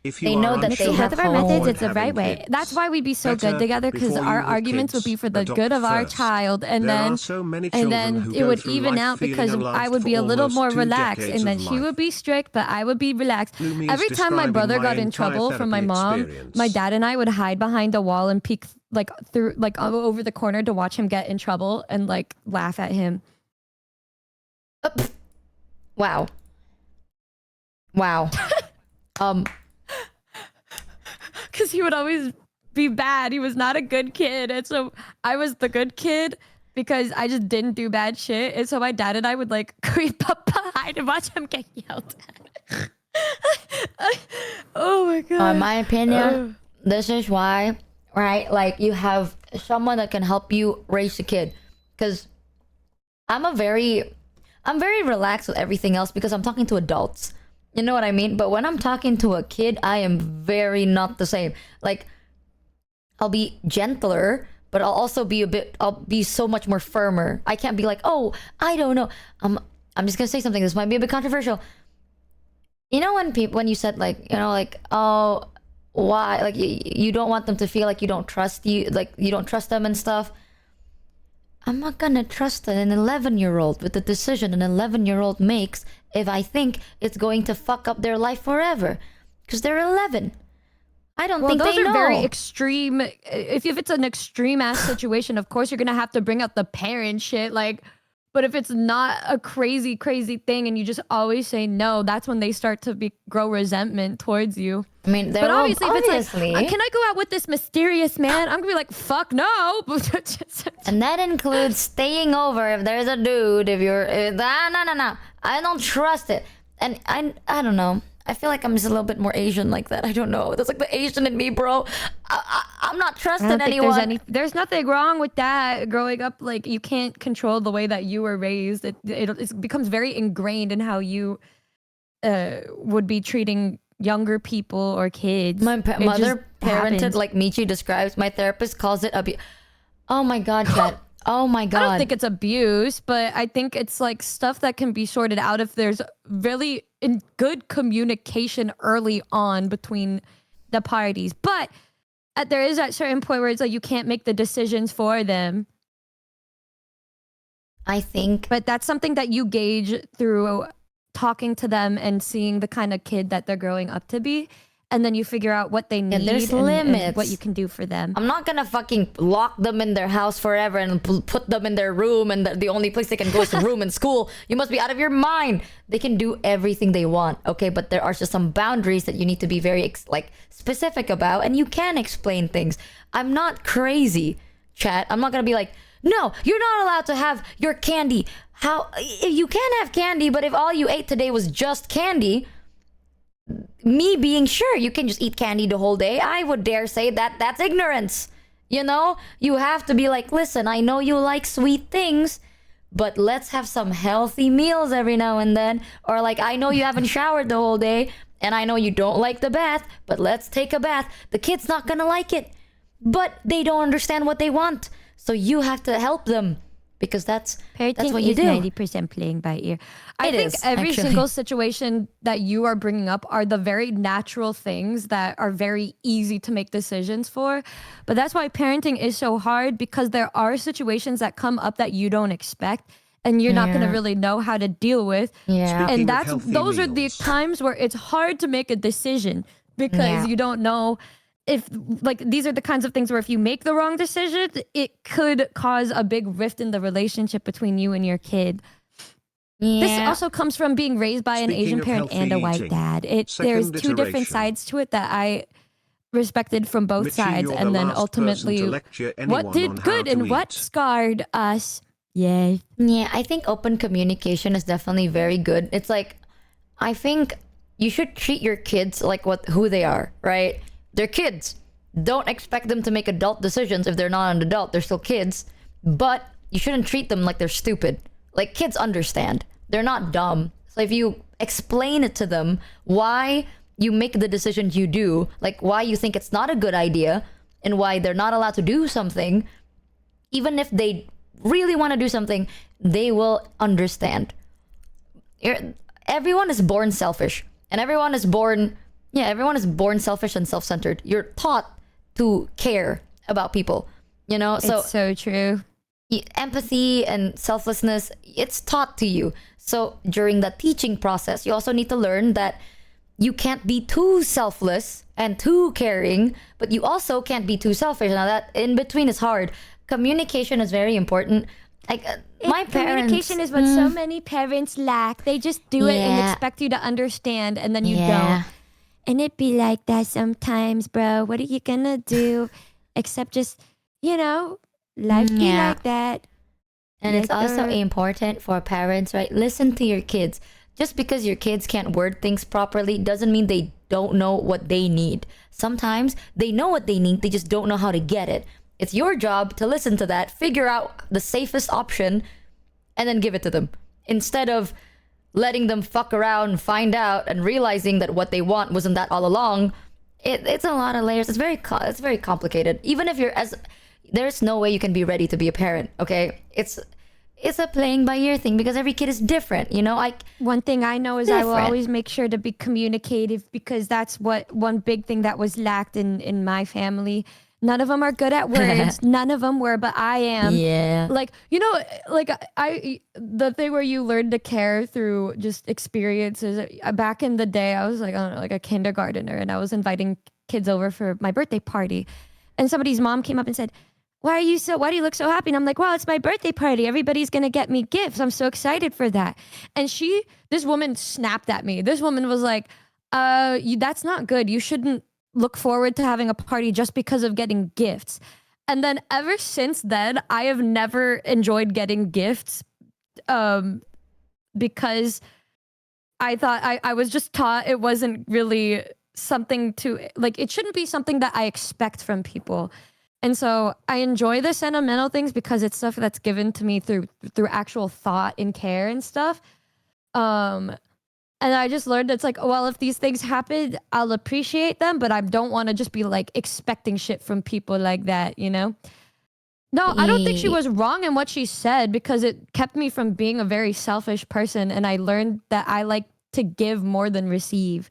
They know that they have of our methods, it's the right way. That's why we'd be so good together, because our arguments would be for the good of our child, and then it would even out because I would be a little more relaxed, and then she would be strict, but I would be relaxed. Every time my brother got in trouble from my mom, my dad and I would hide behind a wall and peek like through like over the corner to watch him get in trouble and like laugh at him. Wow. Because he would always be bad. He was not a good kid. And so I was the good kid because I just didn't do bad shit. And so my dad and I would like creep up behind and watch him get yelled at. Oh my God. In my opinion, this is why, right? Like you have someone that can help you raise a kid. Because I'm very relaxed with everything else because I'm talking to adults. You know what I mean? But when I'm talking to a kid, I am very not the same. Like, I'll be gentler, but I'll also be I'll be so much more firmer. I can't be like, oh, I don't know. I'm just gonna say something. This might be a bit controversial. You know when you said like, you know, like, oh, why? Like, you don't want them to feel like you don't trust them and stuff. I'm not gonna trust an 11-year-old with the decision an 11-year-old makes if I think it's going to fuck up their life forever. Because they're 11. I don't Well, think those they are know. very extreme. If it's an extreme ass situation, of course you're gonna have to bring out the parent shit. Like, but if it's not a crazy thing and you just always say no, that's when they start to grow resentment towards you. I mean, But obviously, if it's obviously. like, can I go out with this mysterious man? I'm gonna be like, fuck no. And that includes staying over if there's a dude. If you're no, I don't trust it. And I don't know. I feel like I'm just a little bit more Asian like that. I don't know. That's like the Asian in me, bro. I'm not trusting anyone. There's nothing wrong with that. Growing up, like, you can't control the way that you were raised. It becomes very ingrained in how you would be treating younger people or kids. My mother parented like Michi describes. My therapist calls it abuse. Oh my god, chat. Oh my god. I don't think it's abuse, but I think it's like stuff that can be sorted out if there's really good communication early on between the parties. But there is that certain point where it's like you can't make the decisions for them. I think. But that's something that you gauge through talking to them and seeing the kind of kid that they're growing up to be. And then you figure out what they need there's and limits. what you can do for them. I'm not gonna fucking lock them in their house forever and put them in their room and the only place they can go is the room in school. You must be out of your mind. They can do everything they want, okay? But there are just some boundaries that you need to be very specific about, and you can explain things. I'm not crazy, chat. I'm not gonna be like, no, you're not allowed to have your candy. How you can have candy, but if all you ate today was just candy, me being sure you can just eat candy the whole day, I would dare say that that's ignorance. You know, you have to be like, listen, I know you like sweet things, but let's have some healthy meals every now and then. Or like, I know you haven't showered the whole day and I know you don't like the bath, but let's take a bath. The kid's not gonna like it, but they don't understand what they want, so you have to help them. Because that's what you do. 90% playing by ear. I think every single situation that you are bringing up are the very natural things that are very easy to make decisions for. But that's why parenting is so hard, because there are situations that come up that you don't expect and you're not going to really know how to deal with. Yeah. And those are the times where it's hard to make a decision because you don't know if, like, these are the kinds of things where if you make the wrong decision, it could cause a big rift in the relationship between you and your kid. Yeah. This also comes from being raised by an Asian parent and a white dad. There's two different sides to it that I respected from both Michi, sides, you're and the then last ultimately person to lecture anyone what did on how good to and what eat. scarred us. Yay. Yeah, I think open communication is definitely very good. It's like, I think you should treat your kids like who they are, right? They're kids. Don't expect them to make adult decisions if they're not an adult. They're still kids. But you shouldn't treat them like they're stupid. Like, kids understand. They're not dumb. So if you explain it to them why you make the decisions you do, like why you think it's not a good idea and why they're not allowed to do something, even if they really want to do something, they will understand. Everyone is born selfish. And everyone is born selfish and self-centered. You're taught to care about people, you know? So It's so true. Empathy and selflessness, it's taught to you. So during the teaching process, you also need to learn that you can't be too selfless and too caring, but you also can't be too selfish. Now that in between is hard. Communication is very important. Like my parents, communication is what so many parents lack. They just do it and expect you to understand, and then you don't. And it be like that sometimes, bro. What are you gonna do? Except just, life be like that. And it's also important for parents, right? Listen to your kids. Just because your kids can't word things properly doesn't mean they don't know what they need. Sometimes they know what they need, they just don't know how to get it. It's your job to listen to that, figure out the safest option, and then give it to them. Instead of letting them fuck around and find out and realizing that what they want wasn't that all along. It's a lot of layers. It's very complicated. Even if there's no way you can be ready to be a parent, okay? It's a playing by ear thing because every kid is different, One thing I know is I will always make sure to be communicative, because that's one big thing that was lacked in my family. None of them are good at words. None of them were, but I am. Yeah. The thing where you learn to care through just experiences. Back in the day, I was like, I don't know, like a kindergartner, and I was inviting kids over for my birthday party, and somebody's mom came up and said, why do you look so happy? And I'm like, well, it's my birthday party. Everybody's going to get me gifts. I'm so excited for that. And this woman snapped at me. This woman was like, that's not good. You shouldn't look forward to having a party just because of getting gifts. And then ever since then, I have never enjoyed getting gifts because I thought I was just taught it wasn't really something to, like, it shouldn't be something that I expect from people. And so I enjoy the sentimental things because it's stuff that's given to me through actual thought and care and stuff. And I just learned it's like, well, if these things happen, I'll appreciate them, but I don't want to just be like expecting shit from people like that, you know? No, I don't think she was wrong in what she said because it kept me from being a very selfish person. And I learned that I like to give more than receive.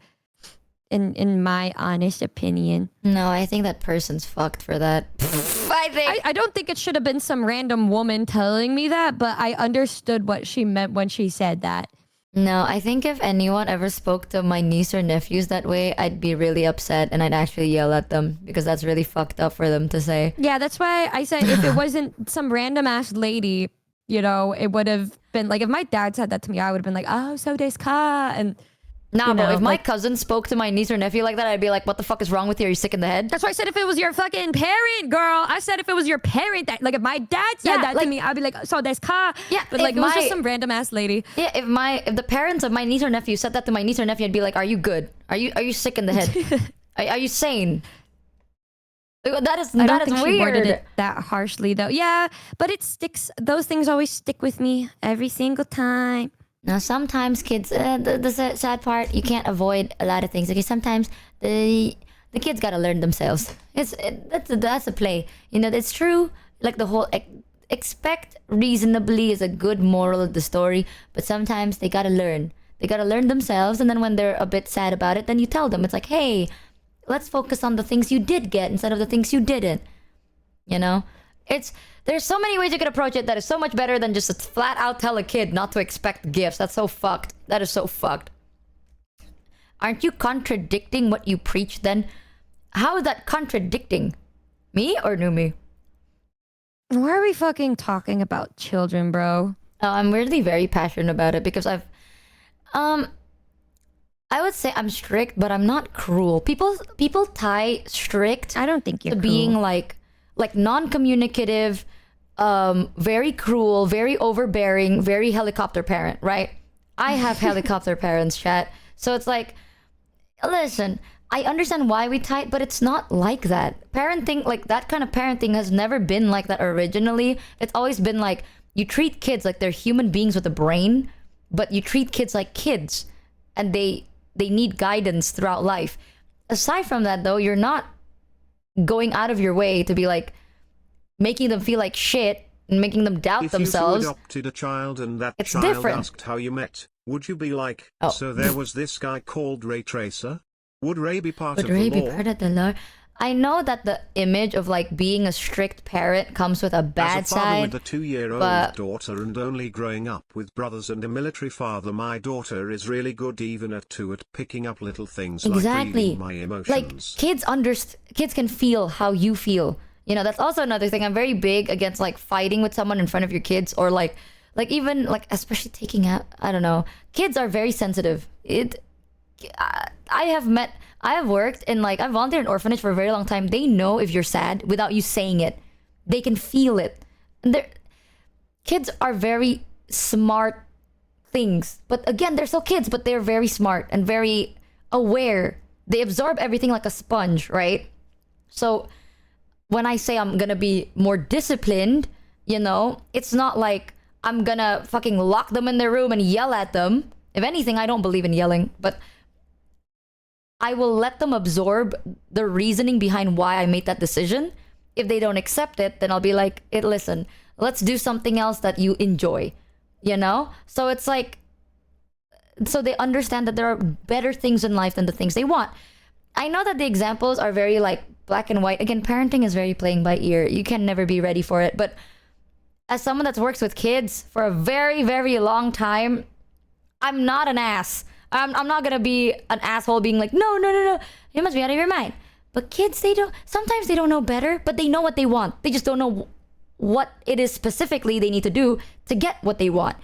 In my honest opinion. No, I think that person's fucked for that. I don't think it should have been some random woman telling me that, but I understood what she meant when she said that. No, I think if anyone ever spoke to my niece or nephews that way, I'd be really upset and I'd actually yell at them because that's really fucked up for them to say. Yeah, that's why I said if it wasn't some random ass lady, you know, it would have been like if my dad said that to me, I would have been like, oh, so des ka, and Nah, bro, if my like, cousin spoke to my niece or nephew like that, I'd be like, what the fuck is wrong with you? Are you sick in the head? That's why I said if it was your fucking parent, girl. I said if it was your parent, that like if my dad said that to me, I'd be like, so des ka. Yeah, but like it was just some random ass lady. Yeah, if the parents of my niece or nephew said that to my niece or nephew, I'd be like, are you good? Are you sick in the head? are you sane? That is I don't think weird. she worded it that harshly though. Yeah, but it sticks. Those things always stick with me every single time. Now, sometimes kids, the sad part, you can't avoid a lot of things. Okay, sometimes the kids gotta learn themselves. That's a play. You know, it's true. Like the whole expect reasonably is a good moral of the story, but sometimes they gotta learn. They gotta learn themselves, and then when they're a bit sad about it, then you tell them. It's like, hey, let's focus on the things you did get instead of the things you didn't. You know? There's so many ways you could approach it that is so much better than just to flat out tell a kid not to expect gifts. That's so fucked. That is so fucked. Aren't you contradicting what you preach then? How is that contradicting? Me or Numi? Why are we fucking talking about children, bro? Oh, I'm really very passionate about it because I would say I'm strict, but I'm not cruel. People tie strict. I don't think you're to cruel. Being like non-communicative, very cruel, very overbearing, very helicopter parent, right? I have helicopter parents, chat. So it's like, listen, I understand why we tie it, but it's not like that. Parenting, like that kind of parenting has never been like that originally. It's always been like, you treat kids like they're human beings with a brain, but you treat kids like kids and they need guidance throughout life. Aside from that though, you're not going out of your way to be like making them feel like shit and making them doubt themselves. If you adopted a child and that It's child different. asked how you met, would you be like, Oh. so there was this guy called Ray Tracer? Would Ray be part Would of Ray the be law? part of the law? I know that the image of like being a strict parent comes with a bad As a father side. with a 2-year-old but daughter and only growing up with brothers and a military father, my daughter is really good even at 2 at picking up little things like exactly, reading my emotions. like kids can feel how you feel. You know, that's also another thing. I'm very big against like fighting with someone in front of your kids or like even like especially taking out. I don't know. Kids are very sensitive. I have worked in like I've volunteered in orphanage for a very long time. They know if you're sad without you saying it. They can feel it. And kids are very smart things. But again, they're still kids, but they're very smart and very aware. They absorb everything like a sponge, right? So when I say I'm gonna be more disciplined, you know, it's not like I'm gonna fucking lock them in their room and yell at them. If anything, I don't believe in yelling, but I will let them absorb the reasoning behind why I made that decision. If they don't accept it, then I'll be like, listen, let's do something else that you enjoy, you know? So it's like, so they understand that there are better things in life than the things they want. I know that the examples are very like black and white. Again, parenting is very playing by ear. You can never be ready for it. But as someone that's worked with kids for a very, very long time, I'm not an ass. I'm not gonna be an asshole being like, no, you must be out of your mind. But kids, sometimes they don't know better, but they know what they want. They just don't know what it is specifically they need to do to get what they want.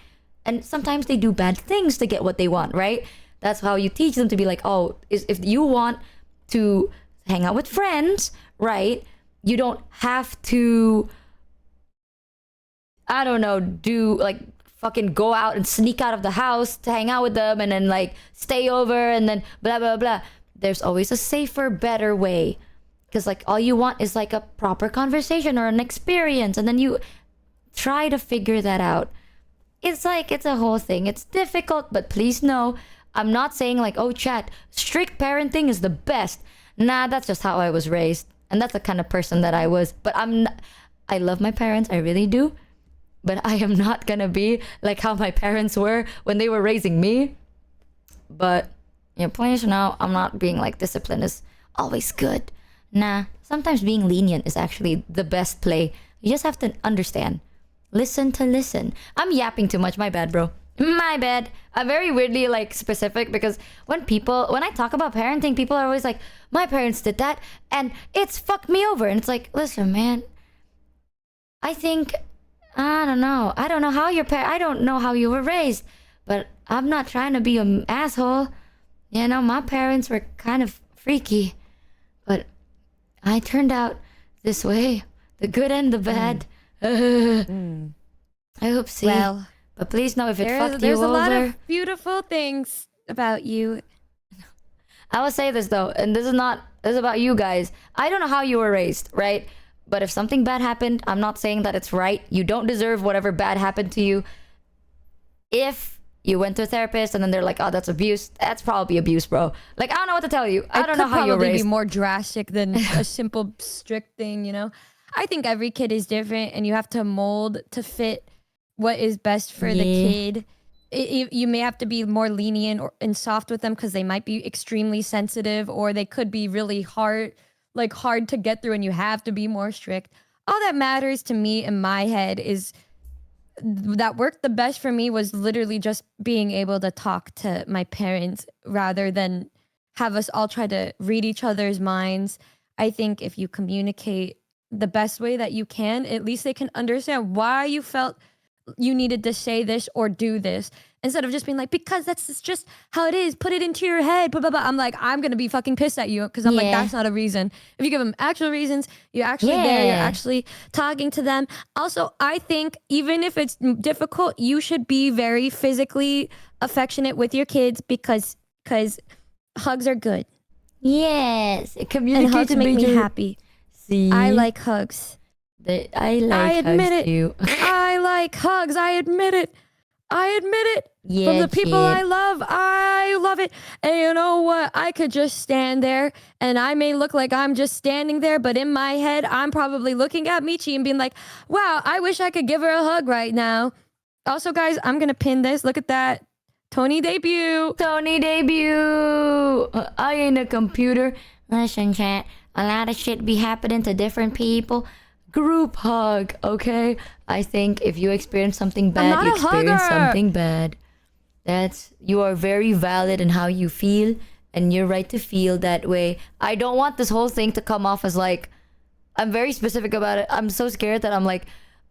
And sometimes they do bad things to get what they want, right? That's how you teach them to be like, oh, if you want to hang out with friends, right? You don't have to, I don't know, do like fucking go out and sneak out of the house to hang out with them and then like stay over and then blah, blah, blah. There's always a safer, better way. Because like all you want is like a proper conversation or an experience. And then you try to figure that out. It's like, it's a whole thing. It's difficult, but please know, I'm not saying like, oh chat, strict parenting is the best. Nah, that's just how I was raised. And that's the kind of person that I was. But I love my parents, I really do. But I am not gonna be like how my parents were when they were raising me. But yeah, please know, I'm not being like discipline is always good. Nah, sometimes being lenient is actually the best play. You just have to understand. Listen to listen. I'm yapping too much, my bad, bro. My bad. I'm very weirdly like specific because when I talk about parenting, people are always like, my parents did that and it's fucked me over. And it's like, listen, man, I don't know how I don't know how you were raised, but I'm not trying to be an asshole. You know, my parents were kind of freaky, but I turned out this way, the good and the bad. I hope so. Well, but please know if it fucked you there's over. a lot of beautiful things about you. I will say this though, and this is about you guys. I don't know how you were raised, right? But if something bad happened, I'm not saying that it's right. You don't deserve whatever bad happened to you. If you went to a therapist and then they're like, oh, that's abuse, that's probably abuse, bro. Like, I don't know what to tell you. I don't know how you were raised. It could probably be more drastic than a simple strict thing, you know? I think every kid is different and you have to mold to fit what is best for the kid. You may have to be more lenient and soft with them because they might be extremely sensitive, or they could be really hard to get through and you have to be more strict. All that matters to me in my head is that worked the best for me was literally just being able to talk to my parents rather than have us all try to read each other's minds. I think if you communicate the best way that you can, at least they can understand why you felt you needed to say this or do this, instead of just being like, because that's just how it is, put it into your head, blah, blah, blah. I'm like, I'm gonna be fucking pissed at you because I'm like, that's not a reason. If you give them actual reasons, you're actually there, you're actually talking to them. Also, I think even if it's difficult, you should be very physically affectionate with your kids because hugs are good. Yes, and hugs make me happy. See, I like hugs. I admit hugs it. too. I like hugs. I admit it. Yeah, From the people kid. I love it. And you know what? I could just stand there and I may look like I'm just standing there, but in my head, I'm probably looking at Michi and being like, wow, I wish I could give her a hug right now. Also, guys, I'm going to pin this. Look at that. Tony debut. I ain't a computer. Listen, chat. A lot of shit be happening to different people. Group hug, okay? I think if you experience something bad, you experience something bad. You are very valid in how you feel, and you're right to feel that way. I don't want this whole thing to come off as like, I'm very specific about it. I'm so scared that I'm like,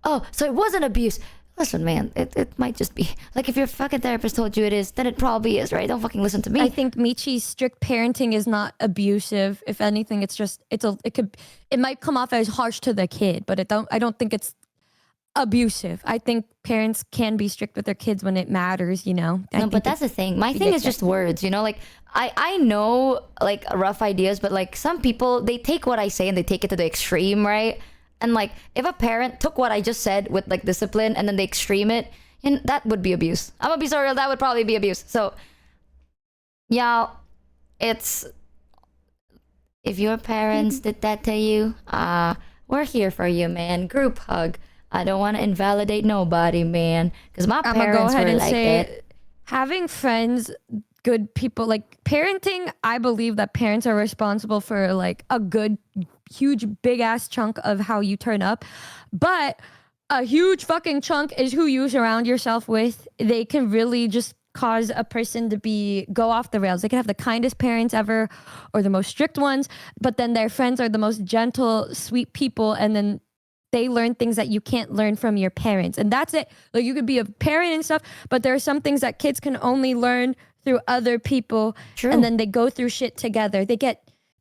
oh, so it wasn't abuse. Listen, man, it might just be like if your fucking therapist told you it is, then it probably is, right? Don't fucking listen to me. I think Michi's strict parenting is not abusive. If anything, it's just it might come off as harsh to the kid, but I don't think it's abusive. I think parents can be strict with their kids when it matters, you know. No, but that's the thing. My thing is just words, you know. Like I know like rough ideas, but like some people they take what I say and they take it to the extreme, right? And like, if a parent took what I just said with like discipline and then they extreme it, and that would be abuse. I'm gonna be so real, that would probably be abuse. So, y'all, if your parents did that to you, we're here for you, man. Group hug. I don't want to invalidate nobody, man, because my parents were like that. Having friends, good people, like parenting, I believe that parents are responsible for like a good, huge, big ass chunk of how you turn up. But a huge fucking chunk is who you surround yourself with. They can really just cause a person to go off the rails. They can have the kindest parents ever or the most strict ones, but then their friends are the most gentle, sweet people, and then they learn things that you can't learn from your parents. And that's it. Like, you could be a parent and stuff, but there are some things that kids can only learn through other people. True. And then they go through shit together.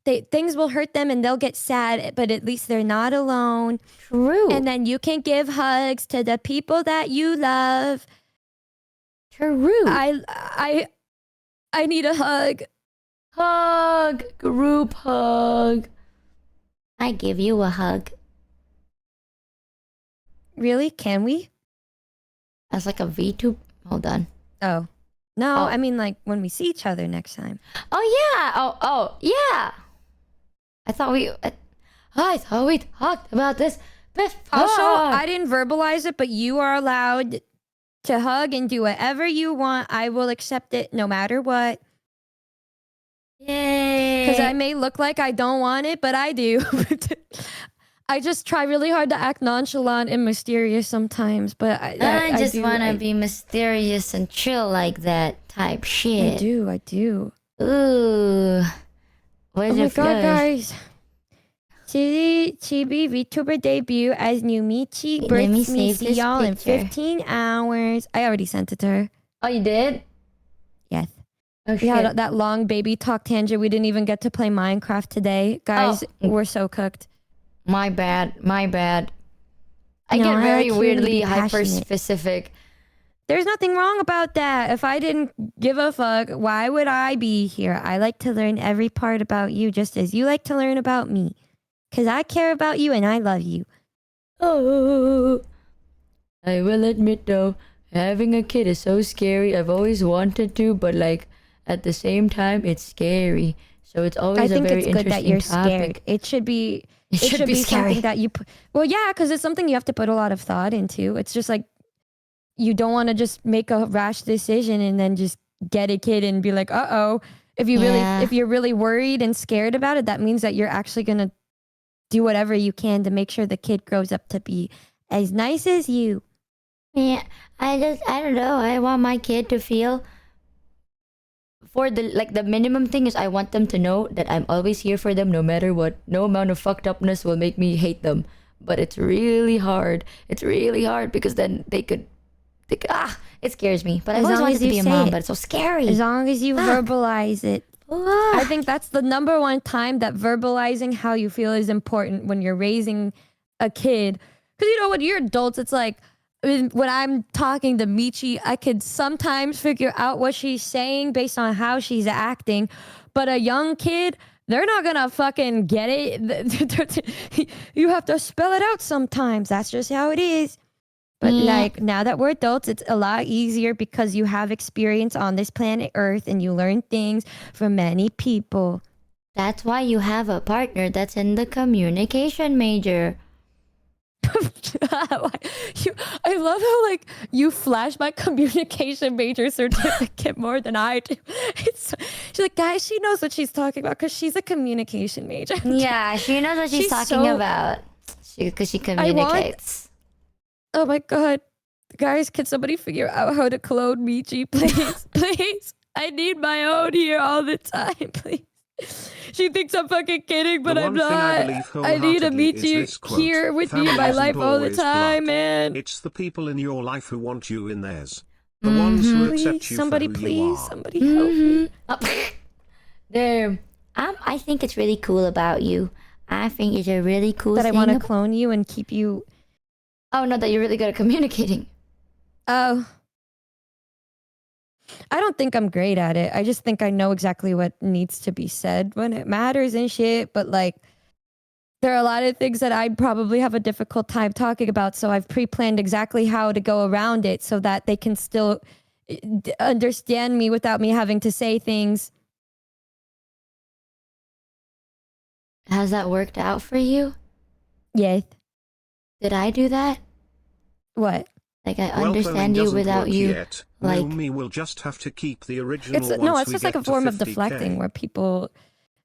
Things will hurt them and they'll get sad, but at least they're not alone. True. And then you can give hugs to the people that you love. True. I need a hug. Hug. Group hug. I give you a hug. Really? Can we? As like a VTube? Hold on. Oh. No, Oh. I mean like when we see each other next time. Oh yeah. Oh yeah. I thought we talked about this before. Also, I didn't verbalize it, but you are allowed to hug and do whatever you want. I will accept it no matter what. Yay. Because I may look like I don't want it, but I do. I just try really hard to act nonchalant and mysterious sometimes, but I just want to be mysterious and chill like that type shit. I do. Ooh. Where's Oh your my god, flush? guys. Chibi VTuber debut as Numi Let births me me save see this y'all in picture. 15 hours. I already sent it to her. Oh, you did? Yes. Oh, We shit. had that long baby talk tangent. We didn't even get to play Minecraft today. Guys, we're so cooked. My bad. I No, get I very like you to weirdly be hyper passionate. specific. There's nothing wrong about that. If I didn't give a fuck, why would I be here? I like to learn every part about you just as you like to learn about me. Because I care about you and I love you. Oh, I will admit though, having a kid is so scary. I've always wanted to, but like at the same time, it's scary. So it's always I think a very it's good that interesting you're topic. scared. It should be. It should be scary. something that you. Well, yeah, because it's something you have to put a lot of thought into. It's just like you don't want to just make a rash decision and then just get a kid and be like, uh-oh. If you're really worried and scared about it, that means that you're actually gonna do whatever you can to make sure the kid grows up to be as nice as you. Yeah, I don't know. I want my kid to feel the minimum thing is I want them to know that I'm always here for them no matter what. No amount of fucked upness will make me hate them. But it's really hard. It's really hard because then they could it scares me. But I As always long wanted as to be you a say mom, it. but it's so scary. As long as you verbalize it. Ah. I think that's the number one time that verbalizing how you feel is important when you're raising a kid. Because, you know, when you're adults, it's like, when I'm talking to Michi, I could sometimes figure out what she's saying based on how she's acting. But a young kid, they're not going to fucking get it. You have to spell it out sometimes. That's just how it is. But like now that we're adults, it's a lot easier because you have experience on this planet Earth and you learn things from many people. That's why you have a partner that's in the communication major. I love how like you flash my communication major certificate more than I do. She's like, guys, she knows what she's talking about because she's a communication major. Yeah, she knows what she's talking about. Because she communicates. Oh my god. Guys, can somebody figure out how to clone Michi, please? Please. I need my own here all the time, please. She thinks I'm fucking kidding, but The I'm one thing I not. believe I need a wholeheartedly is Michi this quote, here with me in "Family my isn't life all the always time, blood. man. It's the people in your life who want you in theirs. The ones who accept Please, you somebody, for who please, you are. somebody help me. There. I think it's really cool about you. I think it's a really cool That I thing. want to clone you and keep you. Oh, no, that you're really good at communicating. Oh. I don't think I'm great at it. I just think I know exactly what needs to be said when it matters and shit. But like, there are a lot of things that I'd probably have a difficult time talking about. So I've pre-planned exactly how to go around it so that they can still understand me without me having to say things. Has that worked out for you? Yes. Did I do that? What? Like I Well, understand cloning you doesn't without work you. Yet. Like Numi will just have to keep the original It's once it's we just like get a to form of 50K. deflecting where people,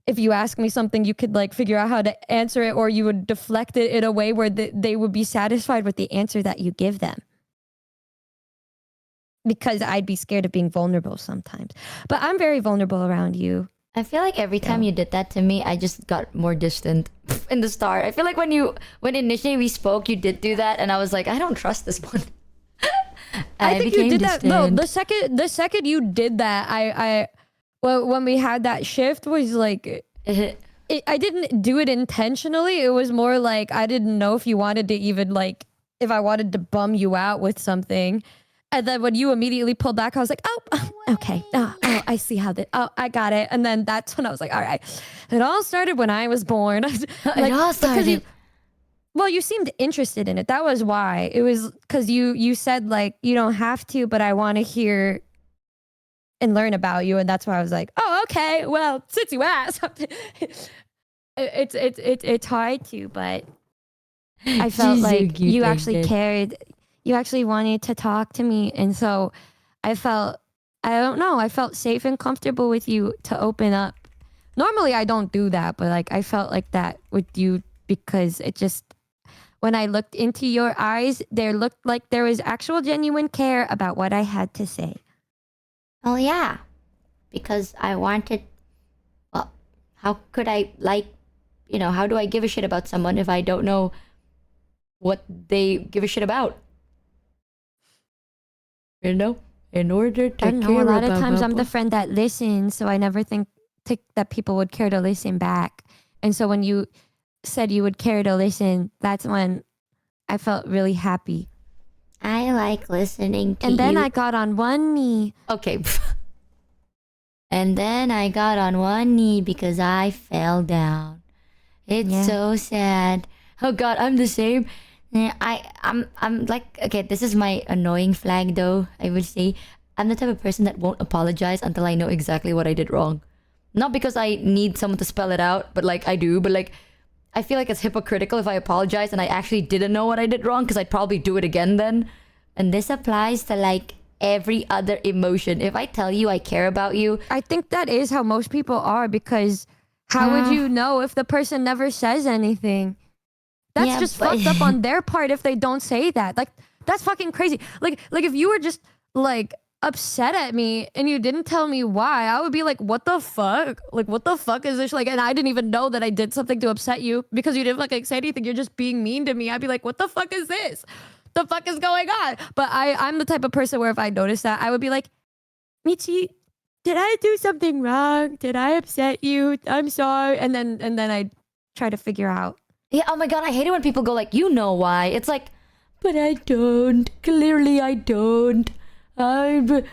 if you ask me something, you could like figure out how to answer it, or you would deflect it in a way where they would be satisfied with the answer that you give them. because I'd be scared of being vulnerable sometimes. But I'm very vulnerable around you. I feel like every time you did that to me, I just got more distant in the start. I feel like when initially we spoke, you did do that, and I was like, I don't trust this one. I think you did that. No, the second you did that, when we had that shift was like, I didn't do it intentionally. It was more like I didn't know if you wanted to even like, if I wanted to bum you out with something. And then when you immediately pulled back, I was like, oh, okay. Oh, I see how that. Oh, I got it. And then that's when I was like, all right. It all started when I was born. Like, it all started. Well, you seemed interested in it. That was why. It was because you said like, you don't have to, but I want to hear and learn about you. And that's why I was like, oh, okay. Well, since you asked, it's hard to, but I felt like you actually cared. You actually wanted to talk to me. And so I felt safe and comfortable with you to open up. Normally I don't do that, but like I felt like that with you because it just, when I looked into your eyes, there looked like there was actual genuine care about what I had to say. Oh yeah, because I wanted, well, how could I how do I give a shit about someone if I don't know what they give a shit about? In order to I don't know, a lot of times I'm the friend that listens, so I never think that people would care to listen back. And so when you said you would care to listen, that's when I felt really happy. I like listening to you. And then I got on one knee. Okay. And then I got on one knee because I fell down. It's so sad. Oh God, I'm the same. I'm like, okay, this is my annoying flag though, I would say. I'm the type of person that won't apologize until I know exactly what I did wrong. Not because I need someone to spell it out, but like I do, but like I feel like it's hypocritical if I apologize and I actually didn't know what I did wrong because I'd probably do it again then. And this applies to like every other emotion. If I tell you I care about you, I think that is how most people are, because how would you know if the person never says anything? That's just fucked up on their part if they don't say that. Like, that's fucking crazy. Like if you were just like upset at me and you didn't tell me why, I would be like, what the fuck? Like, what the fuck is this? Like, and I didn't even know that I did something to upset you because you didn't like say anything. You're just being mean to me. I'd be like, what the fuck is this? The fuck is going on? But I'm the type of person where if I notice that, I would be like, Michi, did I do something wrong? Did I upset you? I'm sorry. And then I try to figure out. Yeah, oh my God, I hate it when people go like, you know why? It's like, but I don't. Clearly I don't. I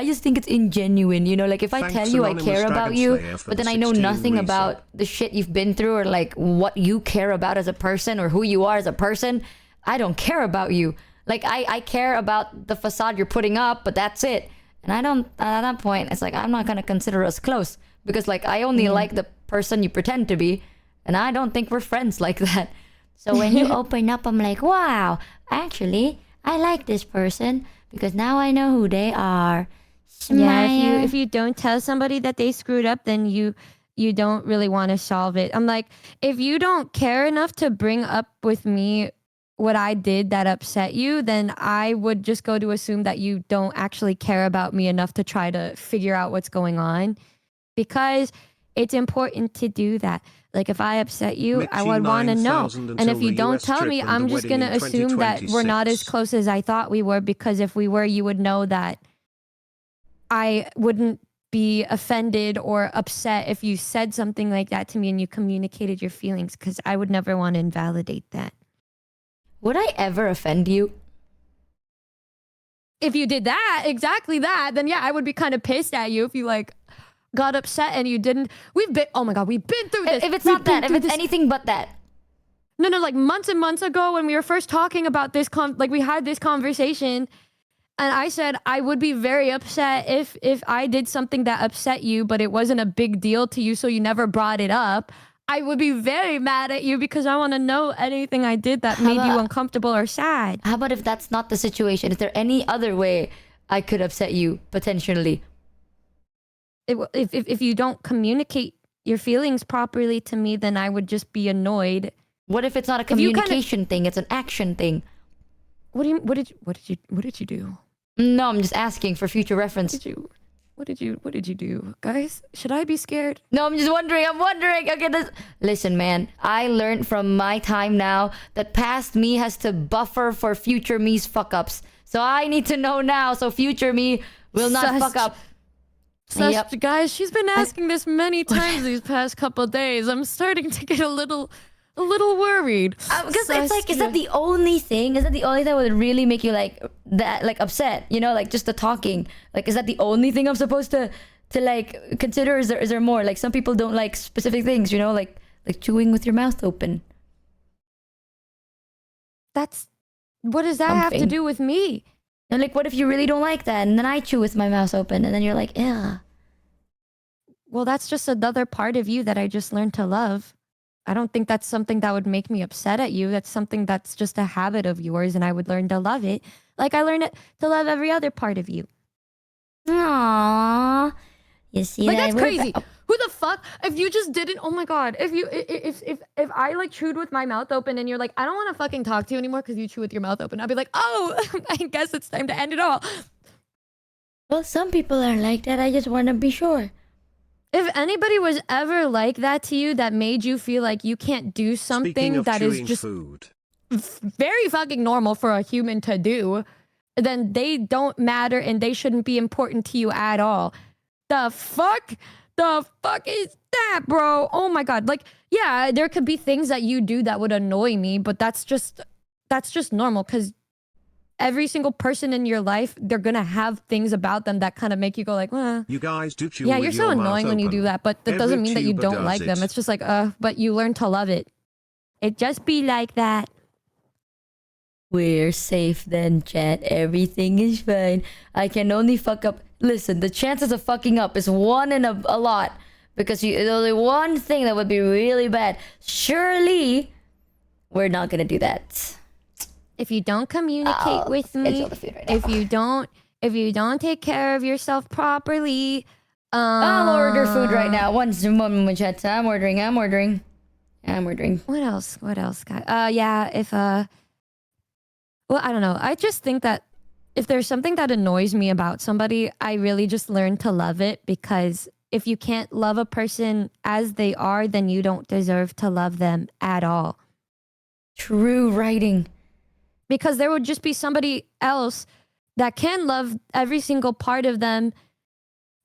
just think it's ingenuine, you know? Like if I tell you I care about you, but then I know nothing about the shit you've been through or like what you care about as a person or who you are as a person, I don't care about you. Like I care about the facade you're putting up, but that's it. And I don't, at that point, it's like, I'm not going to consider us close because like I only like the person you pretend to be. And I don't think we're friends like that. So when you open up, I'm like, wow, actually, I like this person because now I know who they are. Smile. Yeah, if you don't tell somebody that they screwed up, then you don't really want to solve it. I'm like, if you don't care enough to bring up with me what I did that upset you, then I would just go to assume that you don't actually care about me enough to try to figure out what's going on, because it's important to do that. Like if I upset you, Michi I would want to know. And if you don't US tell me, trip and I'm the just going to wedding in assume that we're not as 2026. close as I thought we were, because if we were, you would know that I wouldn't be offended or upset if you said something like that to me and you communicated your feelings, because I would never want to invalidate that. Would I ever offend you? If you did that, exactly that, then yeah, I would be kind of pissed at you if you like got upset and you didn't. Oh my God, we've been through this. If it's not that, if it's anything but that. No, like months and months ago when we were first talking about this, we had this conversation and I said I would be very upset if I did something that upset you, but it wasn't a big deal to you, so you never brought it up. I would be very mad at you because I want to know anything I did that made you uncomfortable or sad. How about if that's not the situation? Is there any other way I could upset you, potentially? If you don't communicate your feelings properly to me, then I would just be annoyed. What if it's not a communication thing? It's an action thing. What did you do? No, I'm just asking for future reference. What did you do, guys? Should I be scared? No, I'm just wondering. Okay, listen, man. I learned from my time now that past me has to buffer for future me's fuck ups. So I need to know now so future me will not fuck up. Guys, she's been asking this many times these past couple days. I'm starting to get a little worried. Because it's like, is that the only thing? Is that the only thing that would really make you like that, like upset? You know, like just the talking. Like, is that the only thing I'm supposed to like consider? Or is there more? Like some people don't like specific things. You know, like chewing with your mouth open. What does that have to do with me? And like, what if you really don't like that? And then I chew with my mouth open, and then you're like, yeah. Well, that's just another part of you that I just learned to love. I don't think that's something that would make me upset at you. That's something that's just a habit of yours, and I would learn to love it. Like I learned to love every other part of you. Aww. You see, like that's crazy. Who the fuck? If you just didn't, oh my god. If I like chewed with my mouth open and you're like, I don't want to fucking talk to you anymore because you chew with your mouth open, I'd be like, oh, I guess it's time to end it all. Well, some people are like that. I just want to be sure. If anybody was ever like that to you, that made you feel like you can't do something that is just very fucking normal for a human to do, then they don't matter and they shouldn't be important to you at all. The fuck is that, bro? Oh my god. Like, yeah, there could be things that you do that would annoy me, but that's just normal because every single person in your life, they're gonna have things about them that kind of make you go like, well, you guys do chew yeah, with you're so your annoying mouth when you open. do that, but that doesn't mean that you tuber don't does like them. it. It's just like, but you learn to love it. It just be like that. We're safe then, chat. Everything is fine. I can only fuck up. Listen, the chances of fucking up is 1 in a lot. Because there's only one thing that would be really bad. Surely, we're not gonna do that. If you don't communicate with me, if you don't take care of yourself properly, I'll order food right now. One moment, chat. I'm ordering. What else, guys? Yeah, well, I don't know. I just think that if there's something that annoys me about somebody, I really just learn to love it, because if you can't love a person as they are, then you don't deserve to love them at all. True writing. Because there would just be somebody else that can love every single part of them,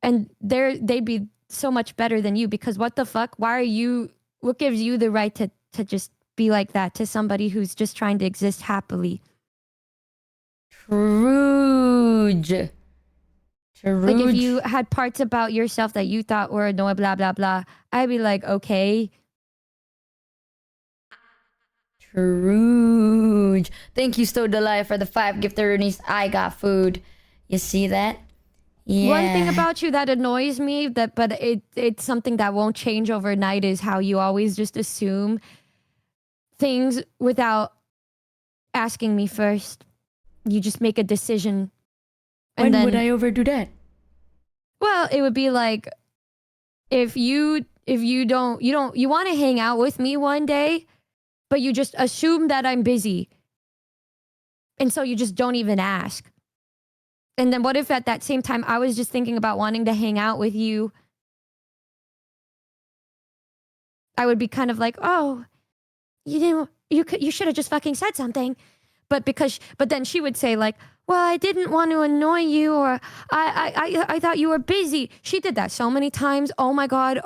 and they'd be so much better than you, because what the fuck? What gives you the right to just be like that to somebody who's just trying to exist happily? True. Like if you had parts about yourself that you thought were annoying, blah, blah, blah, I'd be like, okay. True. Thank you, Stodelia, for the 5 gift-earnings. I got food. You see that? Yeah. One thing about you that annoys me, but it's something that won't change overnight, is how you always just assume things without asking me first. You just make a decision. And when would I overdo that? Well, it would be like if you want to hang out with me one day, but you just assume that I'm busy. And so you just don't even ask. And then what if at that same time I was just thinking about wanting to hang out with you? I would be kind of like, "Oh, you should have just fucking said something." But then she would say like, "Well, I didn't want to annoy you," or I thought you were busy. She did that so many times. Oh my god,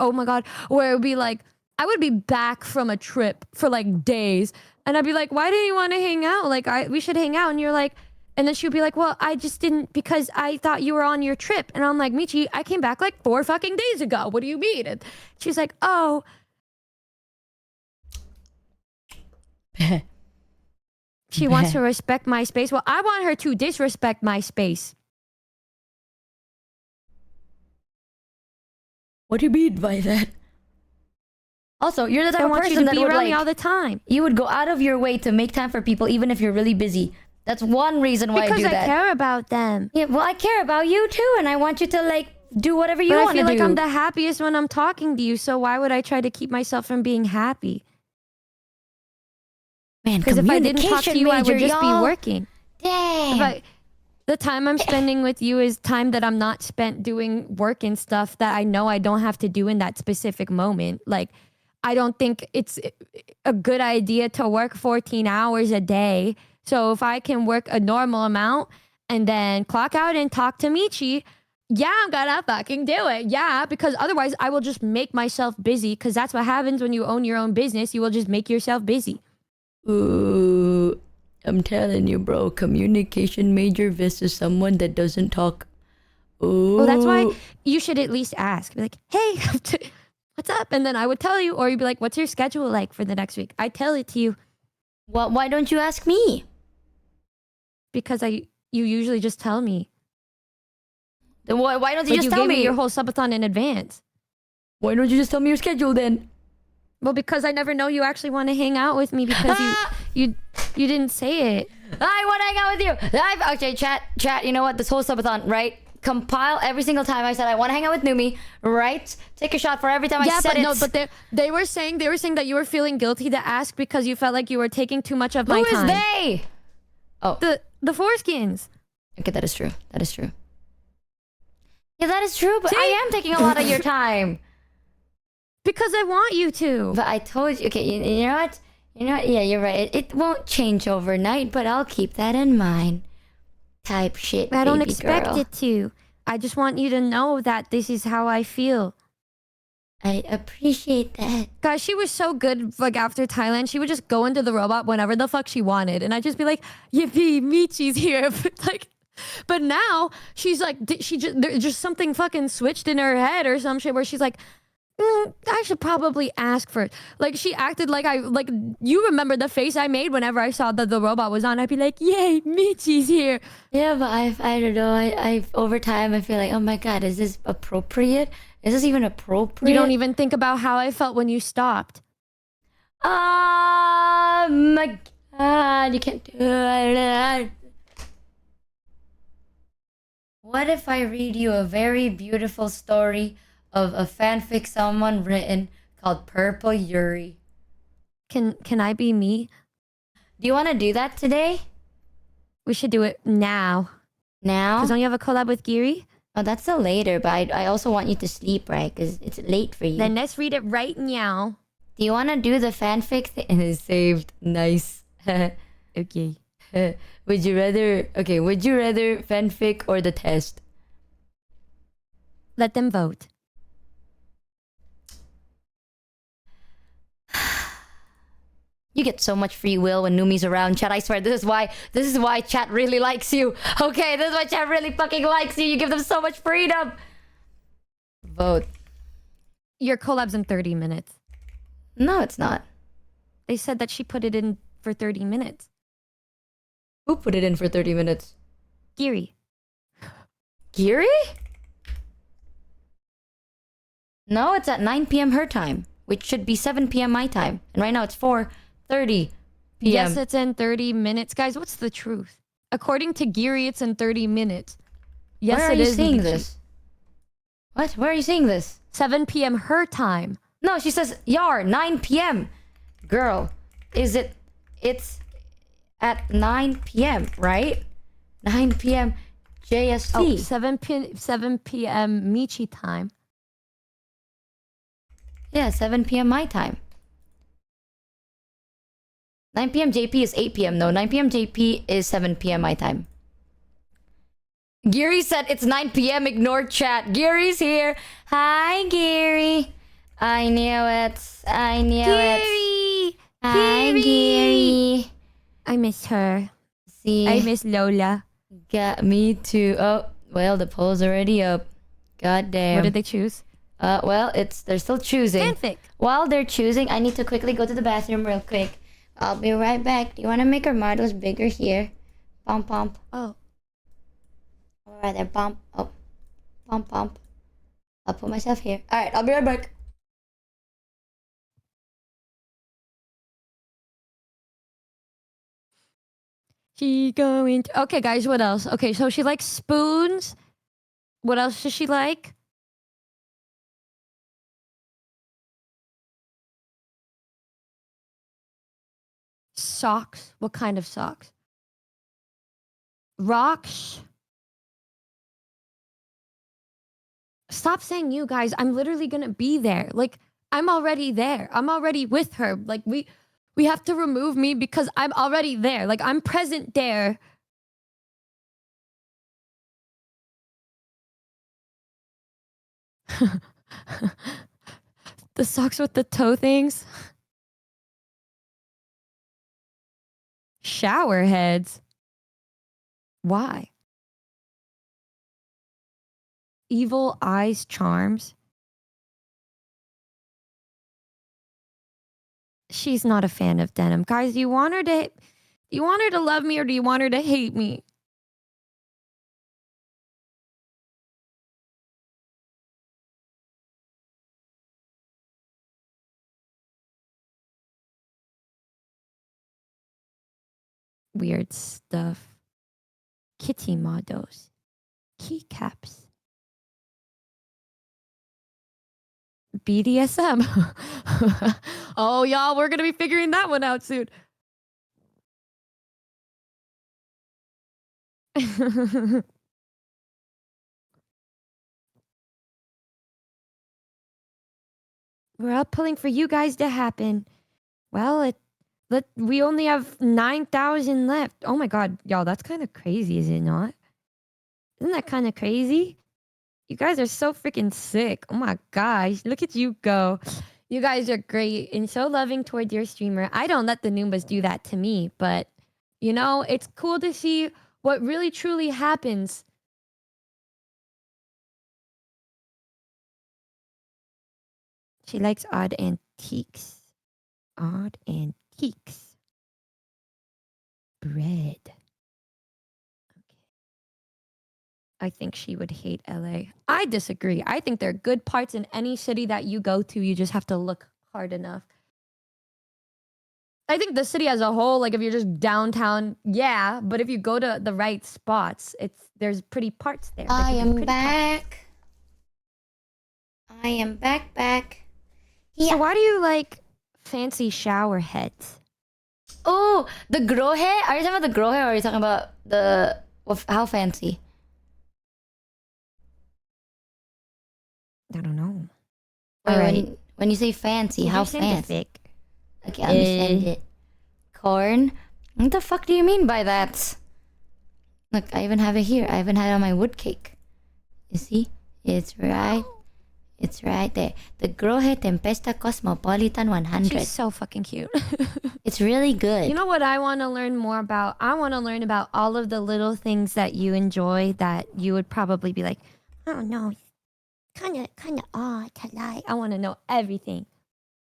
where it would be like, I would be back from a trip for like days, and I'd be like, "Why didn't you want to hang out? Like, we should hang out." And you're like, and then she would be like, "Well, I just didn't, because I thought you were on your trip." And I'm like, "Michi, I came back like 4 fucking days ago. What do you mean?" And she's like, "Oh." She wants to respect my space. Well, I want her to disrespect my space. What do you mean by that? Also, you're the type of person that would me all the time. You would go out of your way to make time for people even if you're really busy. That's one reason why I do that. Because I care about them. Yeah, well, I care about you too, and I want you to like do whatever you want to do. I feel like I'm the happiest when I'm talking to you, so why would I try to keep myself from being happy? Man, because if I didn't talk to you, I would just be working. Dang. The time I'm spending with you is time that I'm not spent doing work and stuff that I know I don't have to do in that specific moment. Like, I don't think it's a good idea to work 14 hours a day. So if I can work a normal amount and then clock out and talk to Michi, yeah, I'm gonna fucking do it. Yeah, because otherwise I will just make myself busy, because that's what happens when you own your own business. You will just make yourself busy. Ooh, I'm telling you, bro. Communication major versus someone that doesn't talk. Ooh. Well, that's why you should at least ask. Be like, hey, what's up? And then I would tell you, or you'd be like, what's your schedule like for the next week? I tell it to you. Well, why don't you ask me? Because you usually just tell me. Then why don't you Like, just you tell gave me your whole subathon in advance? Why don't you just tell me your schedule then? Well, because I never know you actually want to hang out with me, because you didn't say it. I want to hang out with you. Okay, chat. You know what? This whole subathon, right? Compile every single time I said I want to hang out with Numi, right? Take a shot for every time I said it. No, but they were saying that you were feeling guilty to ask because you felt like you were taking too much of my time. Who is they? Oh, the foreskins. Okay, that is true. That is true. Yeah, that is true. But I am taking a lot of your time. Because I want you to. But I told you. Okay, you know what? You know what? Yeah, you're right. It won't change overnight, but I'll keep that in mind. Type shit. I don't baby expect girl. it to. I just want you to know that this is how I feel. I appreciate that. Guys, she was so good. Like, after Thailand, she would just go into the robot whenever the fuck she wanted, and I'd just be like, "Yippee, Michi's here!" But now she's like, there's just something fucking switched in her head or some shit where she's like, I should probably ask for it. Like, she acted like you remember the face I made whenever I saw that the robot was on. I'd be like, yay, Michi's here. Yeah, but I don't know. I've over time I feel like, oh my god, is this appropriate? Is this even appropriate? You don't even think about how I felt when you stopped. Oh my god, you can't do it. What if I read you a very beautiful story of a fanfic someone written called Purple Yuri? Can I be me? Do you want to do that today? We should do it now. Now? Because don't you have a collab with Giri? Oh, that's still later, but I also want you to sleep, right? Because it's late for you. Then let's read it right now. Do you want to do the fanfic thing? It's saved. Nice. Okay. Would you rather fanfic or the test? Let them vote. You get so much free will when Numi's around, chat. I swear, this is why chat really likes you. Okay, this is why chat really fucking likes you. You give them so much freedom. Vote. Your collab's in 30 minutes. No, it's not. They said that she put it in for 30 minutes. Who put it in for 30 minutes? Giri. Giri? No, it's at 9 p.m. her time, which should be 7 p.m. my time. And right now it's 4:30 p.m. Yes, it's in 30 minutes. Guys, what's the truth? According to Giri, it's in 30 minutes. Yes, Where are it you is. seeing this? What? Where are you seeing this? 7 p.m. her time. No, she says, Yar, 9 p.m. Girl, it's at 9 p.m., right? 9 p.m. JST. Oh, 7 p.m. Michi time. Yeah, 7 p.m. my time. 9 p.m. JP is 8 p.m. No, 9 p.m. JP is 7 p.m. my time. Giri said it's 9 p.m. Ignore chat. Giri's here. Hi, Giri. I knew it. I knew it. Hi, Giri. I miss her. See, I miss Lola. got me too. Oh, well, the poll's already up. God damn. What did they choose? Well, they're still choosing. Fanfic. While they're choosing, I need to quickly go to the bathroom real quick. I'll be right back. Do you want to make our models bigger here? Pump, pump. Oh. Right there, pump. Oh. Pump, pump. I'll put myself here. Alright, I'll be right back. She going to... Okay, guys, what else? Okay, so she likes spoons. What else does she like? Socks. What kind of socks? Rocks. Stop saying you guys. I'm literally gonna be there. Like, I'm already there. I'm already with her. Like, we have to remove me because I'm already there. Like, I'm present there. The socks with the toe things. Shower heads. Why? Evil eyes charms. She's not a fan of denim. Guys, do you want her to love me or do you want her to hate me? Weird stuff. Kitty models. Keycaps. BDSM. Oh, y'all, we're gonna be figuring that one out soon. We're all pulling for you guys to happen. Well, we only have 9,000 left. Oh my god, y'all, that's kind of crazy, is it not? Isn't that kind of crazy? You guys are so freaking sick. Oh my gosh, look at you go. You guys are great and so loving towards your streamer. I don't let the Noombas do that to me, but you know, it's cool to see what really truly happens. She likes odd antiques. Odd antiques. Bread. Okay. I think she would hate LA. I disagree. I think there are good parts in any city that you go to. You just have to look hard enough. I think the city as a whole, like if you're just downtown, yeah, but if you go to the right spots, there's pretty parts there. I am back. I am back. Yeah. So why do you like fancy shower heads? Oh, the grohe? Are you talking about the grohe or are you talking about how fancy? I don't know. Wait, when you say fancy, how fancy? Okay, let me send it. Corn? What the fuck do you mean by that? Look, I even have it here. I even had it on my wood cake. You see? It's right there. The Grohe Tempesta Cosmopolitan 100. She's so fucking cute. It's really good. You know what I want to learn more about? I want to learn about all of the little things that you enjoy that you would probably be like, oh no, kind of odd to like. I want to know everything.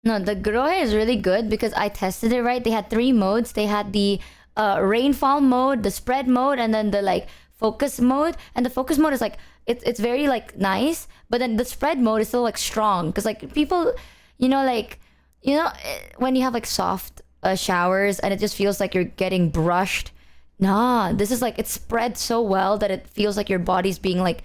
No, the Grohe is really good because I tested it, right? They had 3 modes. They had the rainfall mode, the spread mode, and then the like focus mode. And the focus mode is like, it's very like nice, but then the spread mode is still like strong because like people, when you have like soft showers and it just feels like you're getting brushed. Nah, this is like, it's spread so well that it feels like your body's being like,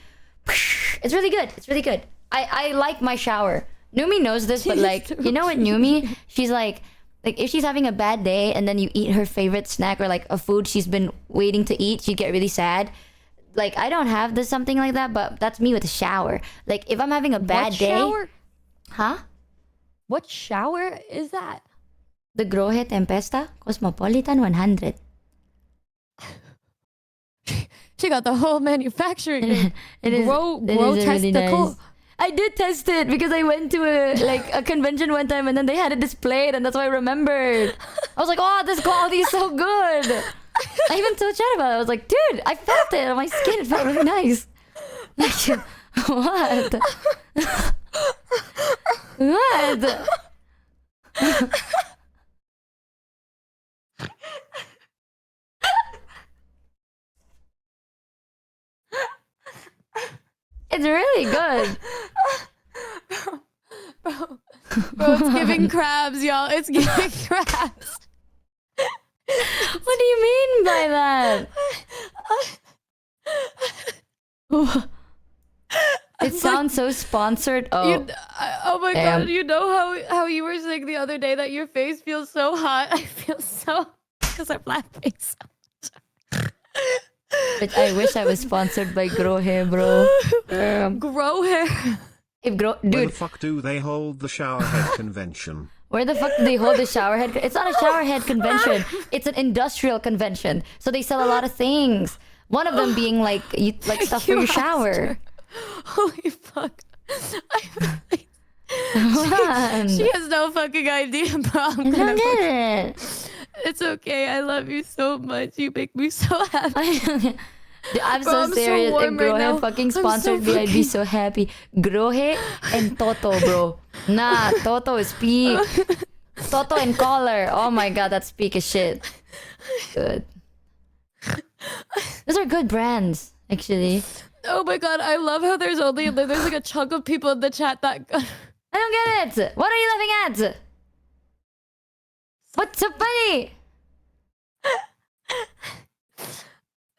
it's really good. It's really good. I like my shower. Numi knows this, but like, you know what Numi? She's like if she's having a bad day and then you eat her favorite snack or like a food she's been waiting to eat, she'd get really sad. Like, I don't have this something like that, but that's me with a shower. Like, if I'm having a bad day... Shower? Huh? What shower is that? The Grohe Tempesta Cosmopolitan 100. She got the whole manufacturing. Grow testicle. Nice. I did test it because I went to a convention one time and then they had it displayed and that's why I remembered. I was like, oh, this quality is so good. I even told Chad about it. I was like, dude, I felt it on my skin. It felt really nice. Like, what? What? It's really good. Bro, it's giving crabs, y'all. It's giving crabs. What do you mean by that? It sounds so sponsored. Oh, oh my god! You know how you were saying the other day that your face feels so hot. I feel so because I'm laughing so much. But I wish I was sponsored by Grow Hair, bro. Grow Hair. If Grow, Where the dude, fuck do they hold the showerhead convention? where the fuck do they hold the showerhead? It's not a showerhead convention. It's an industrial convention. So they sell a lot of things. One of them being like stuff for your shower. Holy fuck. Come She has no fucking idea, bro. I'm gonna get it. It's okay. I love you so much. You make me so happy. Dude, I'm Bro, so I'm so serious. warm If right Grohe now. fucking I'm so sponsored me, I'd be fucking- so happy. Grohe and Toto, bro. Nah, Toto is peak. Toto and Collar. Oh my god, that's peak as shit. Good. Those are good brands, actually. Oh my god, I love how there's like a chunk of people in the chat that I don't get it. What are you laughing at? What's so funny?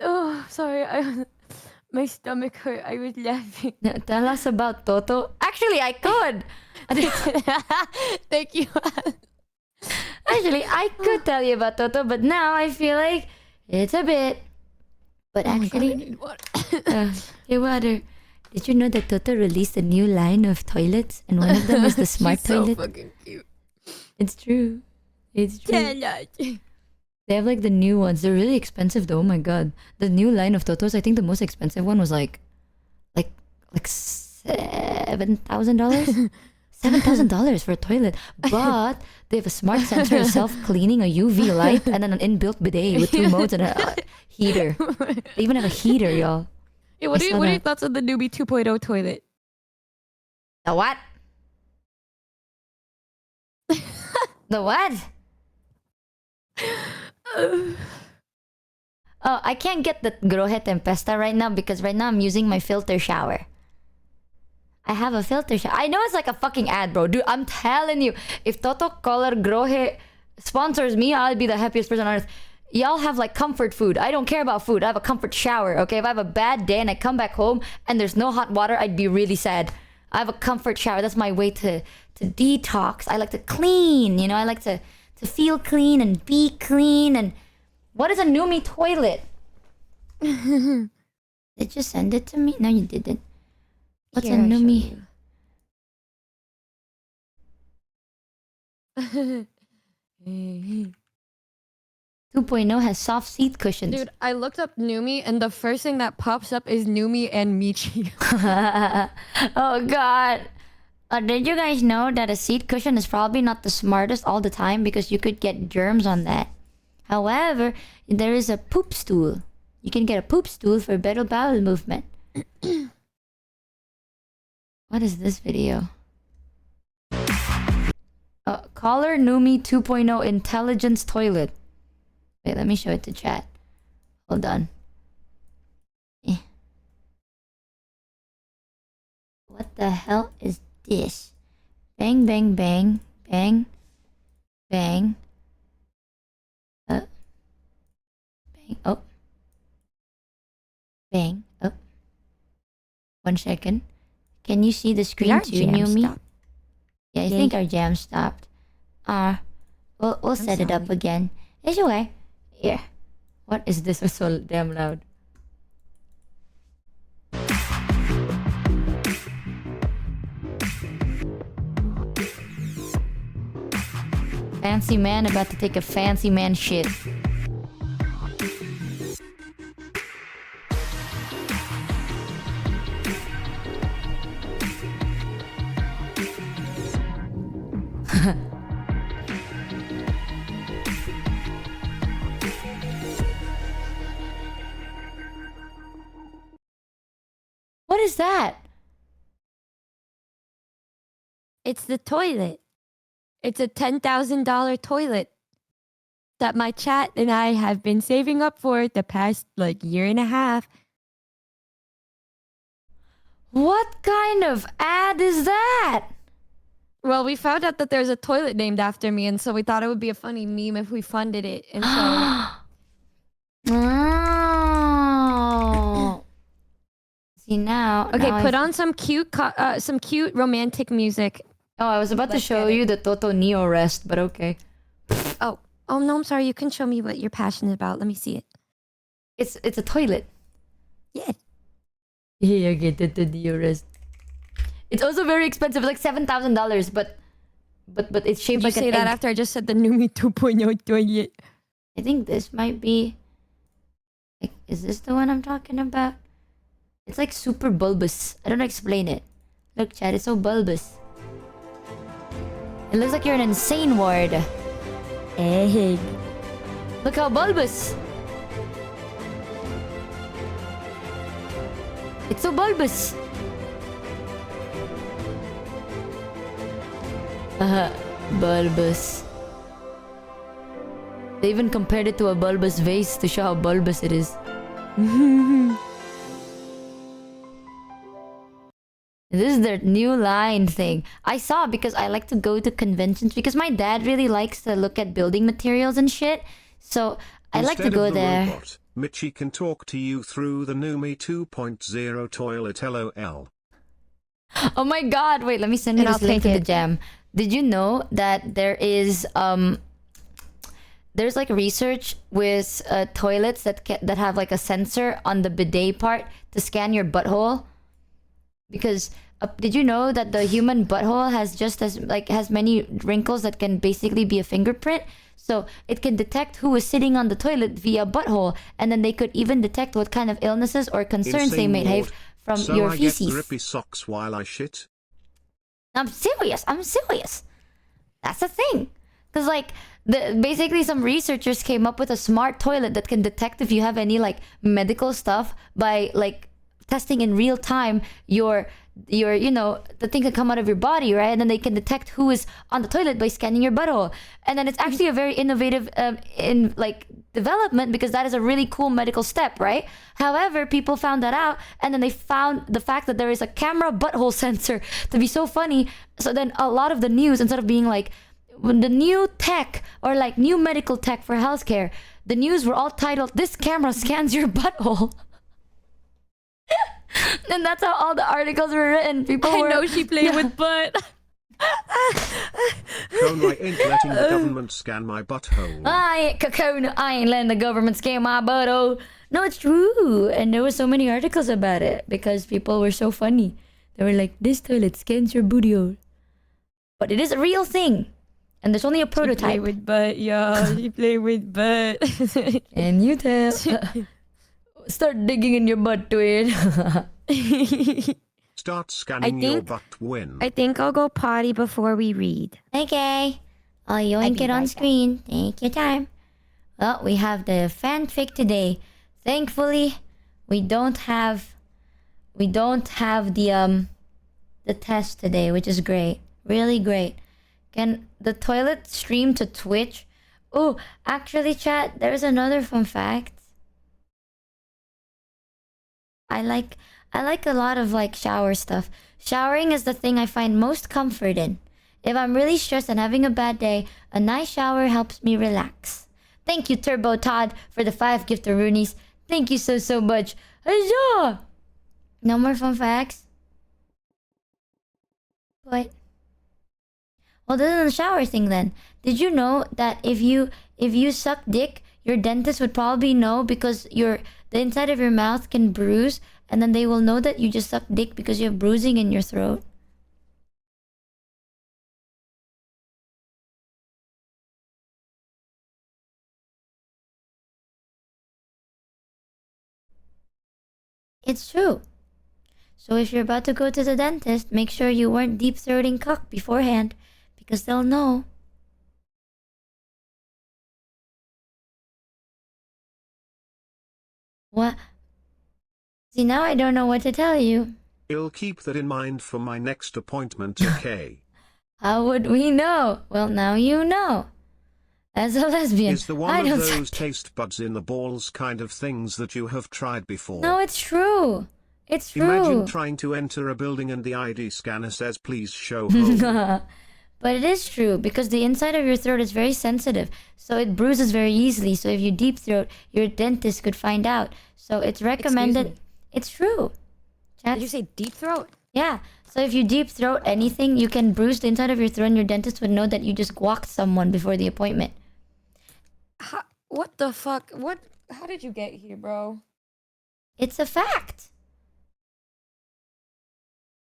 Oh, sorry. My stomach hurt. I was laughing. No, tell us about Toto. Actually, I could. Thank you. Actually, I could tell you about Toto, but now I feel like it's a bit. But actually, hey, water. Did you know that Toto released a new line of toilets, and one of them is the smart She's so toilet? fucking cute. It's true. It's true. Tell us. They have like the new ones. They're really expensive though. Oh my god, the new line of Totos. I think the most expensive one was like $7,000. $7,000 for a toilet, but they have a smart sensor, self-cleaning, a UV light, and then an inbuilt bidet with 2 modes and a heater. They even have a heater, y'all. Hey, what I are saw your that. thoughts on the Numi 2.0 toilet? The what? The what? Oh, I can't get the Grohe Tempesta right now because right now I'm using my filter shower. I have a filter shower. I know it's like a fucking ad, bro. Dude, I'm telling you, if Toto Color Grohe sponsors me, I'll be the happiest person on earth. Y'all have like comfort food. I don't care about food. I have a comfort shower, okay? If I have a bad day and I come back home and there's no hot water, I'd be really sad. I have a comfort shower. That's my way to detox. I like to clean, you know? I like to feel clean and be clean. And what is a Numi toilet? Did you send it to me? No, you didn't. What's Here, a I'll show Numi? you. 2.0 has soft seat cushions. Dude, I looked up Numi and the first thing that pops up is Numi and Michi. Oh god. Did you guys know that a seat cushion is probably not the smartest all the time because you could get germs on that? However, there is a poop stool. You can get a poop stool for better bowel movement. What is this video? Collar Numi 2.0 Intelligence Toilet. Wait, let me show it to chat. Hold on. What the hell is this? Bang, bang, bang, bang, bang. Bang, oh. Bang, oh. 1 second. Can you see the screen Our too, jam Numi? stopped. Yeah, I Yay. think our jam stopped. We'll set it up sorry. again. It's okay. Yeah. What is this? It's so damn loud. Fancy man about to take a fancy man shit. What is that? It's the toilet. It's a $10,000 toilet that my chat and I have been saving up for the past like year and a half. What kind of ad is that? Well, we found out that there's a toilet named after me, and so we thought it would be a funny meme if we funded it. And so Oh. See now. okay, now put on some cute romantic music. Oh, I was about to Let's show get it. you the Toto Neo rest, but okay. Oh no, I'm sorry. You can show me what you're passionate about. Let me see it. It's a toilet. Yes. Yeah, get to the rest. It's also very expensive, like $7,000, but it's shaped Did like you say an that egg. after I just said the Numi 2.0 toilet? I think this might be. Like, is this the one I'm talking about? It's like super bulbous. I don't know how to explain it. Look, Chad, it's so bulbous. It looks like you're in an insane ward. Egg. Look how bulbous. It's so bulbous. Bulbous. They even compared it to a bulbous vase to show how bulbous it is. This is their new line thing. I saw because I like to go to conventions because my dad really likes to look at building materials and shit. So I like to Instead go of the there. Robot, Michi can talk to you through the Numi 2.0 toilet LOL. Oh my god, wait, let me send you And this I'll link to take the it. jam. Did you know that there's like research with toilets that have like a sensor on the bidet part to scan your butthole? Because did you know that the human butthole has many wrinkles that can basically be a fingerprint? So it can detect who is sitting on the toilet via butthole, and then they could even detect what kind of illnesses or concerns they Insane may have ward. from So your I feces. get drippy socks while I shit. I'm serious. That's the thing. Because like basically some researchers came up with a smart toilet that can detect if you have any like medical stuff by like testing in real time your the thing can come out of your body, right? And then they can detect who is on the toilet by scanning your butthole. And then it's actually a very innovative in like development because that is a really cool medical step, right? However, people found that out and then they found the fact that there is a camera butthole sensor to be so funny. So then a lot of the news, instead of being like the new tech or like new medical tech for healthcare, the news were all titled, "This camera scans your butthole." And that's how all the articles were written. People I were, know she played with butt. Cone, I ain't letting the government scan my butthole. I ain't letting the government scam my butthole. No, it's true. And there were so many articles about it because people were so funny. They were like, "This toilet scans your booty hole." But it is a real thing. And there's only a She play prototype. with butt, yeah. She play with butt. And you tell. Start digging in your butt, twin. Start scanning your butt, win. I think I'll go potty before we read. Okay. I'll yoink it on screen. Take your time. Well, we have the fanfic today. Thankfully, we don't have the test today, which is great. Really great. Can the toilet stream to Twitch? Oh, actually, chat, there's another fun fact. I like a lot of like shower stuff. Showering is the thing I find most comfort in. If I'm really stressed and having a bad day, a nice shower helps me relax. Thank you, Turbo Todd, for the 5 giftaroonies. Thank you so much. Huzzah! No more fun facts? What? Well, this is the shower thing then. Did you know that if you suck dick, your dentist would probably know because the inside of your mouth can bruise, and then they will know that you just suck dick because you have bruising in your throat? It's true. So if you're about to go to the dentist, make sure you weren't deep-throating cock beforehand, because they'll know. What? See, now I don't know what to tell you. I'll keep that in mind for my next appointment, okay? How would we know? Well, now you know. As a lesbian, Is the I one don't of suck those taste buds in the balls kind of things that you have tried before? No, it's true. It's true. Imagine trying to enter a building and the ID scanner says, "Please show home." But it is true because the inside of your throat is very sensitive, so it bruises very easily. So if you deep throat, your dentist could find out. So it's recommended. It's true. Did you say deep throat? Yeah. So if you deep throat anything, you can bruise the inside of your throat, and your dentist would know that you just guacked someone before the appointment. What the fuck? How did you get here, bro? It's a fact.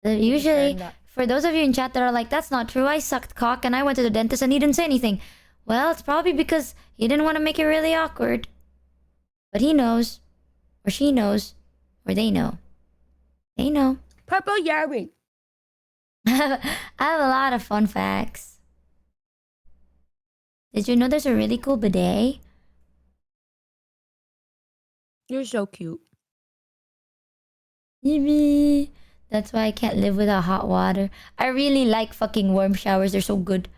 Usually, for those of you in chat that are like, that's not true, I sucked cock and I went to the dentist and he didn't say anything. Well, it's probably because he didn't want to make it really awkward. But he knows, or she knows, or they know. They know. Purple Yari. I have a lot of fun facts. Did you know there's a really cool bidet? You're so cute. Yippee. That's why I can't live without hot water. I really like fucking warm showers. They're so good.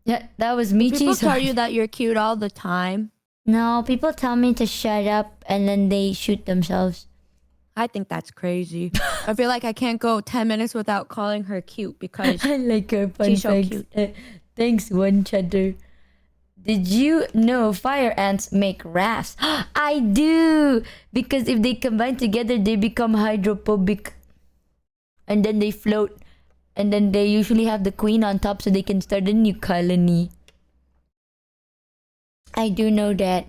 Yeah, that was Michi's. People tell you that you're cute all the time. No, people tell me to shut up and then they shoot themselves. I think that's crazy. I feel like I can't go 10 minutes without calling her cute because I like her fun she's so facts. cute. Thanks, One Cheddar. Did you know fire ants make rafts? I do! Because if they combine together, they become hydrophobic. And then they float. And then they usually have the queen on top so they can start a new colony. I do know that.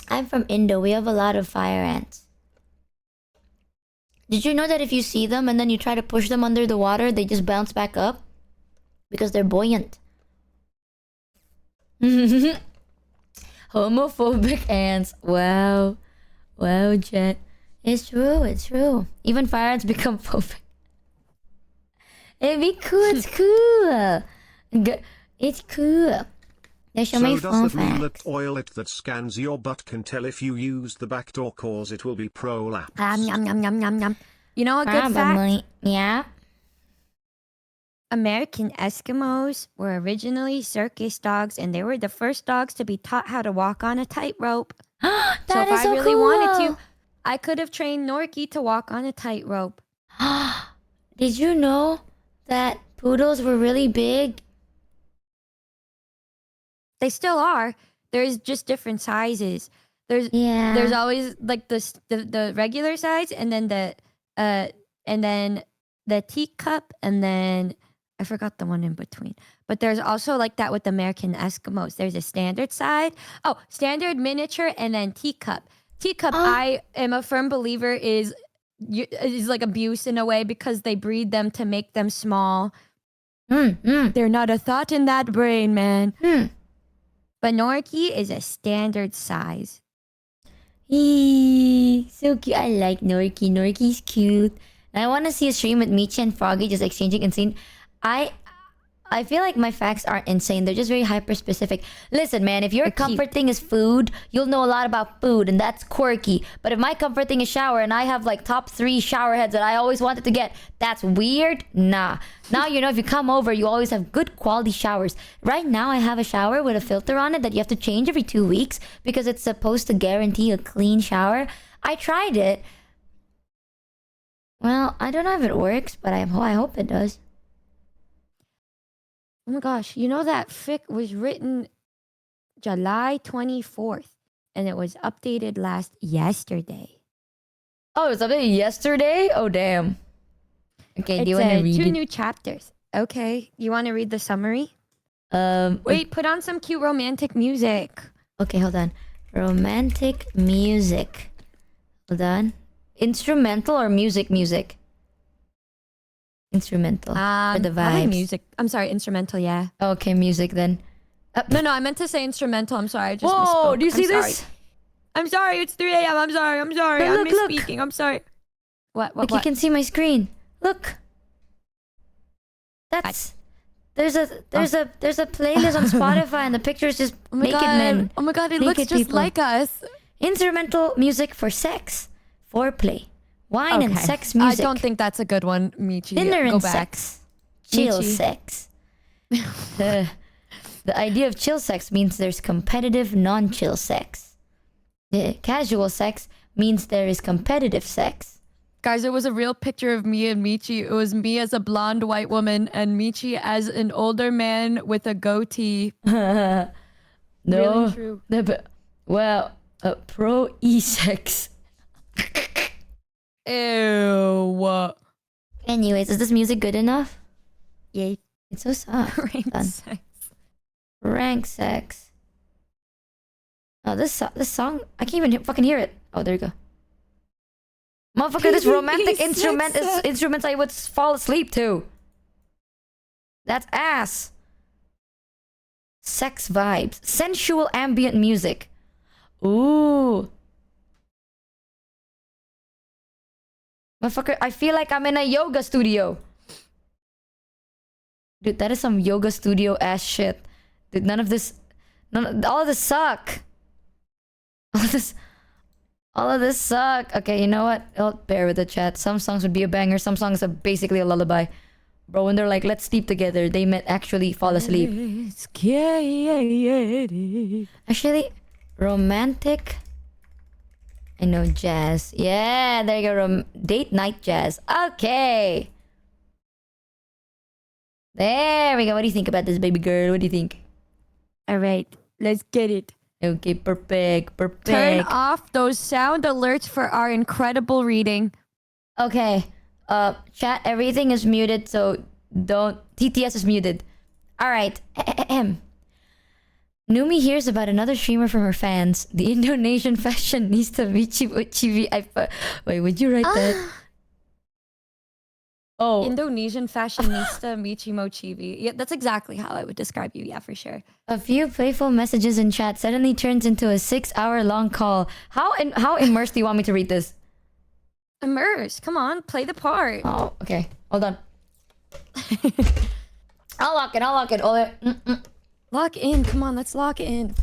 I'm from Indo. We have a lot of fire ants. Did you know that if you see them and then you try to push them under the water, they just bounce back up? Because they're buoyant. Homophobic ants. Wow. Wow, Jet. It's true, it's true. Even fire ants become phobic. It'd be cool, it's cool. It's cool. There's so many does fun that mean facts. that oil it that scans your butt can tell if you use the backdoor cause it will be prolapse? Yum, yum, yum, yum, yum. You know a good Probably. fact? Yeah. American Eskimos were originally circus dogs, and they were the first dogs to be taught how to walk on a tightrope. So That if is I so really wanted cool. to, I could have trained Norky to walk on a tightrope. Did you know that poodles were really big? They still are. There's just different sizes. There's always like the regular size, and then the teacup, and then I forgot the one in between. But there's also like that with American Eskimos. There's a standard size. Oh, standard, miniature, and then teacup. Teacup, I am a firm believer is like abuse in a way because they breed them to make them small. They're not a thought in that brain, man. But Norky is a standard size. So cute. I like Norky. Norky's cute. And I want to see a stream with Michi and Froggy just exchanging insane. I feel like my facts aren't insane. They're just very hyper specific. Listen, man, if your comfort thing is food, you'll know a lot about food, and that's quirky. But if my comfort thing is shower, and I have like top 3 shower heads that I always wanted to get, that's weird? Nah. Now you know if you come over, you always have good quality showers. Right now, I have a shower with a filter on it that you have to change every 2 weeks because it's supposed to guarantee a clean shower. I tried it. Well, I don't know if it works, but I hope it does. Oh my gosh, you know that fic was written July 24th and it was updated yesterday. Oh, it was updated yesterday? Oh, damn. Okay, do you want to read 2 it? new chapters. Okay, you want to read the summary? Wait, put on some cute romantic music. Okay, hold on. Romantic music. Hold on. Instrumental or music? Instrumental. For the probably vibes. music. I'm sorry, instrumental, yeah. Okay, music then. No, I meant to say instrumental. I'm sorry, I just Whoa, misspoke. do you see I'm this? sorry. I'm sorry, it's 3 a.m. I'm sorry. Look, I'm look. misspeaking. I'm sorry. What? Look, you can see my screen. Look. That's... There's a playlist on Spotify and the pictures just naked men. Oh my god, it looks naked just people. like us. Instrumental music for sex, foreplay, wine and sex music. I don't think that's a good one, Michi. Dinner Go and back. sex. Chill Michi. sex. The idea of chill sex means there's competitive, non-chill sex. Casual sex means there is competitive sex. Guys, it was a real picture of me and Michi. It was me as a blonde white woman and Michi as an older man with a goatee. No. Really true. Well, pro e-sex. Ew. Anyways, is this music good enough? Yay. It's so soft. Rank Done. sex. Rank sex. Oh, this song, I can't even fucking hear it. Oh, there you go. Motherfucker, this romantic He's instruments I would fall asleep to. That's ass. Sex vibes. Sensual ambient music. Ooh. Motherfucker, I feel like I'm in a yoga studio. Dude, that is some yoga studio ass shit. Dude, all of this suck. All of this suck. Okay, you know what? I'll bear with the chat. Some songs would be a banger. Some songs are basically a lullaby. Bro, when they're like, let's sleep together, they meant actually fall asleep. Actually, romantic. I know jazz. Yeah, there you go. Date night jazz. Okay. There we go. What do you think about this, baby girl? What do you think? All right, let's get it. Okay, perfect. Turn off those sound alerts for our incredible reading. Okay. Chat, everything is muted, so don't... TTS is muted. Alright. Numi hears about another streamer from her fans. The Indonesian fashionista Michi Mochievee. Wait, would you write that? Oh. Indonesian fashionista Michi Mochievee. Yeah, that's exactly how I would describe you. Yeah, for sure. A few playful messages in chat suddenly turns into a 6-hour-long call. How immersed do you want me to read this? Immerse. Come on, play the part. Oh, okay. Hold on. I'll lock it. Lock in. Come on, let's lock in.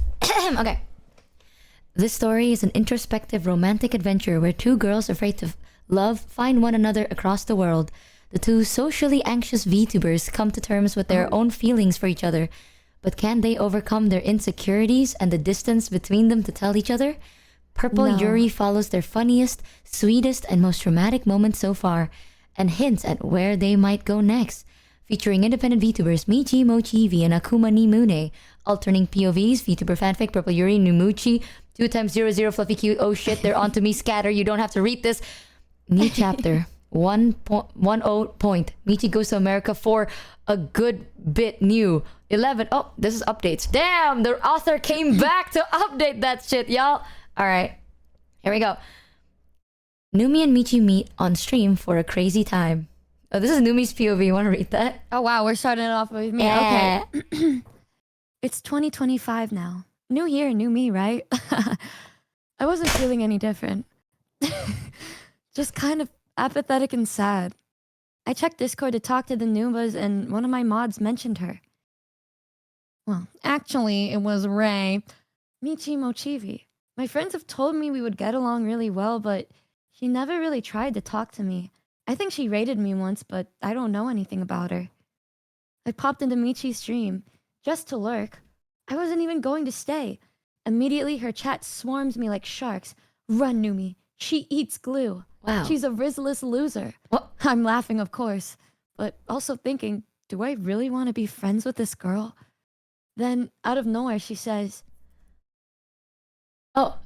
Okay. This story is an introspective romantic adventure where two girls afraid to love find one another across the world. The two socially anxious VTubers come to terms with their own feelings for each other. But can they overcome their insecurities and the distance between them to tell each other? Purple Yuri follows their funniest, sweetest, and most dramatic moments so far, and hints at where they might go next. Featuring independent VTubers Michi Mochievee and Akuma ni Mune, alternating POVs, VTuber fanfic, Purple Yuri, Numuchi, 2x00 Fluffy Cute, oh shit, they're onto me, scatter, you don't have to read this. New chapter, 1.10 point. Michi goes to America for a good bit new. 11, oh, this is updates. Damn, the author came back to update that shit, y'all. Alright, here we go. Numi and Michi meet on stream for a crazy time. Oh, this is Numi's POV. You want to read that? Oh, wow. We're starting it off with me. Yeah. Okay. It's 2025 now. New year, new me, right? I wasn't feeling any different. Just kind of apathetic and sad. I checked Discord to talk to the Numbas, and one of my mods mentioned her. Well, actually, it was Ray. Michi Mochievee. My friends have told me we would get along really well, but she never really tried to talk to me. I think she raided me once, but I don't know anything about her. I popped into Michi's stream, just to lurk. I wasn't even going to stay. Immediately, her chat swarms me like sharks. Run, Numi. She eats glue. Wow. She's a Rizless loser. What? I'm laughing, of course, but also thinking, do I really want to be friends with this girl? Then, out of nowhere, she says, oh,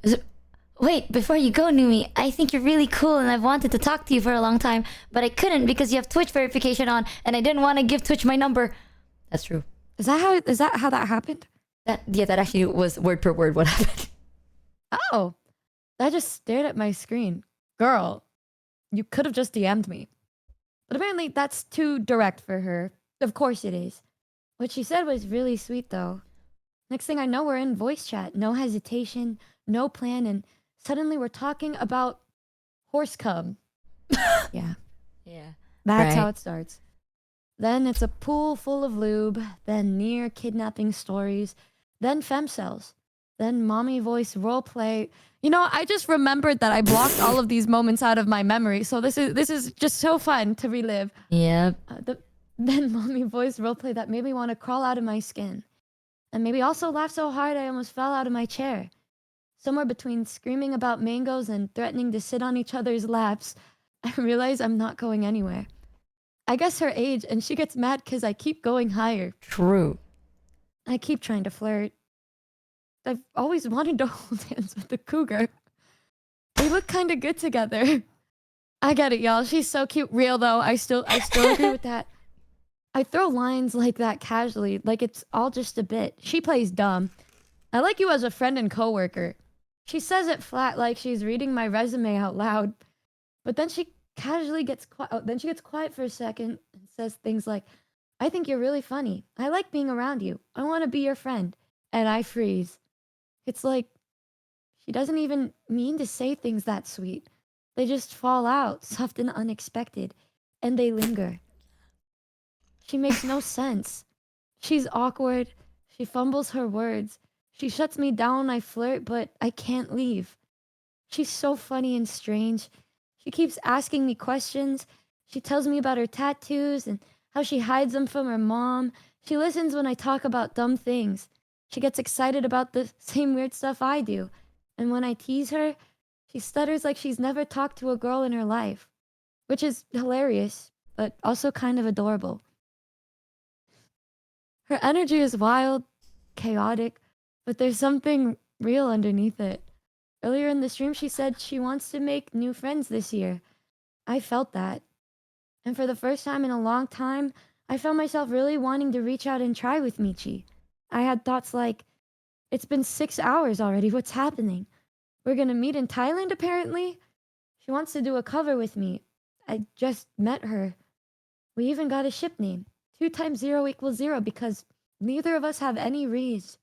wait, before you go, Numi, I think you're really cool and I've wanted to talk to you for a long time, but I couldn't because you have Twitch verification on and I didn't want to give Twitch my number. That's true. Is that how that happened? That actually was word per word what happened. Oh, I just stared at my screen. Girl, you could have just DM'd me. But apparently that's too direct for her. Of course it is. What she said was really sweet though. Next thing I know, we're in voice chat. No hesitation, no plan, and suddenly we're talking about horse cum. Yeah. Yeah. That's how it starts. Then it's a pool full of lube, then near kidnapping stories, then femcells, then mommy voice roleplay. You know, I just remembered that I blocked all of these moments out of my memory, so this is just so fun to relive. Yep. Then mommy voice roleplay that made me want to crawl out of my skin. And maybe also laugh so hard I almost fell out of my chair. Somewhere between screaming about mangoes and threatening to sit on each other's laps, I realize I'm not going anywhere. I guess her age, and she gets mad because I keep going higher. True. I keep trying to flirt. I've always wanted to hold hands with the cougar. They look kind of good together. I get it, y'all. She's so cute. Real, though. I still agree with that. I throw lines like that casually, like it's all just a bit. She plays dumb. I like you as a friend and coworker. She says it flat like she's reading my resume out loud. But then she casually gets quiet. Then she gets quiet for a second and says things like, I think you're really funny. I like being around you. I want to be your friend. And I freeze. It's like she doesn't even mean to say things that sweet. They just fall out, soft and unexpected, and they linger. She makes no sense. She's awkward. She fumbles her words. She shuts me down. I flirt, but I can't leave. She's so funny and strange. She keeps asking me questions. She tells me about her tattoos and how she hides them from her mom. She listens when I talk about dumb things. She gets excited about the same weird stuff I do. And when I tease her, she stutters like she's never talked to a girl in her life, which is hilarious, but also kind of adorable. Her energy is wild, chaotic, but there's something real underneath it. Earlier in the stream, she said she wants to make new friends this year. I felt that. And for the first time in a long time, I found myself really wanting to reach out and try with Michi. I had thoughts like, it's been 6 hours already, what's happening? We're gonna meet in Thailand apparently? She wants to do a cover with me. I just met her. We even got a ship name. 2 times 0 equals 0 because neither of us have any rees.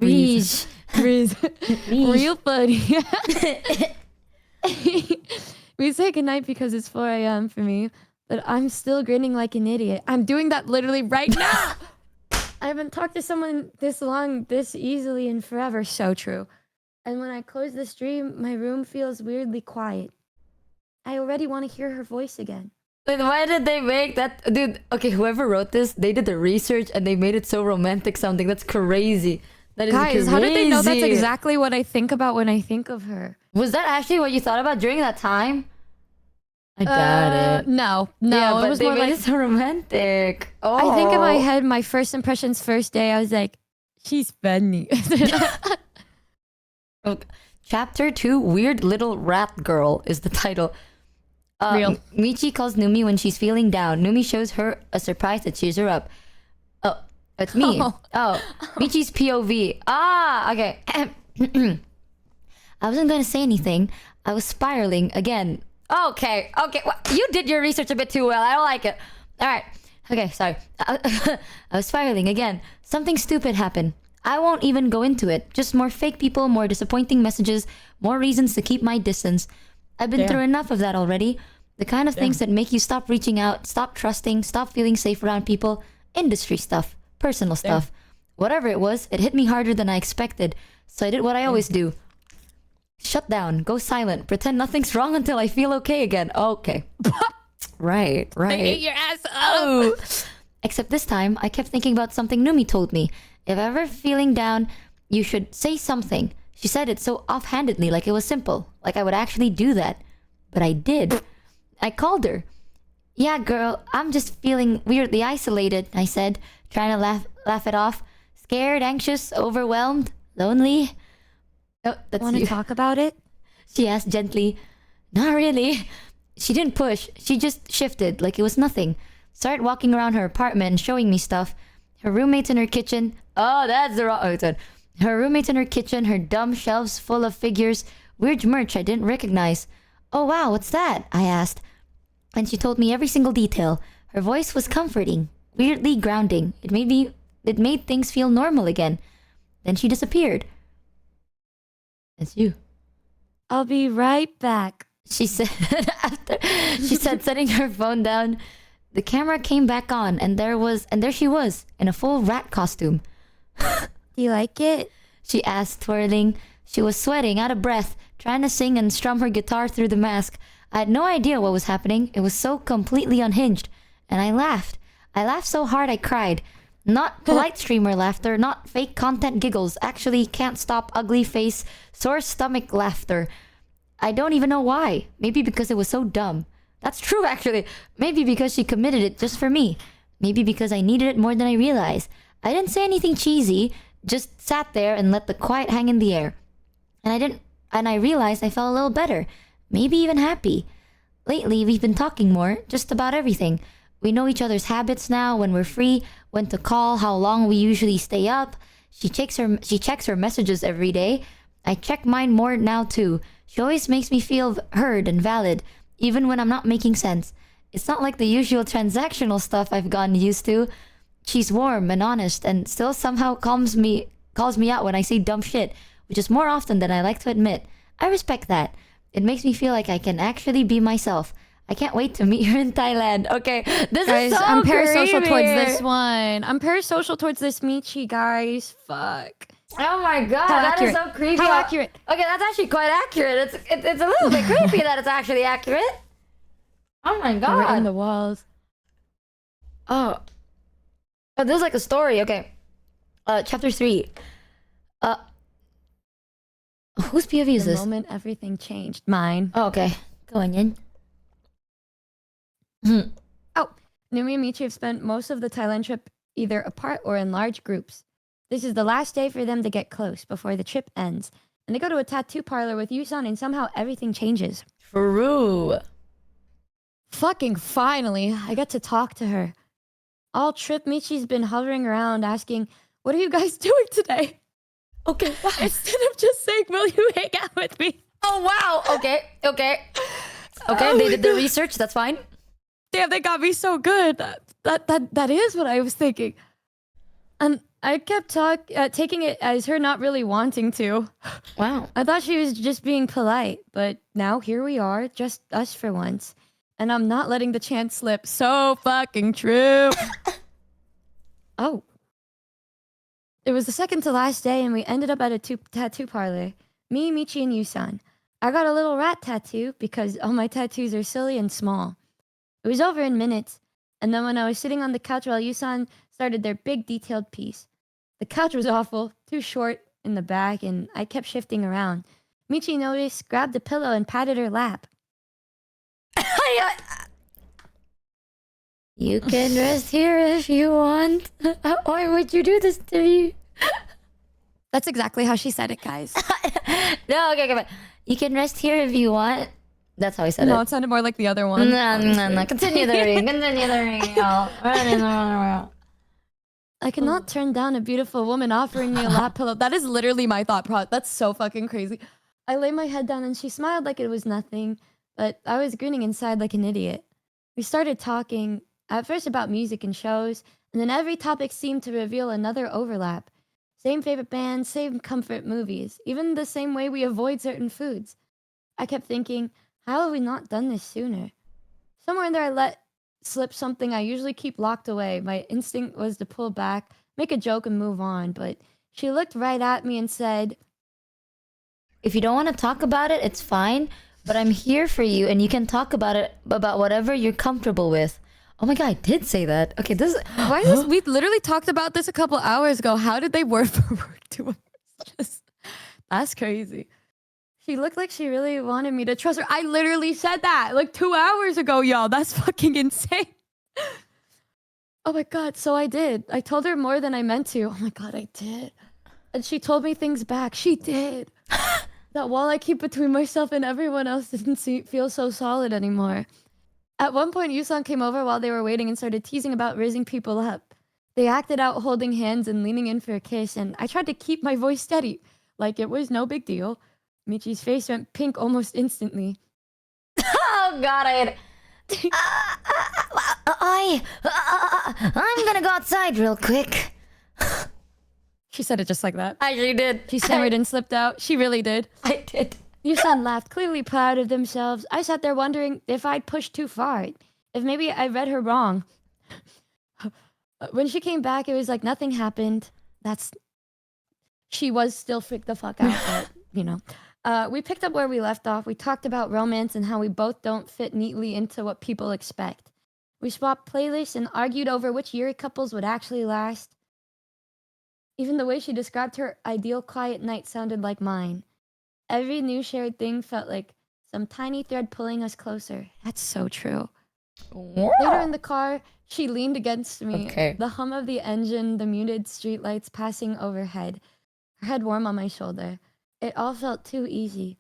Rees. Rees. Real funny. We say goodnight because it's 4 a.m. for me, but I'm still grinning like an idiot. I'm doing that literally right now. I haven't talked to someone this long, this easily in forever. So true. And when I close the stream, my room feels weirdly quiet. I already want to hear her voice again. Wait, why did they make that? Dude, okay, whoever wrote this, they did the research and they made it so romantic sounding. That's crazy. That is Guys, crazy. how did they know that's exactly what I think about when I think of her? Was that actually what you thought about during that time? I doubt it. No, Yeah, it but was they more made like, it so romantic. Oh. I think in my head, my first impressions, first day, I was like, she's funny. Okay. Chapter 2, Weird Little Rat Girl is the title. Real. Michi calls Numi when she's feeling down. Numi shows her a surprise that cheers her up. Oh, it's me. Oh, Michi's POV. Ah, okay. I wasn't going to say anything. I was spiraling again. Okay. Well, you did your research a bit too well. I don't like it. All right. Okay, sorry. I was spiraling again. Something stupid happened. I won't even go into it. Just more fake people, more disappointing messages, more reasons to keep my distance. I've been through enough of that already. The kind of things that make you stop reaching out, stop trusting, stop feeling safe around people. Industry stuff, personal stuff. Whatever it was, it hit me harder than I expected. So I did what I always do. Shut down, go silent, pretend nothing's wrong until I feel okay again. Okay. Right. They ate your ass up. Oh. Except this time, I kept thinking about something Numi told me. If ever feeling down, you should say something. She said it so offhandedly, like it was simple. Like I would actually do that. But I did. I called her. Yeah, girl, I'm just feeling weirdly isolated, I said, trying to laugh it off. Scared, anxious, overwhelmed, lonely. Oh, that's Want to talk about it? She asked gently. Not really. She didn't push. She just shifted like it was nothing. Started walking around her apartment and showing me stuff. Her roommates in her kitchen. Oh, that's the wrong... Oh, it's on. Her roommates in her kitchen, her dumb shelves full of figures, weird merch I didn't recognize. Oh, wow, what's that? I asked. And she told me every single detail. Her voice was comforting, weirdly grounding. It made things feel normal again. Then she disappeared. It's you. I'll be right back. She said setting her phone down. The camera came back on and there she was in a full rat costume. Do you like it? She asked, twirling. She was sweating, out of breath, trying to sing and strum her guitar through the mask. I had no idea what was happening. It was so completely unhinged. And I laughed. I laughed so hard I cried. Not polite streamer laughter, not fake content giggles. Actually, can't stop ugly face, sore stomach laughter. I don't even know why. Maybe because it was so dumb. That's true, actually. Maybe because she committed it just for me. Maybe because I needed it more than I realized. I didn't say anything cheesy, just sat there and let the quiet hang in the air. And I realized I felt a little better. Maybe even happy. Lately, we've been talking more, just about everything. We know each other's habits now, when we're free, when to call, how long we usually stay up. She checks her messages every day. I check mine more now too. She always makes me feel heard and valid, even when I'm not making sense. It's not like the usual transactional stuff I've gotten used to. She's warm and honest and still somehow calls me out when I say dumb shit, which is more often than I like to admit. I respect that. It makes me feel like I can actually be myself. I can't wait to meet her in Thailand. Okay, this Guys, is so I'm parasocial towards creepy. this one. I'm parasocial towards this Michi, guys. Fuck. Oh my god, How that is accurate? so creepy. How accurate? Okay, that's actually quite accurate. It's a little bit creepy that it's actually accurate. Oh my Written god. in the walls. Oh, this is like a story. Okay, chapter 3. Whose POV is The this? moment everything changed. Mine. Oh, okay, going in. Oh, Numi and Michi have spent most of the Thailand trip either apart or in large groups. This is the last day for them to get close before the trip ends. And they go to a tattoo parlor with Yusan and somehow everything changes. True. Fucking finally, I get to talk to her. All trip, Michi's been hovering around asking, what are you guys doing today? Okay. Instead of just saying, will you hang out with me? Oh, wow. Okay. Oh They my did the God. research. That's fine. Damn, they got me so good. That is what I was thinking. And I kept taking it as her not really wanting to. Wow. I thought she was just being polite, but now here we are, just us for once. And I'm not letting the chance slip. So fucking true. Oh. It was the second to last day, and we ended up at a tattoo parlor. Me, Michi, and Yusan. I got a little rat tattoo because all my tattoos are silly and small. It was over in minutes, and then when I was sitting on the couch while Yusan started their big detailed piece. The couch was awful, too short in the back, and I kept shifting around. Michi noticed, grabbed the pillow, and patted her lap. You can rest here if you want. Why would you do this to me? That's exactly how she said it, guys. No, okay. You can rest here if you want. That's how I said it. No, it sounded more like the other one. No. Continue the ring. Continue the ring, y'all. I cannot turn down a beautiful woman offering me a lap pillow. That is literally my thought process. That's so fucking crazy. I lay my head down and she smiled like it was nothing, but I was grinning inside like an idiot. We started talking, at first about music and shows, and then every topic seemed to reveal another overlap. Same favorite bands, same comfort movies, even the same way we avoid certain foods. I kept thinking, how have we not done this sooner? Somewhere in there I let slip something I usually keep locked away. My instinct was to pull back, make a joke, and move on, but she looked right at me and said, if you don't want to talk about it, it's fine, but I'm here for you and you can talk about it, about whatever you're comfortable with. Oh my god, I did say that. Okay, this is... Why is this? We literally talked about this a couple hours ago. How did they word for word to us? That's crazy. She looked like she really wanted me to trust her. I literally said that like 2 hours ago, y'all. That's fucking insane. Oh my god, so I did. I told her more than I meant to. Oh my god, I did. And she told me things back. She did. That wall I keep between myself and everyone else didn't feel so solid anymore. At one point, Yusan came over while they were waiting and started teasing about raising people up. They acted out holding hands and leaning in for a kiss, and I tried to keep my voice steady, like it was no big deal. Michi's face went pink almost instantly. Oh god, I'm gonna go outside real quick. She said it just like that. I really did. She stammered and slipped out. She really did. I did. Yusan laughed, clearly proud of themselves. I sat there wondering if I'd pushed too far, if maybe I read her wrong. When she came back, it was like nothing happened. She was still freaked the fuck out, but, you know. We picked up where we left off. We talked about romance and how we both don't fit neatly into what people expect. We swapped playlists and argued over which Yuri couples would actually last. Even the way she described her ideal quiet night sounded like mine. Every new shared thing felt like some tiny thread pulling us closer. That's so true. Later in the car, she leaned against me. Okay. The hum of the engine, the muted streetlights passing overhead. Her head warm on my shoulder. It all felt too easy.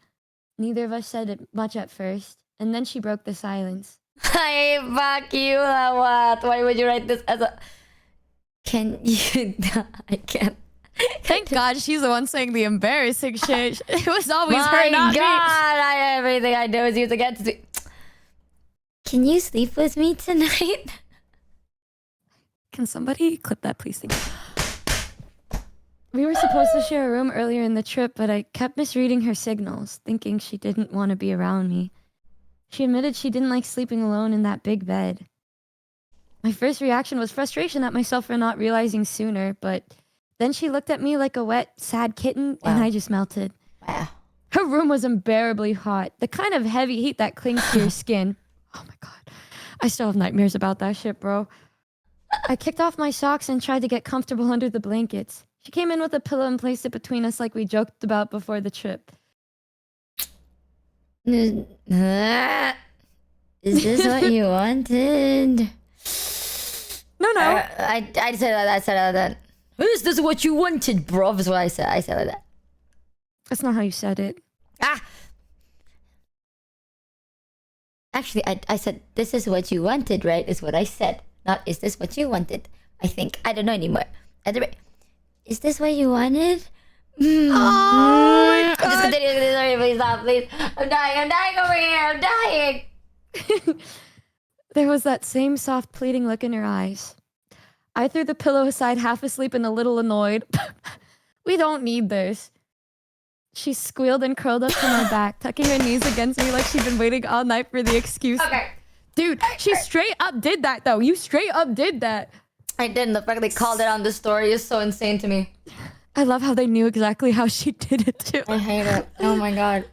Neither of us said it much at first, and then she broke the silence. Hey, fuck you, what? Why would you write this as a... Can you... I can't... Thank God she's the one saying the embarrassing shit. It was always My her, not God, me. everything I do is used against me. Can you sleep with me tonight? Can somebody clip that, please? Thank you. We were supposed to share a room earlier in the trip, but I kept misreading her signals, thinking she didn't want to be around me. She admitted she didn't like sleeping alone in that big bed. My first reaction was frustration at myself for not realizing sooner, but then she looked at me like a wet, sad kitten, and I just melted. Wow. Her room was unbearably hot, the kind of heavy heat that clings to your skin. Oh my god. I still have nightmares about that shit, bro. I kicked off my socks and tried to get comfortable under the blankets. She came in with a pillow and placed it between us like we joked about before the trip. Is this what you wanted? No. I said that. Is this what you wanted, bro? That's what I said. I said like that. That's not how you said it. Actually, I said, this is what you wanted, right? Is what I said. Not, is this what you wanted? I think. I don't know anymore. Is this what you wanted? Oh my god. Just continue. Sorry, please stop, please. I'm dying over here. I'm dying. There was that same soft pleading look in her eyes. I threw the pillow aside, half asleep and a little annoyed. We don't need this. She squealed and curled up to my back, tucking her knees against me like she'd been waiting all night for the excuse. Okay. Dude, she straight up did that though. You straight up did that. I didn't. The fact they called it on the story is so insane to me. I love how they knew exactly how she did it too. I hate it. Oh my god.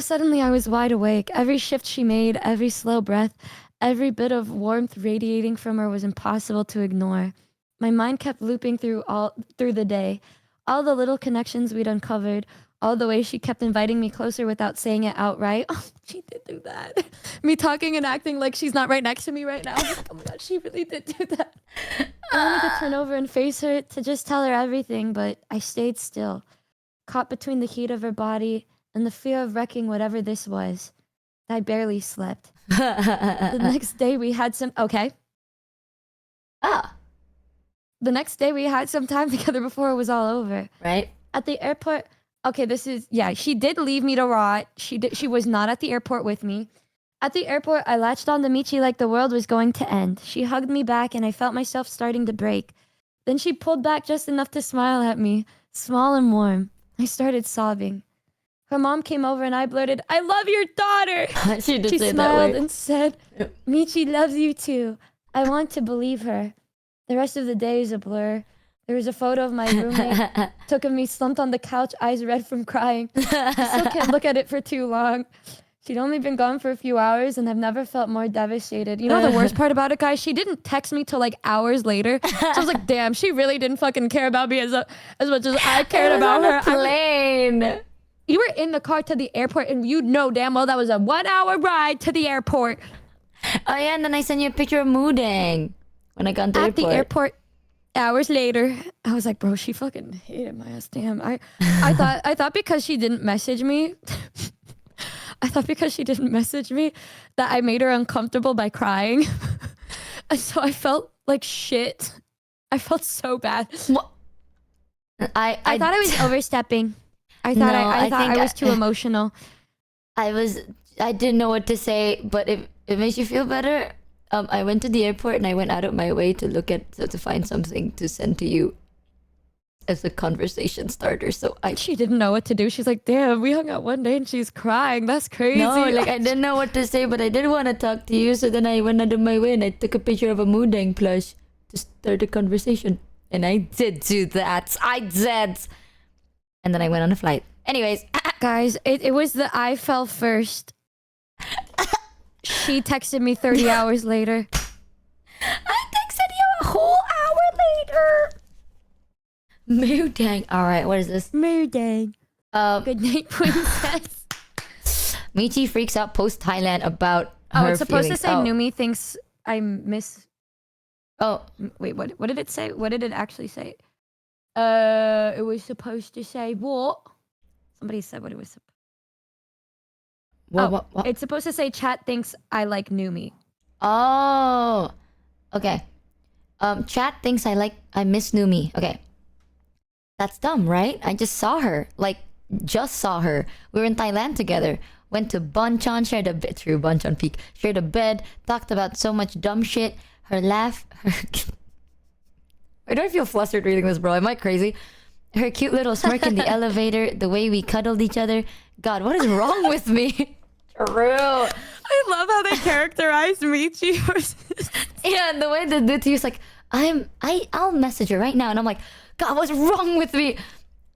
Suddenly I was wide awake. Every shift she made, every slow breath, every bit of warmth radiating from her was impossible to ignore. My mind kept looping through the day. All the little connections we'd uncovered, all the ways she kept inviting me closer without saying it outright. Oh, she did do that. Me talking and acting like she's not right next to me right now. Oh my god, she really did do that. I wanted to turn over and face her, to just tell her everything, but I stayed still, caught between the heat of her body and the fear of wrecking whatever this was. I barely slept. The next day we had some... Okay. The next day we had some time together before it was all over. Right. At the airport... Okay, this is... Yeah, she did leave me to rot. She was not at the airport with me. At the airport, I latched on to Michi like the world was going to end. She hugged me back and I felt myself starting to break. Then she pulled back just enough to smile at me, small and warm. I started sobbing. Her mom came over and I blurted, "I love your daughter!" She did She say it that smiled way. and said, "Michi loves you too." I want to believe her. The rest of the day is a blur. There was a photo of my roommate. Took of me slumped on the couch, eyes red from crying. I still can't look at it for too long. She'd only been gone for a few hours and I've never felt more devastated. You know the worst part about it, guys? She didn't text me till like hours later. So I was like, damn, she really didn't fucking care about me as much as I cared about her. Plane. You were in the car to the airport and you know damn well that was a 1 hour ride to the airport. Oh yeah, and then I sent you a picture of Moodang when I got to At the airport, hours later, I was like, bro, she fucking hated my ass. Damn. I thought because she didn't message me, that I made her uncomfortable by crying. And so I felt like shit. I felt so bad. I thought I was overstepping. I thought I was too emotional. I didn't know what to say, but if it makes you feel better, I went to the airport and I went out of my way to to find something to send to you as a conversation starter. So she didn't know what to do. She's like, damn, we hung out one day and she's crying. That's crazy. No, like I didn't know what to say, but I did want to talk to you. So then I went out of my way and I took a picture of a Moodang plush to start a conversation. And I did do that. I did. And then I went on a flight. Anyways. Guys, it was the I fell first. She texted me 30 hours later. I texted you a whole hour later. Moodang. Alright, what is this? Moodang. Good night, princess. Michi freaks out post Thailand about her it's supposed feelings. to say Numi thinks I miss... Oh. Wait, what did it say? What did it actually say? It was supposed to say what? Somebody said what it was supposed What? It's supposed to say chat thinks I like Numi. Oh. Okay. Chat thinks I miss Numi. Okay. That's dumb, right? I just saw her. Like, just saw her. We were in Thailand together. went to Bonchon, shared a bed, through Bonchon Peak, shared a bed, talked about so much dumb shit. Her laugh, I don't feel flustered reading this, bro. Am I crazy? Her cute little smirk in the elevator, the way we cuddled each other. God, what is wrong with me? True. I love how they characterized Michi. Yeah, and the way the dude was like, I'll message her right now. And I'm like, God, what's wrong with me?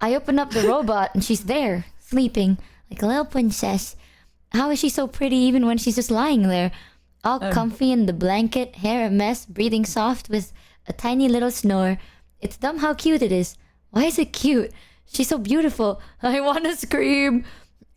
I open up the robot and she's there, sleeping, like a little princess. How is she so pretty even when she's just lying there? All comfy in the blanket, hair a mess, breathing soft with a tiny little snore. It's dumb how cute it is. Why is it cute? She's so beautiful. I want to scream.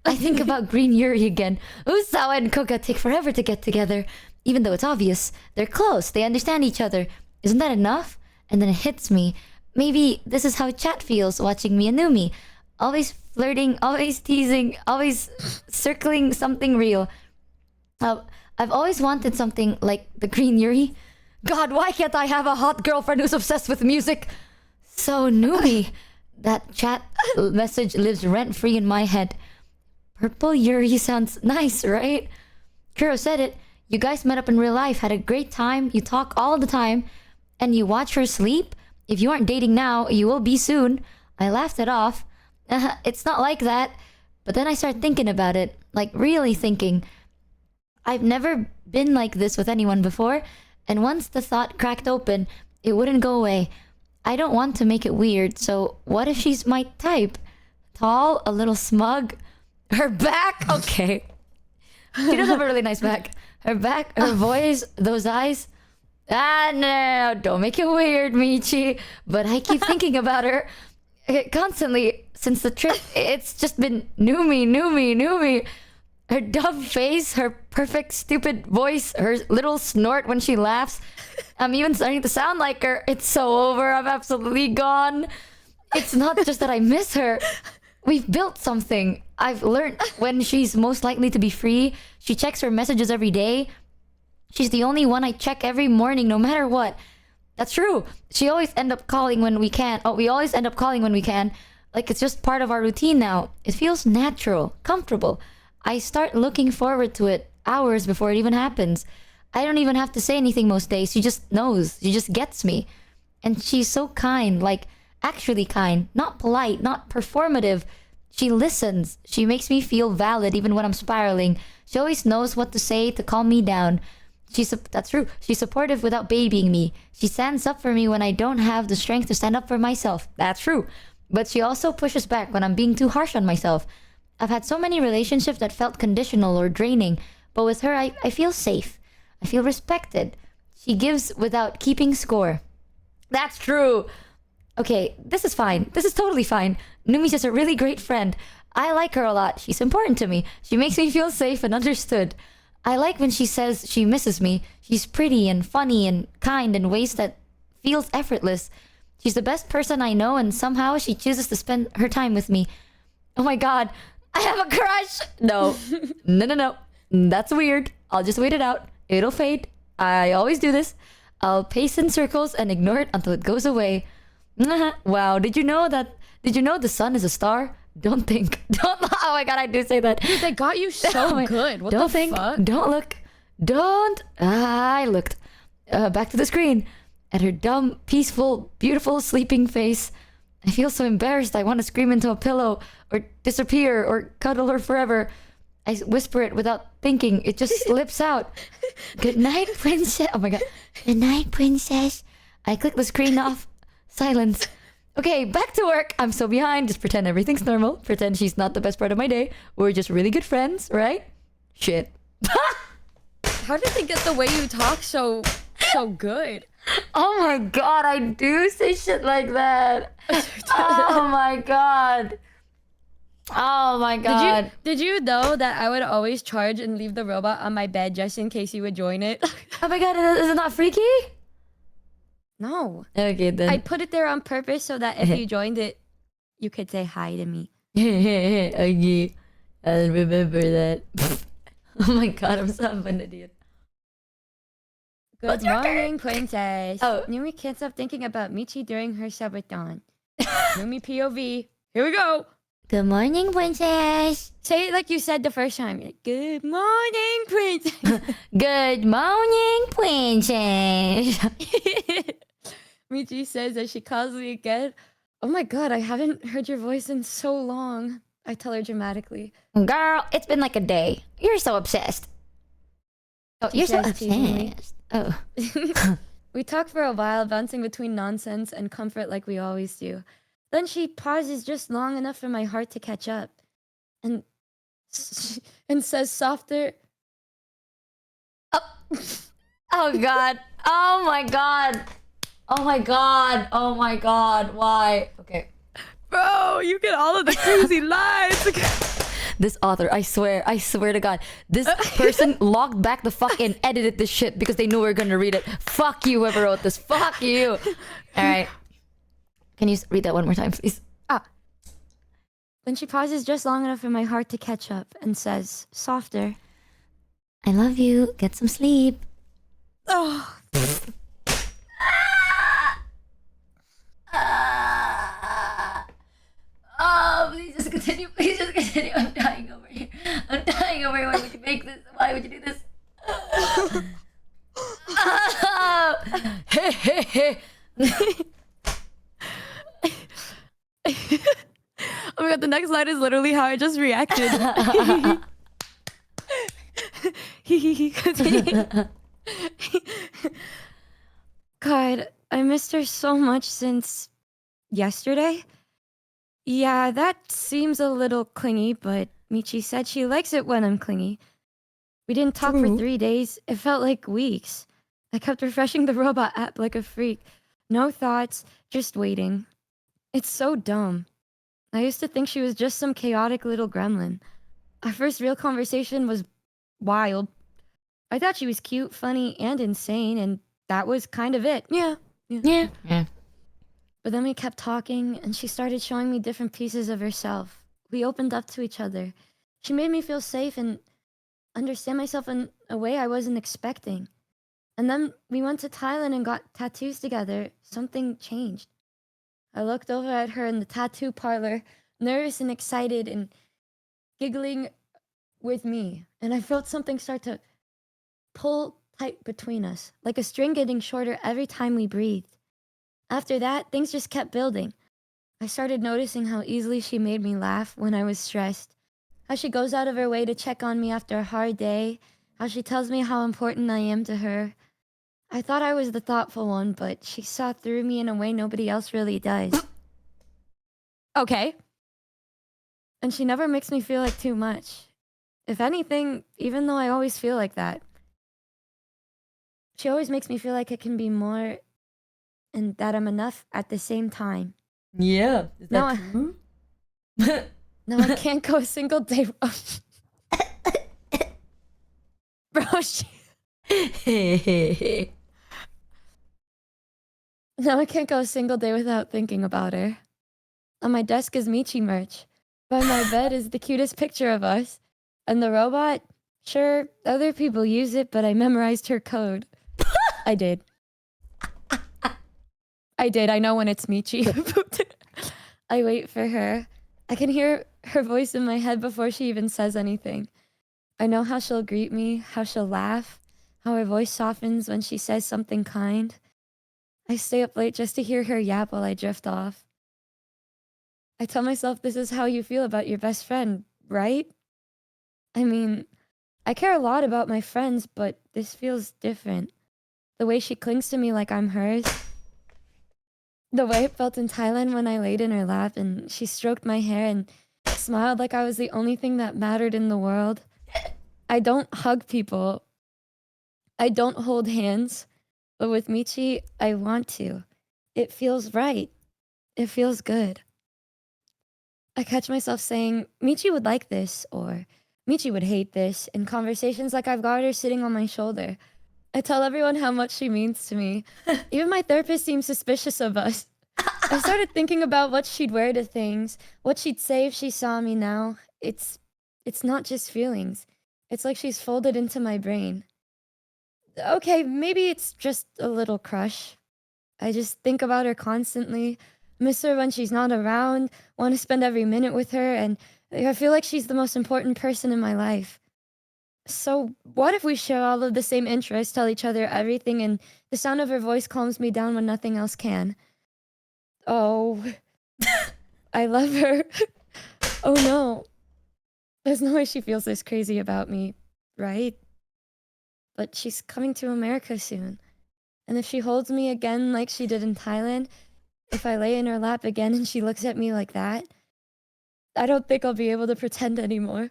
I think about Green Yuri again. Usawa and Koga take forever to get together. Even though it's obvious. They're close. They understand each other. Isn't that enough? And then it hits me. Maybe this is how chat feels watching me and Numi. Always flirting, always teasing, always circling something real. I've always wanted something like the Green Yuri. God, why can't I have a hot girlfriend who's obsessed with music? So Numi, that chat message lives rent-free in my head. Purple Yuri sounds nice, right? Kuro said it. You guys met up in real life, had a great time, you talk all the time, and you watch her sleep? If you aren't dating now, you will be soon. I laughed it off. It's not like that. But then I started thinking about it, like really thinking. I've never been like this with anyone before, and once the thought cracked open, it wouldn't go away. I don't want to make it weird, so what if she's my type? Tall, a little smug. Her back? Okay. She does have a really nice back. Her back, her voice, those eyes. No, don't make it weird, Michi. But I keep thinking about her constantly since the trip. It's just been Numi. Her dumb face, her perfect stupid voice, her little snort when she laughs. I'm even starting to sound like her. It's so over. I'm absolutely gone. It's not just that I miss her. We've built something. I've learned when she's most likely to be free. She checks her messages every day. She's the only one I check every morning, no matter what. That's true. She always ends up calling when we can. We always end up calling when we can. Like it's just part of our routine now. It feels natural, comfortable. I start looking forward to it hours before it even happens. I don't even have to say anything most days. She just knows. She just gets me. And she's so kind, like actually kind, not polite, not performative. She listens. She makes me feel valid even when I'm spiraling. She always knows what to say to calm me down. That's true. She's supportive without babying me. She stands up for me when I don't have the strength to stand up for myself. That's true. But she also pushes back when I'm being too harsh on myself. I've had so many relationships that felt conditional or draining, but with her, I feel safe. I feel respected. She gives without keeping score. That's true. Okay, this is fine. This is totally fine. Numi's just a really great friend. I like her a lot. She's important to me. She makes me feel safe and understood. I like when she says she misses me. She's pretty and funny and kind in ways that feels effortless. She's the best person I know, and somehow she chooses to spend her time with me. Oh my god, I have a crush! No. No. That's weird. I'll just wait it out. It'll fade. I always do this. I'll pace in circles and ignore it until it goes away. Wow, did you know the sun is a star? Don't think. Don't. Oh my god, I do say that. Dude, they got you so good. What don't the think. fuck? Don't look. Don't. I looked. Back to the screen. At her dumb, peaceful, beautiful, sleeping face. I feel so embarrassed. I want to scream into a pillow or disappear or cuddle her forever. I whisper it without thinking. It just slips out. Good night, princess. Oh my god. Good night, princess. I click the screen off. Silence. Okay, back to work. I'm so behind. Just pretend everything's normal. Pretend she's not the best part of my day. We're just really good friends, right? Shit. How did they get the way you talk so good? Oh my god, I do say shit like that. Oh my god. Oh my god. Did you know that I would always charge and leave the robot on my bed just in case you would join it? Oh my god, is it not freaky? No. Okay then. I put it there on purpose so that if you joined it, you could say hi to me. Okay. I'll remember that. Oh my god, I'm so an idiot. Good morning, princess. Oh. Numi can't stop thinking about Michi during her subathon. Numi POV. Here we go. Good morning, princess. Say it like you said the first time. Like, good morning, princess. Good morning, princess. Michi says that she calls me again. Oh my god, I haven't heard your voice in so long. I tell her dramatically. Girl, it's been like a day. You're so obsessed. Oh, She you're so says teasingly. obsessed. Oh. We talk for a while, bouncing between nonsense and comfort like we always do. Then she pauses just long enough for my heart to catch up, and says softer. Oh god. Oh my god. Oh my god. Oh my god. Why? Okay. Bro, you get all of the crazy lines. This author, I swear to god, this person logged back the fuck and edited this shit because they knew we were gonna read it. Fuck you, whoever wrote this. Fuck you. Alright. Can you read that one more time, please? Then she pauses just long enough for my heart to catch up and says, softer. I love you. Get some sleep. Oh. Oh, please just continue. Please just continue. I'm dying over here. I'm dying over here. Why would you make this? Why would you do this? Oh my god, the next line is literally how I just reacted. God, I missed her so much since yesterday. Yeah, that seems a little clingy, but Michi said she likes it when I'm clingy. We didn't talk for 3 days. It felt like weeks. I kept refreshing the robot app like a freak. No thoughts, just waiting. It's so dumb. I used to think she was just some chaotic little gremlin. Our first real conversation was wild. I thought she was cute, funny, and insane, and that was kind of it. Yeah. But then we kept talking, and she started showing me different pieces of herself. We opened up to each other. She made me feel safe and understand myself in a way I wasn't expecting. And then we went to Thailand and got tattoos together. Something changed. I looked over at her in the tattoo parlor, nervous and excited and giggling with me. And I felt something start to pull tight between us, like a string getting shorter every time we breathed. After that, things just kept building. I started noticing how easily she made me laugh when I was stressed, how she goes out of her way to check on me after a hard day, how she tells me how important I am to her. I thought I was the thoughtful one, but she saw through me in a way nobody else really does. Okay. And she never makes me feel like too much. If anything, even though I always feel like that, she always makes me feel like it can be more and that I'm enough at the same time. Yeah. Is that true? No, I can't go a single day. Bro, No, I can't go a single day without thinking about her. On my desk is Michi merch. By my bed is the cutest picture of us. And the robot? Sure, other people use it, but I memorized her code. I did. I know when it's Michi. I wait for her. I can hear her voice in my head before she even says anything. I know how she'll greet me, how she'll laugh, how her voice softens when she says something kind. I stay up late just to hear her yap while I drift off. I tell myself this is how you feel about your best friend, right? I mean, I care a lot about my friends, but this feels different. The way she clings to me like I'm hers. The way it felt in Thailand when I laid in her lap and she stroked my hair and smiled like I was the only thing that mattered in the world. I don't hug people. I don't hold hands. But with Michi, I want to. It feels right. It feels good. I catch myself saying, Michi would like this, or Michi would hate this, in conversations like I've got her sitting on my shoulder. I tell everyone how much she means to me. Even my therapist seems suspicious of us. I started thinking about what she'd wear to things, what she'd say if she saw me now. It's not just feelings. It's like she's folded into my brain. Okay, maybe it's just a little crush. I just think about her constantly, Miss her when she's not around, want to spend every minute with her, and I feel like she's the most important person in my life. So, what if we share all of the same interests, tell each other everything, and the sound of her voice calms me down when nothing else can? Oh, I love her. Oh no. There's no way she feels this crazy about me, right? But she's coming to America soon. And if she holds me again like she did in Thailand, if I lay in her lap again and she looks at me like that, I don't think I'll be able to pretend anymore.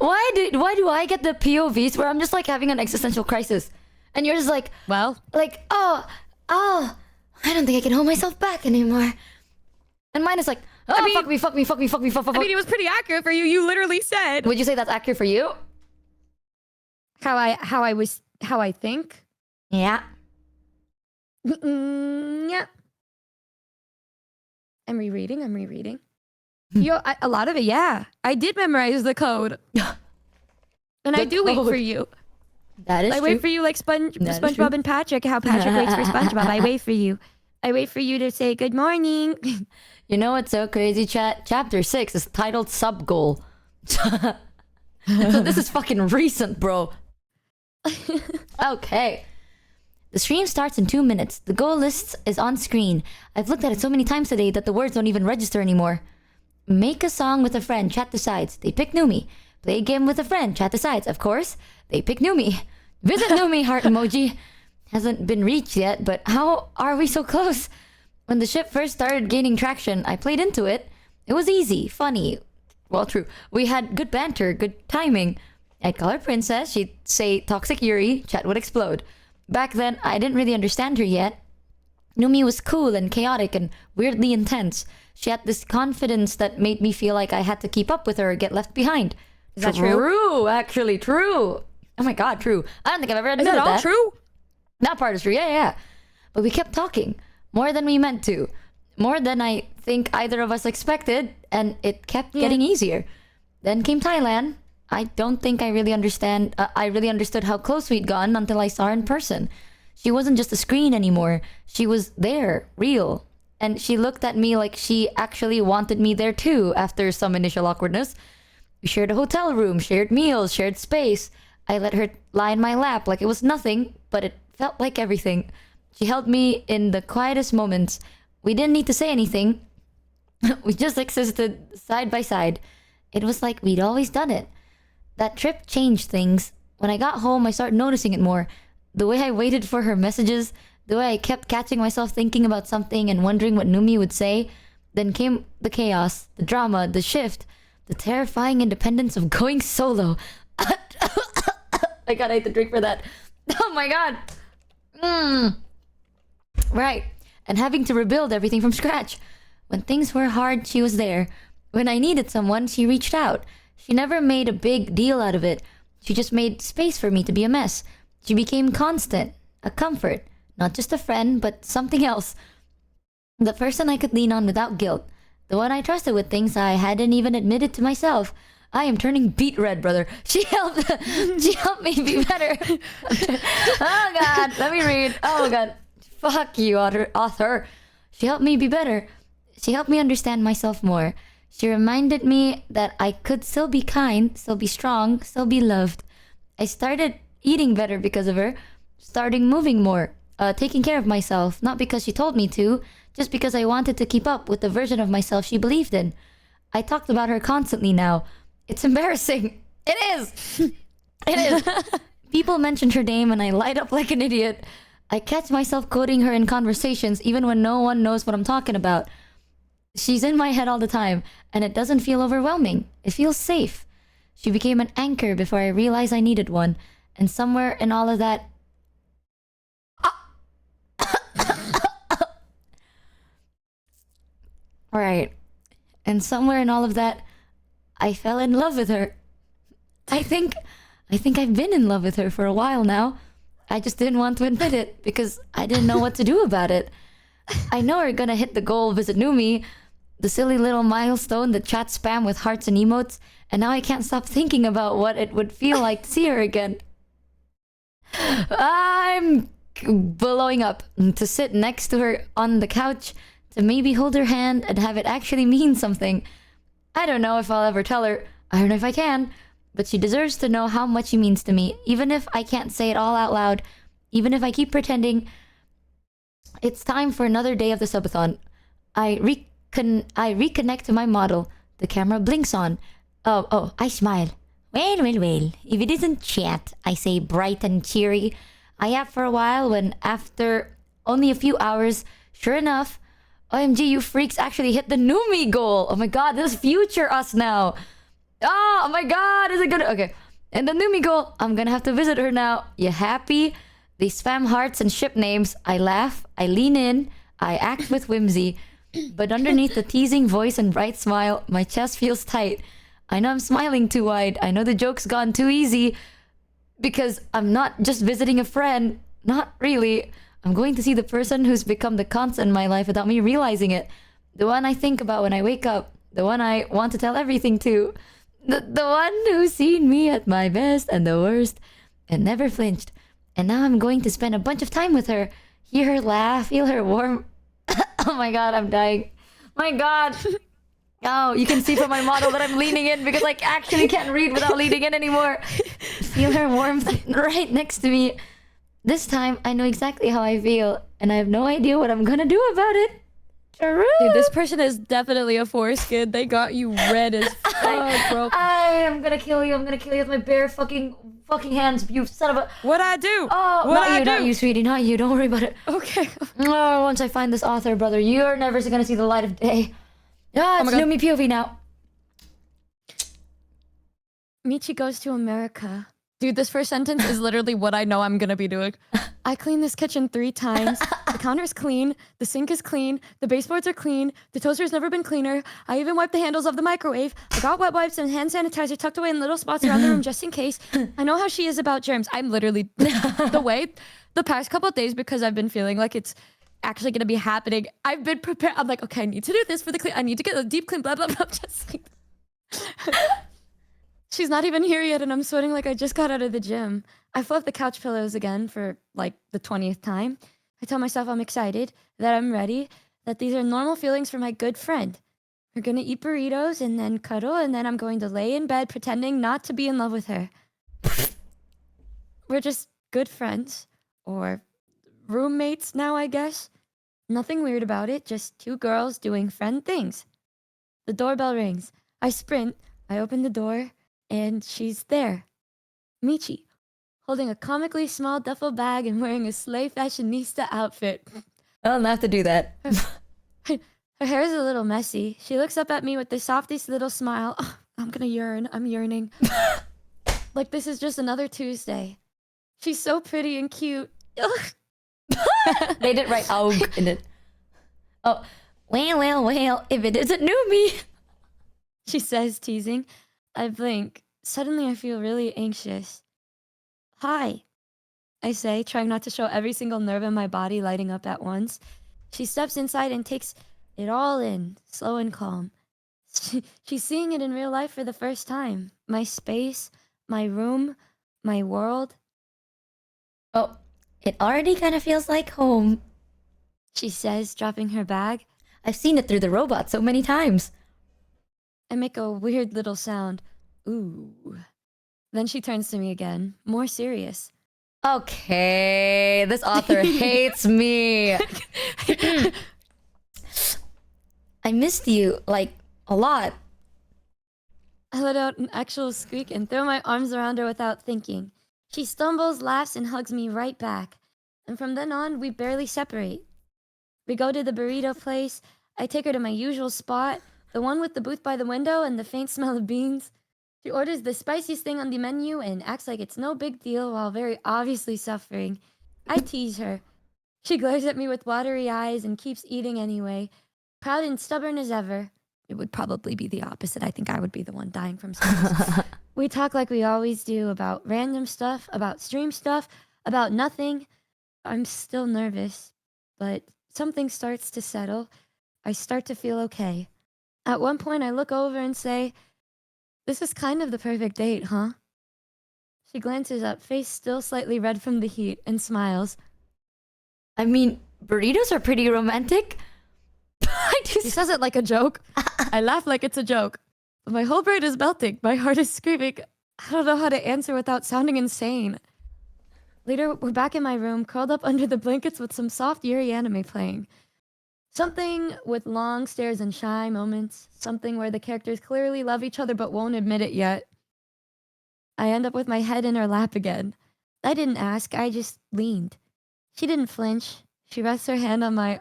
Wait, why do I get the POVs where I'm just like having an existential crisis, and you're just like, oh, I don't think I can hold myself back anymore, and mine is like, oh, fuck me. I mean, it was pretty accurate for you. You literally said. Would you say that's accurate for you? How I think? Yeah. Yeah. I'm rereading. A lot of it, yeah. I did memorize the code. And I do wait for you. That is I true. wait for you like SpongeBob and Patrick, how Patrick waits for SpongeBob. I wait for you. I wait for you to say good morning. You know what's so crazy, chat? Chapter 6 is titled Sub Goal. So this is fucking recent, bro. Okay. The stream starts in 2 minutes. The goal list is on screen. I've looked at it so many times today that the words don't even register anymore. Make a song with a friend, chat decides. They pick Numi. Play a game with a friend, chat decides. Of course, they pick Numi. Visit Numi, heart emoji. Hasn't been reached yet, but how are we so close? When the ship first started gaining traction, I played into it. It was easy, funny. Well, true. We had good banter, good timing. I'd call her princess. She'd say toxic Yuri. Chat would explode. Back then, I didn't really understand her yet. Numi was cool and chaotic and weirdly intense. She had this confidence that made me feel like I had to keep up with her or get left behind. Is that true? True, actually, true. Oh my god, true. I don't think I've ever admitted that. Is that all true? That part is true, yeah. But we kept talking. More than we meant to. More than I think either of us expected. And it kept getting easier. Then came Thailand. I don't think I really understood how close we'd gone until I saw her in person. She wasn't just a screen anymore. She was there, real. And she looked at me like she actually wanted me there too after some initial awkwardness. We shared a hotel room, shared meals, shared space. I let her lie in my lap like it was nothing, but it felt like everything. She held me in the quietest moments. We didn't need to say anything. We just existed side by side. It was like we'd always done it. That trip changed things. When I got home, I started noticing it more. The way I waited for her messages, the way I kept catching myself thinking about something and wondering what Numi would say. Then came the chaos, the drama, the shift, the terrifying independence of going solo. I gotta hate the drink for that. Oh my god. Right. And having to rebuild everything from scratch. When things were hard, she was there. When I needed someone, she reached out. She never made a big deal out of it. She just made space for me to be a mess. She became constant, a comfort. Not just a friend, but something else. The person I could lean on without guilt. The one I trusted with things I hadn't even admitted to myself. I am turning beet red, brother. She helped me be better. Oh god, let me read. Oh god. Fuck you, author. She helped me be better. She helped me understand myself more. She reminded me that I could still be kind, still be strong, still be loved. I started eating better because of her. Starting moving more. Taking care of myself. Not because she told me to. Just because I wanted to keep up with the version of myself she believed in. I talked about her constantly now. It's embarrassing. It is. It is. People mention her name and I light up like an idiot. I catch myself quoting her in conversations even when no one knows what I'm talking about. She's in my head all the time, and it doesn't feel overwhelming. It feels safe. She became an anchor before I realized I needed one. And somewhere in all of that... Right. And somewhere in all of that, I fell in love with her. I think I've been in love with her for a while now. I just didn't want to admit it because I didn't know what to do about it. I know we're gonna hit the goal, visit Numi, the silly little milestone that chat spam with hearts and emotes, and now I can't stop thinking about what it would feel like to see her again. I'm blowing up, to sit next to her on the couch, to maybe hold her hand and have it actually mean something. I don't know if I'll ever tell her. I don't know if I can. But she deserves to know how much she means to me, even if I can't say it all out loud, even if I keep pretending. It's time for another day of the subathon. I reconnect to my model. The camera blinks on. Oh, I smile. Well. If it isn't chat, I say bright and cheery. I have for a while when after only a few hours, sure enough, OMG, you freaks actually hit the Numi goal. Oh my god, this is future us now. Oh my god, is it good? Okay. And the Numi goal, I'm gonna have to visit her now. You happy? They spam hearts and ship names. I laugh, I lean in, I act with whimsy. But underneath the teasing voice and bright smile, my chest feels tight. I know I'm smiling too wide. I know the joke's gone too easy. Because I'm not just visiting a friend. Not really. I'm going to see the person who's become the constant in my life without me realizing it. The one I think about when I wake up. The one I want to tell everything to. The one who's seen me at my best and the worst and never flinched. And now I'm going to spend a bunch of time with her. Hear her laugh, feel her warm... Oh my god, I'm dying. My god. Oh, you can see from my model that I'm leaning in because I actually can't read without leaning in anymore. Feel her warmth right next to me. This time, I know exactly how I feel, and I have no idea what I'm gonna do about it. Dude, this person is definitely a foreskin. They got you red as fuck, bro. I am gonna kill you. I'm gonna kill you with my bare fucking hands, you son of a... What'd I do? Oh, not you, sweetie, not you. Don't worry about it. Okay. Oh, once I find this author, brother, you're never gonna see the light of day. Ah, it's Numi POV now. Michi goes to America. Dude, this first sentence is literally what I know I'm gonna be doing. I cleaned this kitchen 3 times. The counter's clean. The sink is clean. The baseboards are clean. The toaster's never been cleaner. I even wiped the handles of the microwave. I got wet wipes and hand sanitizer tucked away in little spots around the room just in case. I know how she is about germs. I'm literally the past couple of days, because I've been feeling like it's actually gonna be happening. I've been prepared. I'm like, okay, I need to do this for the clean. I need to get a deep clean, blah, blah, blah. Just like... She's not even here yet, and I'm sweating like I just got out of the gym. I fluff the couch pillows again for like the 20th time. I tell myself I'm excited, that I'm ready, that these are normal feelings for my good friend. We're gonna eat burritos and then cuddle, and then I'm going to lay in bed pretending not to be in love with her. We're just good friends, or roommates now, I guess. Nothing weird about it, just 2 girls doing friend things. The doorbell rings. I sprint, I open the door, and she's there. Michi, holding a comically small duffel bag and wearing a slay fashionista outfit. I don't have to do that. Her hair is a little messy. She looks up at me with the softest little smile. Oh, I'm gonna yearn. I'm yearning. Like this is just another Tuesday. She's so pretty and cute. They didn't write "aug" in it. Oh, well, if it isn't Numi. She says, teasing. I blink. Suddenly I feel really anxious. Hi, I say, trying not to show every single nerve in my body lighting up at once. She steps inside and takes it all in, slow and calm. She's seeing it in real life for the first time. My space, my room, my world. Oh, it already kind of feels like home, she says, dropping her bag. I've seen it through the robot so many times. I make a weird little sound. Ooh. Then she turns to me again, more serious. Okay, this author hates me. I missed you, like, a lot. I let out an actual squeak and throw my arms around her without thinking. She stumbles, laughs, and hugs me right back. And from then on, we barely separate. We go to the burrito place. I take her to my usual spot, the one with the booth by the window and the faint smell of beans. She orders the spiciest thing on the menu and acts like it's no big deal while very obviously suffering. I tease her. She glares at me with watery eyes and keeps eating anyway, proud and stubborn as ever. It would probably be the opposite. I think I would be the one dying from sadness. We talk like we always do about random stuff, about stream stuff, about nothing. I'm still nervous, but something starts to settle. I start to feel okay. At one point, I look over and say, "This is kind of the perfect date, huh?" She glances up, face still slightly red from the heat, and smiles. I mean, burritos are pretty romantic. She says it like a joke. I laugh like it's a joke. My whole brain is melting. My heart is screaming. I don't know how to answer without sounding insane. Later, we're back in my room, curled up under the blankets with some soft Yuri anime playing. Something with long stares and shy moments. Something where the characters clearly love each other but won't admit it yet. I end up with my head in her lap again. I didn't ask, I just leaned. She didn't flinch. She rests her hand on my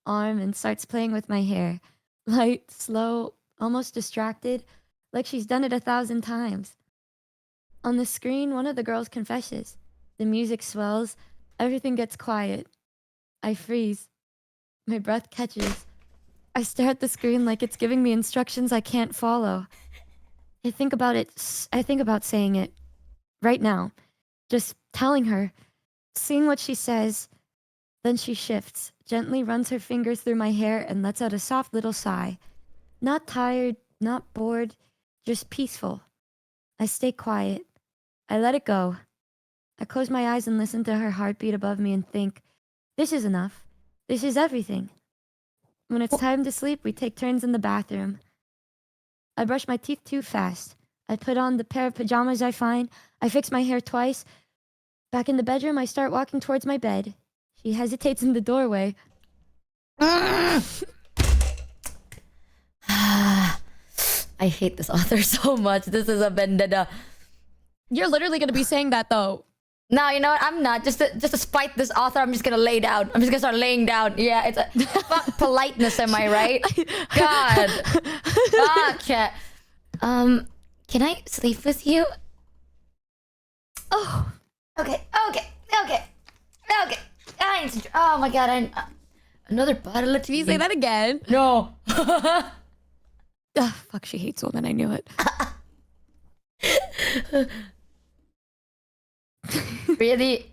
arm and starts playing with my hair. Light, slow, almost distracted, like she's done it 1,000 times. On the screen, one of the girls confesses. The music swells. Everything gets quiet. I freeze. My breath catches. I stare at the screen like it's giving me instructions I can't follow. I think about saying it. Right now. Just telling her. Seeing what she says. Then she shifts, gently runs her fingers through my hair and lets out a soft little sigh. Not tired, not bored, just peaceful. I stay quiet. I let it go. I close my eyes and listen to her heartbeat above me and think, this is enough. This is everything. When it's time to sleep, we take turns in the bathroom. I brush my teeth too fast. I put on the pair of pajamas I find. I fix my hair twice. Back in the bedroom, I start walking towards my bed. She hesitates in the doorway. I hate this author so much. This is a vendetta. You're literally gonna be saying that though. No, you know what? I'm not. Just to spite this author, I'm just gonna lay down. I'm just gonna start laying down. Yeah, it's a fuck politeness, am I right? God. Gotcha. Can I sleep with you? Oh. Okay. Oh my god, another bottle of tea. Can you say that again? No. Fuck, she hates women. I knew it. Really?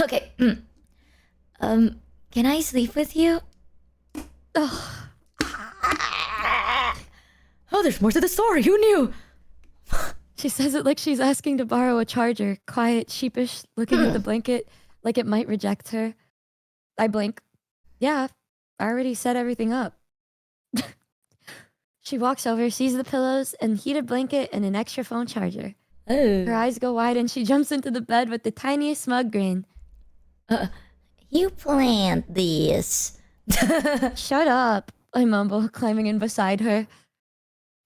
Okay. Can I sleep with you? Oh, there's more to the story. Who knew? She says it like she's asking to borrow a charger. Quiet, sheepish, looking at the blanket like it might reject her. I blink. Yeah, I already set everything up. She walks over, sees the pillows, and heated blanket, and an extra phone charger. Her eyes go wide, and she jumps into the bed with the tiniest smug grin. You planned this. Shut up, I mumble, climbing in beside her.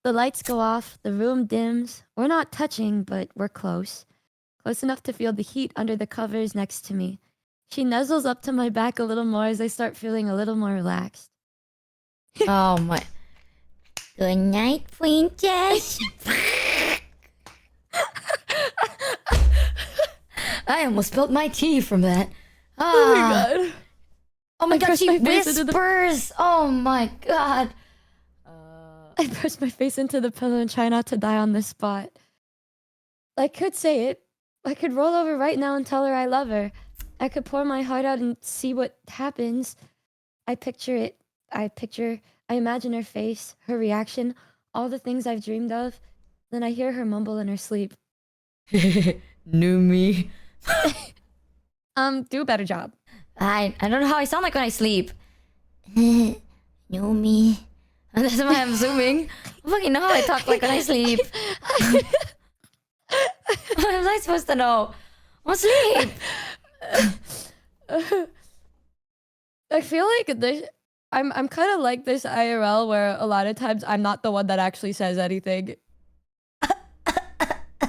The lights go off, the room dims. We're not touching, but we're close. Close enough to feel the heat under the covers next to me. She nuzzles up to my back a little more as I start feeling a little more relaxed. Oh my. Good night, princess. I almost spilled my tea from that. Oh my god. Oh my god, she my face into whispers. Oh my god. I press my face into the pillow and try not to die on this spot. I could say it. I could roll over right now and tell her I love her. I could pour my heart out and see what happens. I picture it. I imagine her face, her reaction, all the things I've dreamed of. Then I hear her mumble in her sleep. Numi. Do a better job. I don't know how I sound like when I sleep. Numi. That's why I'm assuming. I fucking know how I talk like when I sleep. What am I supposed to know? I'm asleep. I feel like this. I'm kind of like this IRL where a lot of times I'm not the one that actually says anything.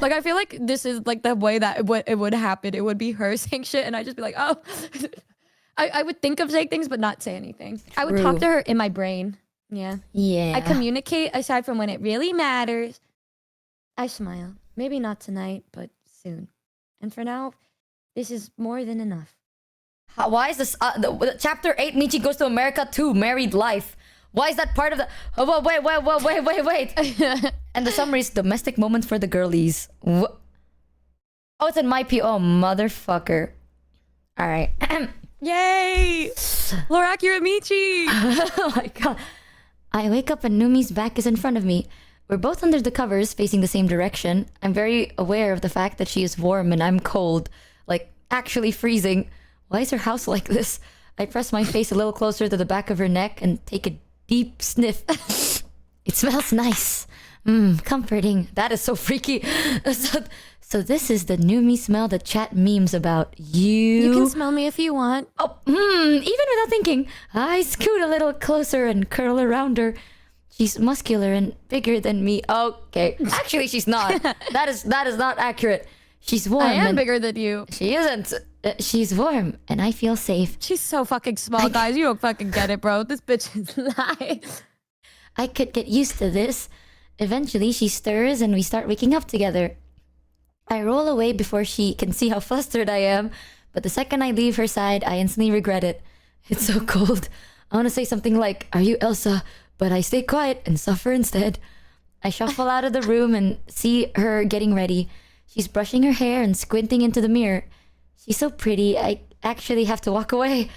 Like I feel like this is like the way that it would happen. It would be her saying shit, and I'd just be like, oh. I would think of saying things, but not say anything. I would talk to her in my brain. Yeah. Yeah. I communicate aside from when it really matters. I smile. Maybe not tonight, but soon. And for now, this is more than enough. Why is this chapter 8 Michi goes to America 2 married life? Why is that part of the wait. And the summary is domestic moments for the girlies. Oh, it's in my PO. Oh, motherfucker. All right. Yay! More accurate Michi! Oh my god. I wake up and Numi's back is in front of me. We're both under the covers, facing the same direction. I'm very aware of the fact that she is warm and I'm cold. Like, actually freezing. Why is her house like this? I press my face a little closer to the back of her neck and take a deep sniff. It smells nice. Comforting. That is so freaky. So this is the Numi smell that chat memes about. You can smell me if you want. Oh, even without thinking, I scoot a little closer and curl around her. She's muscular and bigger than me. Okay. Actually, she's not. That is not accurate. She's warm. I am bigger than you. She isn't. She's warm, and I feel safe. She's so fucking small, guys. You don't fucking get it, bro. This bitch is lying. I could get used to this. Eventually, she stirs and we start waking up together. I roll away before she can see how flustered I am, but the second I leave her side, I instantly regret it. It's so cold. I want to say something like, "Are you Elsa?" But I stay quiet and suffer instead. I shuffle out of the room and see her getting ready. She's brushing her hair and squinting into the mirror. She's so pretty, I actually have to walk away.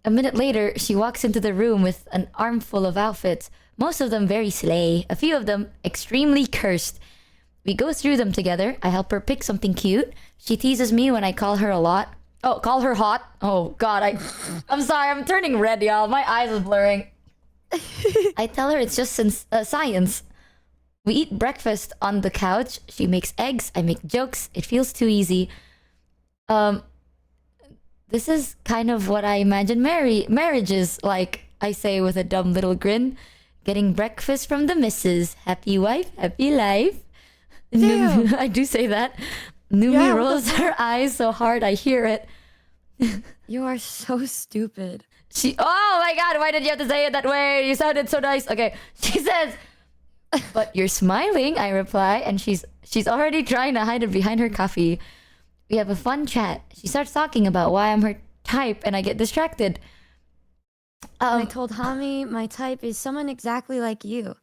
A minute later, she walks into the room with an armful of outfits, most of them very slay, a few of them extremely cursed. We go through them together. I help her pick something cute. She teases me when I call her call her hot. Oh god, I'm sorry, I'm turning red, y'all. My eyes are blurring. I tell her it's just science. We eat breakfast on the couch. She makes eggs. I make jokes. It feels too easy. This is kind of what I imagine marriage is like, I say with a dumb little grin. Getting breakfast from the missus. Happy wife, happy life. I do say that. Numi rolls her eyes so hard I hear it. You are so stupid. Oh my god, why did you have to say it that way? You sounded so nice. Okay, she says, "But you're smiling," I reply, and she's already trying to hide it behind her coffee. We have a fun chat. She starts talking about why I'm her type, and I get distracted. I told Hami my type is someone exactly like you.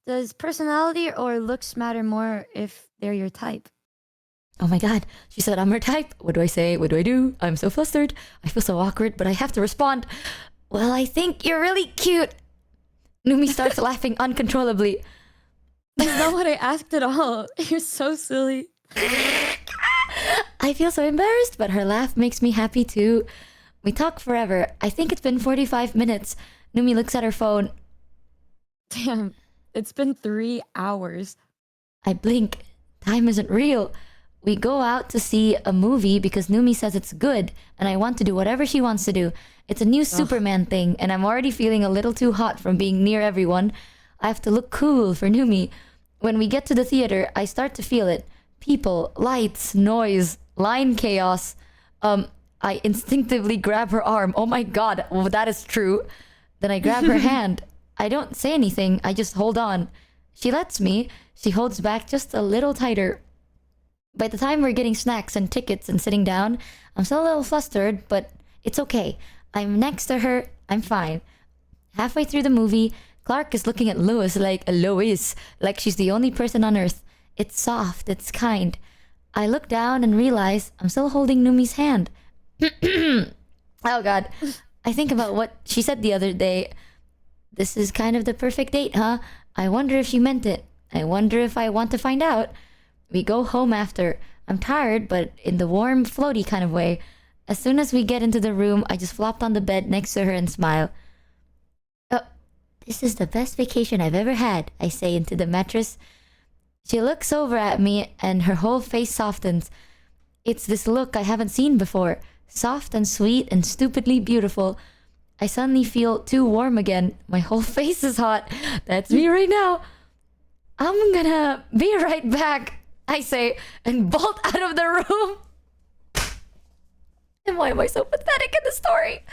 Does personality or looks matter more if they're your type? Oh my god, she said I'm her type. What do I say? What do I do? I'm so flustered. I feel so awkward, but I have to respond. Well, I think you're really cute. Numi starts laughing uncontrollably. That's not what I asked at all. You're so silly. I feel so embarrassed, but her laugh makes me happy too. We talk forever. I think it's been 45 minutes. Numi looks at her phone. Damn, it's been 3 hours. I blink. Time isn't real. We go out to see a movie because Numi says it's good, and I want to do whatever she wants to do. It's a new Superman thing, and I'm already feeling a little too hot from being near everyone. I have to look cool for Numi. When we get to the theater, I start to feel it. People, lights, noise, line chaos. I instinctively grab her arm. Oh my god, well, that is true. Then I grab her hand. I don't say anything, I just hold on. She lets me. She holds back just a little tighter. By the time we're getting snacks and tickets and sitting down, I'm still a little flustered, but it's okay. I'm next to her. I'm fine. Halfway through the movie, Clark is looking at Lois like she's the only person on Earth. It's soft. It's kind. I look down and realize I'm still holding Numi's hand. Oh god. I think about what she said the other day. This is kind of the perfect date, huh? I wonder if she meant it. I wonder if I want to find out. We go home after. I'm tired, but in the warm, floaty kind of way. As soon as we get into the room, I just flopped on the bed next to her and smile. This is the best vacation I've ever had, I say into the mattress. She looks over at me and her whole face softens. It's this look I haven't seen before. Soft and sweet and stupidly beautiful. I suddenly feel too warm again. My whole face is hot. That's me right now. I'm gonna be right back, I say, and bolt out of the room. And why am I so pathetic in the story?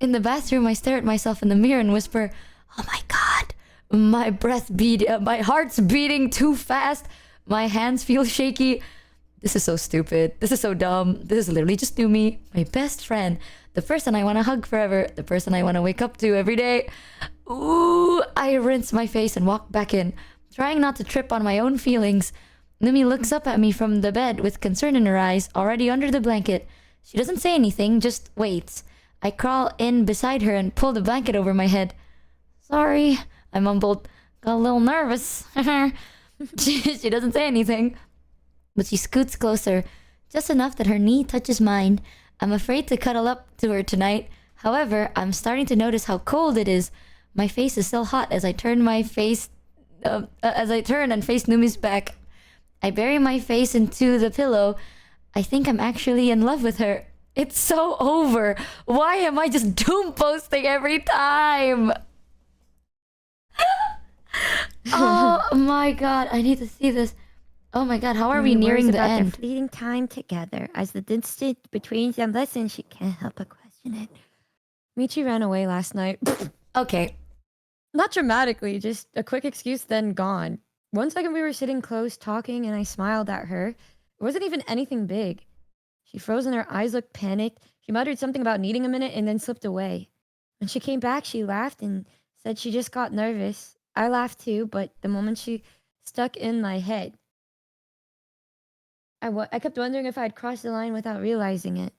In the bathroom, I stare at myself in the mirror and whisper, "Oh my god." My heart's beating too fast. My hands feel shaky. This is so stupid. This is so dumb. This is literally just Numi, my best friend. The person I want to hug forever. The person I want to wake up to every day. Ooh, I rinse my face and walk back in, trying not to trip on my own feelings. Numi looks up at me from the bed with concern in her eyes, already under the blanket. She doesn't say anything, just waits. I crawl in beside her and pull the blanket over my head. Sorry, I mumbled. Got a little nervous. She doesn't say anything, but she scoots closer, just enough that her knee touches mine. I'm afraid to cuddle up to her tonight. However, I'm starting to notice how cold it is. My face is still hot as I turn and face Numi's back. I bury my face into the pillow. I think I'm actually in love with her. It's so over. Why am I just doom posting every time? Oh my god, I need to see this. Oh my god, how are we nearing the about end? Their fleeting time together. As the distance between them lessens, she can't help but question it. Michi ran away last night. Okay. Not dramatically, just a quick excuse, then gone. 1 second we were sitting close, talking, and I smiled at her. It wasn't even anything big. She froze and her eyes looked panicked. She muttered something about needing a minute and then slipped away. When she came back, she laughed and said she just got nervous. I laughed too, but the moment she stuck in my head. I kept wondering if I'd crossed the line without realizing it.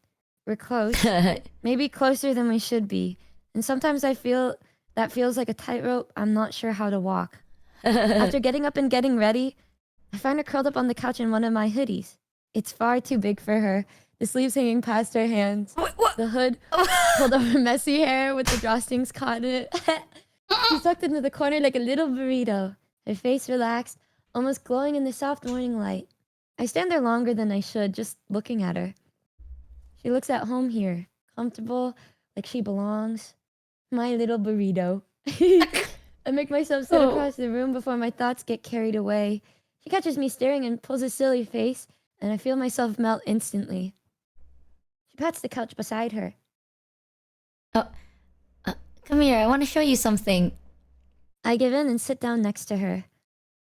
We're close. Maybe closer than we should be. And sometimes I feel that feels like a tightrope I'm not sure how to walk. After getting up and getting ready, I find her curled up on the couch in one of my hoodies. It's far too big for her. The sleeves hanging past her hands. The hood pulled over messy hair with the drawstrings caught in it. She's tucked into the corner like a little burrito. Her face relaxed, almost glowing in the soft morning light. I stand there longer than I should, just looking at her. She looks at home here, comfortable, like she belongs. My little burrito. I make myself sit across the room before my thoughts get carried away. She catches me staring and pulls a silly face, and I feel myself melt instantly. She pats the couch beside her. Come here, I want to show you something. I give in and sit down next to her.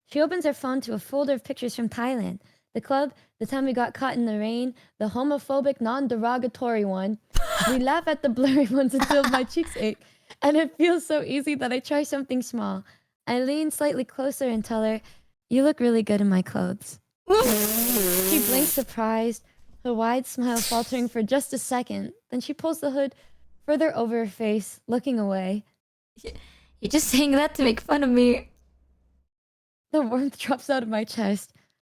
She opens her phone to a folder of pictures from Thailand. The club, the time we got caught in the rain, the homophobic, non-derogatory one. We laugh at the blurry ones until my cheeks ache. And it feels so easy that I try something small. I lean slightly closer and tell her, "You look really good in my clothes." She blinks surprised, her wide smile faltering for just a second. Then she pulls the hood further over her face, looking away. You're just saying that to make fun of me. The warmth drops out of my chest.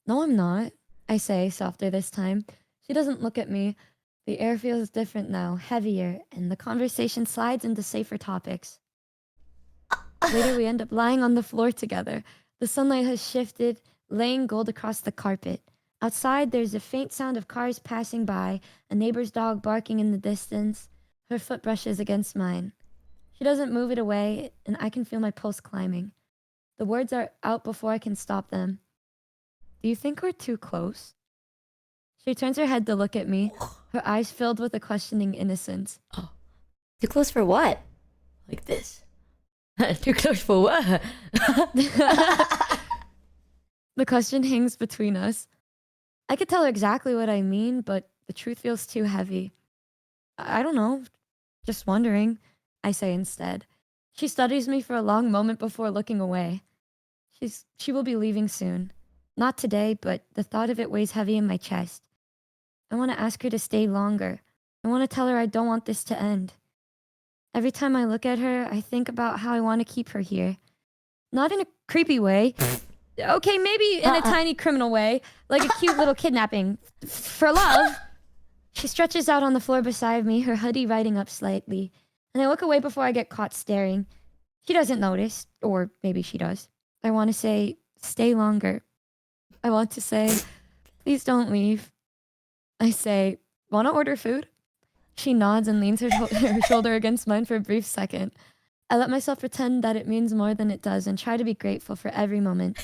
No, I'm not, I say, softer this time. She doesn't look at me. The air feels different now, heavier, and the conversation slides into safer topics. Later, we end up lying on the floor together. The sunlight has shifted, laying gold across the carpet. Outside, there's a faint sound of cars passing by, a neighbor's dog barking in the distance. Her foot brushes against mine. She doesn't move it away, and I can feel my pulse climbing. The words are out before I can stop them. Do you think we're too close? She turns her head to look at me, her eyes filled with a questioning innocence. Oh. Too close for what? Like this. Too close for what? The question hangs between us. I could tell her exactly what I mean, but the truth feels too heavy. I don't know. Just wondering, I say instead. She studies me for a long moment before looking away. She will be leaving soon. Not today, but the thought of it weighs heavy in my chest. I want to ask her to stay longer. I want to tell her I don't want this to end. Every time I look at her, I think about how I want to keep her here. Not in a creepy way. Okay, maybe in a tiny criminal way, like a cute little kidnapping. For love. She stretches out on the floor beside me, her hoodie riding up slightly, and I look away before I get caught staring. She doesn't notice, or maybe she does. I want to say, stay longer. I want to say, please don't leave. I say, want to order food? She nods and leans her shoulder against mine for a brief second. I let myself pretend that it means more than it does and try to be grateful for every moment,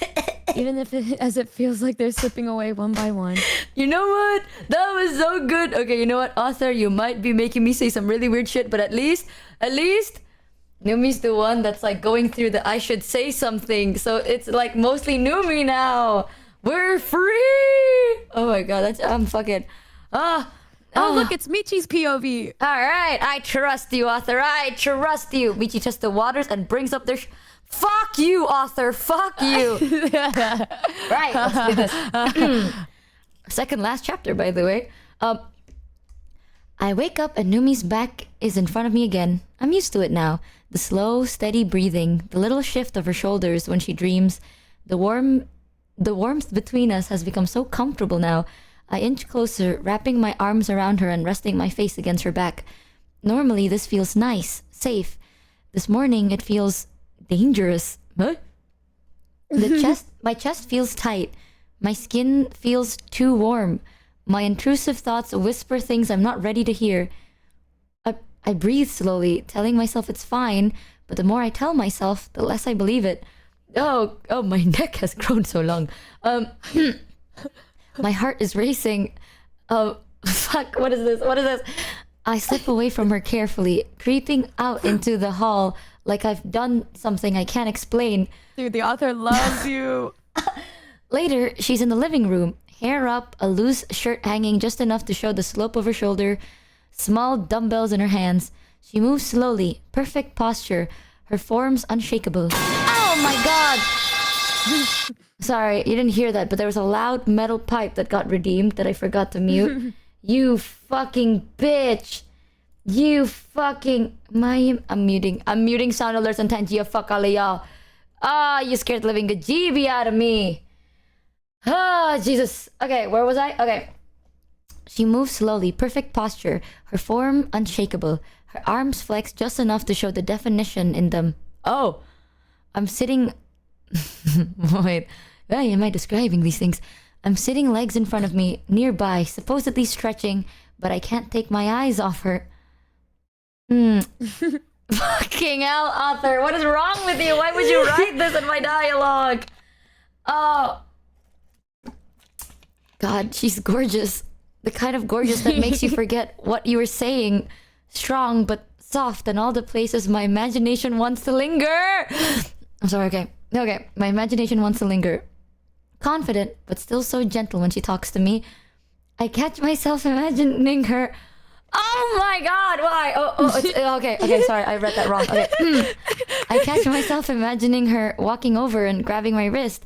even if as it feels like they're slipping away one by one. You know what? That was so good. Okay, you know what, author? You might be making me say some really weird shit, but at least, Numi's the one that's like going through the I should say something. So it's like mostly Numi now. We're free! Oh my god, I'm fucking... Oh, look, it's Michi's POV. Alright, I trust you, author. I trust you. Michi tests the waters and brings up their... Fuck you, author. Fuck you. Right, let's do this. Second last chapter, by the way. I wake up and Numi's back is in front of me again. I'm used to it now. The slow, steady breathing, the little shift of her shoulders when she dreams, the warmth between us has become so comfortable now. I inch closer, wrapping my arms around her and resting my face against her back. Normally, this feels nice, safe. This morning, it feels dangerous. Huh? My chest feels tight. My skin feels too warm. My intrusive thoughts whisper things I'm not ready to hear. I breathe slowly, telling myself it's fine, but the more I tell myself, the less I believe it. Oh, my neck has grown so long. My heart is racing. Fuck, what is this? I slip away from her carefully, creeping out into the hall like I've done something I can't explain. Dude, the author loves you. Later, she's in the living room, hair up, a loose shirt hanging just enough to show the slope of her shoulder, small dumbbells in her hands. She moves slowly, perfect posture, her form's unshakable. Oh my god! Sorry, you didn't hear that, but there was a loud metal pipe that got redeemed that I forgot to mute. You fucking bitch! You fucking... I'm muting sound alerts and Tangia, fuck all of y'all. You scared the living gajebe out of me. Jesus. Okay, where was I? Okay. She moves slowly, perfect posture, her form unshakable, her arms flexed just enough to show the definition in them. Oh, I'm sitting... Wait, why am I describing these things? I'm sitting legs in front of me, nearby, supposedly stretching, but I can't take my eyes off her. Fucking hell, author, what is wrong with you? Why would you write this in my dialogue? Oh. God, she's gorgeous. The kind of gorgeous that makes you forget what you were saying. Strong, but soft, and all the places my imagination wants to linger. I'm sorry, okay. Okay, my imagination wants to linger. Confident, but still so gentle when she talks to me. I catch myself imagining her... Oh my god, why? It's, okay, sorry, I read that wrong. Okay. I catch myself imagining her walking over and grabbing my wrist,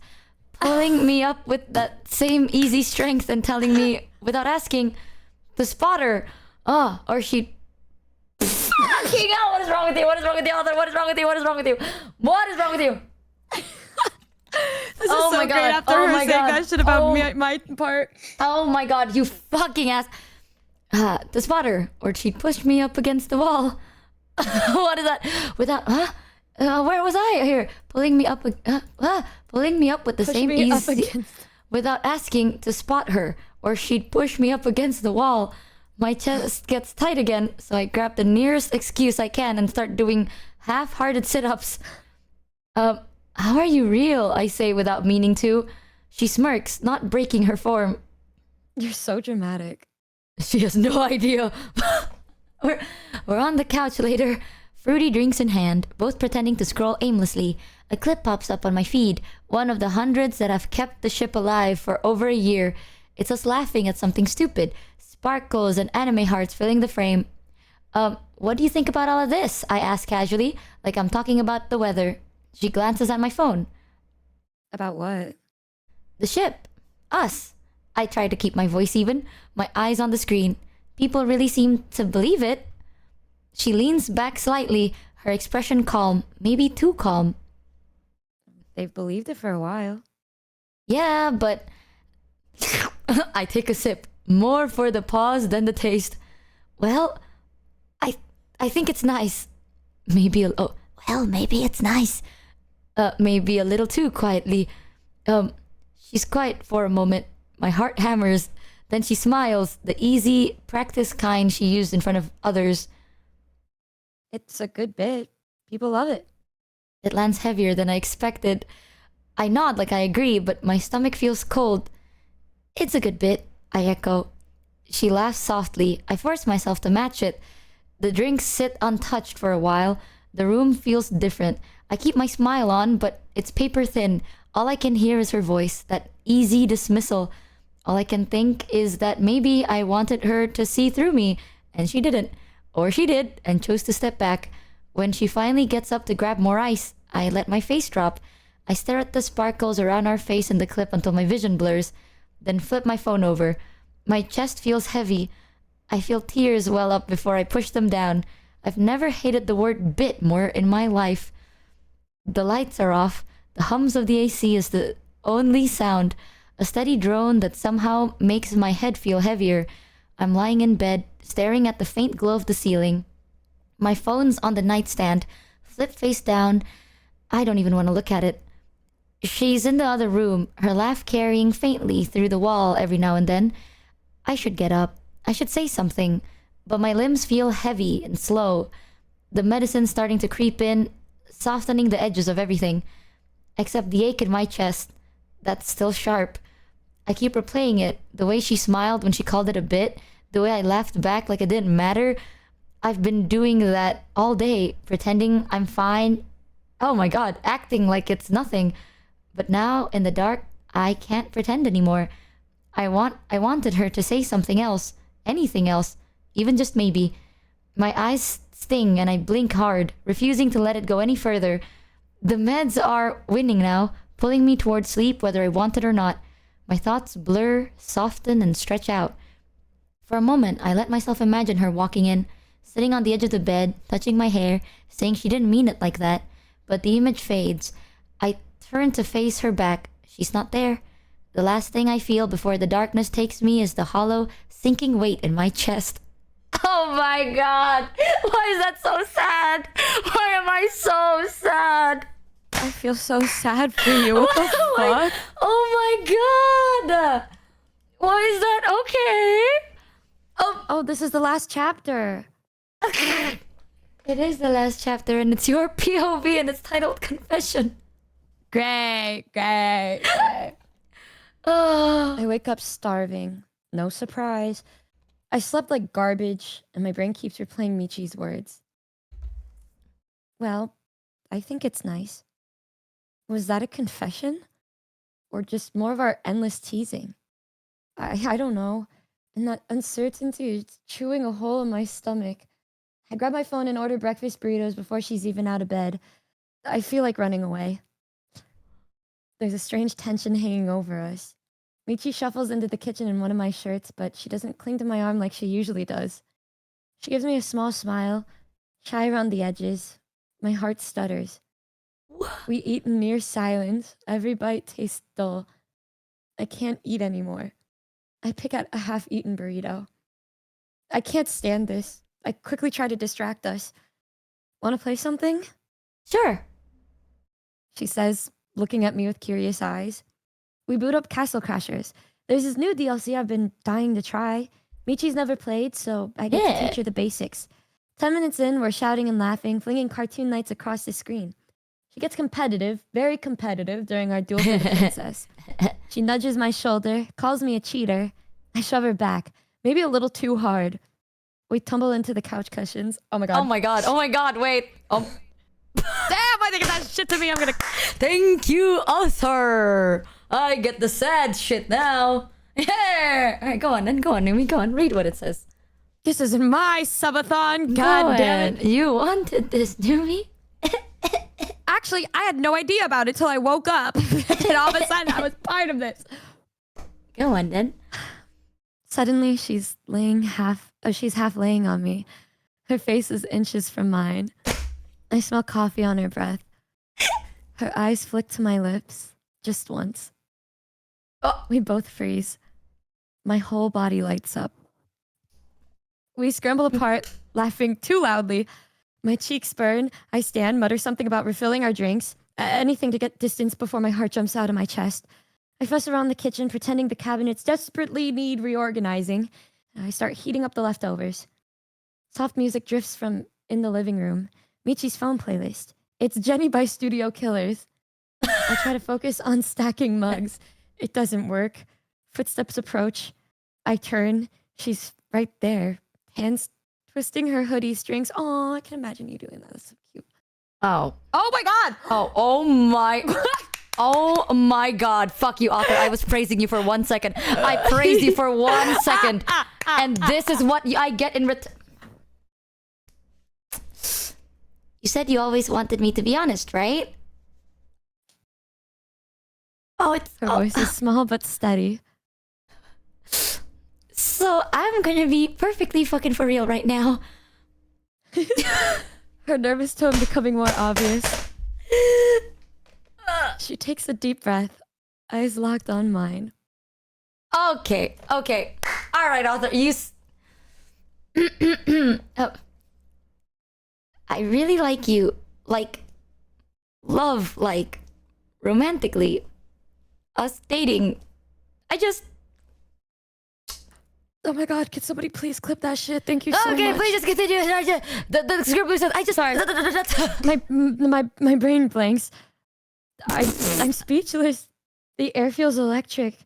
pulling me up with that same easy strength and telling me, without asking, to spot her. Or she'd... Fucking hell, what is wrong with you? What is wrong with you, author? What is wrong with you? What is wrong with you? What is wrong with you? This is so great after her saying that shit about my part. Oh my god, you fucking ass. To spot her, or she'd push me up against the wall. What is that? Without, where was I? Here, pulling me up with the same ease. Without asking to spot her, or she'd push me up against the wall. My chest gets tight again, so I grab the nearest excuse I can and start doing half-hearted sit-ups. How are you real? I say without meaning to. She smirks, not breaking her form. You're so dramatic. She has no idea. We're on the couch later, fruity drinks in hand, both pretending to scroll aimlessly. A clip pops up on my feed, one of the hundreds that have kept the ship alive for over a year. It's us laughing at something stupid, sparkles and anime hearts filling the frame. What do you think about all of this? I ask casually, like I'm talking about the weather. She glances at my phone. About what? The ship. Us. I try to keep my voice even, my eyes on the screen. People really seem to believe it. She leans back slightly, her expression calm, maybe too calm. They've believed it for a while. Yeah, but... I take a sip, more for the pause than the taste. Well, I think it's nice. Maybe maybe it's nice. Maybe a little too quietly. She's quiet for a moment. My heart hammers. Then she smiles, the easy, practice kind she used in front of others. It's a good bit. People love it. It lands heavier than I expected. I nod like I agree, but my stomach feels cold. It's a good bit, I echo. She laughs softly. I force myself to match it. The drinks sit untouched for a while. The room feels different. I keep my smile on, but it's paper thin. All I can hear is her voice, that easy dismissal. All I can think is that maybe I wanted her to see through me, and she didn't. Or she did, and chose to step back. When she finally gets up to grab more ice, I let my face drop. I stare at the sparkles around our face in the clip until my vision blurs, then flip my phone over. My chest feels heavy. I feel tears well up before I push them down. I've never hated the word bit more in my life. The lights are off. The hums of the AC is the only sound. A steady drone that somehow makes my head feel heavier. I'm lying in bed, staring at the faint glow of the ceiling. My phone's on the nightstand, flipped face down. I don't even want to look at it. She's in the other room, her laugh carrying faintly through the wall every now and then. I should get up. I should say something. But my limbs feel heavy and slow. The medicine's starting to creep in, softening the edges of everything. Except the ache in my chest. That's still sharp. I keep replaying it. The way she smiled when she called it a bit. The way I laughed back like it didn't matter. I've been doing that all day, pretending I'm fine. Oh my god, acting like it's nothing. But now, in the dark, I can't pretend anymore. I wanted her to say something else. Anything else. Even just maybe. My eyes sting and I blink hard, refusing to let it go any further. The meds are winning now, pulling me towards sleep whether I want it or not. My thoughts blur, soften, and stretch out. For a moment, I let myself imagine her walking in, sitting on the edge of the bed, touching my hair, saying she didn't mean it like that. But the image fades. I turn to face her back. She's not there. The last thing I feel before the darkness takes me is the hollow, sinking weight in my chest. Oh my god! Why is that so sad? Why am I so sad? I feel so sad for you. What the fuck? Oh my god! Why is that okay? Oh, this is the last chapter. It is the last chapter and it's your POV and it's titled Confession. Great. Oh. I wake up starving. No surprise. I slept like garbage, and my brain keeps replaying Michi's words. Well, I think it's nice. Was that a confession? Or just more of our endless teasing? I don't know. And that uncertainty is chewing a hole in my stomach. I grab my phone and order breakfast burritos before she's even out of bed. I feel like running away. There's a strange tension hanging over us. Michi shuffles into the kitchen in one of my shirts, but she doesn't cling to my arm like she usually does. She gives me a small smile, shy around the edges. My heart stutters. We eat in near silence. Every bite tastes dull. I can't eat anymore. I pick out a half-eaten burrito. I can't stand this. I quickly try to distract us. Want to play something? Sure. She says, looking at me with curious eyes. We boot up Castle Crashers. There's this new DLC I've been dying to try. Michi's never played, so I get to teach her the basics. 10 minutes in, we're shouting and laughing, flinging cartoon nights across the screen. She gets competitive, very competitive, during our duel for the princess. She nudges my shoulder, calls me a cheater. I shove her back, maybe a little too hard. We tumble into the couch cushions. Oh my god. Oh my god, wait. Damn, I think that shit to me. I'm gonna... Thank you, author. I get the sad shit now. Yeah. Alright, go on, Numi, go on. Read what it says. This is my subathon, god damn it. You wanted this, Numi? Actually, I had no idea about it till I woke up. And all of a sudden, I was part of this. Go on, then. Suddenly, she's half laying on me. Her face is inches from mine. I smell coffee on her breath. Her eyes flick to my lips, just once. Oh, we both freeze. My whole body lights up. We scramble apart, laughing too loudly. My cheeks burn. I stand, mutter something about refilling our drinks. Anything to get distance before my heart jumps out of my chest. I fuss around the kitchen, pretending the cabinets desperately need reorganizing. I start heating up the leftovers. Soft music drifts from in the living room. Michi's phone playlist. It's Jenny by Studio Killers. I try to focus on stacking mugs. It doesn't work. Footsteps approach. I turn. She's right there. Hands twisting her hoodie strings. Oh, I can imagine you doing that. That's so cute. Oh. Oh my god! Oh my... Oh my god. Fuck you, author. I was praising you for 1 second. I praised you for 1 second. And this is what I get in return. You said you always wanted me to be honest, right? Oh, it's... Her voice is small but steady. So I'm gonna be perfectly fucking for real right now. Her nervous tone becoming more obvious. She takes a deep breath, eyes locked on mine. Okay. All right, author. Oh. I really like you. Like, love, like, romantically. Us dating. Oh my god, can somebody please clip that shit? Thank you so much. Okay, please just continue. The script says, sorry. My brain blanks. I'm speechless. The air feels electric.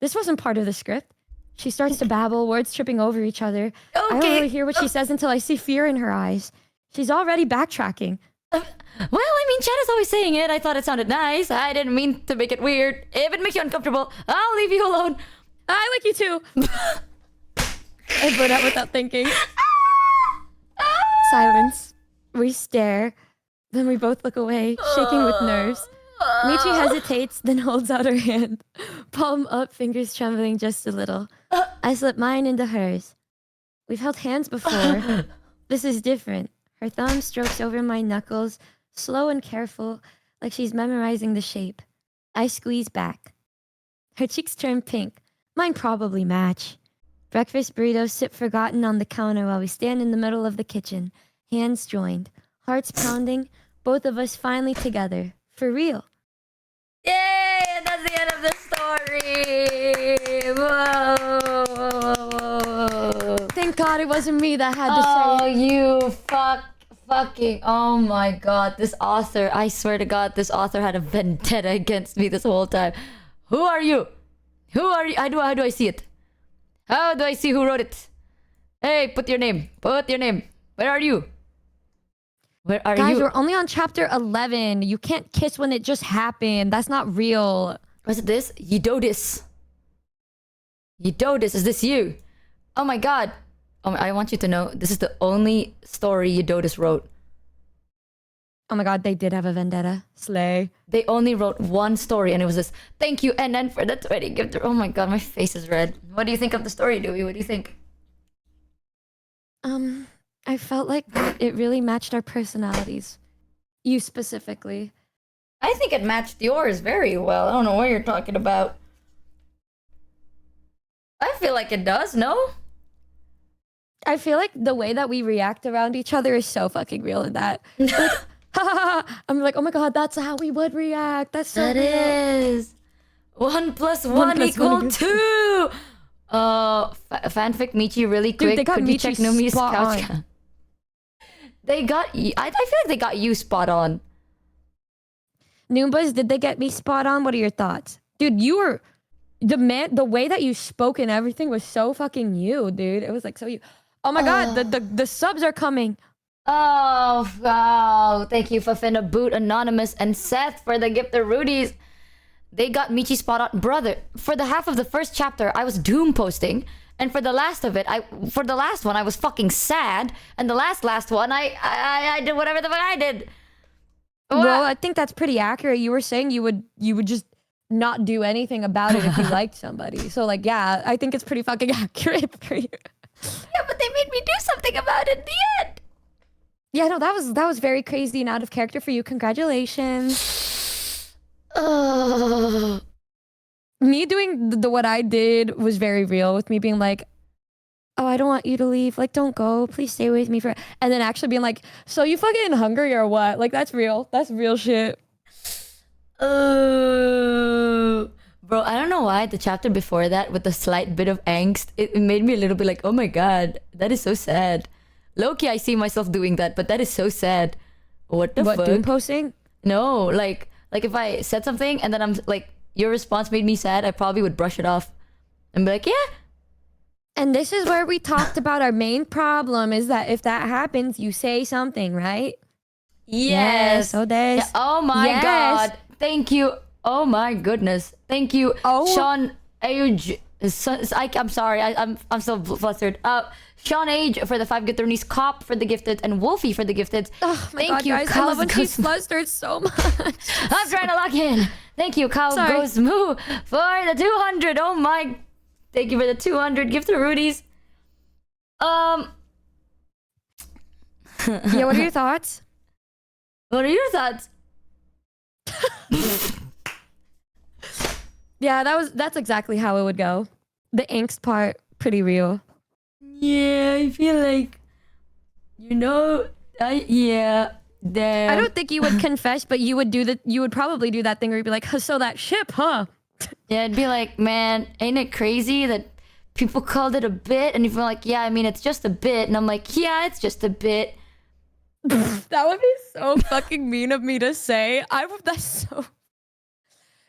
This wasn't part of the script. She starts to babble, words tripping over each other. I don't really hear what she says until I see fear in her eyes. She's already backtracking. Well, I mean, Chad is always saying it. I thought it sounded nice. I didn't mean to make it weird. If it makes you uncomfortable, I'll leave you alone. I like you too. I blurt out without thinking. Silence. We stare. Then we both look away, shaking with nerves. Michi hesitates, then holds out her hand. Palm up, fingers trembling just a little. I slip mine into hers. We've held hands before. This is different. Her thumb strokes over my knuckles, slow and careful, like she's memorizing the shape. I squeeze back. Her cheeks turn pink. Mine probably match. Breakfast burritos sit forgotten on the counter while we stand in the middle of the kitchen, hands joined, hearts pounding, both of us finally together. For real. Yay! And that's the end of the story. Whoa. Thank God it wasn't me that had to say Oh, it. you fucking. Oh my god. This author, I swear to God, this author had a vendetta against me this whole time. Who are you? Who are you? How do I see it? How do I see who wrote it? Hey, put your name. Where are you? Where are Guys, you? we're only on chapter 11. You can't kiss when it just happened. That's not real. Was it this? Yidodis, is this you? Oh my god. I want you to know, this is the only story Yidodis wrote. Oh my god, they did have a vendetta. Slay. They only wrote one story and it was this. Thank you, NN, for the 20 gift. Oh my god, my face is red. What do you think of the story, Dewey? What do you think? I felt like it really matched our personalities. You specifically. I think it matched yours very well. I don't know what you're talking about. I feel like it does, no? I feel like the way that we react around each other is so fucking real in that. Like, ha ha ha. I'm like, oh my god, that's how we would react. That's so That real. is. 1 + 1 = 2. Fanfic Michi, really quick. Dude, they got Could you Michi check Numi's spot couch on. count? They got. I feel like they got you spot on. Noombas, did they get me spot on? What are your thoughts? Dude, you were the way that you spoke and everything was so fucking you, dude. It was like so you. Oh my god, the subs are coming. Oh, wow. Thank you, Fafina, Boot, Anonymous, and Seth for the gift of Rudies. They got Michi spot on. Brother, for the half of the first chapter, I was doom posting. And for the last of it, for the last one, I was fucking sad. And the last one, I did whatever the fuck I did. Well, I think that's pretty accurate. You were saying you would just not do anything about it if you liked somebody. So like, yeah, I think it's pretty fucking accurate for you. Yeah, but they made me do something about it in the end. Yeah, no, that was very crazy and out of character for you. Congratulations. Me doing the what I did was very real with me being like, oh, I don't want you to leave. Like, don't go. Please stay with me for. And then actually being like, so you fucking hungry or what? Like, that's real. That's real shit. Bro, I don't know why the chapter before that with the slight bit of angst, it made me a little bit like, oh my god, that is so sad. Low-key, I see myself doing that, but that is so sad. What the fuck? What, doom posting? No, like if I said something and then I'm like, your response made me sad, I probably would brush it off and be like, yeah. And this is where we talked about our main problem is that if that happens, you say something, right? Yes. So there's. Yeah, oh my god. Thank you. Oh my goodness. Thank you, Sean Age. I'm sorry. I'm so flustered. Sean Age for the 5 gifted, Niece Cop for the gifted, and Wolfie for the gifted. Oh my Thank god, you, guys! I love when she's flustered so much. I'm trying to lock in. Thank you, Kyle Goes Moo for the 200. Oh my. Thank you for the 200 gift to Rudies. Yeah, what are your thoughts? What are your thoughts? Yeah, that's exactly how it would go. the angst part pretty real. Yeah, I feel like, you know, damn. I don't think you would confess, but you would probably do that thing where you'd be like, so that ship, huh? Yeah, it'd be like, man, ain't it crazy that people called it a bit? And you're like, yeah, I mean, it's just a bit. And I'm like, yeah, it's just a bit. That would be so fucking mean of me to say. That's so...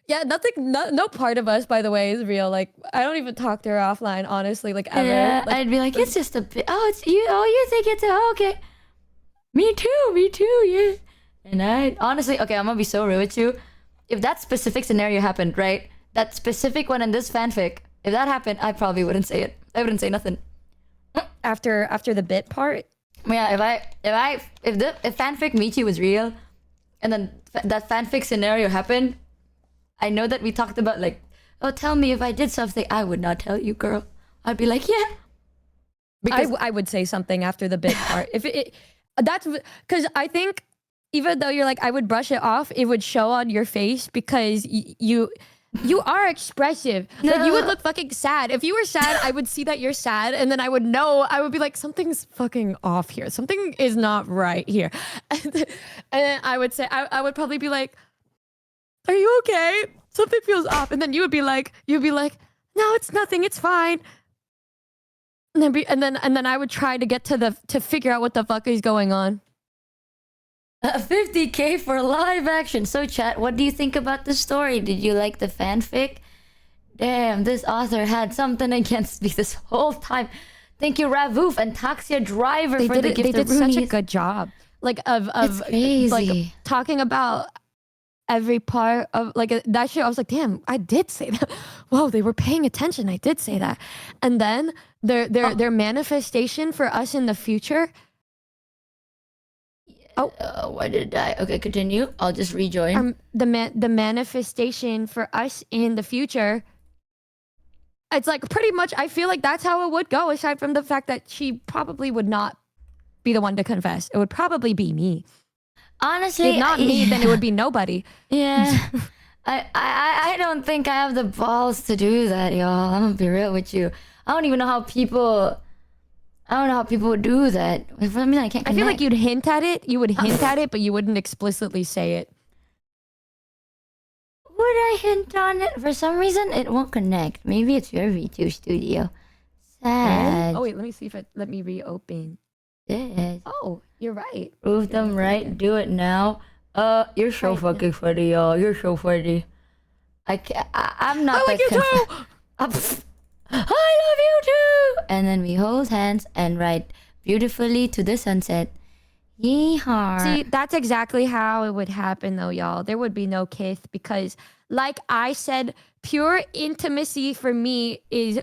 Yeah, no part of us, by the way, is real. Like, I don't even talk to her offline, honestly, like, ever. Yeah, Like, I'd be like, it's just a bit. Oh, it's you. Oh, you think it's okay. Me too, yeah. And I, honestly, okay, I'm gonna be so real with you. If that specific scenario happened, right? That specific one in this fanfic, if that happened, I probably wouldn't say it. I wouldn't say nothing. After the bit part? Yeah, if fanfic Michi was real, and then that fanfic scenario happened, I know that we talked about like, oh, tell me if I did something. I would not tell you, girl. I'd be like, yeah. Because I would say something after the bit part. That's because I think even though you're like, I would brush it off, it would show on your face because you are expressive. No. Like, you would look fucking sad. If you were sad, I would see that you're sad, and then I would know. I would be like, something's fucking off here. Something is not right here. And then I would say, I would probably be like, are you okay? Something feels off. And then you'd be like, no, it's nothing. It's fine. And then I would try to get to figure out what the fuck is going on. 50K for live action. So chat, what do you think about the story? Did you like the fanfic? Damn, this author had something against me this whole time. Thank you, Ravoof and Taxia Driver for the gift They of did such a Roonies. good job. Like of crazy. like talking about every part of like that shit. I was like, damn, I did say that. Whoa, they were paying attention. I did say that. And then their manifestation for us in the future. Oh, why did I? Okay, continue. I'll just rejoin. The manifestation for us in the future. It's like pretty much. I feel like that's how it would go. Aside from the fact that she probably would not be the one to confess. It would probably be me. Honestly, if not me, then it would be nobody. Yeah. I don't think I have the balls to do that, y'all. I'm gonna be real with you. I don't even know how people would do that. I mean, I can't. I feel like you'd hint at it. You would hint at it, but you wouldn't explicitly say it. Would I hint on it? For some reason, it won't connect. Maybe it's your V2 studio. Sad. Oh wait, let me see if let me reopen. Yes. Oh, you're right. Prove them right. Do it now. You're so fucking funny, y'all. You're so funny. I'm not. I like you too. I love you too. And then we hold hands and write beautifully to the sunset. Yeehaw. See, that's exactly how it would happen, though, y'all. There would be no kiss because, like I said, pure intimacy for me is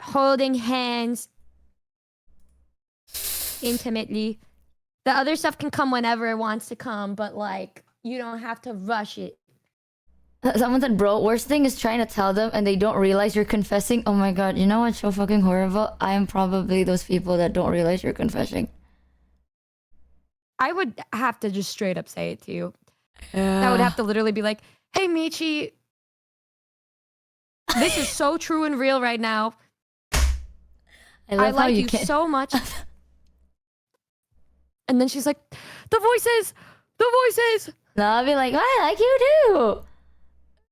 holding hands intimately. The other stuff can come whenever it wants to come, but like you don't have to rush it. Someone said, bro, worst thing is trying to tell them and they don't realize you're confessing. Oh my god, you know what's so fucking horrible? I am probably those people that don't realize you're confessing. I would have to just straight up say it to you. Yeah. I would have to literally be like, hey Michi, this is so true and real right now. I like you so much. And then she's like, the voices. No, I'll be like, I like you too.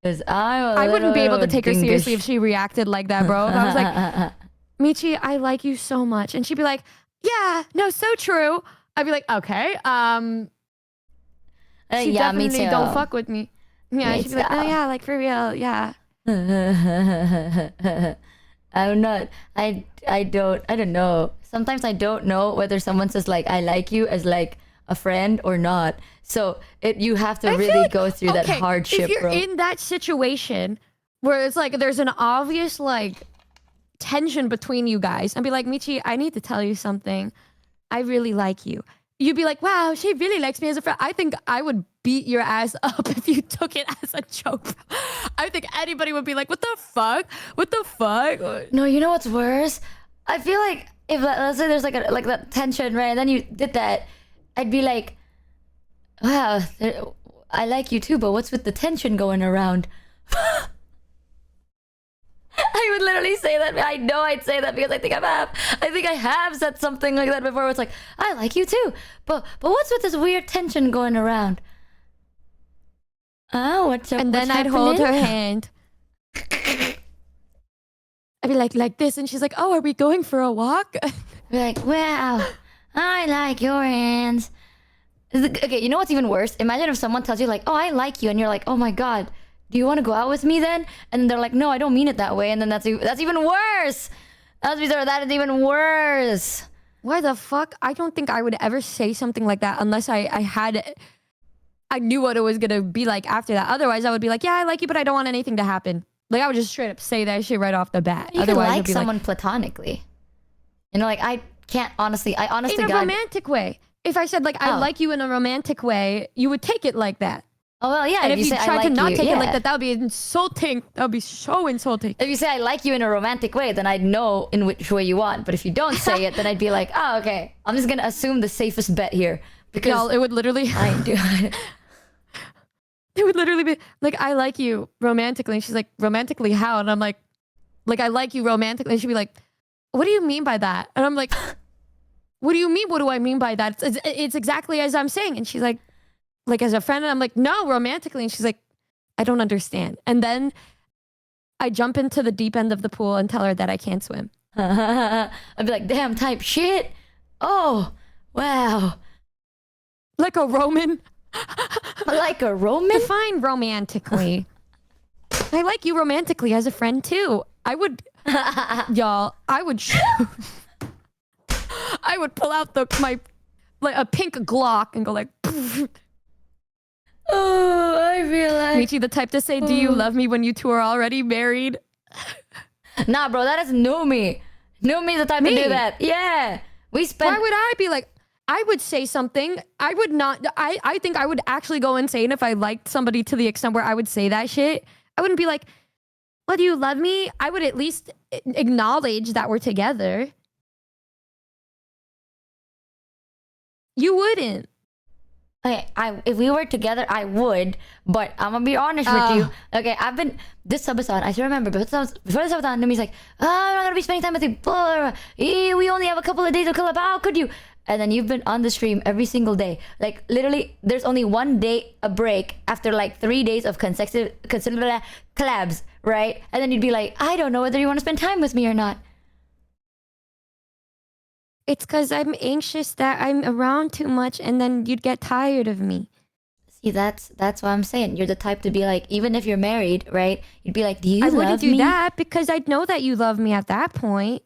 Because I wouldn't be able to take her seriously if she reacted like that, bro. If I was like, Michi, I like you so much. And she'd be like, yeah, no, so true. I'd be like, okay. She yeah, me definitely too. don't fuck with me. Yeah, Me she'd be like, oh too. yeah, like for real, yeah. I'm not. I don't know. Sometimes I don't know whether someone says like I like you as like a friend or not. So you have to really go through that hardship, if you're bro. in that situation where it's like there's an obvious like tension between you guys, and be like, Michi, I need to tell you something. I really like you. You'd be like, wow, she really likes me as a friend. I think I would beat your ass up if you took it as a joke. I think anybody would be like, what the fuck? What the fuck? No, you know what's worse? I feel like if let's say there's like that tension, right? And then you did that, I'd be like, wow, I like you too, but what's with the tension going around? I would literally say that. I know I'd say that because I think I have said something like that before. It's like, I like you too, but what's with this weird tension going around? Oh, what's up? And then I'd hold her hand. I'd be like this, and she's like, "Oh, are we going for a walk?" Be like, wow, I like your hands. Okay, you know what's even worse? Imagine if someone tells you like, "Oh, I like you," and you're like, "Oh my god, do you want to go out with me then?" And they're like, "No, I don't mean it that way," and then that's even worse. That is even worse. Why the fuck? I don't think I would ever say something like that unless I knew what it was gonna be like after that. Otherwise, I would be like, "Yeah, I like you, but I don't want anything to happen." Like, I would just straight up say that shit right off the bat. You Otherwise, can I'd like be someone platonically. You know, like I can't honestly. I honestly in a romantic way. If I said like I like you in a romantic way, you would take it like that. Oh well, yeah. And if you say, tried I to like not you, take yeah. it like that, that would be insulting. That would be so insulting. If you say I like you in a romantic way, then I'd know in which way you want. But if you don't say it, then I'd be like, oh, okay. I'm just gonna assume the safest bet here because y'all, it would literally. I do. It would literally be like, I like you romantically. And she's like, romantically how? And I'm like, I like you romantically. And she'd be like, what do you mean by that? And I'm like, what do you mean? What do I mean by that? It's exactly as I'm saying. And she's like as a friend. And I'm like, no, romantically. And she's like, I don't understand. And then I jump into the deep end of the pool and tell her that I can't swim. I'd be like, damn, type shit. Oh, wow. Like a Roman. Like a Roman? Define romantically. I like you romantically as a friend too. I would, y'all, I would pull out a pink Glock and go like, oh, I feel like Michi the type to say, do you love me when you two are already married? Nah, bro, that is Numi. Numi's the type to do that. Yeah. We spent. Why would I be like, I would say something. I would not. I think I would actually go insane if I liked somebody to the extent where I would say that shit. I wouldn't be like, well, do you love me? I would at least acknowledge that we're together. You wouldn't. Okay, if we were together, I would. But I'm gonna be honest with you. Okay, I've been this subathon. I still remember before the subathon, Numi's like, oh, I'm not gonna be spending time with you. Blah. We only have a couple of days of collab. How could you? And then you've been on the stream every single day. Like literally, there's only one day a break after like 3 days of consecutive collabs, right? And then you'd be like, I don't know whether you want to spend time with me or not. It's because I'm anxious that I'm around too much, and then you'd get tired of me. See, that's what I'm saying. You're the type to be like, even if you're married, right? You'd be like, do you I love me? wouldn't do that because I'd know that you love me at that point.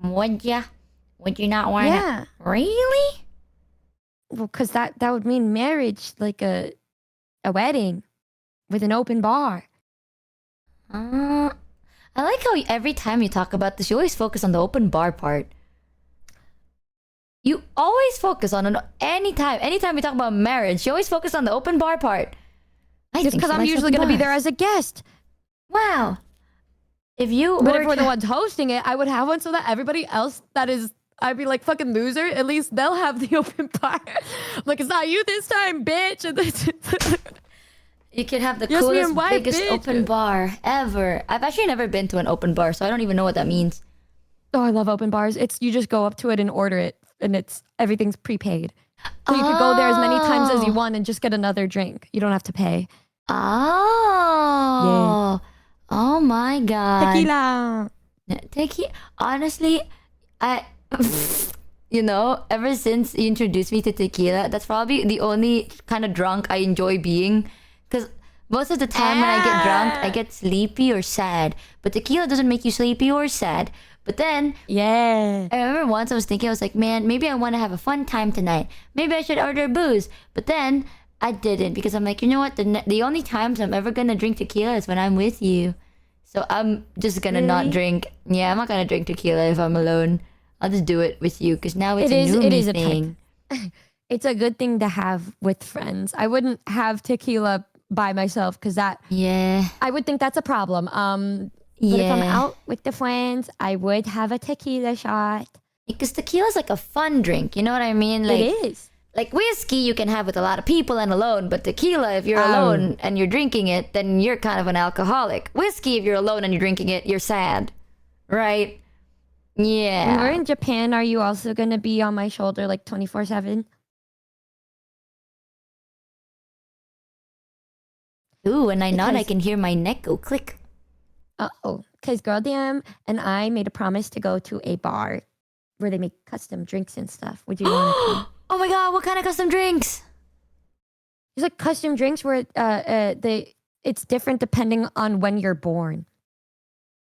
Would ya? Would you not want to? Yeah. Really? Well, because that would mean marriage, like a wedding with an open bar. I like how every time you talk about this, you always focus on the open bar part. You always focus on it anytime we talk about marriage. You always focus on the open bar part. Just because I'm usually going to be there as a guest. Wow. If we're the ones hosting it, I would have one so that everybody else I'd be like, fucking loser. At least they'll have the open bar. Like, it's not you this time, bitch. You can have the Yes, me coolest, and wife, biggest bitch. open bar ever. I've actually never been to an open bar, so I don't even know what that means. Oh, I love open bars. You just go up to it and order it, and everything's prepaid. So you could go there as many times as you want and just get another drink. You don't have to pay. Oh. Yeah. Oh my god. Tequila. Honestly, ever since you introduced me to tequila, that's probably the only kind of drunk I enjoy being. Because most of the time when I get drunk, I get sleepy or sad. But tequila doesn't make you sleepy or sad. But then, yeah, I remember once I was like, man, maybe I want to have a fun time tonight. Maybe I should order booze. But then I didn't, because I'm like, you know what? The only times I'm ever gonna drink tequila is when I'm with you. So I'm just gonna not drink. Yeah, I'm not gonna drink tequila if I'm alone. I'll just do it with you, because now it's a new thing. It's a good thing to have with friends. I wouldn't have tequila by myself because I would think that's a problem. But if I'm out with the friends, I would have a tequila shot. Because tequila's like a fun drink, you know what I mean? Like, it is. like whiskey you can have with a lot of people and alone, but tequila, if you're alone and you're drinking it, then you're kind of an alcoholic. Whiskey, if you're alone and you're drinking it, you're sad, right? Yeah. When we're in Japan, are you also gonna be on my shoulder like 24/7? Ooh, when I nod, I Because- can hear my neck go click. Oh, because Girl DM and I made a promise to go to a bar where they make custom drinks and stuff. Would you want to come? Oh my god, what kind of custom drinks? There's like custom drinks where it's different depending on when you're born.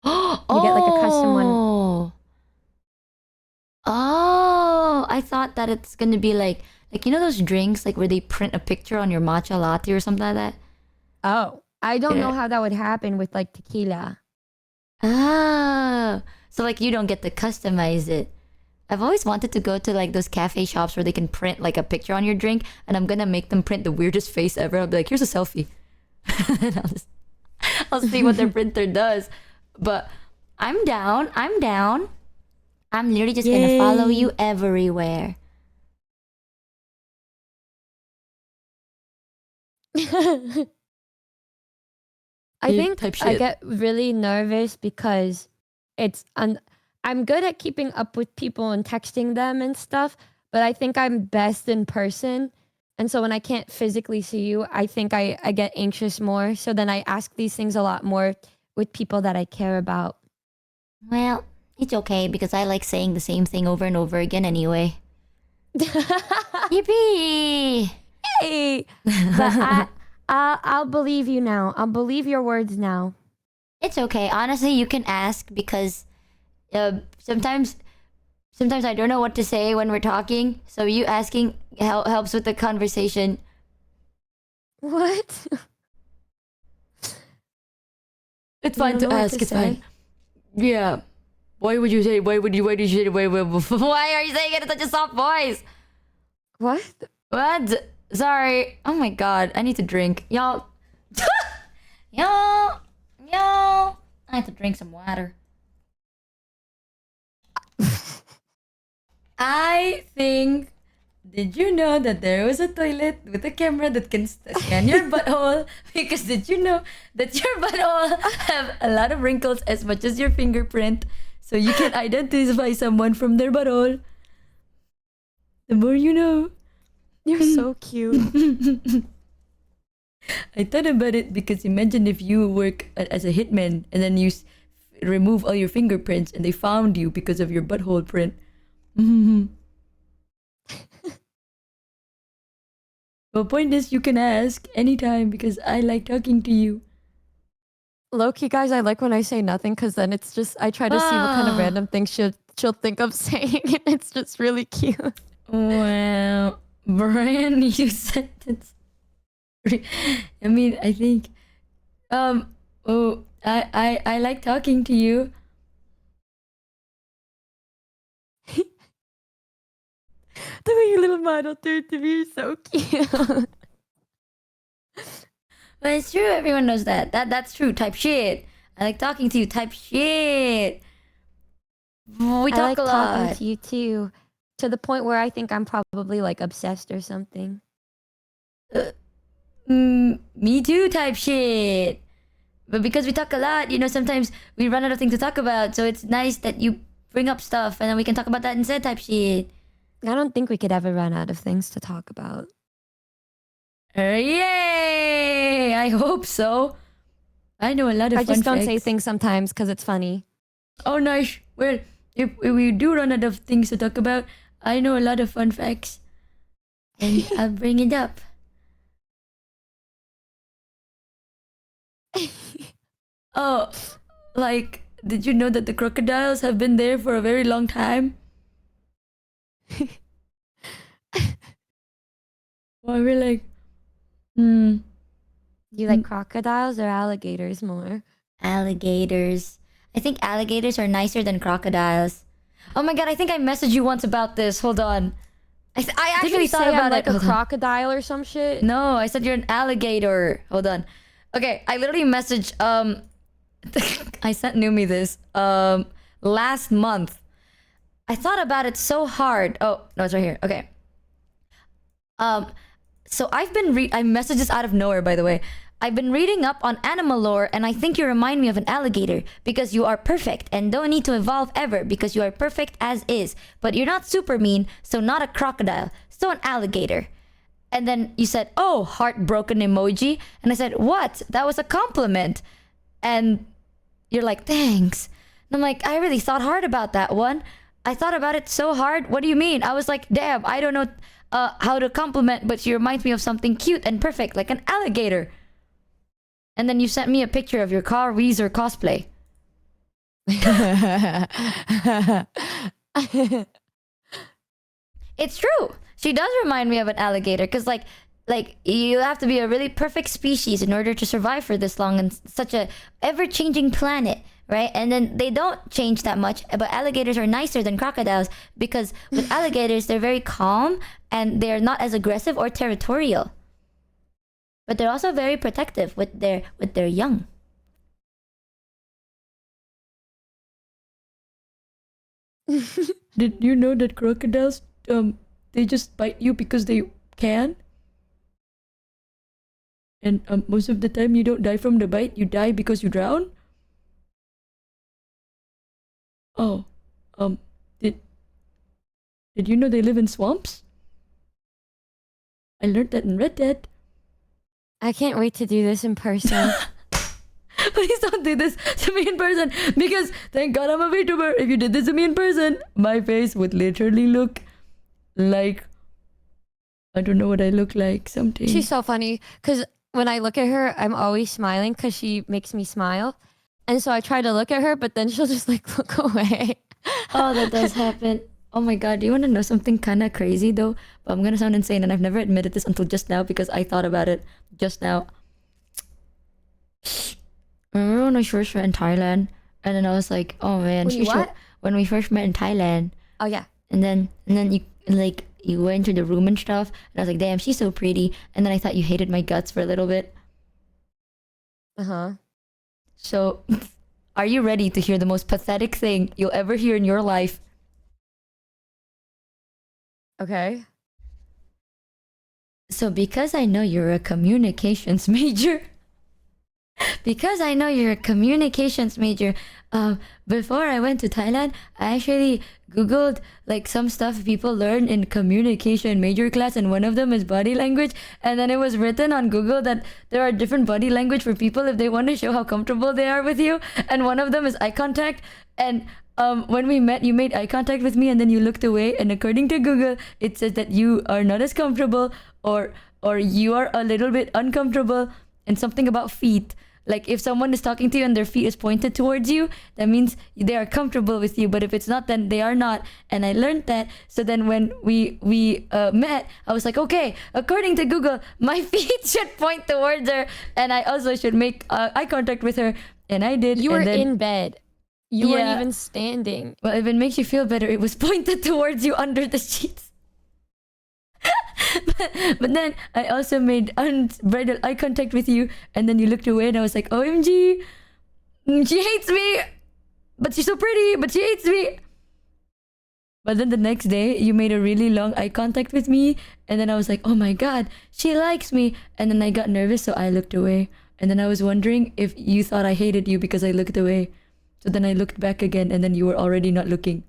You get like a custom one. Oh, I thought that it's gonna be like you know those drinks like where they print a picture on your matcha latte or something like that. Oh, I don't know how that would happen with like tequila. Ah, so like you don't get to customize it. I've always wanted to go to like those cafe shops where they can print like a picture on your drink, and I'm gonna make them print the weirdest face ever. I'll be like, here's a selfie. And I'll see what their printer does. But I'm down. I'm down. I'm literally just gonna follow you everywhere. I think type I shit. get really nervous because I'm good at keeping up with people and texting them and stuff, but I think I'm best in person. And so when I can't physically see you, I think I get anxious more. So then I ask these things a lot more with people that I care about. Well, it's okay because I like saying the same thing over and over again anyway. Yippee! Hey! But I'll believe you now. I'll believe your words now. It's okay. Honestly, you can ask because sometimes I don't know what to say when we're talking. So you asking helps with the conversation. What? It's fine to ask. It's fine. Yeah. Why would you say? Why did you say? Why are you saying it in such a soft voice? What? What? Sorry. Oh my god. I need to drink. Y'all. Y'all. I have to drink some water. I think. Did you know that there was a toilet with a camera that can scan your butthole? Because did you know that your butthole have a lot of wrinkles as much as your fingerprint? So you can identify someone from their butthole. The more you know. You're so cute. I thought about it because imagine if you work as a hitman and then you remove all your fingerprints and they found you because of your butthole print. Well, point is, you can ask anytime because I like talking to you. Low-key, guys, I like when I say nothing because then it's just, I try to see what kind of random things she'll think of saying, and it's just really cute. Wow. Brand new sentence. I mean, I think, I like talking to you. The way your little model turned to me is so cute. But it's true, everyone knows that. That's true, type shit. I like talking to you, type shit. We talk I like a lot. talking to you too, to the point where I think I'm probably like obsessed or something. Me too, type shit. But because we talk a lot, you know, sometimes we run out of things to talk about. So it's nice that you bring up stuff and then we can talk about that instead, type shit. I don't think we could ever run out of things to talk about. Yay! I hope so. I know a lot of I fun just don't say facts. things sometimes because it's funny. Oh, nice. Well, if we do run out of things to talk about, I know a lot of fun facts. And I'll bring it up. Oh, like, did you know that the crocodiles have been there for a very long time? Well, we're like, Do you like crocodiles or alligators more? Alligators. I think alligators are nicer than crocodiles. Oh my god, I think I messaged you once about this. Hold on. I actually Did you thought say about I'm like it. a Hold on. crocodile or some shit? No, I said you're an alligator. Hold on. Okay, I literally messaged I sent Numi this last month. I thought about it so hard. Oh, no, it's right here. Okay. So I've been I messaged this out of nowhere, by the way. I've been reading up on animal lore, and I think you remind me of an alligator because you are perfect and don't need to evolve ever because you are perfect as is. But you're not super mean, so not a crocodile, so an alligator. And then you said, oh, heartbroken emoji. And I said, what? That was a compliment. And you're like, thanks. And I'm like, I really thought hard about that one. I thought about it so hard. What do you mean? I was like, damn, I don't know how to compliment, but she reminds me of something cute and perfect, like an alligator. And then you sent me a picture of your Car Weezer cosplay. It's true. She does remind me of an alligator because like you have to be a really perfect species in order to survive for this long in such a ever-changing planet, right? And then they don't change that much, but alligators are nicer than crocodiles because with alligators they're very calm and they're not as aggressive or territorial. But they're also very protective with their young. Did you know that crocodiles they just bite you because they can? And most of the time you don't die from the bite, you die because you drown? Oh, did you know they live in swamps? I learned that in Red Dead. I can't wait to do this in person. Please don't do this to me in person because thank God I'm a VTuber. If you did this to me in person, my face would literally look like I don't know what I look like. Something. She's so funny because when I look at her, I'm always smiling because she makes me smile. And so I try to look at her, but then she'll just like look away. Oh, that does happen. Oh my God, do you want to know something kind of crazy though? But I'm going to sound insane and I've never admitted this until just now because I thought about it just now. Remember when we first met in Thailand? And then I was like, oh man. When we first met in Thailand. Oh yeah. And then you went to the room and stuff. And I was like, damn, she's so pretty. And then I thought you hated my guts for a little bit. Uh-huh. So, are you ready to hear the most pathetic thing you'll ever hear in your life? Okay. So because I know you're a communications major, before I went to Thailand, I actually Googled like some stuff people learn in communication major class, and one of them is body language. And then it was written on Google that there are different body language for people if they want to show how comfortable they are with you. And one of them is eye contact. And when we met, you made eye contact with me and then you looked away. And according to Google, it says that you are not as comfortable or you are a little bit uncomfortable, and something about feet. Like if someone is talking to you and their feet is pointed towards you, that means they are comfortable with you. But if it's not, then they are not. And I learned that. So then when we met, I was like, okay, according to Google, my feet should point towards her, and I also should make eye contact with her. And I did. You were then, in bed. You weren't even standing. Well, if it makes you feel better, it was pointed towards you under the sheets. but then I also made unbridled eye contact with you, and then you looked away, and I was like, OMG, she hates me, but she's so pretty, but she hates me. But then the next day, you made a really long eye contact with me, and then I was like, oh my God, she likes me. And then I got nervous, so I looked away. And then I was wondering if you thought I hated you because I looked away. So then I looked back again, and then you were already not looking.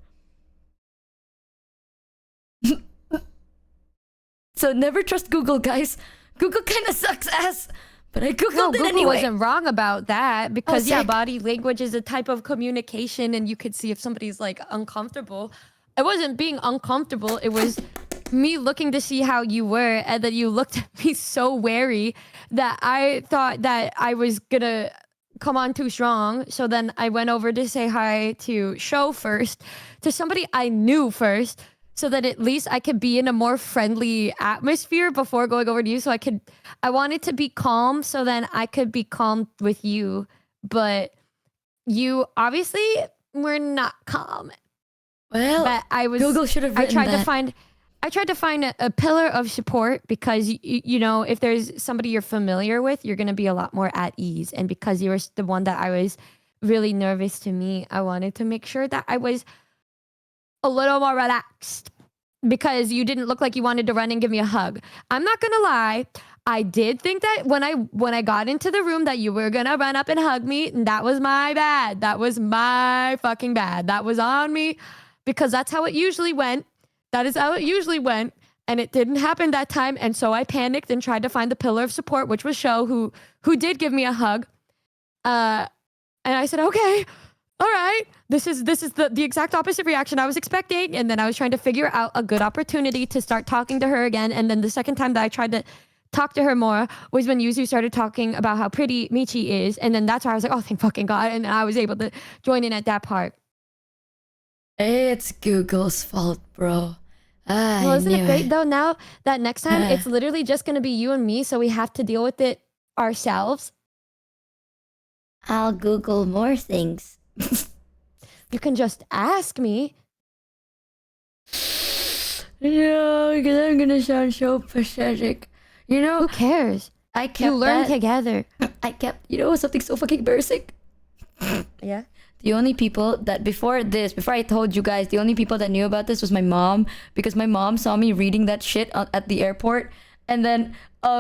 So never trust Google, guys. Google kind of sucks ass. But I Googled it Google anyway. wasn't wrong about that because sick. body language is a type of communication, and you could see if somebody's like uncomfortable. I wasn't being uncomfortable. It was me looking to see how you were, and then you looked at me so wary that I thought that I was gonna come on too strong. So then I went over to say hi to Show first, to somebody I knew first, so that at least I could be in a more friendly atmosphere before going over to you. So I wanted to be calm so then I could be calm with you. But you obviously were not calm. Well, but Google should have written that. I tried to find a pillar of support because, you know, if there's somebody you're familiar with, you're going to be a lot more at ease. And because you were the one that I was really nervous to meet, I wanted to make sure that I was a little more relaxed because you didn't look like you wanted to run and give me a hug. I'm not gonna lie. I did think that when I got into the room that you were gonna run up and hug me, and that was my bad. That was my fucking bad. That was on me because that's how it usually went. That is how it usually went. And it didn't happen that time. And so I panicked and tried to find the pillar of support, which was Sho, who did give me a hug. And I said, okay, all right. This is the exact opposite reaction I was expecting. And then I was trying to figure out a good opportunity to start talking to her again. And then the second time that I tried to talk to her more was when Yuzu started talking about how pretty Michi is. And then that's why I was like, oh, thank fucking God. And then I was able to join in at that part. It's Google's fault, bro. Well, isn't it great though? Now that next time it's literally just gonna be you and me, so we have to deal with it ourselves. I'll Google more things. You can just ask me. No, because I'm gonna sound so pathetic. You know? Who cares? I kept You learn that. together. I kept, you know, something so fucking embarrassing. Yeah. The only people that before I told you guys, the only people that knew about this was my mom, because my mom saw me reading that shit at the airport. And then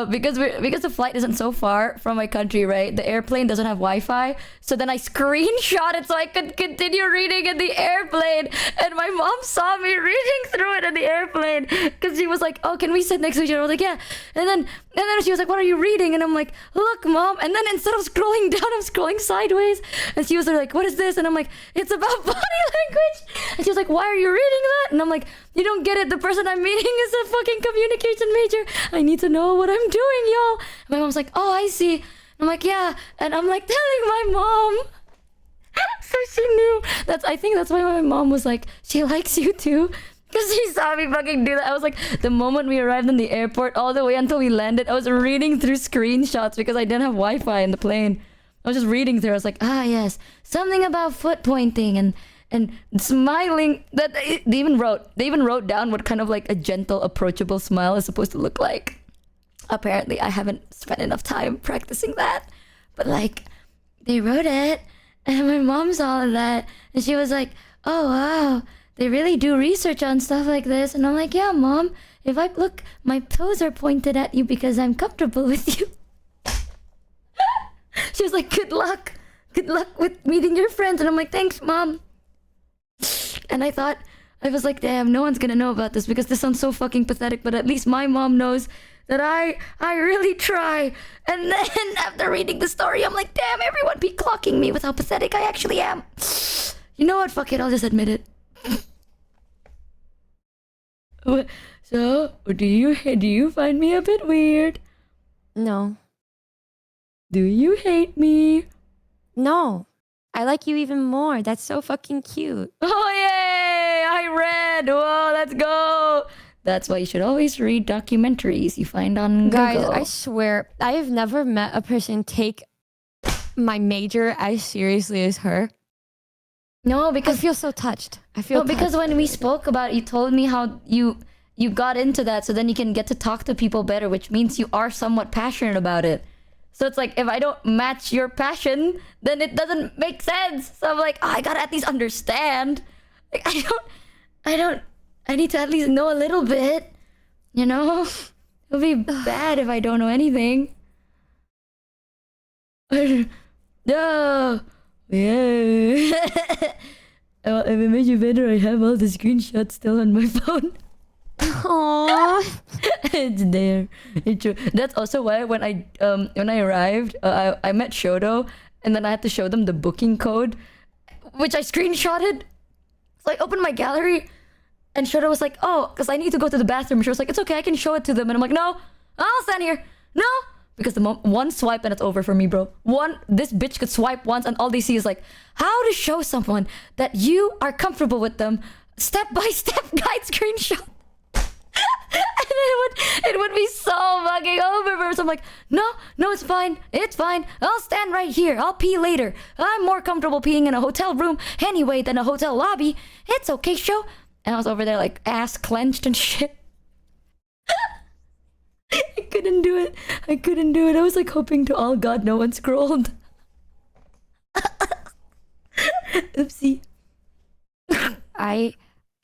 because the flight isn't so far from my country, right? The airplane doesn't have Wi-Fi. So then I screenshot it so I could continue reading in the airplane. And my mom saw me reading through it in the airplane because she was like, "Oh, can we sit next to each other?" I was like, "Yeah." And then she was like, "What are you reading?" And I'm like, "Look, Mom." And then instead of scrolling down, I'm scrolling sideways. And she was like, "What is this?" And I'm like, "It's about body language." And she was like, "Why are you reading that?" And I'm like, "You don't get it. The person I'm meeting is a fucking communication major. I need to know what I'm doing, y'all." And my mom's like, "Oh, I see." And I'm like, "Yeah." And I'm like telling my mom. So she knew. I think that's why my mom was like, "She likes you too." Because she saw me fucking do that. I was like, the moment we arrived in the airport, all the way until we landed, I was reading through screenshots because I didn't have Wi-Fi in the plane. I was just reading through. I was like, "Ah, yes, something about foot pointing and smiling." That they even wrote down what kind of like a gentle, approachable smile is supposed to look like. Apparently, I haven't spent enough time practicing that, but like, they wrote it, and my mom saw all of that, and she was like, "Oh wow, they really do research on stuff like this." And I'm like, "Yeah, Mom. If I look, my toes are pointed at you because I'm comfortable with you." She was like, "Good luck. Good luck with meeting your friends." And I'm like, "Thanks, Mom." And I was like, damn, no one's gonna know about this because this sounds so fucking pathetic, but at least my mom knows that I really try. And then after reading the story, I'm like, damn, everyone be clocking me with how pathetic I actually am. You know what? Fuck it, I'll just admit it. So, do you find me a bit weird? No. Do you hate me? No. I like you even more. That's so fucking cute. Oh, yay! I read! Whoa, let's go! That's why you should always read documentaries you find on Guys, Google. I swear, I have never met a person take my major as seriously as her. No, because I feel so touched. because when we spoke about it, you told me how you got into that so then you can get to talk to people better, which means you are somewhat passionate about it. So it's like, if I don't match your passion, then it doesn't make sense. So I'm like, oh, I gotta at least understand. Like, I need to at least know a little bit. You know? It'll be bad if I don't know anything. No. Yeah. Well, if it made you better, I have all the screenshots still on my phone. Aww. It's there. It's true. That's also why when I arrived, I met Shoto, and then I had to show them the booking code, which I screenshotted. So I opened my gallery, and Shoto was like, "Oh, because I need to go to the bathroom." She was like, "It's okay, I can show it to them." And I'm like, "No, I'll stand here. No." Because the one swipe and it's over for me, bro. This bitch could swipe once and all they see is like, how to show someone that you are comfortable with them. Step-by-step guide screenshot. And it would be so fucking over. So I'm like, no, it's fine. It's fine. I'll stand right here. I'll pee later. I'm more comfortable peeing in a hotel room anyway than a hotel lobby. It's okay, show. And I was over there like ass clenched and shit. I couldn't do it. I was like hoping to all God no one scrolled. Oopsie.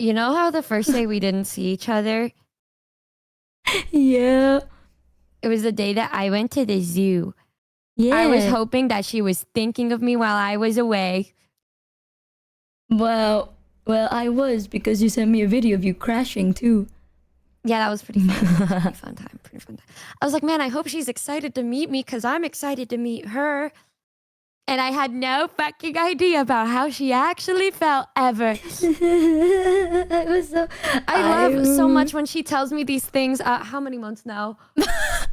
You know how the first day we didn't see each other? Yeah. It was the day that I went to the zoo. Yeah. I was hoping that she was thinking of me while I was away. Well, I was because you sent me a video of you crashing too. Yeah, that was pretty fun. Pretty fun time. I was like, man, I hope she's excited to meet me because I'm excited to meet her. And I had no fucking idea about how she actually felt ever. I love so much when she tells me these things. How many months now? Because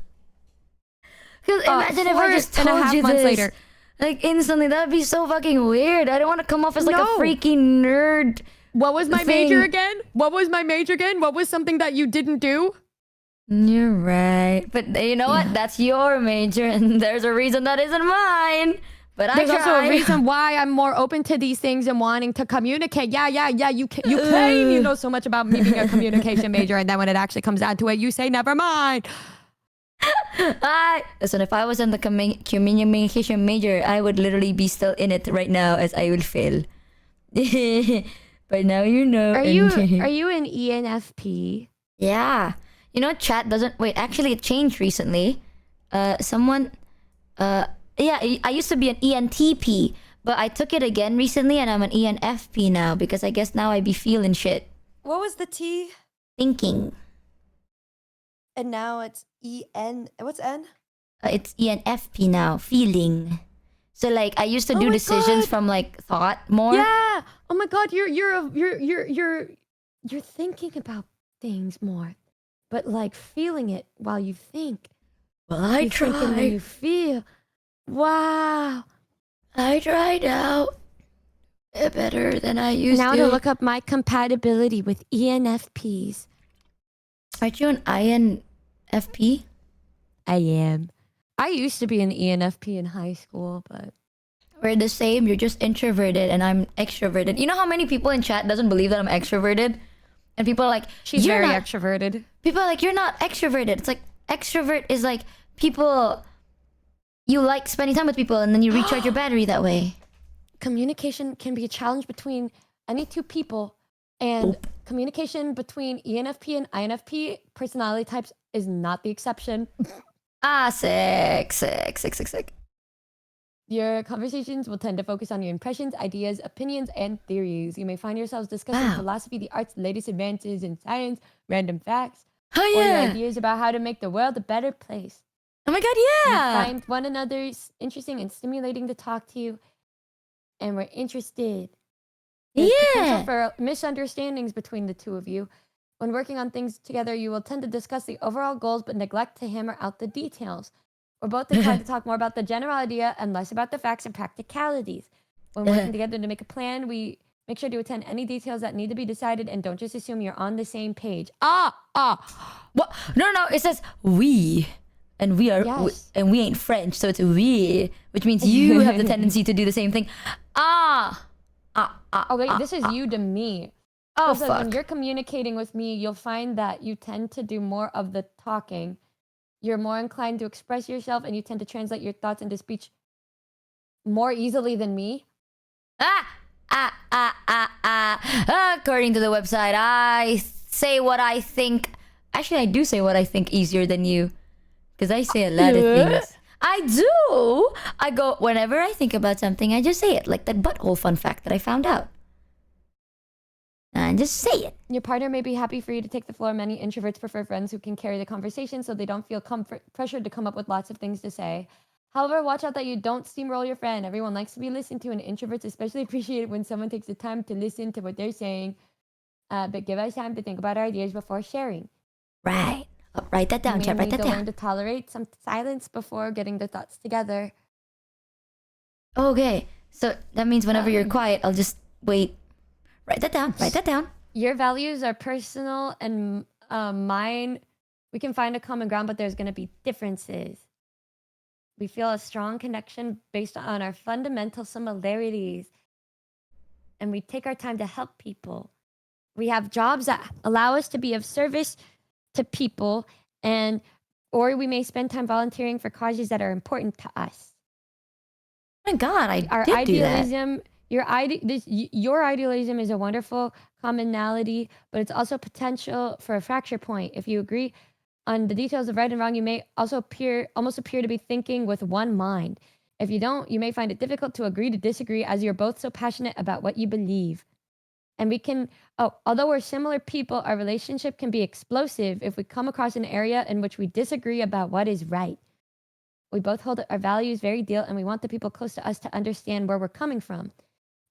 imagine if I just told you months this, later. like instantly, that'd be so fucking weird. I don't want to come off as like a freaky nerd. What was my thing. major again? What was my major again? What was something that you didn't do? You're right, but you know what? That's your major, and there's a reason that isn't mine. But There's I also try. a reason why I'm more open to these things and wanting to communicate. Yeah. You claim you know so much about me being a communication major, and then when it actually comes down to it, you say never mind. Listen, if I was in the communication major, I would literally be still in it right now, as I will fail. But now you know. Are you an ENFP? Yeah. You know, chat doesn't wait. Actually, it changed recently. Yeah, I used to be an ENTP, but I took it again recently, and I'm an ENFP now because I guess now I be feeling shit. What was the T? Thinking. And now it's EN. What's N? It's ENFP now. Feeling. So like I used to do decisions from like thought more. Yeah. Oh my God, you're thinking about things more, but like feeling it while you think. Well, I You're thinking when you feel. Wow. I tried out better than I used Now to. to look up my compatibility with ENFPs. Aren't you an INFP? I am. I used to be an ENFP in high school, but we're the same. You're just introverted and I'm extroverted. You know how many people in chat doesn't believe that I'm extroverted? And people are like, she's "You're very not-" extroverted. People are like, you're not extroverted. It's like extrovert is like people, you like spending time with people and then you recharge your battery that way. Communication can be a challenge between any two people, and communication between ENFP and INFP personality types is not the exception. Sick. Your conversations will tend to focus on your impressions, ideas, opinions, and theories. You may find yourselves discussing philosophy, the arts, latest advances in science, random facts, or your ideas about how to make the world a better place. Oh my God, yeah! You find one another interesting and stimulating to talk to you, and we're interested. There's potential for misunderstandings between the two of you. When working on things together, you will tend to discuss the overall goals but neglect to hammer out the details. We're both inclined to talk more about the general idea and less about the facts and practicalities. When working together to make a plan, we make sure to attend any details that need to be decided and don't just assume you're on the same page. What? No, it says we. And we are, and we ain't French, so it's we, which means you have the tendency to do the same thing. Okay, this is you to me. Oh, so fuck. when you're communicating with me, you'll find that you tend to do more of the talking. You're more inclined to express yourself, and you tend to translate your thoughts into speech more easily than me. According to the website, I say what I think. Actually, I do say what I think easier than you. Because I say a lot of things. I do! I go, whenever I think about something, I just say it. Like that butthole fun fact that I found out. And just say it. Your partner may be happy for you to take the floor. Many introverts prefer friends who can carry the conversation so they don't feel pressured to come up with lots of things to say. However, watch out that you don't steamroll your friend. Everyone likes to be listened to, and introverts especially appreciate it when someone takes the time to listen to what they're saying. But give us time to think about our ideas before sharing. Right. Write that down, chat. Write that down. Learn to tolerate some silence before getting the thoughts together. Okay. So that means whenever you're quiet, I'll just wait. Write that down. Write that down. Your values are personal and mine. We can find a common ground, but there's going to be differences. We feel a strong connection based on our fundamental similarities. And we take our time to help people. We have jobs that allow us to be of service to people, or we may spend time volunteering for causes that are important to us. Oh my God, our did idealism Your idealism is a wonderful commonality, but it's also potential for a fracture point. If you agree on the details of right and wrong, you may also almost appear to be thinking with one mind. If you don't, you may find it difficult to agree to disagree as you're both so passionate about what you believe. And we can, although we're similar people, our relationship can be explosive if we come across an area in which we disagree about what is right. We both hold our values very dear, and we want the people close to us to understand where we're coming from.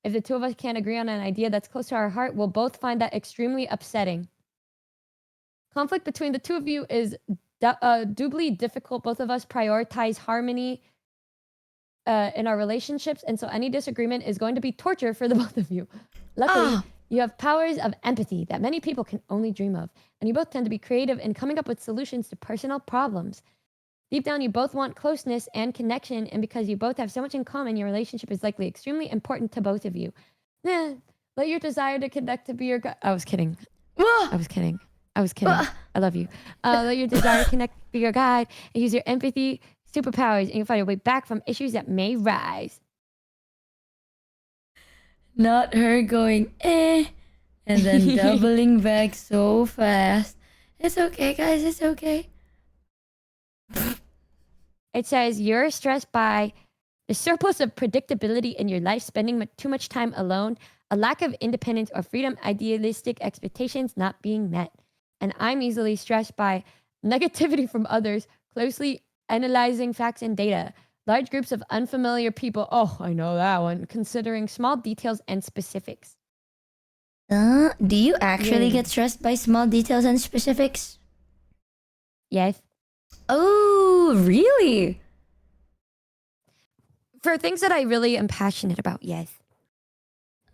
If the two of us can't agree on an idea that's close to our heart, we'll both find that extremely upsetting. Conflict between the two of you is doubly difficult. Both of us prioritize harmony in our relationships, and so any disagreement is going to be torture for the both of you. Luckily, you have powers of empathy that many people can only dream of, and you both tend to be creative in coming up with solutions to personal problems. Deep down, you both want closeness and connection, and because you both have so much in common, your relationship is likely extremely important to both of you. Let your desire to connect to be your... I was kidding. I was kidding. I love you. Let your desire to connect be your guide, and use your empathy superpowers, and you'll find your way back from issues that may rise. Not her going, and then doubling back so fast. It's okay, guys. It's okay. It says you're stressed by the surplus of predictability in your life, spending too much time alone, a lack of independence or freedom, idealistic expectations not being met. And I'm easily stressed by negativity from others, closely analyzing facts and data, large groups of unfamiliar people. Oh, I know that one. Considering small details and specifics. Do you actually get stressed by small details and specifics? Yes. Oh, really? For things that I really am passionate about, yes.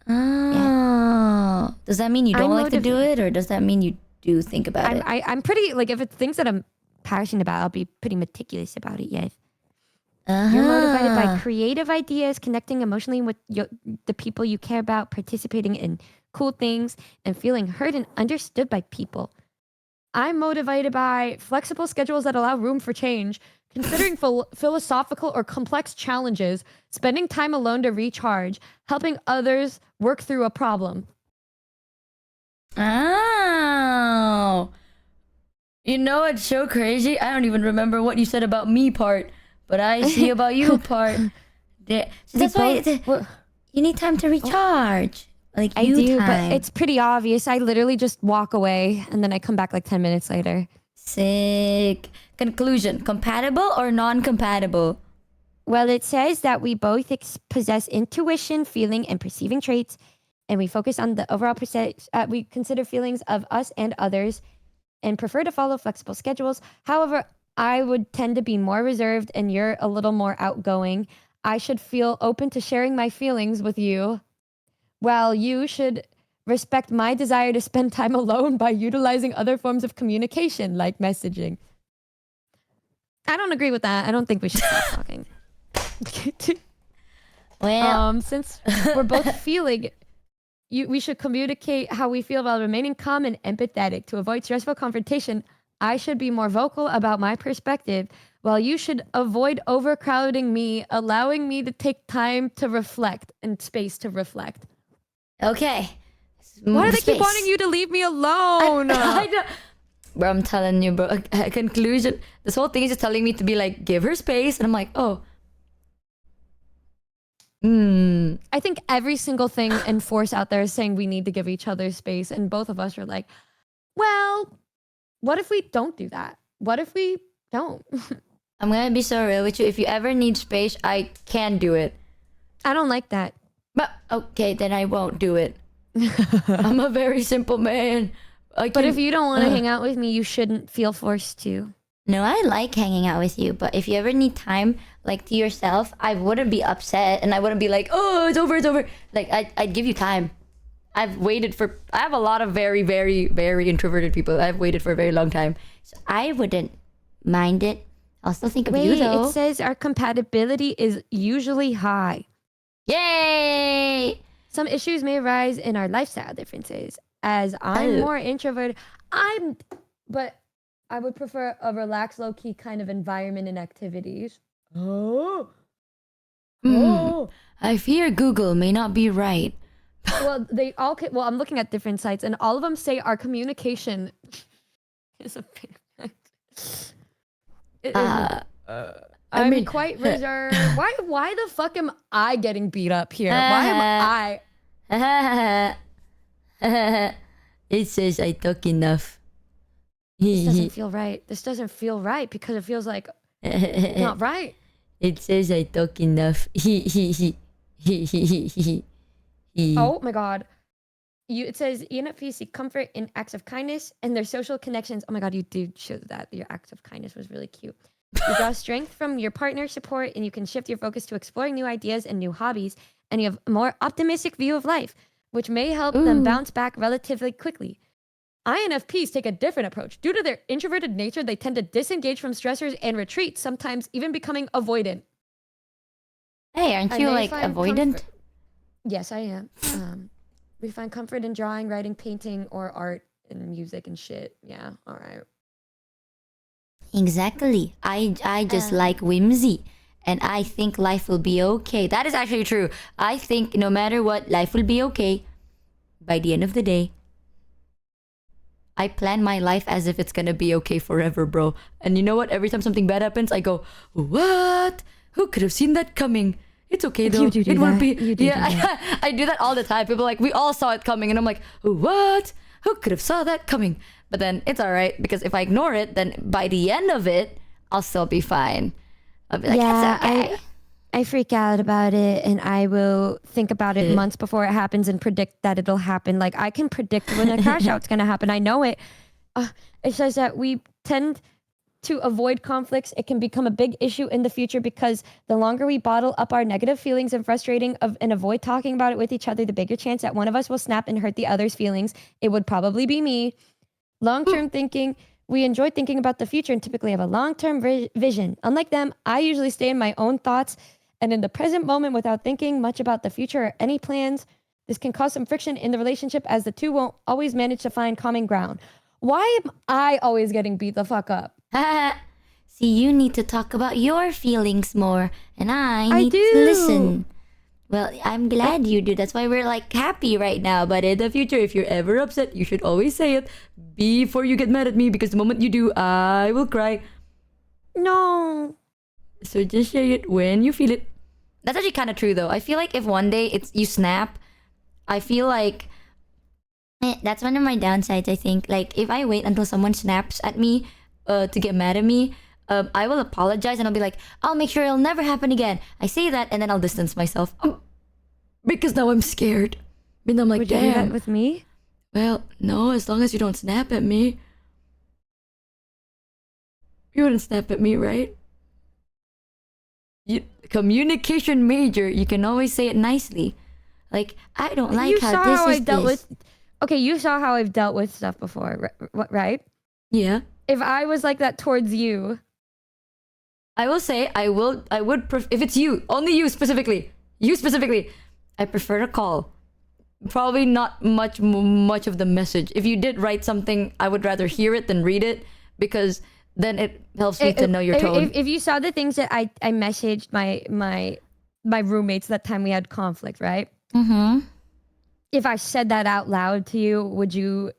Oh. Does that mean you don't like to do it, or does that mean you do think about it? I'm pretty, like, if it's things that I'm passionate about, I'll be pretty meticulous about it, yes. You're motivated by creative ideas, connecting emotionally with the people you care about, participating in cool things, and feeling heard and understood by people. I'm motivated by flexible schedules that allow room for change, considering philosophical or complex challenges, spending time alone to recharge, helping others work through a problem. Oh. You know, it's so crazy. I don't even remember what you said about me part, but I see about you part. That's why you need time to recharge. Like I you do, time. but it's pretty obvious. I literally just walk away and then I come back like 10 minutes later. Sick. Conclusion: compatible or non-compatible? Well, it says that we both possess intuition, feeling, and perceiving traits, and we focus on the overall we consider feelings of us and others, and prefer to follow flexible schedules. However, I would tend to be more reserved, and you're a little more outgoing. I should feel open to sharing my feelings with you, while you should respect my desire to spend time alone by utilizing other forms of communication, like messaging. I don't agree with that. I don't think we should stop talking. Well, since we're both feeling, we should communicate how we feel while remaining calm and empathetic. To avoid stressful confrontation, I should be more vocal about my perspective, while you should avoid overcrowding me, allowing me to take time to reflect and space to reflect. Okay. Why do they keep wanting you to leave me alone? I know. Bro, I'm telling you, bro. Conclusion. This whole thing is just telling me to be like, give her space. And I'm like, oh. I think every single thing and force out there is saying we need to give each other space. And both of us are like, well, what if we don't do that? What if we don't? I'm going to be so real with you. If you ever need space, I can do it. I don't like that. But okay, then I won't do it. I'm a very simple man. But if you don't want to hang out with me, you shouldn't feel forced to. No, I like hanging out with you, but if you ever need time, like, to yourself, I wouldn't be upset, and I wouldn't be like, oh, it's over. Like, I'd give you time. I have a lot of very, very, very introverted people. I've waited for a very long time. So I wouldn't mind it. I'll still think of you, though. It says our compatibility is usually high. Yay! Some issues may arise in our lifestyle differences. As I'm more introverted, but I would prefer a relaxed, low-key kind of environment and activities. Oh. I fear Google may not be right. Well, they all. Well, I'm looking at different sites, and all of them say our communication is a bit. I mean, quite reserved. Why the fuck am I getting beat up here? Why am I? It says I talk enough. This doesn't feel right. This doesn't feel right because it feels like not right. It says I talk enough. Oh my god. It says ENFP seek comfort in acts of kindness and their social connections. Oh my god, you did show that. Your acts of kindness was really cute. You draw strength from your partner's support and you can shift your focus to exploring new ideas and new hobbies, and you have a more optimistic view of life, which may help them bounce back relatively quickly. INFPs take a different approach. Due to their introverted nature, they tend to disengage from stressors and retreat, sometimes even becoming avoidant. Hey, aren't you like avoidant? Yes, I am. We find comfort in drawing, writing, painting, or art and music and shit. Yeah, all right. Exactly. I just like whimsy, and I think life will be okay. That is actually true. I think no matter what, life will be okay by the end of the day. I plan my life as if it's gonna be okay forever, bro. And you know what? Every time something bad happens, I go, what? Who could have seen that coming? It's okay though. It won't be. Yeah, I do that all the time. People are like, we all saw it coming, and I'm like, what? Who could have saw that coming? But then it's all right because if I ignore it, then by the end of it, I'll still be fine. I'll be like, yeah, it's okay. I freak out about it, and I will think about it months before it happens and predict that it'll happen. Like I can predict when a crash out's gonna happen. I know it. It says that we tend to avoid conflicts. It can become a big issue in the future because the longer we bottle up our negative feelings and and avoid talking about it with each other, the bigger chance that one of us will snap and hurt the other's feelings. It would probably be me. Long-term thinking. We enjoy thinking about the future and typically have a long-term vision. Unlike them, I usually stay in my own thoughts and in the present moment without thinking much about the future or any plans. This can cause some friction in the relationship as the two won't always manage to find common ground. Why am I always getting beat the fuck up? See, you need to talk about your feelings more, and I need to listen. Well, I'm glad you do. That's why we're like happy right now. But in the future, if you're ever upset, you should always say it before you get mad at me, because the moment you do, I will cry. No. So just say it when you feel it. That's actually kind of true though. I feel like if one day you snap, I feel like that's one of my downsides, I think. Like if I wait until someone snaps at me to get mad at me, I will apologize and I'll be like, I'll make sure it'll never happen again. I say that and then I'll distance myself. Because now I'm scared. And I'm like, would you do that with me? Well, no, as long as you don't snap at me. You wouldn't snap at me, right? Communication major, you can always say it nicely. Like, I don't like how this is this. Okay, you saw how I've dealt with stuff before, right? Yeah. If I was like that towards you, I will say I would if it's you, only you specifically, I prefer a call. Probably not much of the message. If you did write something, I would rather hear it than read it, because then it helps me to know your tone. If you saw the things that I messaged my roommates that time we had conflict, right? Mm-hmm. If I said that out loud to you, would you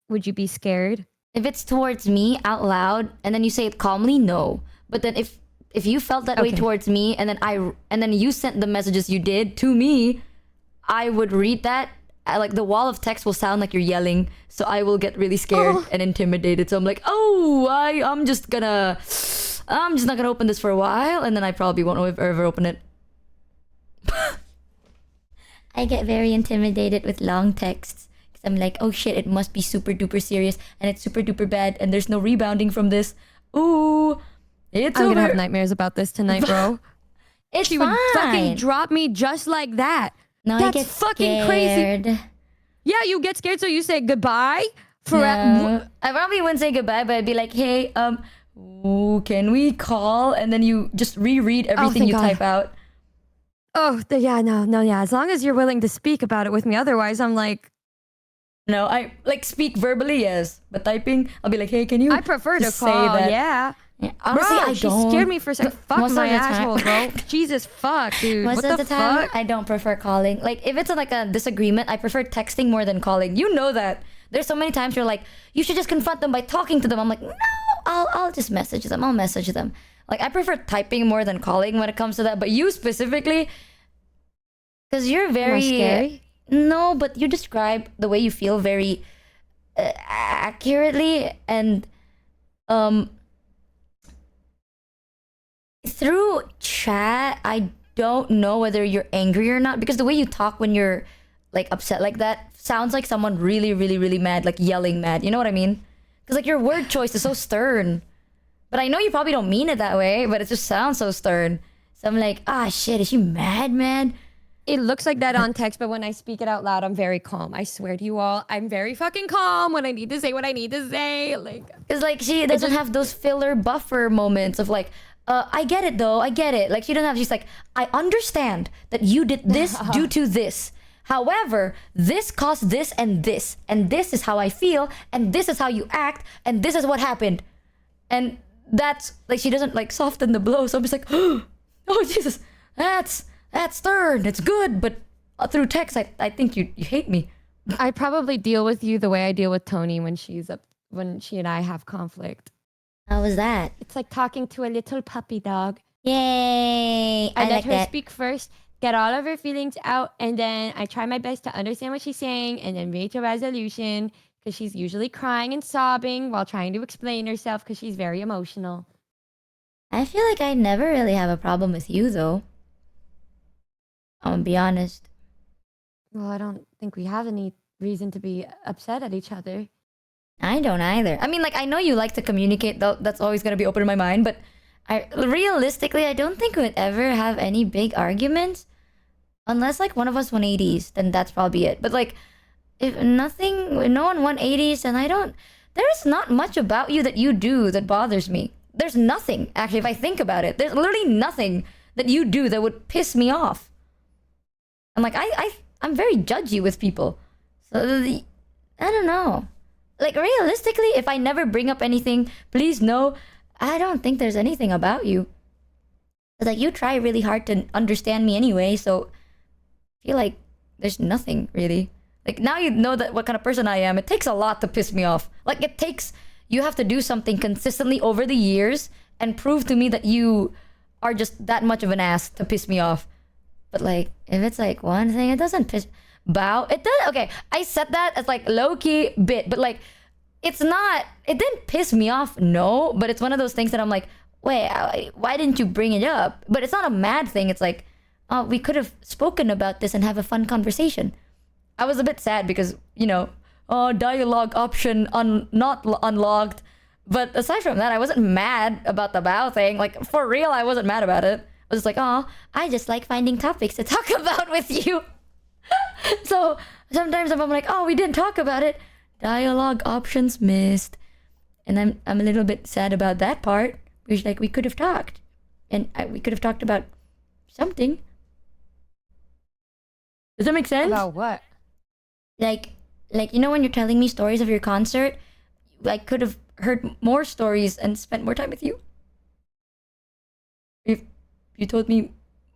be scared? If it's towards me out loud and then you say it calmly, no. But then if you felt that way towards me and then you sent the messages you did to me, I would read that. Like the wall of text will sound like you're yelling, so I will get really scared and intimidated. So I'm like, I'm just not gonna open this for a while, and then I probably won't ever open it. I get very intimidated with long texts. I'm like, oh shit, it must be super duper serious and it's super duper bad and there's no rebounding from this. Ooh, it's I'm over. gonna have nightmares about this tonight, bro. She would fucking drop me just like that. No, that's I get fucking scared. crazy. Yeah, you get scared, so you say goodbye No, I probably wouldn't say goodbye, but I'd be like, hey, can we call? And then you just reread everything you type out. Yeah. As long as you're willing to speak about it with me, otherwise I'm like. No, I like speak verbally, yes, but typing, I'll be like, hey, can you? I prefer to say call, that? yeah. Yeah, honestly, bro, I she don't. scared me for a second. Fuck Most of my the time- asshole, bro. Jesus fuck, dude. Most What of the the time, fuck? I don't prefer calling. Like, if it's like a disagreement, I prefer texting more than calling. You know that. There's so many times you're like, you should just confront them by talking to them. I'm like, no, I'll just message them. I'll message them. Like, I prefer typing more than calling when it comes to that. But you specifically, because you're very scary? No, but you describe the way you feel very accurately, and through chat, I don't know whether you're angry or not, because the way you talk when you're like upset like that sounds like someone really, really, really mad, like yelling mad. You know what I mean? Because like your word choice is so stern. But I know you probably don't mean it that way, but it just sounds so stern. So I'm like, ah, shit, is she mad? It looks like that on text, but when I speak it out loud, I'm very calm. I swear to you all, I'm very fucking calm when I need to say what I need to say. Like, because like she doesn't have those filler buffer moments of like, I get it though, I get it. Like she doesn't have, she's like, I understand that you did this due to this. However, this caused this, and this is how I feel, and this is how you act, and this is what happened. And that's like, she doesn't like soften the blow. So I'm just like, oh Jesus, that's stern. It's good, but through text, I think you hate me. I probably deal with you the way I deal with Tony when she and I have conflict. How was that? It's like talking to a little puppy dog. Yay! I let like her that. speak first, get all of her feelings out, and then I try my best to understand what she's saying and then reach a resolution, because she's usually crying and sobbing while trying to explain herself because she's very emotional. I feel like I never really have a problem with you though. I'm gonna be honest. Well, I don't think we have any reason to be upset at each other. I don't either. I mean, like, I know you like to communicate, though. That's always gonna be open in my mind. But realistically, I don't think we would ever have any big arguments, unless like one of us 180s. Then that's probably it. But like, if no one 180s, then there's not much about you that you do that bothers me. There's nothing actually. If I think about it, there's literally nothing that you do that would piss me off. I'm like, I'm very judgy with people. So I don't know. Like, realistically, if I never bring up anything, please know, I don't think there's anything about you. But like, you try really hard to understand me anyway, so I feel like there's nothing really. Like, now you know that what kind of person I am. It takes a lot to piss me off. Like, you have to do something consistently over the years and prove to me that you are just that much of an ass to piss me off. But like, if it's like one thing, it doesn't piss... It does. Okay, I said that as like low-key bit, but like, it didn't piss me off, no, but it's one of those things that I'm like, wait, why didn't you bring it up? But it's not a mad thing. It's like, oh, we could have spoken about this and have a fun conversation. I was a bit sad because, dialogue option not unlocked. But aside from that, I wasn't mad about the bow thing. Like, for real, I wasn't mad about it. I was just like, oh, I just like finding topics to talk about with you. So sometimes I'm like, oh, we didn't talk about it. Dialogue options missed. And I'm a little bit sad about that part. We could have talked. And we could have talked about something. Does that make sense? About what? Like when you're telling me stories of your concert, I could have heard more stories and spent more time with you. If you told me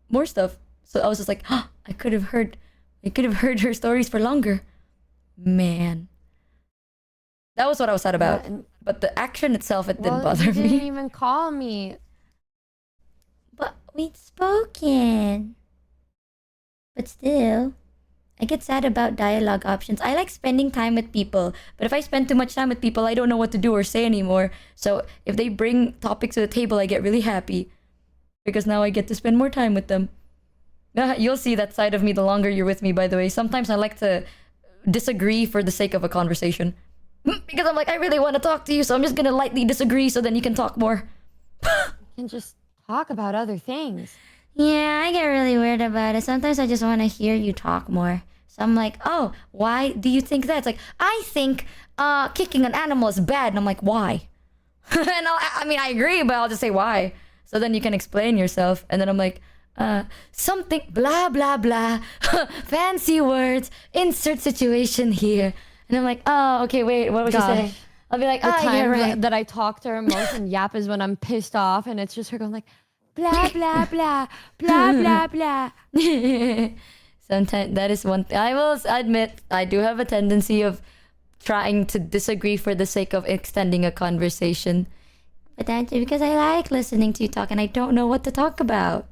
more stuff. So I was just like, oh, I could have heard her stories for longer. Man. That was what I was sad about. Yeah, but the action itself, it didn't you bother didn't me. even call me. But we'd spoken. But still, I get sad about dialogue options. I like spending time with people. But if I spend too much time with people, I don't know what to do or say anymore. So if they bring topics to the table, I get really happy. Because now I get to spend more time with them. You'll see that side of me the longer you're with me, by the way. Sometimes I like to disagree for the sake of a conversation. Because I'm like, I really want to talk to you, so I'm just going to lightly disagree so then you can talk more. You can just talk about other things. Yeah, I get really weird about it. Sometimes I just want to hear you talk more. So I'm like, oh, why do you think that? It's like, I think kicking an animal is bad. And I'm like, why? And I agree, but I'll just say why. So then you can explain yourself. And then I'm like, something, blah, blah, blah. Fancy words, insert situation here. And I'm like, oh, okay, wait, what was you saying? I'll be like, The ah, you're time right. that I talk to her most and yap is when I'm pissed off, and it's just her going like, blah blah blah blah blah blah. Sometimes that is one thing. I will admit I do have a tendency of trying to disagree for the sake of extending a conversation. But that's because I like listening to you talk and I don't know what to talk about.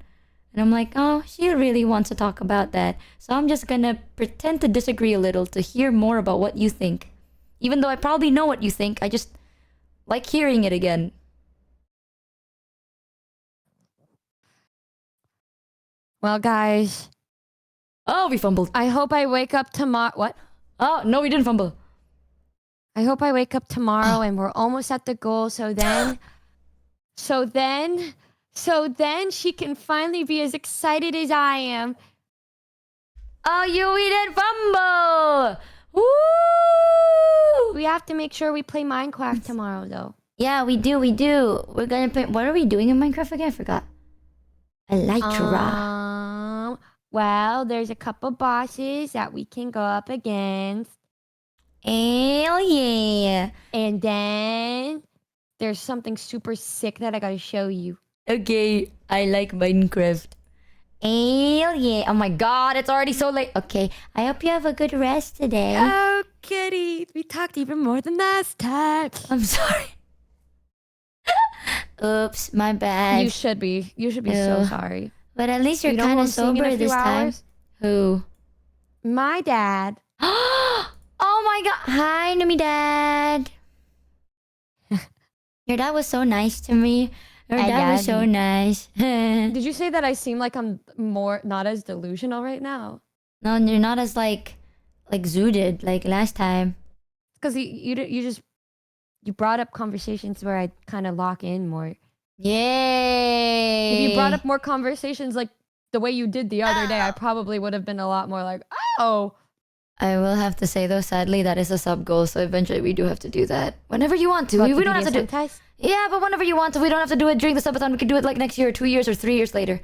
And I'm like, oh, she really wants to talk about that. So I'm just gonna pretend to disagree a little to hear more about what you think. Even though I probably know what you think, I just like hearing it again. Well, guys. Oh, we fumbled. I hope I wake up tomorrow. What? Oh, no, we didn't fumble. I hope I wake up tomorrow and we're almost at the goal. So then she can finally be as excited as I am. Oh, we didn't fumble. Woo! We have to make sure we play Minecraft tomorrow, though. Yeah, we do. We're gonna play. What are we doing in Minecraft again? I forgot. Elytra. Well, there's a couple bosses that we can go up against. Hell yeah. And then there's something super sick that I gotta show you. Okay, I like Minecraft. Hell yeah. Oh my god, it's already so late. Okay, I hope you have a good rest today. Oh, kitty. We talked even more than last time. I'm sorry. Oops, my bad. You should be. You should be so sorry. But at least you're You know who kind of I'm seeing in a sober few this time. hours? Who? My dad. Oh my god. Hi, Numi Dad. Your dad was so nice to me. Your dad was so nice. Did you say that I seem like I'm not as delusional right now? No, you're not as like zooted like last time. Because you brought up conversations where I kind of lock in more. Yay! If you brought up more conversations like the way you did the other day, I probably would have been a lot more like, oh. I will have to say though, sadly, that is a sub goal. So eventually, we do have to do that whenever you want to. We don't have to do it. Yeah, but whenever you want to, we don't have to do it during the subathon. We can do it like next year, or 2 years, or 3 years later.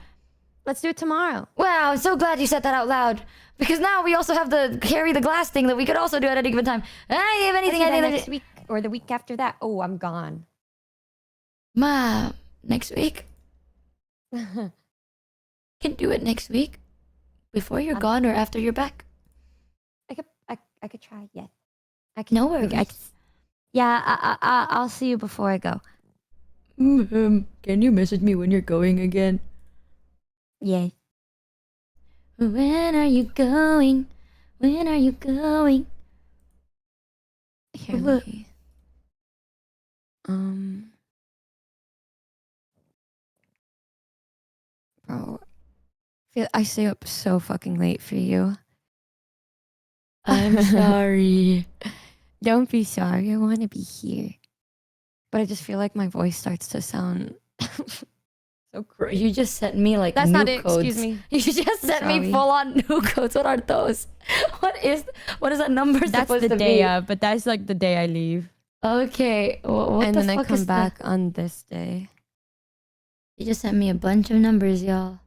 Let's do it tomorrow. Wow, I'm so glad you said that out loud. Because now we also have the carry the glass thing that we could also do at any given time. I have anything. Let's do that next week or the week after that. Oh, I'm gone. Ma, next week. Can do it next week, before you're gone or after you're back. I could try. Yeah. I can. No worries. Yeah, I'll see you before I go. Can you message me when you're going again? Yeah. When are you going? When are you going? Here, let me. Bro, I stay up so fucking late for you. I'm sorry. Don't be sorry. I want to be here. But I just feel like my voice starts to sound so crazy. You just sent me like That's new not it. codes. Excuse me. You just sent me Sorry. full on new codes. What are those? What is that number That's supposed the to day be? of, but that's like the day I leave. Okay. What And the then fuck I come is back that? on this day. You just sent me a bunch of numbers, y'all.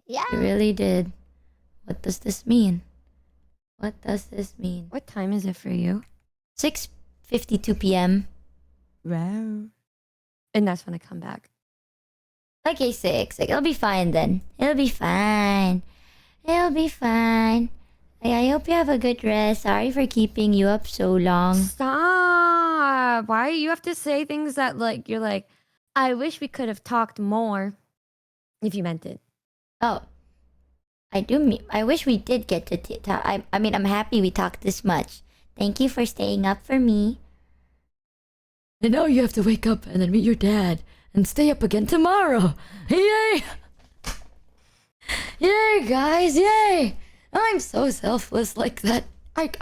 Yeah. You really did. What does this mean? What does this mean? What time is it for you? 6:52 p.m. Wow. And that's when I come back. Okay, 6. It'll be fine then. It'll be fine. It'll be fine. I hope you have a good rest. Sorry for keeping you up so long. Stop. Why you have to say things that like you're like, I wish we could have talked more. If you meant it. Oh. I wish we did get to talk. I mean, I'm happy we talked this much. Thank you for staying up for me. And now you have to wake up and then meet your dad and stay up again tomorrow. Yay! Yay, guys! Yay! I'm so selfless like that. Ike.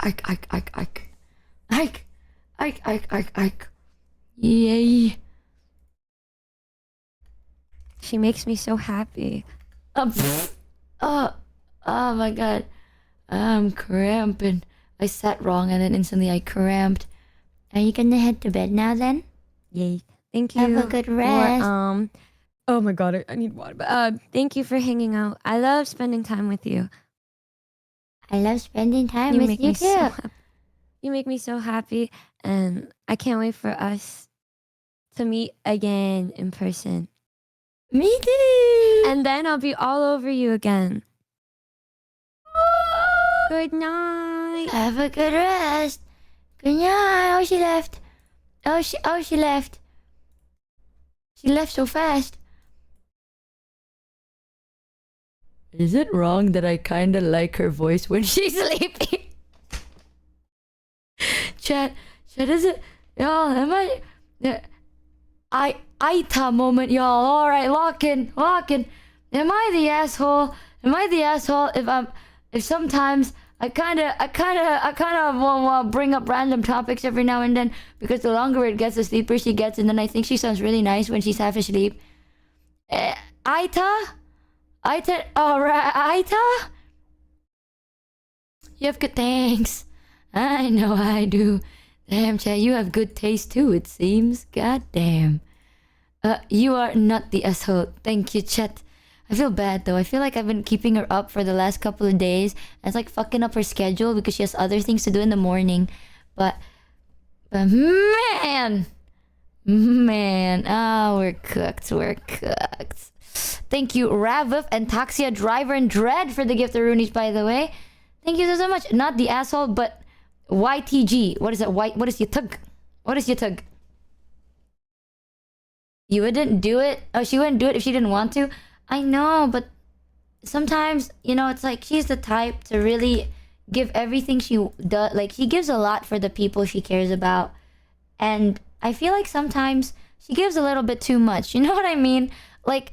Yay! She makes me so happy. Oh my god. I'm cramping. I sat wrong and then instantly I cramped. Are you gonna head to bed now then? Yay. Thank you. Have a good rest. Oh my god, I need water. Thank you for hanging out. I love spending time with you. I love spending time You with make you me too. so happy. You make me so happy, and I can't wait for us to meet again in person. Me too. And then I'll be all over you again. Good night. Have a good rest. Good night. Oh, she left. Oh, she left. She left so fast. Is it wrong that I kinda like her voice when she's sleeping? Chat, is it? Y'all, am I? Aita moment, y'all. All right, lock in. Am I the asshole? If sometimes I kind of want to bring up random topics every now and then, because the longer it gets, the sleeper she gets, and then I think she sounds really nice when she's half asleep. Aita, alright, Aita. You have good thanks. I know I do. Damn, chat, you have good taste too, it seems. God damn. You are not the asshole. Thank you, chat. I feel bad though. I feel like I've been keeping her up for the last couple of days. And it's like fucking up her schedule because she has other things to do in the morning. But man. Oh, we're cooked. Thank you, Ravif and Taxia Driver and Dread for the gift of Roonies, by the way. Thank you so much. Not the asshole, but YTG. What is it? What is your tug? What is your tug? You wouldn't do it? Oh, she wouldn't do it if she didn't want to? I know, but sometimes, it's like she's the type to really give everything she does. Like, she gives a lot for the people she cares about. And I feel like sometimes she gives a little bit too much. You know what I mean? Like,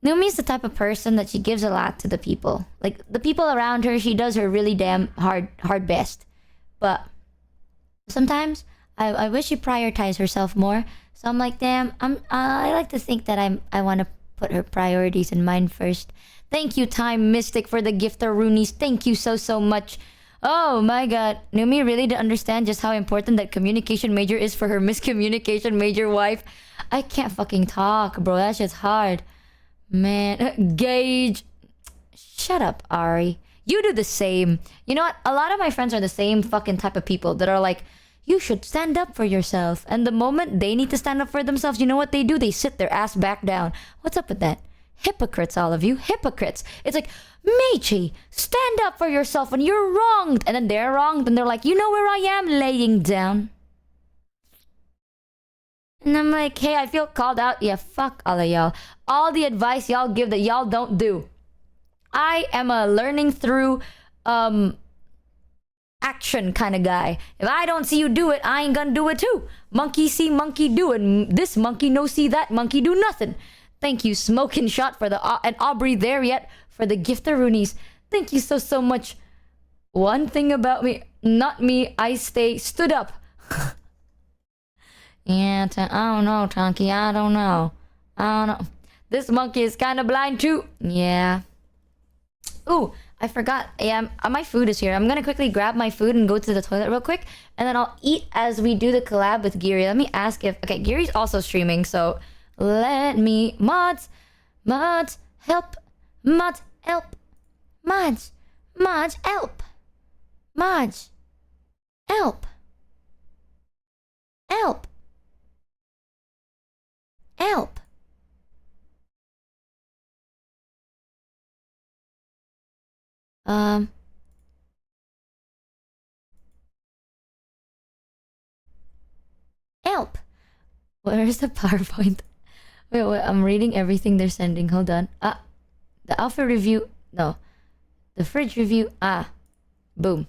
Numi's the type of person that she gives a lot to the people. Like, the people around her, she does her really damn hard best. But sometimes I wish she prioritized herself more. So I'm like, damn, I like to think that I want to put her priorities in mind first. Thank you, Time Mystic, for the gift of Roonies. Thank you so much. Oh my god. Numi really didn't understand just how important that communication major is for her miscommunication major wife. I can't fucking talk, bro. That shit's hard. Man. Gage. Shut up, Ari. You do the same. You know what? A lot of my friends are the same fucking type of people that are like, you should stand up for yourself. And the moment they need to stand up for themselves, you know what they do? They sit their ass back down. What's up with that? Hypocrites, all of you. Hypocrites. It's like, Michi, stand up for yourself when you're wronged. And then they're wronged and they're like, you know where I am? Laying down. And I'm like, hey, I feel called out. Yeah, fuck all of y'all. All the advice y'all give that y'all don't do. I am a learning through action kind of guy. If I don't see you do it, I ain't gonna do it too. Monkey see monkey do it. This monkey no see that monkey do nothing. Thank you, Smoking Shot, for the and Aubrey there yet for the gift of Roonies. Thank you so much. One thing about me, not me, I stood up. Yeah, I don't know, Tonky. I don't know. This monkey is kind of blind too. Yeah. Ooh, I forgot. Yeah, my food is here. I'm gonna quickly grab my food and go to the toilet real quick, and then I'll eat as we do the collab with Geary. Let me ask if Geary's also streaming, so let me mods help mods help mods help mods help help help. Help. Where's the PowerPoint? Wait, I'm reading everything they're sending. Hold on. The alpha review. No. The fridge review. Boom.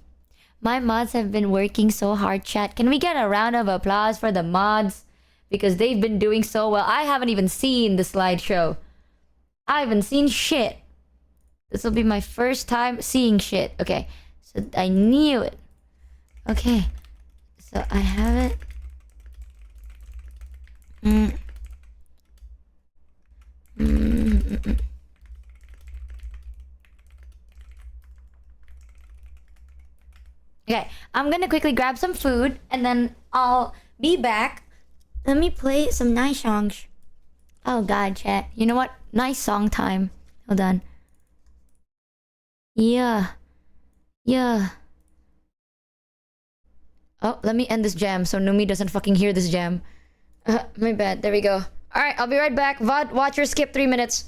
My mods have been working so hard, chat. Can we get a round of applause for the mods? Because they've been doing so well. I haven't even seen the slideshow. I haven't seen shit. This will be my first time seeing shit. Okay. So I knew it. Okay. So I have it. Okay, I'm gonna quickly grab some food and then I'll be back. Let me play some nice songs. Oh god, chat. You know what? Nice song time. Hold on. Yeah. Oh, let me end this jam so Numi doesn't fucking hear this jam. My bad. There we go. Alright, I'll be right back. VOD, watcher, skip 3 minutes.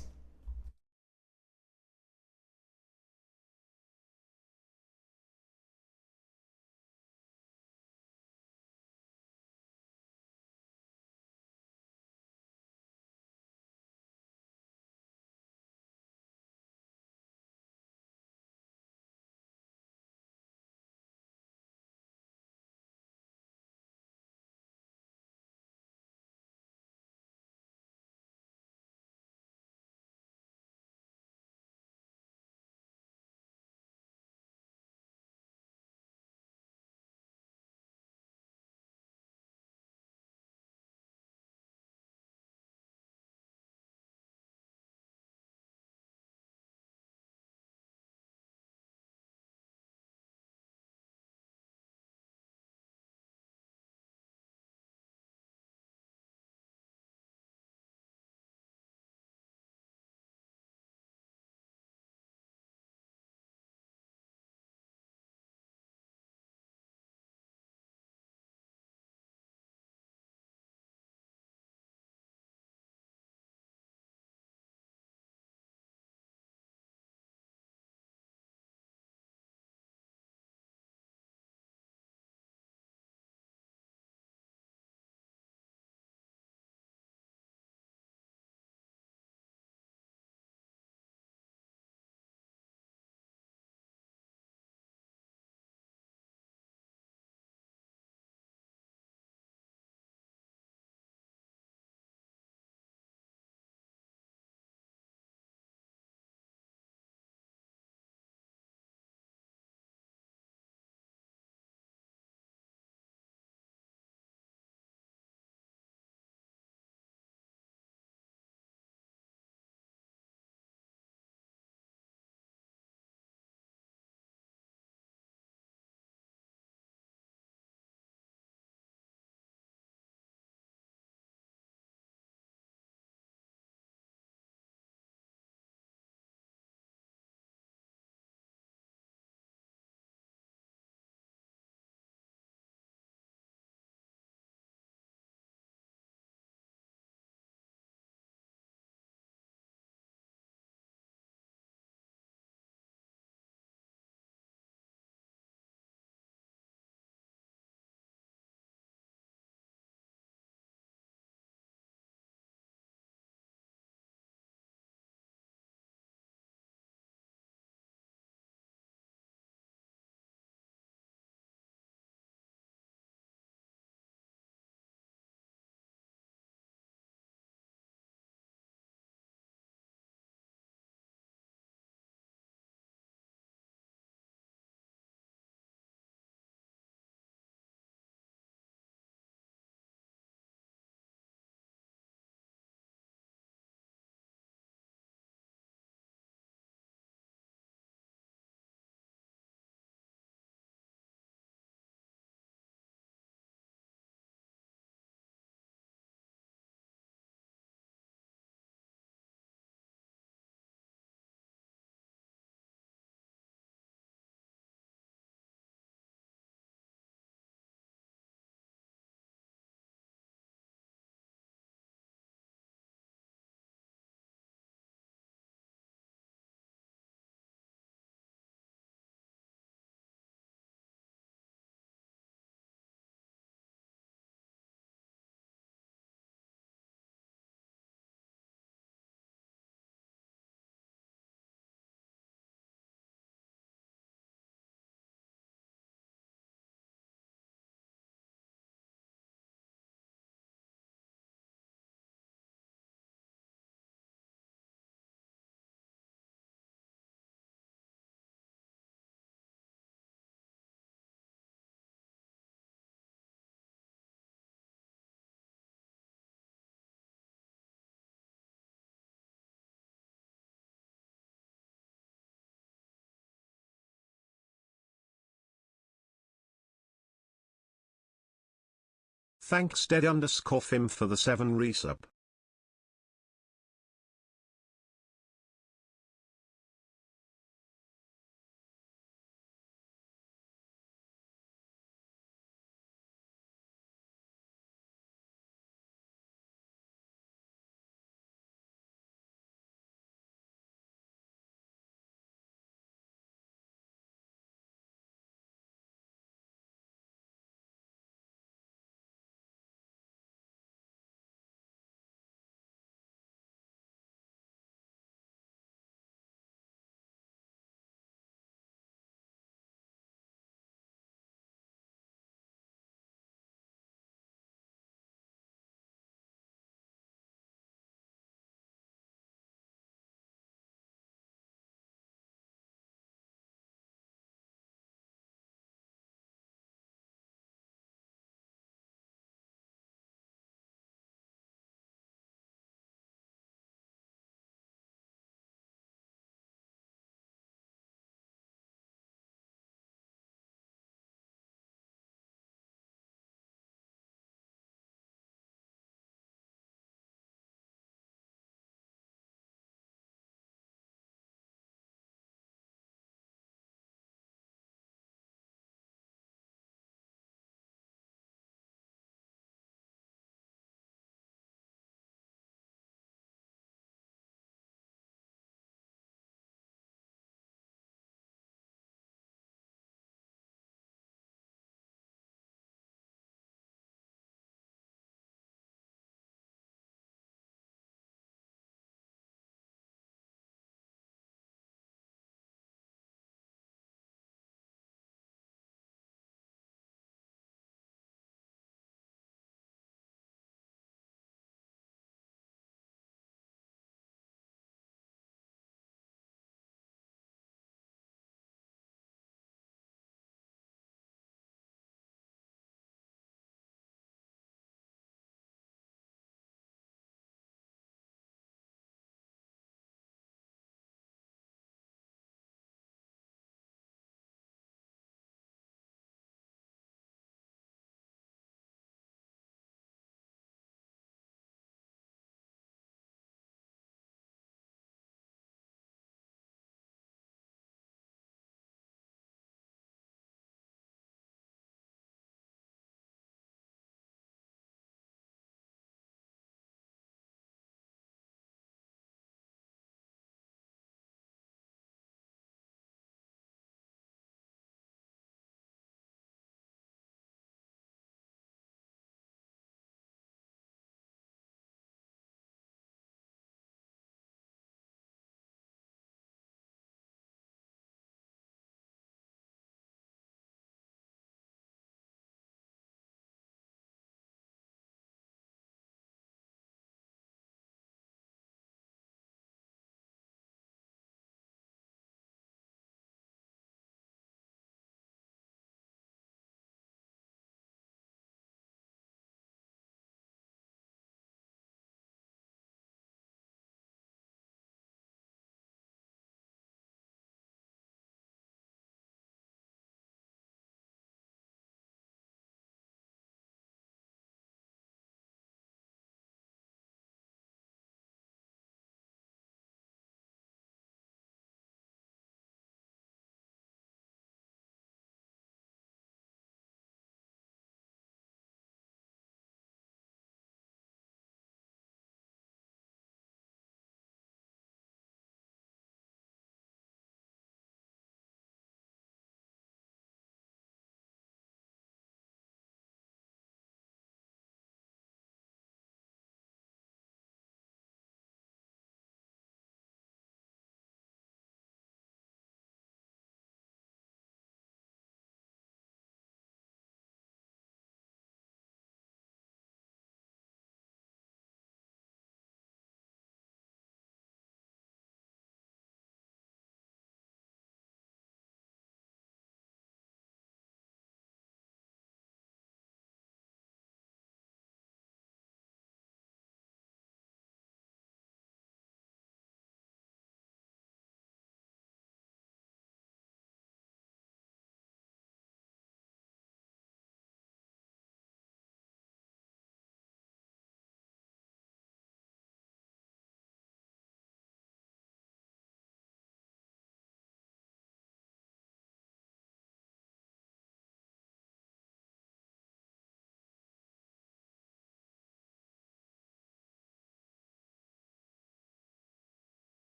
Thanks dead_fim for the 7 resub.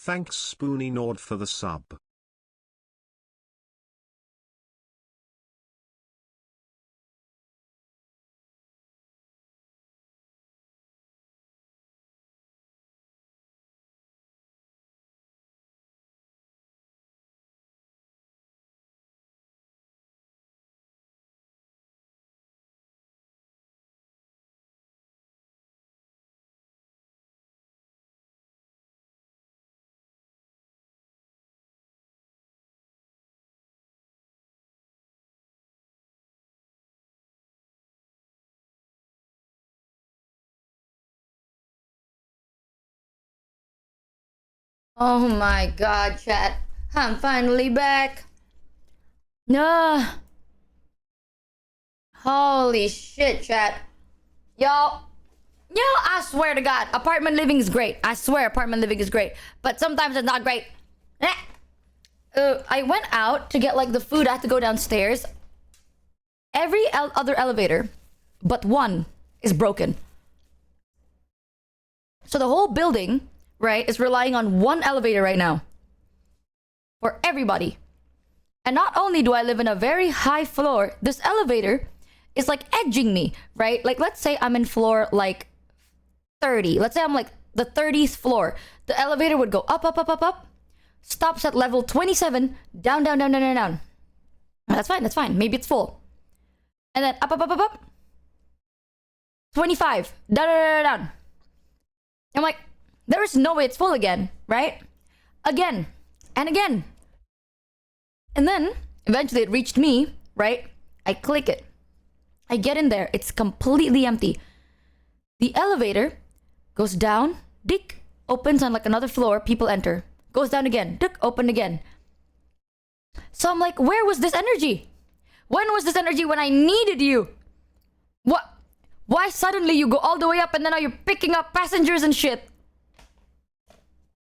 Thanks Spoonie Nord for the sub. Oh my god, chat. I'm finally back. Nah. Holy shit, chat. Yo, I swear to God, apartment living is great. I swear apartment living is great. But sometimes it's not great. I went out to get like the food. I had to go downstairs. Every other elevator but one is broken. So the whole building, right, is relying on one elevator right now. For everybody. And not only do I live in a very high floor, this elevator is like edging me, right? Like let's say I'm in floor like 30. Let's say I'm like the 30th floor. The elevator would go up, up, up, up, up. Stops at level 27. Down, down, down, down, down, down. That's fine, that's fine. Maybe it's full. And then up, up, up, up, up. 25. Down, down, down, down. I'm like, there is no way it's full again, right? Again. And again. And then, eventually it reached me, right? I click it. I get in there. It's completely empty. The elevator goes down. Dick. Opens on like another floor. People enter. Goes down again. Dick. Open again. So I'm like, where was this energy? When was this energy when I needed you? What? Why suddenly you go all the way up and then now you're picking up passengers and shit?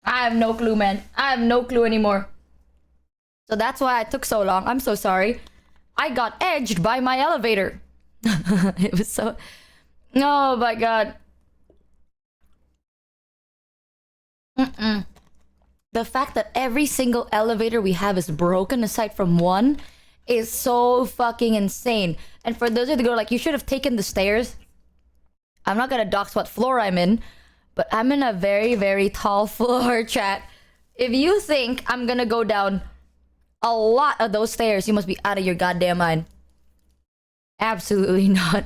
I have no clue, man. I have no clue anymore. So that's why it took so long. I'm so sorry. I got edged by my elevator. It was so... Oh my god. The fact that every single elevator we have is broken aside from one is so fucking insane. And for those of you that go like, you should have taken the stairs. I'm not gonna dox what floor I'm in, but I'm in a very, very tall floor, chat. If you think I'm gonna go down a lot of those stairs, you must be out of your goddamn mind. Absolutely not.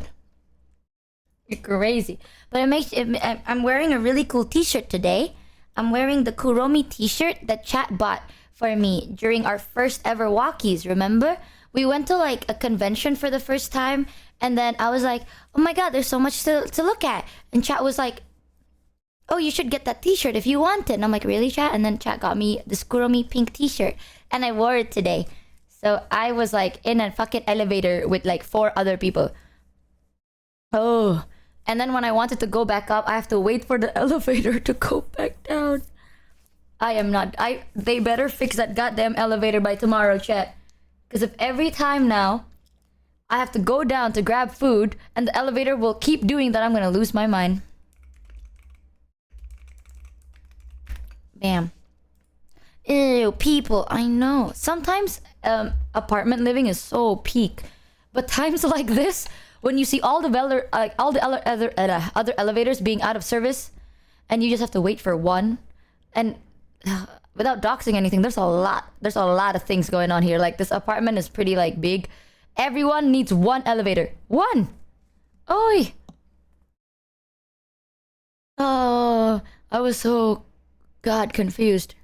You're crazy. But it makes I'm wearing a really cool t-shirt today. I'm wearing the Kuromi t-shirt that chat bought for me during our first ever walkies, remember? We went to like a convention for the first time, and then I was like, oh my god, there's so much to look at. And chat was like, oh, you should get that t-shirt if you want it. And I'm like, really, chat? And then chat got me this Kuromi pink t-shirt, and I wore it today. So I was like in a fucking elevator with like 4 other people. Oh. And then when I wanted to go back up, I have to wait for the elevator to go back down. I am not... They better fix that goddamn elevator by tomorrow, chat. Because if every time now I have to go down to grab food and the elevator will keep doing that, I'm gonna lose my mind. Bam. Ew, people, I know. Sometimes apartment living is so peak. But times like this, when you see all the other elevators being out of service, and you just have to wait for one, and without doxing anything, there's a lot of things going on here. Like this apartment is pretty like big. Everyone needs one elevator. One. Oi. Oh, I was so god confused.